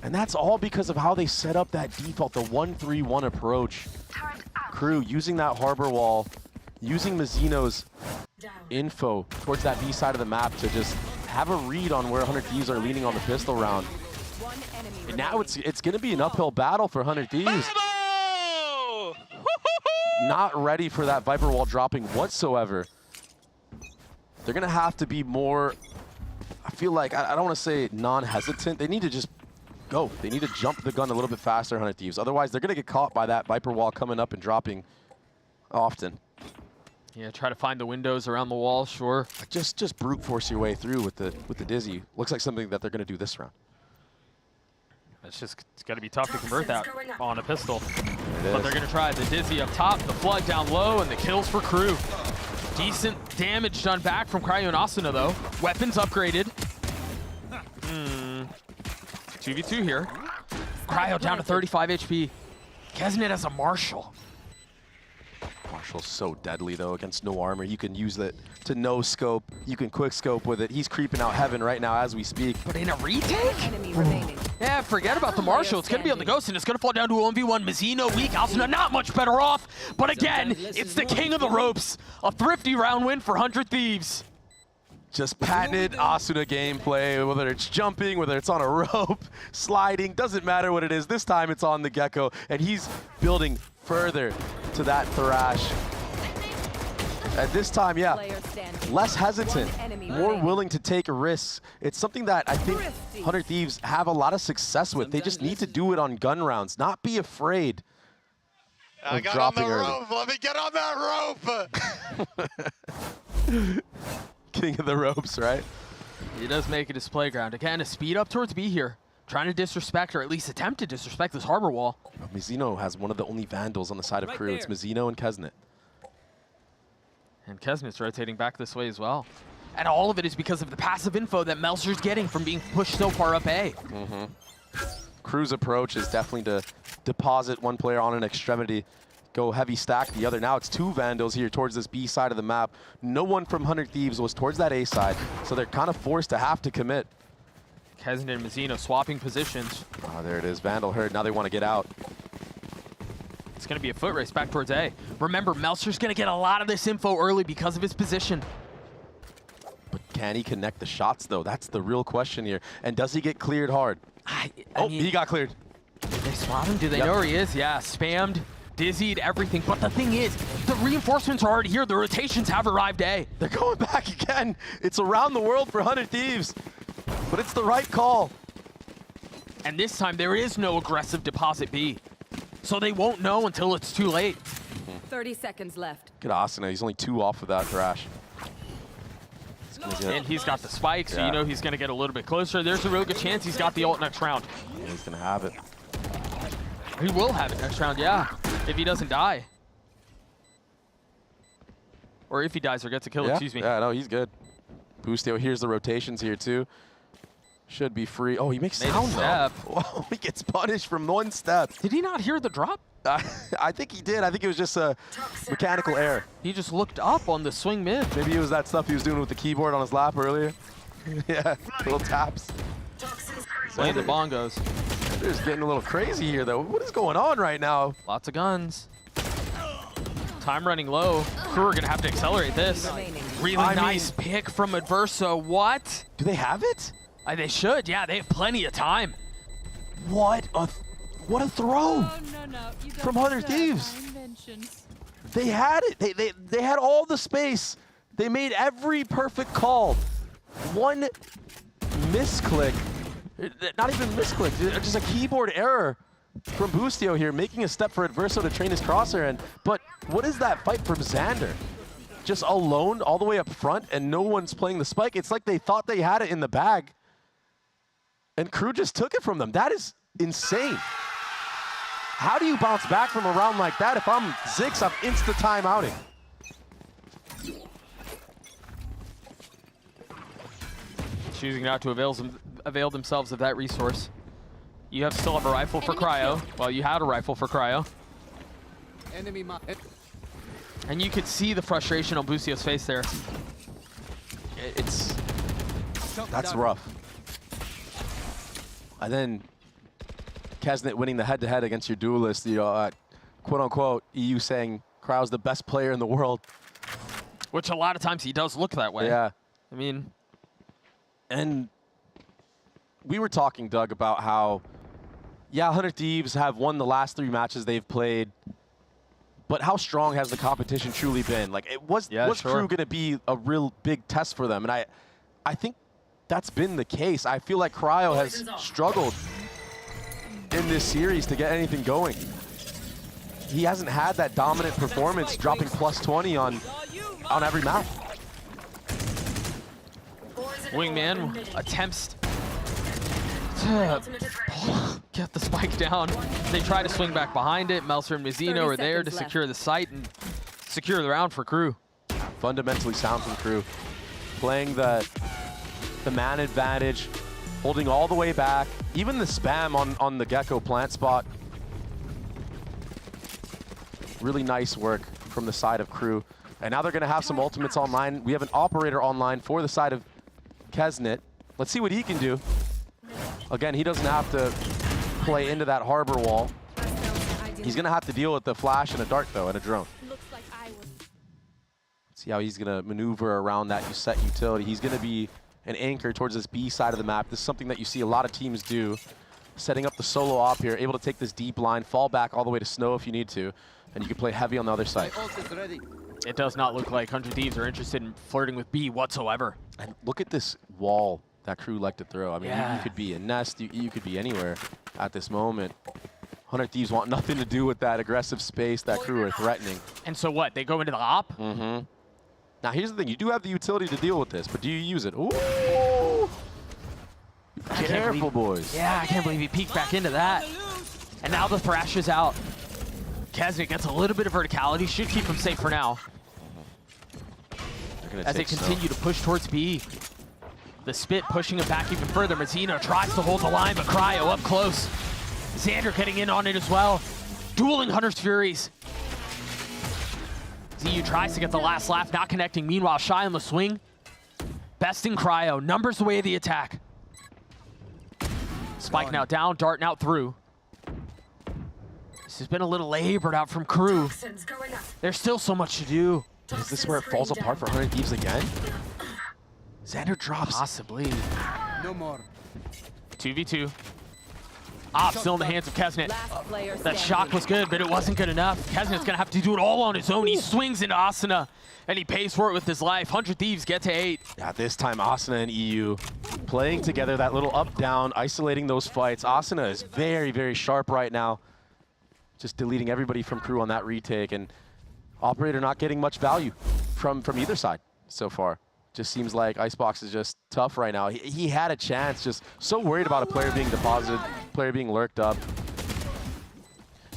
And that's all because of how they set up that default, the 1-3-1 approach. KRU using that harbor wall, using Mazzino's info towards that B side of the map to just have a read on where 100 Thieves are leaning on the pistol round. And now it's going to be an uphill battle for 100 Thieves. Not ready for that Viper wall dropping whatsoever. They're going to have to be more, I feel like, I don't want to say non-hesitant. They need to just go. They need to jump the gun a little bit faster, 100 Thieves. Otherwise, they're going to get caught by that Viper wall coming up and dropping often. Yeah, try to find the windows around the wall, sure. Just brute force your way through with the Dizzy. Looks like something that they're going to do this round. It's got to be tough to convert that on a pistol. But they're going to try the Dizzy up top, the Flood down low, and the kills for KRU. Decent damage done back from KRU and Asuna, though. Weapons upgraded. 2v2 here. KRU down to 35 HP. Kesnet as a Marshall. Marshall's so deadly, though, against no armor. You can use it to no scope. You can quick scope with it. He's creeping out heaven right now as we speak. But in a retake? Yeah, forget about the Marshall. It's going to be on the Ghost, and it's going to fall down to a 1v1. Mazzino weak. Asuna not much better off. But again, it's the king of the ropes. A thrifty round win for 100 Thieves. Just patented Asuna gameplay, whether it's jumping, whether it's on a rope, sliding, doesn't matter what it is. This time it's on the Gecko, and he's building further to that Thrash. At this time, yeah, less hesitant, more willing to take risks. It's something that I think 100 Thieves have a lot of success with. They just need to do it on gun rounds, not be afraid of dropping early. Rope. Let me get on that rope. King of the ropes, right? He does make it his playground. Again, a speed up towards B here. Trying to disrespect, or at least attempt to disrespect, this harbor wall. Mazzino has one of the only Vandals on the side of KRU. It's Mazzino and Kesnet. And Kesnet's rotating back this way as well. And all of it is because of the passive info that Meltzer's getting from being pushed so far up A. KRU's approach is definitely to deposit one player on an extremity, go heavy stack the other. Now it's 2 Vandals here towards this B side of the map. No one from 100 Thieves was towards that A side, so they're kind of forced to have to commit. Kesnet and Mazzino swapping positions. Oh, there it is. Vandal heard. Now they want to get out. It's going to be a foot race back towards A. Remember, Meltzer's going to get a lot of this info early because of his position. But can he connect the shots, though? That's the real question here. And does he get cleared hard? I mean, he got cleared. Did they spot him? Do they know where he is? Yeah, spammed dizzied, everything. But the thing is, the reinforcements are already here. The rotations have arrived, A. They're going back again. It's around the world for 100 Thieves, but it's the right call. And this time, there is no aggressive deposit B. So they won't know until it's too late. 30 seconds left. Look at Asuna. He's only 2 off of that thrash. And he's got the spike, so you know he's going to get a little bit closer. There's a real good chance he's got the ult next round. And he's going to have it. He will have it next round, yeah, if he doesn't die. Or if he dies or gets a kill, excuse me. Yeah, no, he's good. Boostio, here's the rotations here too. Should be free. Oh, he makes sound though. Whoa, he gets punished from 1 step. Did he not hear the drop? I think he did. I think it was just a mechanical error. He just looked up on the swing mid. Maybe it was that stuff he was doing with the keyboard on his lap earlier. Yeah, little taps. Playing the bongos. They're just getting a little crazy here though. What is going on right now? Lots of guns. Time running low. Crew are going to have to accelerate this. Really nice pick from Adverso. What? Do they have it? They should, yeah. They have plenty of time. What a throw from 100 Thieves. They had it. They had all the space. They made every perfect call. 1 misclick. Not even misclick. Just a keyboard error from Boostio here, making a step for Adverso to train his crosshair in. But what is that fight from Xander? Just alone all the way up front and no one's playing the spike. It's like they thought they had it in the bag. And KRU just took it from them. That is insane. How do you bounce back from a round like that? If I'm Ziggs, I'm insta-timeouting. Choosing not to avail themselves of that resource. You still have a rifle for Cryo. Well, you had a rifle for Cryo. And you could see the frustration on Boostio's face there. That's rough. And then Kesnet winning the head-to-head against your duelist, you know, quote-unquote, EU saying Cryo's the best player in the world. Which a lot of times he does look that way. Yeah. I mean... And we were talking, Doug, about how, yeah, 100 Thieves have won the last 3 matches they've played, but how strong has the competition truly been? Like, was KRU going to be a real big test for them? And I think that's been the case. I feel like Cryo has struggled in this series to get anything going. He hasn't had that dominant performance, dropping +20 on every map. Wingman attempts to get the spike down. They try to swing back behind it. Melser and Mizzino are there to secure the site and secure the round for KRU. Fundamentally sound from KRU. Playing the man advantage, holding all the way back. Even the spam on the Gecko plant spot. Really nice work from the side of KRU. And now they're going to have some ultimates online. We have an operator online for the side of Kesnet. Let's see what he can do. Again, he doesn't have to play into that harbor wall. He's going to have to deal with the flash and a dart, though, and a drone. See how he's going to maneuver around that set utility. He's going to be an anchor towards this B side of the map. This is something that you see a lot of teams do. Setting up the solo op here, able to take this deep line, fall back all the way to snow if you need to, and you can play heavy on the other side. It does not look like 100 Thieves are interested in flirting with B whatsoever. And look at this wall that KRU like to throw. I mean, you could be in Nest, you could be anywhere at this moment. 100 Thieves want nothing to do with that aggressive space that KRU are threatening. And so what, they go into the op? Mm-hmm. Now here's the thing, you do have the utility to deal with this, but do you use it? Ooh! Careful, boys. Yeah, I can't believe he peeked back into that. And now the thrash is out. Kesnet gets a little bit of verticality, should keep him safe for now. As they continue to push towards B. The spit pushing him back even further. Mizzino tries to hold the line, but Cryo up close. Xander getting in on it as well. Dueling Hunter's Furies. ZU tries to get the last laugh, not connecting. Meanwhile, Shy on the swing. Besting Cryo, numbers away the attack. Spike now down, dart now through. This has been a little labored out from KRU. There's still so much to do. Is this where it falls apart for 100 Thieves again? Xander drops. Possibly. No more. 2v2. Still in the hands of Kesnet. That shock was good, but it wasn't good enough. Kesnet's gonna have to do it all on his own. He swings into Asuna, and he pays for it with his life. 100 Thieves get to 8. Yeah, this time Asuna and EU playing together, that little up-down, isolating those fights. Asuna is very, very sharp right now. Just deleting everybody from crew on that retake, and Operator not getting much value from either side so far. Just seems like Icebox is just tough right now. He had a chance, just so worried about a player being deposited, player being lurked up.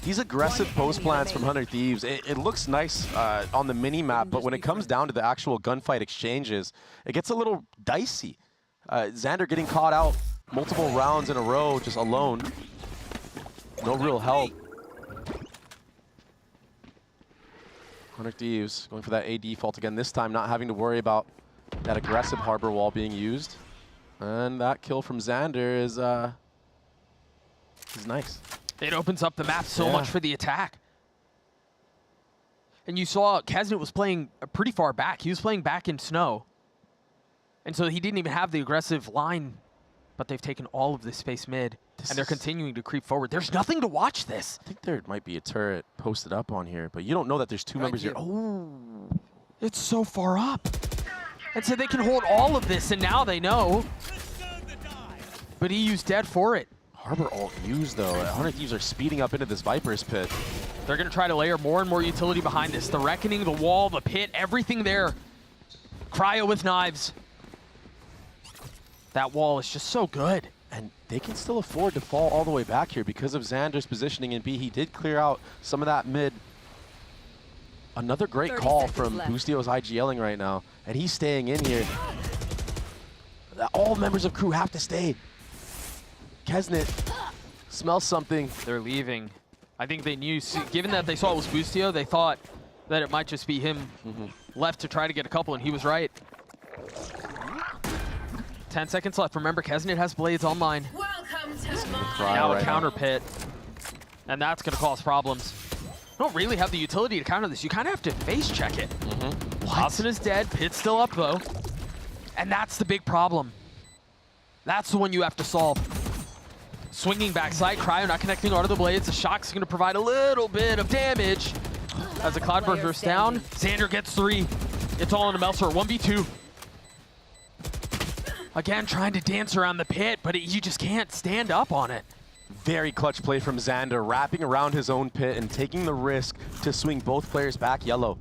These aggressive post plans from 100 Thieves, it looks nice on the mini-map, but when it comes down to the actual gunfight exchanges, it gets a little dicey. Xander getting caught out multiple rounds in a row, just alone. No real help. 100 Thieves going for that A default again, this time not having to worry about that aggressive harbor wall being used. And that kill from Xander is nice. It opens up the map so much for the attack. And you saw Kesnet was playing pretty far back. He was playing back in snow. And so he didn't even have the aggressive line, but they've taken all of this space mid, and they're continuing to creep forward. There's nothing to watch this. I think there might be a turret posted up on here, but you don't know that there's two members here. Oh, it's so far up. And so they can hold all of this, and now they know. But EU's dead for it. Harbor ult used, though. 100 Thieves are speeding up into this Viper's pit. They're going to try to layer more and more utility behind this. The Reckoning, the wall, the pit, everything there. Cryo with knives. That wall is just so good. And they can still afford to fall all the way back here because of Xander's positioning in B. He did clear out some of that mid. Another great call from Boostio's IGLing right now. And he's staying in here. All members of crew have to stay. Kesnet smells something. They're leaving. I think they knew, given that they saw it was Boostio, they thought that it might just be him left to try to get a couple, and he was right. 10 seconds left. Remember, Kesnet has blades online. Now a counter pit. And that's going to cause problems. You don't really have the utility to counter this. You kind of have to face check it. Watson is dead. Pit's still up, though. And that's the big problem. That's the one you have to solve. Swinging backside. Cryo not connecting onto the blades. The shock's going to provide a little bit of damage. As the Cloudburst bursts down, Xander gets 3. It's all in a Melser. 1v2. Again, trying to dance around the pit, but you just can't stand up on it. Very clutch play from Xander, wrapping around his own pit and taking the risk to swing both players back yellow.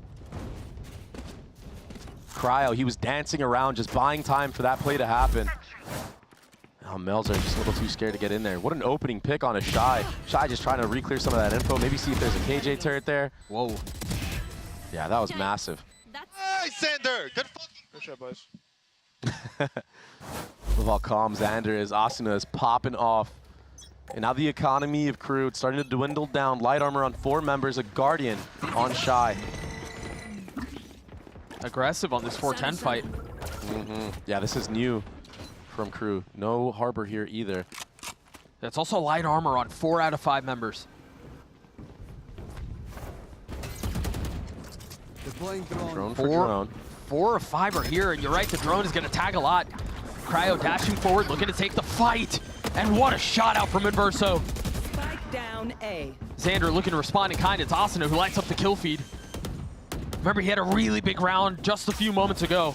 Cryo, he was dancing around, just buying time for that play to happen. Oh, Melzer just a little too scared to get in there. What an opening pick on a Shy. Shy just trying to re-clear some of that info, maybe see if there's a KJ turret there. Whoa. Yeah, that was massive. Hey, Xander! Good shot, boys. With all calm, Xander is Asuna is popping off. And now the economy of crew, it's starting to dwindle down. Light armor on 4 members, a Guardian on Shy. Aggressive on this 410 fight. Yeah, this is new from crew. No harbor here either. That's also light armor on 4 out of 5 members. Drone for drone. 4 or 5 are here, and you're right, the drone is going to tag a lot. Cryo dashing forward, looking to take the fight. And what a shot out from Inverso. Spike down A. Xander looking to respond in kind. It's Asuna who lights up the kill feed. Remember, he had a really big round just a few moments ago.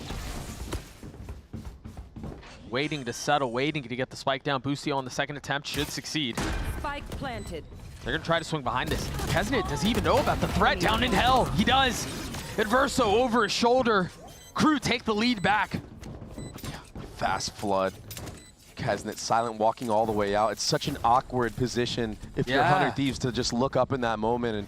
Waiting to settle, waiting to get the spike down. Boostio on the second attempt should succeed. Spike planted. They're going to try to swing behind this. Kesnet, does he even know about the threat down in hell? He does. Inverso over his shoulder. Crew take the lead back. Fast flood. Kesnet silent walking all the way out. It's such an awkward position if you're 100 Thieves to just look up in that moment and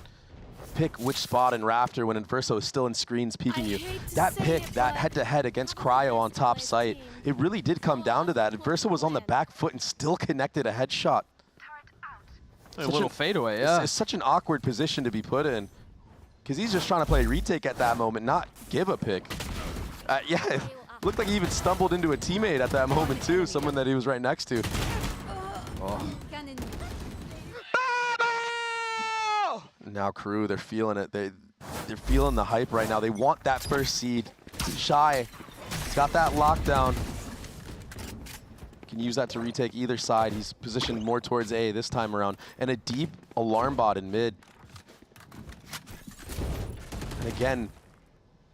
pick which spot in Rafter when Inverso is still in screens peeking you. That pick, that head-to-head against Cryo on top site, it really did come down to that. Inverso was on the back foot and still connected a headshot. A little fadeaway, yeah. It's such an awkward position to be put in because he's just trying to play retake at that moment, not give a pick. Yeah, it looked like he even stumbled into a teammate at that moment too, someone that he was right next to. Oh. Now crew, they're feeling it. They're feeling the hype right now. They want that first seed. Shy, he's got that lockdown. Can use that to retake either side. He's positioned more towards A this time around. And a deep alarm bot in mid. And again,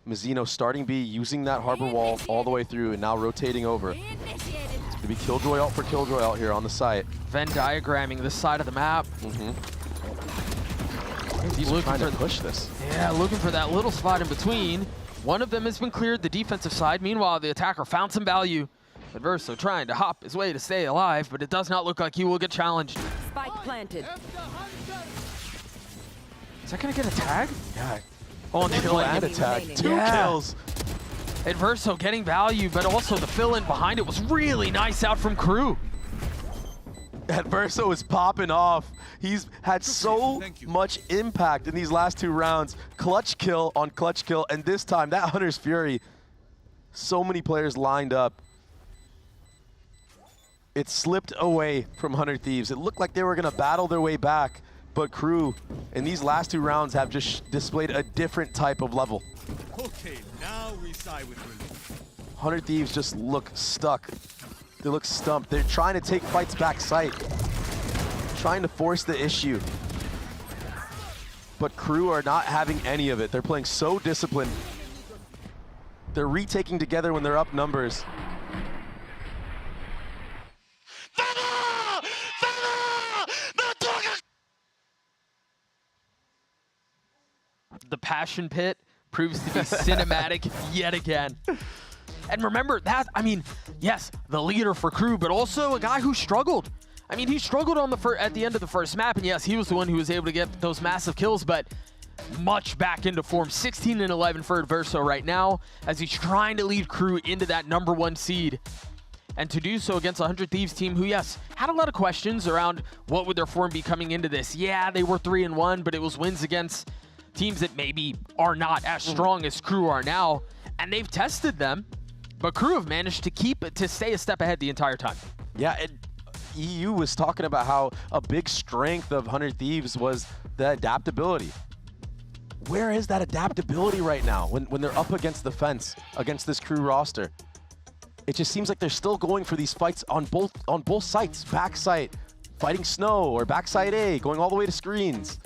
Mizzino starting B, using that harbor wall all the way through and now rotating over. It's going to be Killjoy out for Killjoy out here on the site. Venn diagramming this side of the map. He's trying to push this. Yeah, looking for that little spot in between. One of them has been cleared, the defensive side. Meanwhile, the attacker found some value. Adverso trying to hop his way to stay alive, but it does not look like he will get challenged. Spike planted. Is that going to get a tag? Yeah. Oh, and kill and a tag. Two kills. Adverso getting value, but also the fill-in behind it was really nice out from KRU. Adverso is popping off. He's had so much impact in these last 2 rounds. Clutch kill on clutch kill, and this time, that Hunter's Fury, so many players lined up. It slipped away from 100 Thieves. It looked like they were gonna battle their way back, but KRU in these last 2 rounds have just displayed a different type of level. Okay, now we side with relief. 100 Thieves just look stuck. They look stumped. They're trying to take fights back site, trying to force the issue. But KRU are not having any of it. They're playing so disciplined. They're retaking together when they're up numbers. The passion pit proves to be cinematic yet again. And remember that, I mean, yes, the leader for KRU, but also a guy who struggled. I mean, he struggled on at the end of the first map, and yes, he was the one who was able to get those massive kills, but much back into form. 16 and 11 for Adverso right now, as he's trying to lead KRU into that #1 seed. And to do so against a 100 Thieves team who, yes, had a lot of questions around what would their form be coming into this. Yeah, they were 3-1, but it was wins against teams that maybe are not as strong as KRU are now, and they've tested them, but KRU have managed to stay a step ahead the entire time. Yeah, and EU was talking about how a big strength of 100 Thieves was the adaptability. Where is that adaptability right now when they're up against the fence, against this KRU roster? It just seems like they're still going for these fights on both sites, backside, fighting snow, or backside A, going all the way to screens.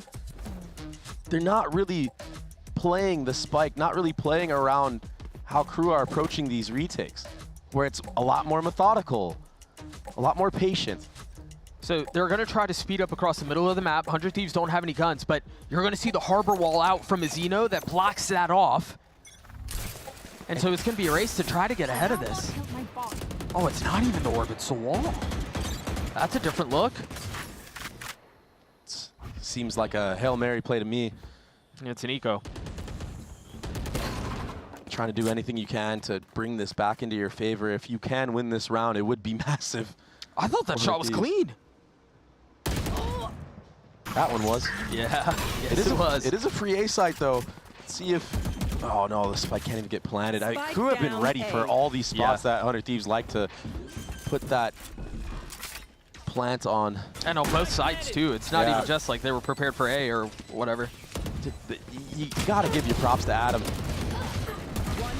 They're not really playing the spike, not really playing around how KRU are approaching these retakes, where it's a lot more methodical, a lot more patient. So they're going to try to speed up across the middle of the map. 100 Thieves don't have any guns, but you're going to see the harbor wall out from Mizzino that blocks that off. And so it's going to be a race to try to get ahead of this. Oh, it's not even the Orbit's wall. That's a different look. Seems like a Hail Mary play to me. It's an eco. Trying to do anything you can to bring this back into your favor. If you can win this round, it would be massive. I thought that shot was clean. That one was. Yeah, yes, it was. It is a free A site, though. Let's see if... Oh, no, the spike can't even get planted. KRU have been ready for all these spots that 100 Thieves like to put that plant on. And on both sides, too. It's not even just like they were prepared for A or whatever. You got to give your props to Adam.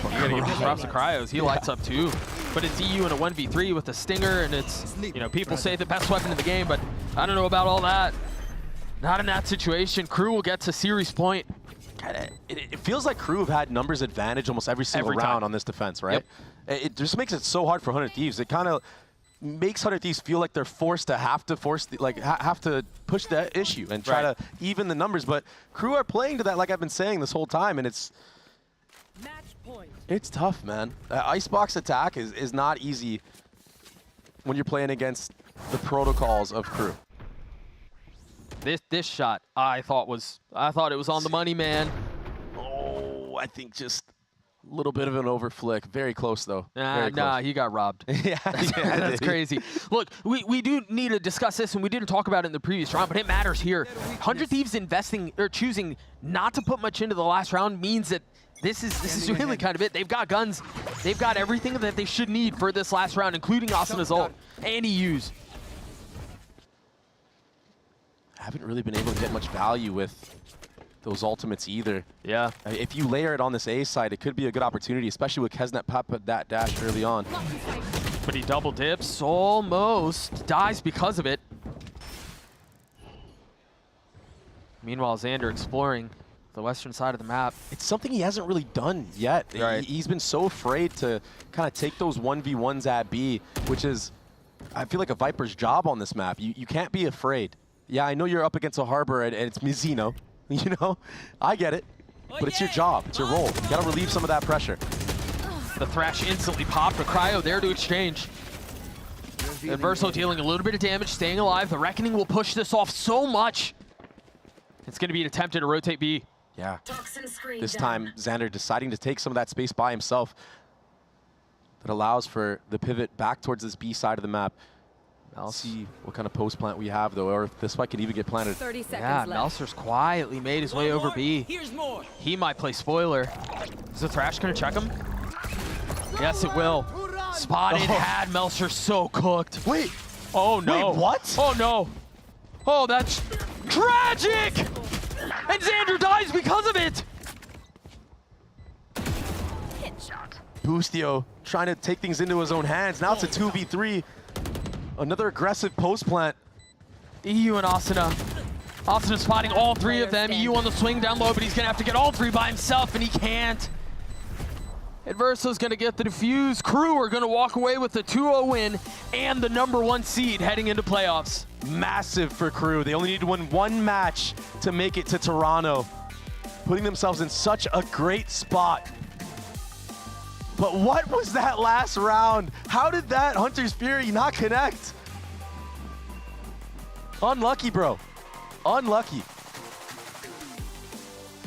You got to give your props to Cryos. He lights up, too. But it's EU in a 1v3 with a stinger, and it's, you know, people say the best weapon in the game, but I don't know about all that. Not in that situation. KRU will get to series point. It feels like KRU have had numbers advantage almost every single round on this defense, right? Yep. It just makes it so hard for 100 Thieves. It kind of makes 100 Thieves feel like they're forced to have to push that issue and try to even the numbers. But KRU are playing to that, like I've been saying this whole time, and it's tough, man. Icebox attack is not easy when you're playing against the protocols of KRU. This shot I thought it was on the money, man. Oh, I think just a little bit of an overflick. Very close though. Nah, he got robbed. Yeah, that's crazy. Look, we do need to discuss this, and we didn't talk about it in the previous round, but it matters here. 100 Thieves investing or choosing not to put much into the last round means that this is really kind of it. They've got guns. They've got everything that they should need for this last round, including Asana's ult and EU's. Haven't really been able to get much value with those ultimates either. Yeah. If you layer it on this A side, it could be a good opportunity, especially with Kesnet Papa that dash early on. But he double dips, almost dies because of it. Meanwhile, Xander exploring the western side of the map. It's something he hasn't really done yet. Right. He's been so afraid to kind of take those 1v1s at B, which is, I feel like, a Viper's job on this map. You can't be afraid. Yeah, I know you're up against a Harbor and it's Mizzino, you know? I get it, but it's your job, it's your role. You gotta relieve some of that pressure. The Thrash instantly popped, but Cryo there to exchange. And Verso dealing a little bit of damage, staying alive. The Reckoning will push this off so much. It's going to be an attempt to rotate B. Yeah. This time, Xander deciding to take some of that space by himself. That allows for the pivot back towards this B side of the map. Let's see what kind of post plant we have, though, or if this fight can even get planted. 30 seconds Yeah, left. Melser's quietly made his way over B. Here's more. He might play spoiler. Is the Thrash going to check him? Yes, it will. Spotted, had Melser so cooked. Wait. Oh, no. Wait, what? Oh, no. Oh, that's tragic! And Xander dies because of it! Boostio trying to take things into his own hands. Now it's a 2v3. Another aggressive post plant. EU and Asuna. Asuna spotting all three of them. EU on the swing down low, but he's going to have to get all three by himself, and he can't. Adverso's going to get the defuse. KRU are going to walk away with the 2-0 win and the #1 seed heading into playoffs. Massive for KRU. They only need to win one match to make it to Toronto. Putting themselves in such a great spot. But what was that last round? How did that Hunter's Fury not connect? Unlucky, bro. Unlucky.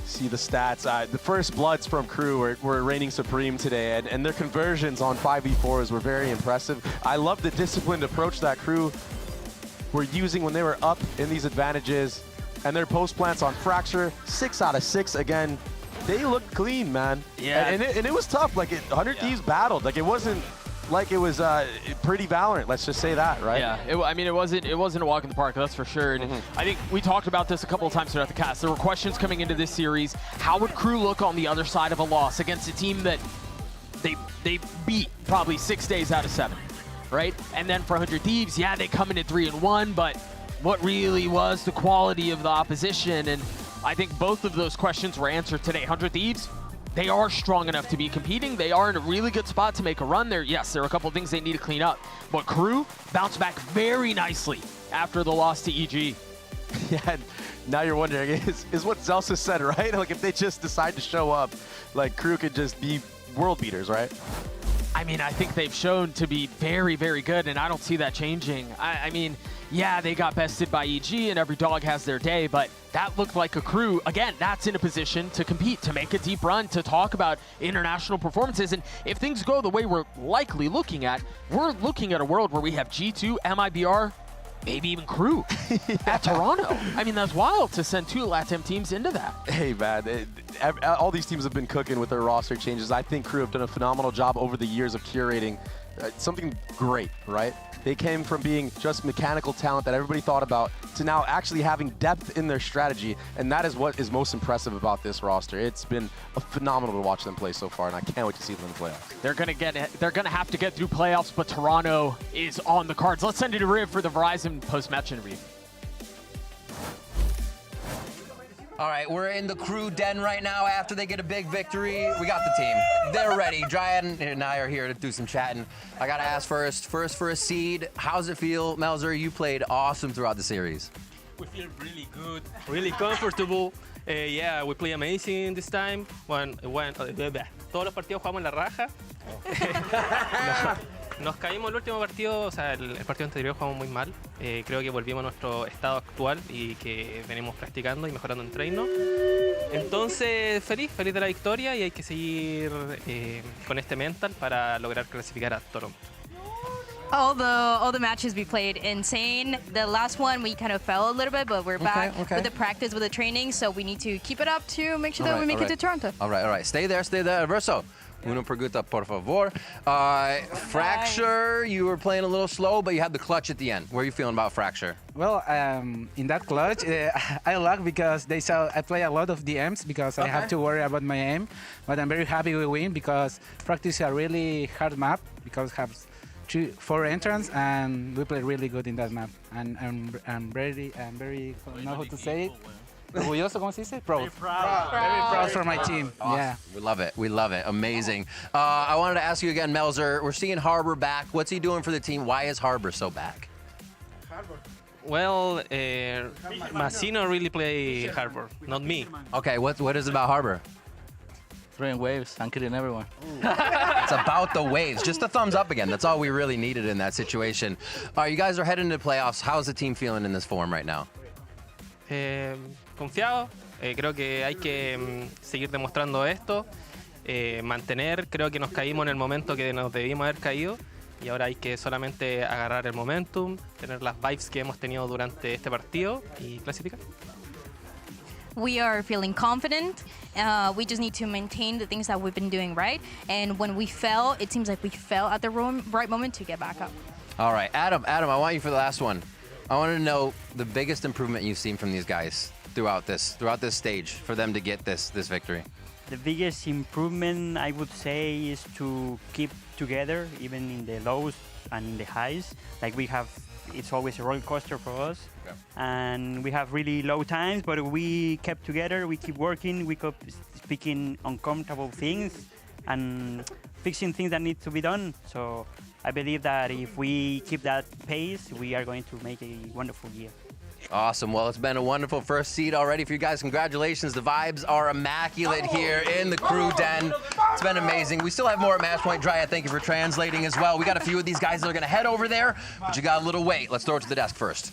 See the stats. The first bloods from KRU were reigning supreme today, and their conversions on 5v4s were very impressive. I love the disciplined approach that KRU were using when they were up in these advantages, and their post plants on Fracture, 6 out of 6 again. They looked clean, man. Yeah. And it was tough. Like, 100 Thieves battled. Like, it wasn't like it was pretty Valorant. Let's just say that, right? Yeah, I mean, it wasn't a walk in the park, that's for sure. And I think we talked about this a couple of times throughout the cast. There were questions coming into this series. How would KRU look on the other side of a loss against a team that they beat probably 6 days out of 7, right? And then for 100 Thieves, yeah, they come in at 3-1, but what really was the quality of the opposition? And I think both of those questions were answered today. 100 Thieves, they are strong enough to be competing. They are in a really good spot to make a run there. Yes, there are a couple of things they need to clean up, but KRU bounced back very nicely after the loss to EG. Yeah, now you're wondering, is what Zelsa said, right? Like, if they just decide to show up, like, KRU could just be world beaters, right? I mean, I think they've shown to be very, very good, and I don't see that changing. I mean, yeah, they got bested by EG, and every dog has their day, but that looked like a KRU, again, that's in a position to compete, to make a deep run, to talk about international performances. And if things go the way we're likely looking at, we're looking at a world where we have G2, MIBR, maybe even KRU at Toronto. I mean, that's wild to send 2 LATAM teams into that. Hey, man, all these teams have been cooking with their roster changes. I think KRU have done a phenomenal job over the years of curating something great, right? They came from being just mechanical talent that everybody thought about to now actually having depth in their strategy, and that is what is most impressive about this roster. It's been phenomenal to watch them play so far, and I can't wait to see them in the playoffs. They're gonna have to get through playoffs, but Toronto is on the cards. Let's send it to Riv for the Verizon post-match interview. All right, we're in the KRU den right now after they get a big victory. We got the team. They're ready. Dryad and I are here to do some chatting. I got to ask first for a seed, how's it feel? Melzer, you played awesome throughout the series. We feel really good, really comfortable. Yeah, we play amazing this time. Todos los partidos jugamos en la raja. Nos caímos el último partido, o sea, el partido anterior jugamos muy mal. Creo que volvimos a nuestro estado actual y que venimos practicando y mejorando en treino. Entonces, feliz de la victoria y hay que seguir con este mental para lograr clasificar a Toronto. All the matches we played, insane. The last one we kind of fell a little bit, but we're back with the practice, with the training, so we need to keep it up to make sure that we make it to Toronto. All right. Stay there. Verso. Una pregunta, por favor. Fracture, you were playing a little slow, but you had the clutch at the end. Where are you feeling about Fracture? Well, in that clutch, I luck because they saw I play a lot of DMs because I have to worry about my aim. But I'm very happy we win because practice a really hard map because have 4 entrants, and we played really good in that map. And I'm very know how to say it. Orgulloso, ¿cómo se dice? Proud. Very proud for my team. Awesome. Yeah. We love it. We love it. Amazing. I wanted to ask you again, Melzer. We're seeing Harbor back. What's he doing for the team? Why is Harbor so back? Well, Masino really play Harbor, not me. Okay, what is it about Harbor? Throwing waves and killing everyone. It's about the waves. Just a thumbs up again. That's all we really needed in that situation. All right, you guys are heading into playoffs. How's the team feeling in this form right now? Confiado. Creo que hay que seguir demostrando esto. Mantener, creo que nos caímos en el momento que nos debimos haber caído. Y ahora hay que solamente agarrar el momentum, tener las vibes que hemos tenido durante este partido y clasificar. We are feeling confident. We just need to maintain the things that we've been doing right. And when we fell, it seems like we fell at the right moment to get back up. All right, Adam, I want you for the last one. I want to know the biggest improvement you've seen from these guys throughout this stage for them to get this victory. The biggest improvement, I would say, is to keep together, even in the lows and in the highs. Like we have, it's always a roller coaster for us. Okay. And we have really low times, but we kept together, we keep working, we keep speaking uncomfortable things and fixing things that need to be done. So I believe that if we keep that pace, we are going to make a wonderful year. Awesome. Well, it's been a wonderful first seed already for you guys. Congratulations. The vibes are immaculate here in the crew den. It's been amazing. We still have more at Match Point. Drya, thank you for translating as well. We got a few of these guys that are going to head over there, but you got a little wait. Let's throw it to the desk first.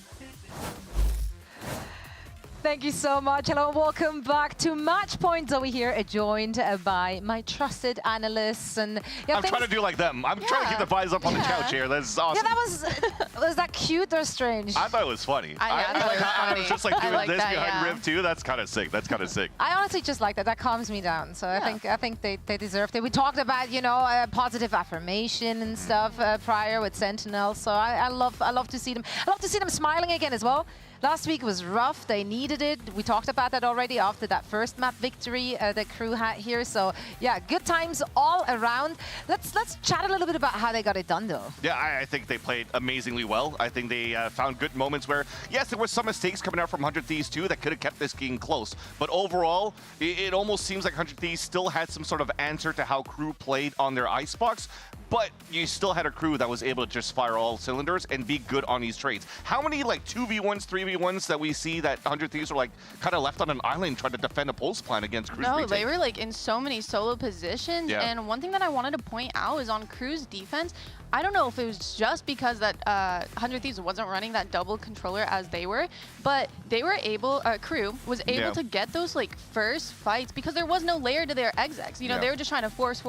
Thank you so much. Hello, welcome back to Match Point. Zoe here, joined by my trusted analysts. And I'm trying to do like them. I'm trying to keep the vibes up on the couch here. That's awesome. Yeah, was that cute or strange? I thought it was funny. I like how I was just like doing this behind Riv too. That's kind of sick. That's kind of sick. I honestly just like that. That calms me down. So I think they deserved it. We talked about, you know, positive affirmation and stuff prior with Sentinel. So I love to see them. I love to see them smiling again as well. Last week was rough. They needed it. We talked about that already after that first map victory that Crew had here. So yeah, good times all around. Let's chat a little bit about how they got it done, though. Yeah, I think they played amazingly well. I think they found good moments where, yes, there were some mistakes coming out from 100 Thieves too that could have kept this game close. But overall, it almost seems like 100 Thieves still had some sort of answer to how Crew played on their Icebox. But you still had a Crew that was able to just fire all cylinders and be good on these trades. How many like 2v1s, 3v1s that we see that 100 Thieves were like kind of left on an island trying to defend a pulse plan against Crew's retake? They were like in so many solo positions. Yeah. And one thing that I wanted to point out is on Crew's defense. I don't know if it was just because that 100 Thieves wasn't running that double controller as they were, but they were able, Crew was able to get those like first fights because there was no layer to their execs. You know, they were just trying to force,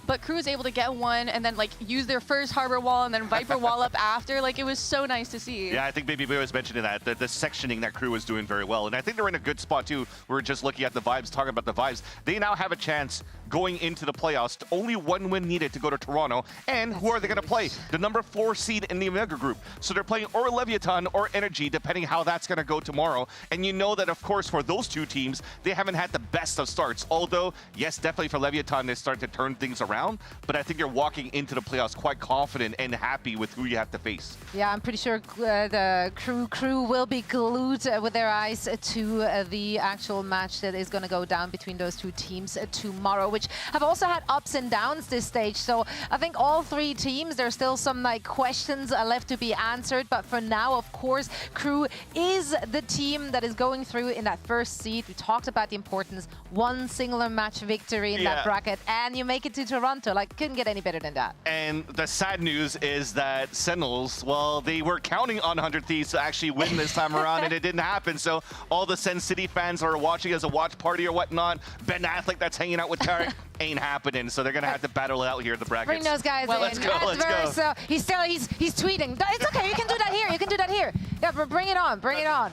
but Crew was able to get one and then like use their first Harbor wall and then Viper wall up after. Like it was so nice to see. Yeah, I think Baby Boy was mentioning that, the sectioning that Crew was doing very well. And I think they're in a good spot too. We're just looking at the vibes, talking about the vibes. They now have a chance going into the playoffs. Only one win needed to go to Toronto. And who are they going to play? The number 4 seed in the Omega group. So they're playing or Leviathan or Energy, depending how that's going to go tomorrow. And you know that, of course, for those two teams, they haven't had the best of starts. Although, yes, definitely for Leviathan, they start to turn things around. But I think you're walking into the playoffs quite confident and happy with who you have to face. Yeah, I'm pretty sure the crew will be glued with their eyes to the actual match that is going to go down between those two teams tomorrow, which have also had ups and downs this stage. So I think all three teams, there's still some like questions left to be answered. But for now, of course, Crew is the team that is going through in that first seed. We talked about the importance, one singular match victory in that bracket, and you make it to Toronto. Like, couldn't get any better than that. And the sad news is that Sentinels, well, they were counting on 100 Thieves to actually win this time around, and it didn't happen. So all the Sen City fans are watching as a watch party or whatnot. Ben Affleck that's hanging out with Tarek ain't happening. So they're gonna have to battle it out here in the brackets. Bring those guys in. Let's go. Let's go. So he's tweeting. It's okay. You can do that here. You can do that here. Yeah, but bring it on. Bring it on.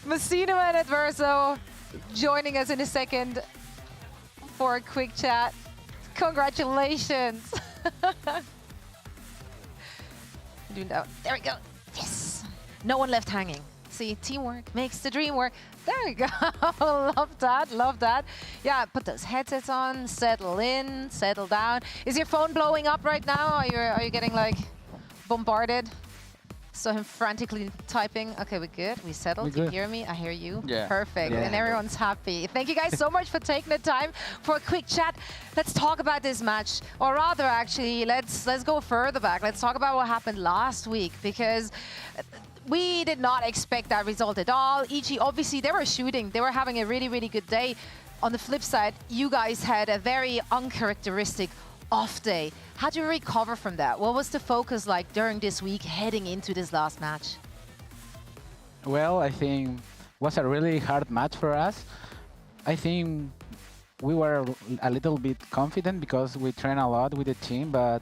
Masino and Adverso joining us in a second for a quick chat. Congratulations. There we go. Yes. No one left hanging. see, teamwork makes the dream work. There we go. Love that, love that. Yeah, put those headsets on, settle in, settle down. Is your phone blowing up right now? Are you getting like bombarded? So him frantically typing. Okay, we're good. We settled. You hear me? I hear you. Yeah. Perfect. Yeah. And everyone's happy. Thank you guys so much for taking the time for a quick chat. Let's talk about this match, or rather, actually, let's go further back. Let's talk about what happened last week, because we did not expect that result at all. EG, obviously, they were shooting. They were having a really, really good day. On the flip side, you guys had a very uncharacteristic off day. How do you recover from that? What was the focus like during this week heading into this last match? Well, I think it was a really hard match for us. I think we were a little bit confident because we train a lot with the team, but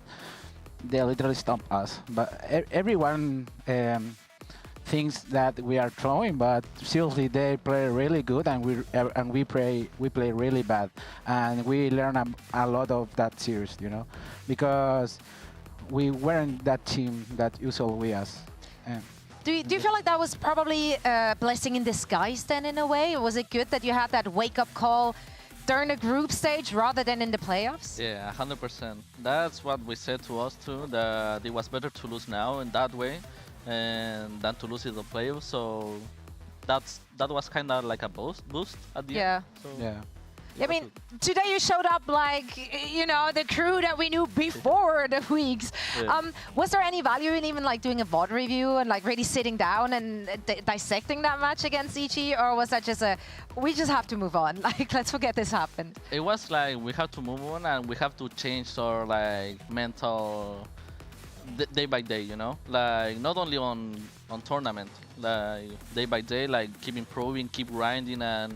they literally stopped us. But everyone thinks that we are throwing, but seriously, they play really good, and we play really bad, and we learn a lot of that series, you know, because we weren't that team that usually us. Do you feel like that was probably a blessing in disguise then, in a way? Was it good that you had that wake-up call during the group stage rather than in the playoffs? Yeah, 100%. That's what we said to us too, that it was better to lose now in that way and than to lose in the playoffs. So that was kind of like a boost at the end. So yeah. I mean, today you showed up like, you know, the crew that we knew before the weeks. Yeah. Was there any value in even like doing a VOD review and like really sitting down and dissecting that match against EG? Or was that just we just have to move on, like, let's forget this happened? It was like we have to move on and we have to change our like mental day by day, you know, like not only on tournament, like day by day, like keep improving, keep grinding, and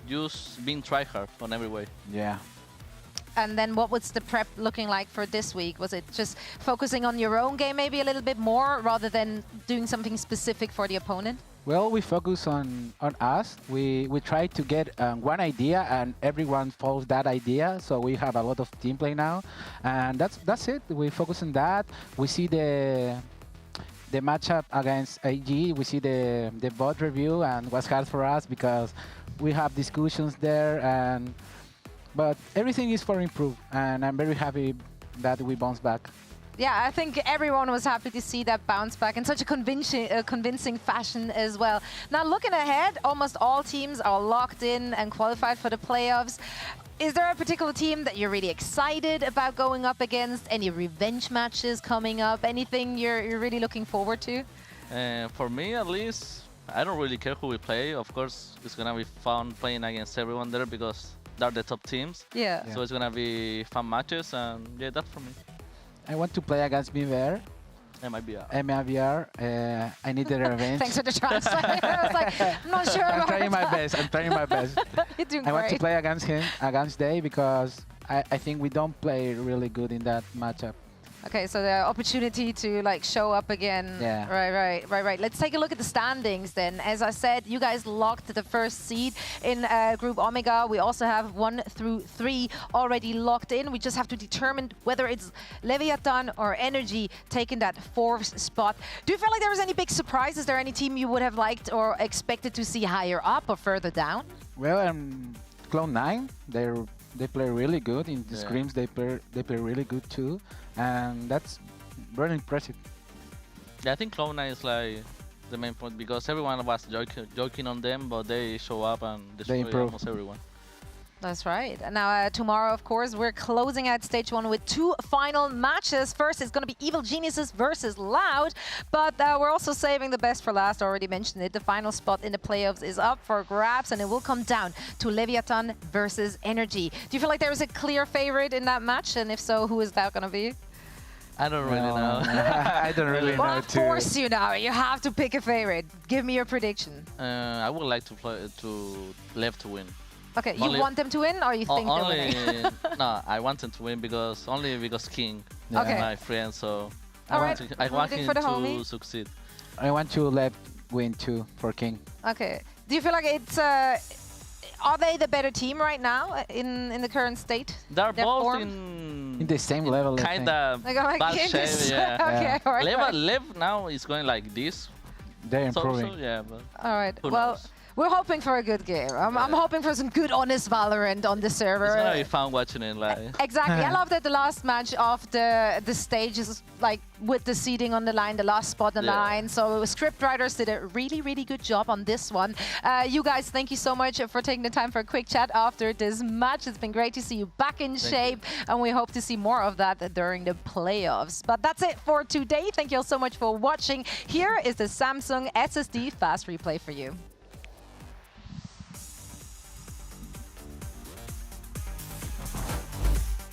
just being tryhard on every way. Yeah. And then what was the prep looking like for this week? Was it just focusing on your own game maybe a little bit more rather than doing something specific for the opponent? Well, we focus on us. We try to get one idea, and everyone follows that idea. So we have a lot of team play now, and that's it. We focus on that. We see the matchup against AG. We see the VOD review, and it was hard for us because we have discussions there, but everything is for improve, and I'm very happy that we bounce back. Yeah, I think everyone was happy to see that bounce back in such a convincing fashion as well. Now, looking ahead, almost all teams are locked in and qualified for the playoffs. Is there a particular team that you're really excited about going up against? Any revenge matches coming up? Anything you're really looking forward to? For me, at least, I don't really care who we play. Of course, it's going to be fun playing against everyone there because they're the top teams. Yeah. So it's going to be fun matches, and yeah, that's for me. I want to play against MIVR. MIVR. I need the revenge. Thanks for the translate. I was like, I'm not sure. I'm trying my best. You're doing I great. want to play against him, against Day, because I think we don't play really good in that matchup. Okay, so the opportunity to like show up again. Yeah. Right. Let's take a look at the standings then. As I said, you guys locked the first seed in Group Omega. We also have 1 through 3 already locked in. We just have to determine whether it's Leviathan or Energy taking that 4th spot. Do you feel like there was any big surprises? Is there any team you would have liked or expected to see higher up or further down? Well, Cloud9, they play really good in the scrims. They play really good too, and that's very impressive. Yeah, I think Cloud9 is like the main point because everyone was joking on them, but they show up and destroy almost everyone. That's right. And now tomorrow, of course, we're closing out stage 1 with 2 final matches. First, it's going to be Evil Geniuses versus Loud, but we're also saving the best for last. I already mentioned it. The final spot in the playoffs is up for grabs, and it will come down to Leviathan versus Energy. Do you feel like there is a clear favorite in that match? And if so, who is that going to be? I don't really know. I don't really know Well, of course you know. You have to pick a favorite. Give me your prediction. I would like to play Lev to win. Okay, you want them to win, or you think they'll win? No, I want them to win because King is my friend, so I want him to succeed. I want to let win too for King. Okay. Do you feel like it's are they the better team right now in the current state? They're both form? in the same level. Kind of bad shape. Yeah. Okay, Lev now is going like this. they're improving. So yeah, but All right. who Well, knows? we're hoping for a good game. I'm hoping for some good, honest Valorant on the server. It's gonna be fun watching it live. Exactly. I love that the last match of the stage is like with the seeding on the line, the last spot on the line. So script writers did a really, really good job on this one. You guys, thank you so much for taking the time for a quick chat after this match. It's been great to see you back in shape, and we hope to see more of that during the playoffs. But that's it for today. Thank you all so much for watching. Here is the Samsung SSD Fast Replay for you.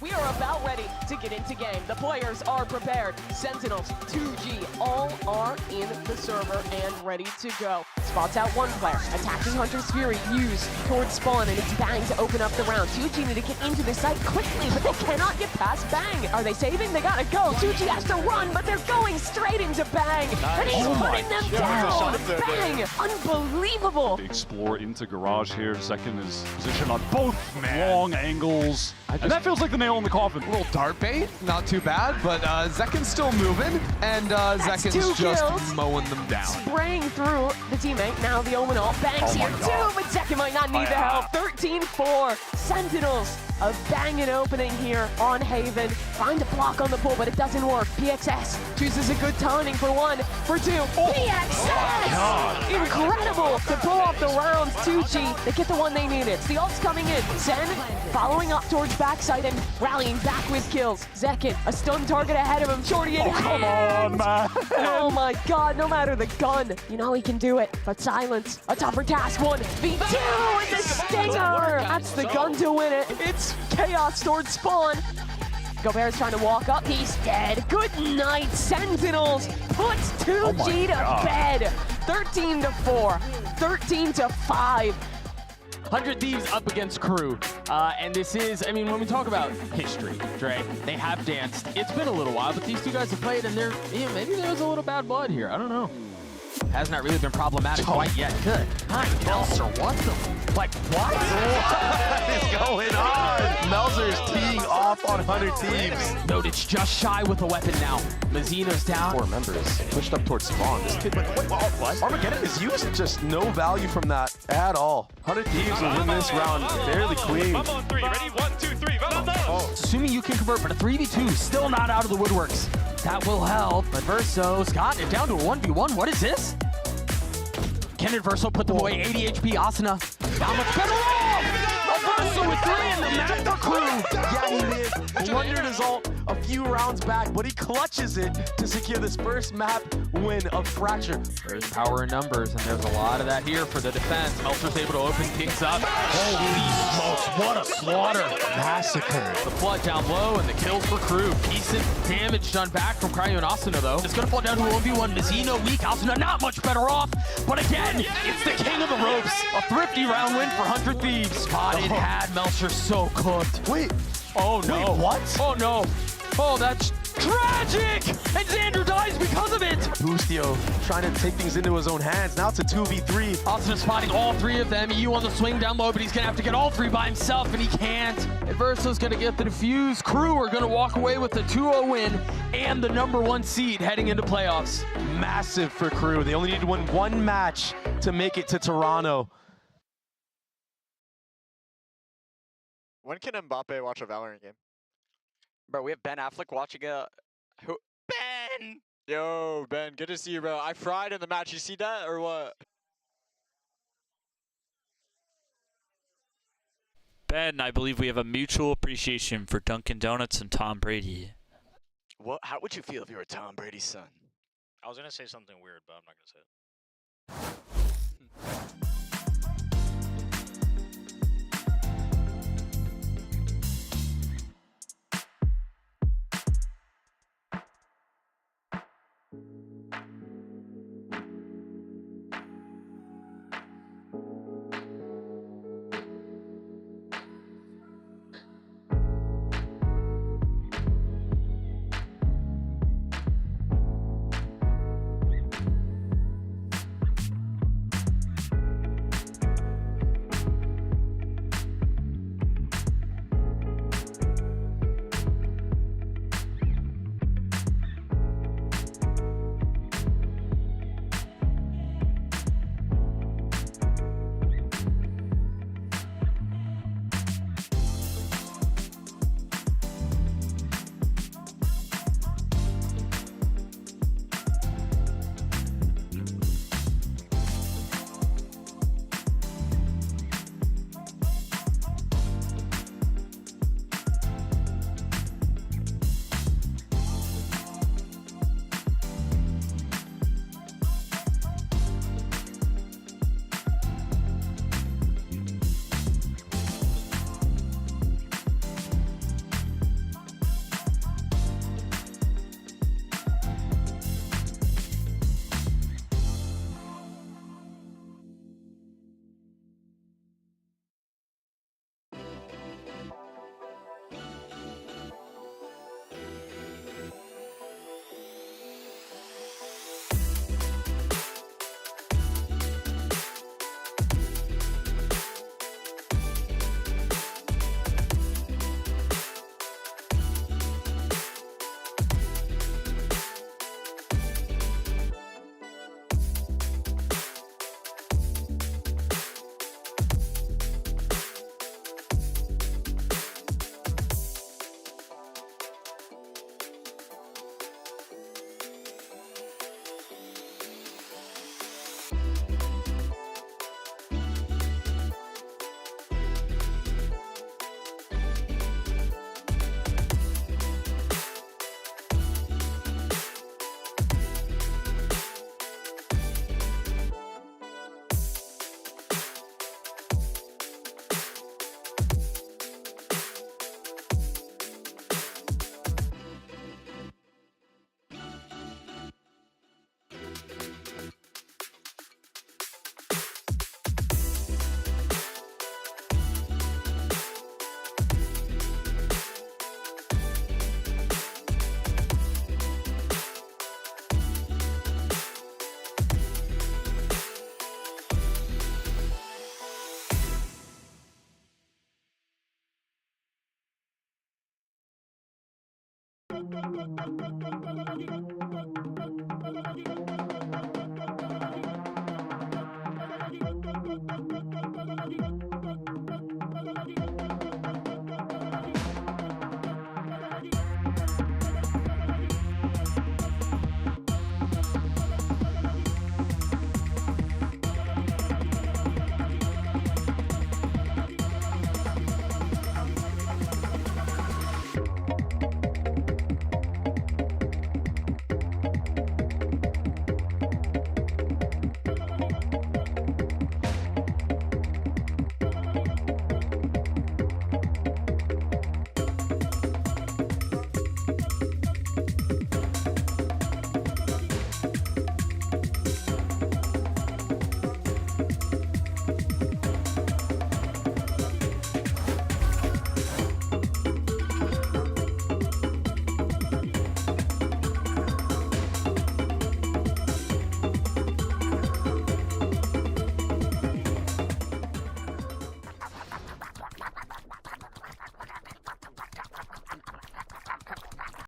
We are about ready to get into game. The players are prepared. Sentinels, 2G, all are in the server and ready to go. Spots out one player. Attacking Hunter's Fury used towards spawn, and it's Bang to open up the round. 2G need to get into the site quickly, but they cannot get past Bang. Are they saving? They gotta go. 2G has to run, but they're going straight into Bang. And he's putting them down. Bang! Unbelievable. Explore into garage here. Second is positioned on both long angles. And that feels like the nail in the coffin. A little dart bait, not too bad, but Zekin's still moving, and Zekin's just mowing them down. Spraying through the teammate. Now the Omen ult. Bang's here too, but Zekin might not need the help. 13-4. Sentinels. A banging opening here on Haven. Find a block on the pull, but it doesn't work. PXS chooses a good timing for one, for two. PXS! Incredible to pull off the rounds. 2G, they get the one they needed. The ult's coming in. Zen following up towards backside and rallying back with kills. Zekin, a stun target ahead of him. Shorty in come on, man. Oh my god, no matter the gun, you know he can do it. But silence, a tougher task. One, V2 with the stinger. That's the gun to win it. It's chaos towards spawn. Gobert's trying to walk up. He's dead. Good night, Sentinels. Puts 2G to bed. 13-4. 13-5. 100 Thieves up against KRU. And this is, I mean, when we talk about history, Dre, they have danced. It's been a little while, but these two guys have played, and they're, maybe there was a little bad blood here. I don't know. Has not really been problematic quite yet. Good. Hi, Melzer, what the? Like, what? What is going on? Melzer's teeing off on 100 Thieves. Note it's just shy with a weapon now. Mazino's down. 4 members pushed up towards spawn. This kid went, wait, what? Armageddon is used. Just no value from that at all. 100 Thieves will win this round fairly clean. I'm on 3. Ready? 1, 2, 3. Vamos! Assuming you can convert, but a 3v2 still not out of the woodworks. That will help, but Verso's gotten it down to a 1v1. What is this? Can Verso put them away? 80 HP, Asuna. Not much better off! Verso with 3 in the map for KRU. Yeah, he did. Wondered his ult a few rounds back, but he clutches it to secure this first map win of Fracture. There's power in numbers, and there's a lot of that here for the defense. Meltzer's able to open things up. Holy smokes, what a slaughter. Massacre. The flood down low, and the kills for KRU. Decent damage done back from KRU and Asuna, though. It's going to fall down to a 1v1. Mazino weak. Asuna not much better off. But again, it's the king of the ropes. A thrifty round win for 100 Thieves. Spotted, had Meltzer so cooked. Wait. Oh, no. Wait, what? Oh, no. Oh, that's tragic! And Xander dies because of it! Bustio trying to take things into his own hands. Now it's a 2v3. Asuna spotting all 3 of them. EU on the swing down low, but he's gonna have to get all 3 by himself, and he can't. Verso's gonna get the defuse. KRU are gonna walk away with the 2-0 win and the #1 seed heading into playoffs. Massive for KRU. They only need to win 1 match to make it to Toronto. When can Mbappe watch a Valorant game? Bro, we have Ben Affleck watching a... Who? Ben! Yo, Ben, good to see you, bro. I fried in the match. You see that or what? Ben, I believe we have a mutual appreciation for Dunkin' Donuts and Tom Brady. What? How would you feel if you were Tom Brady's son? I was going to say something weird, but I'm not going to say it.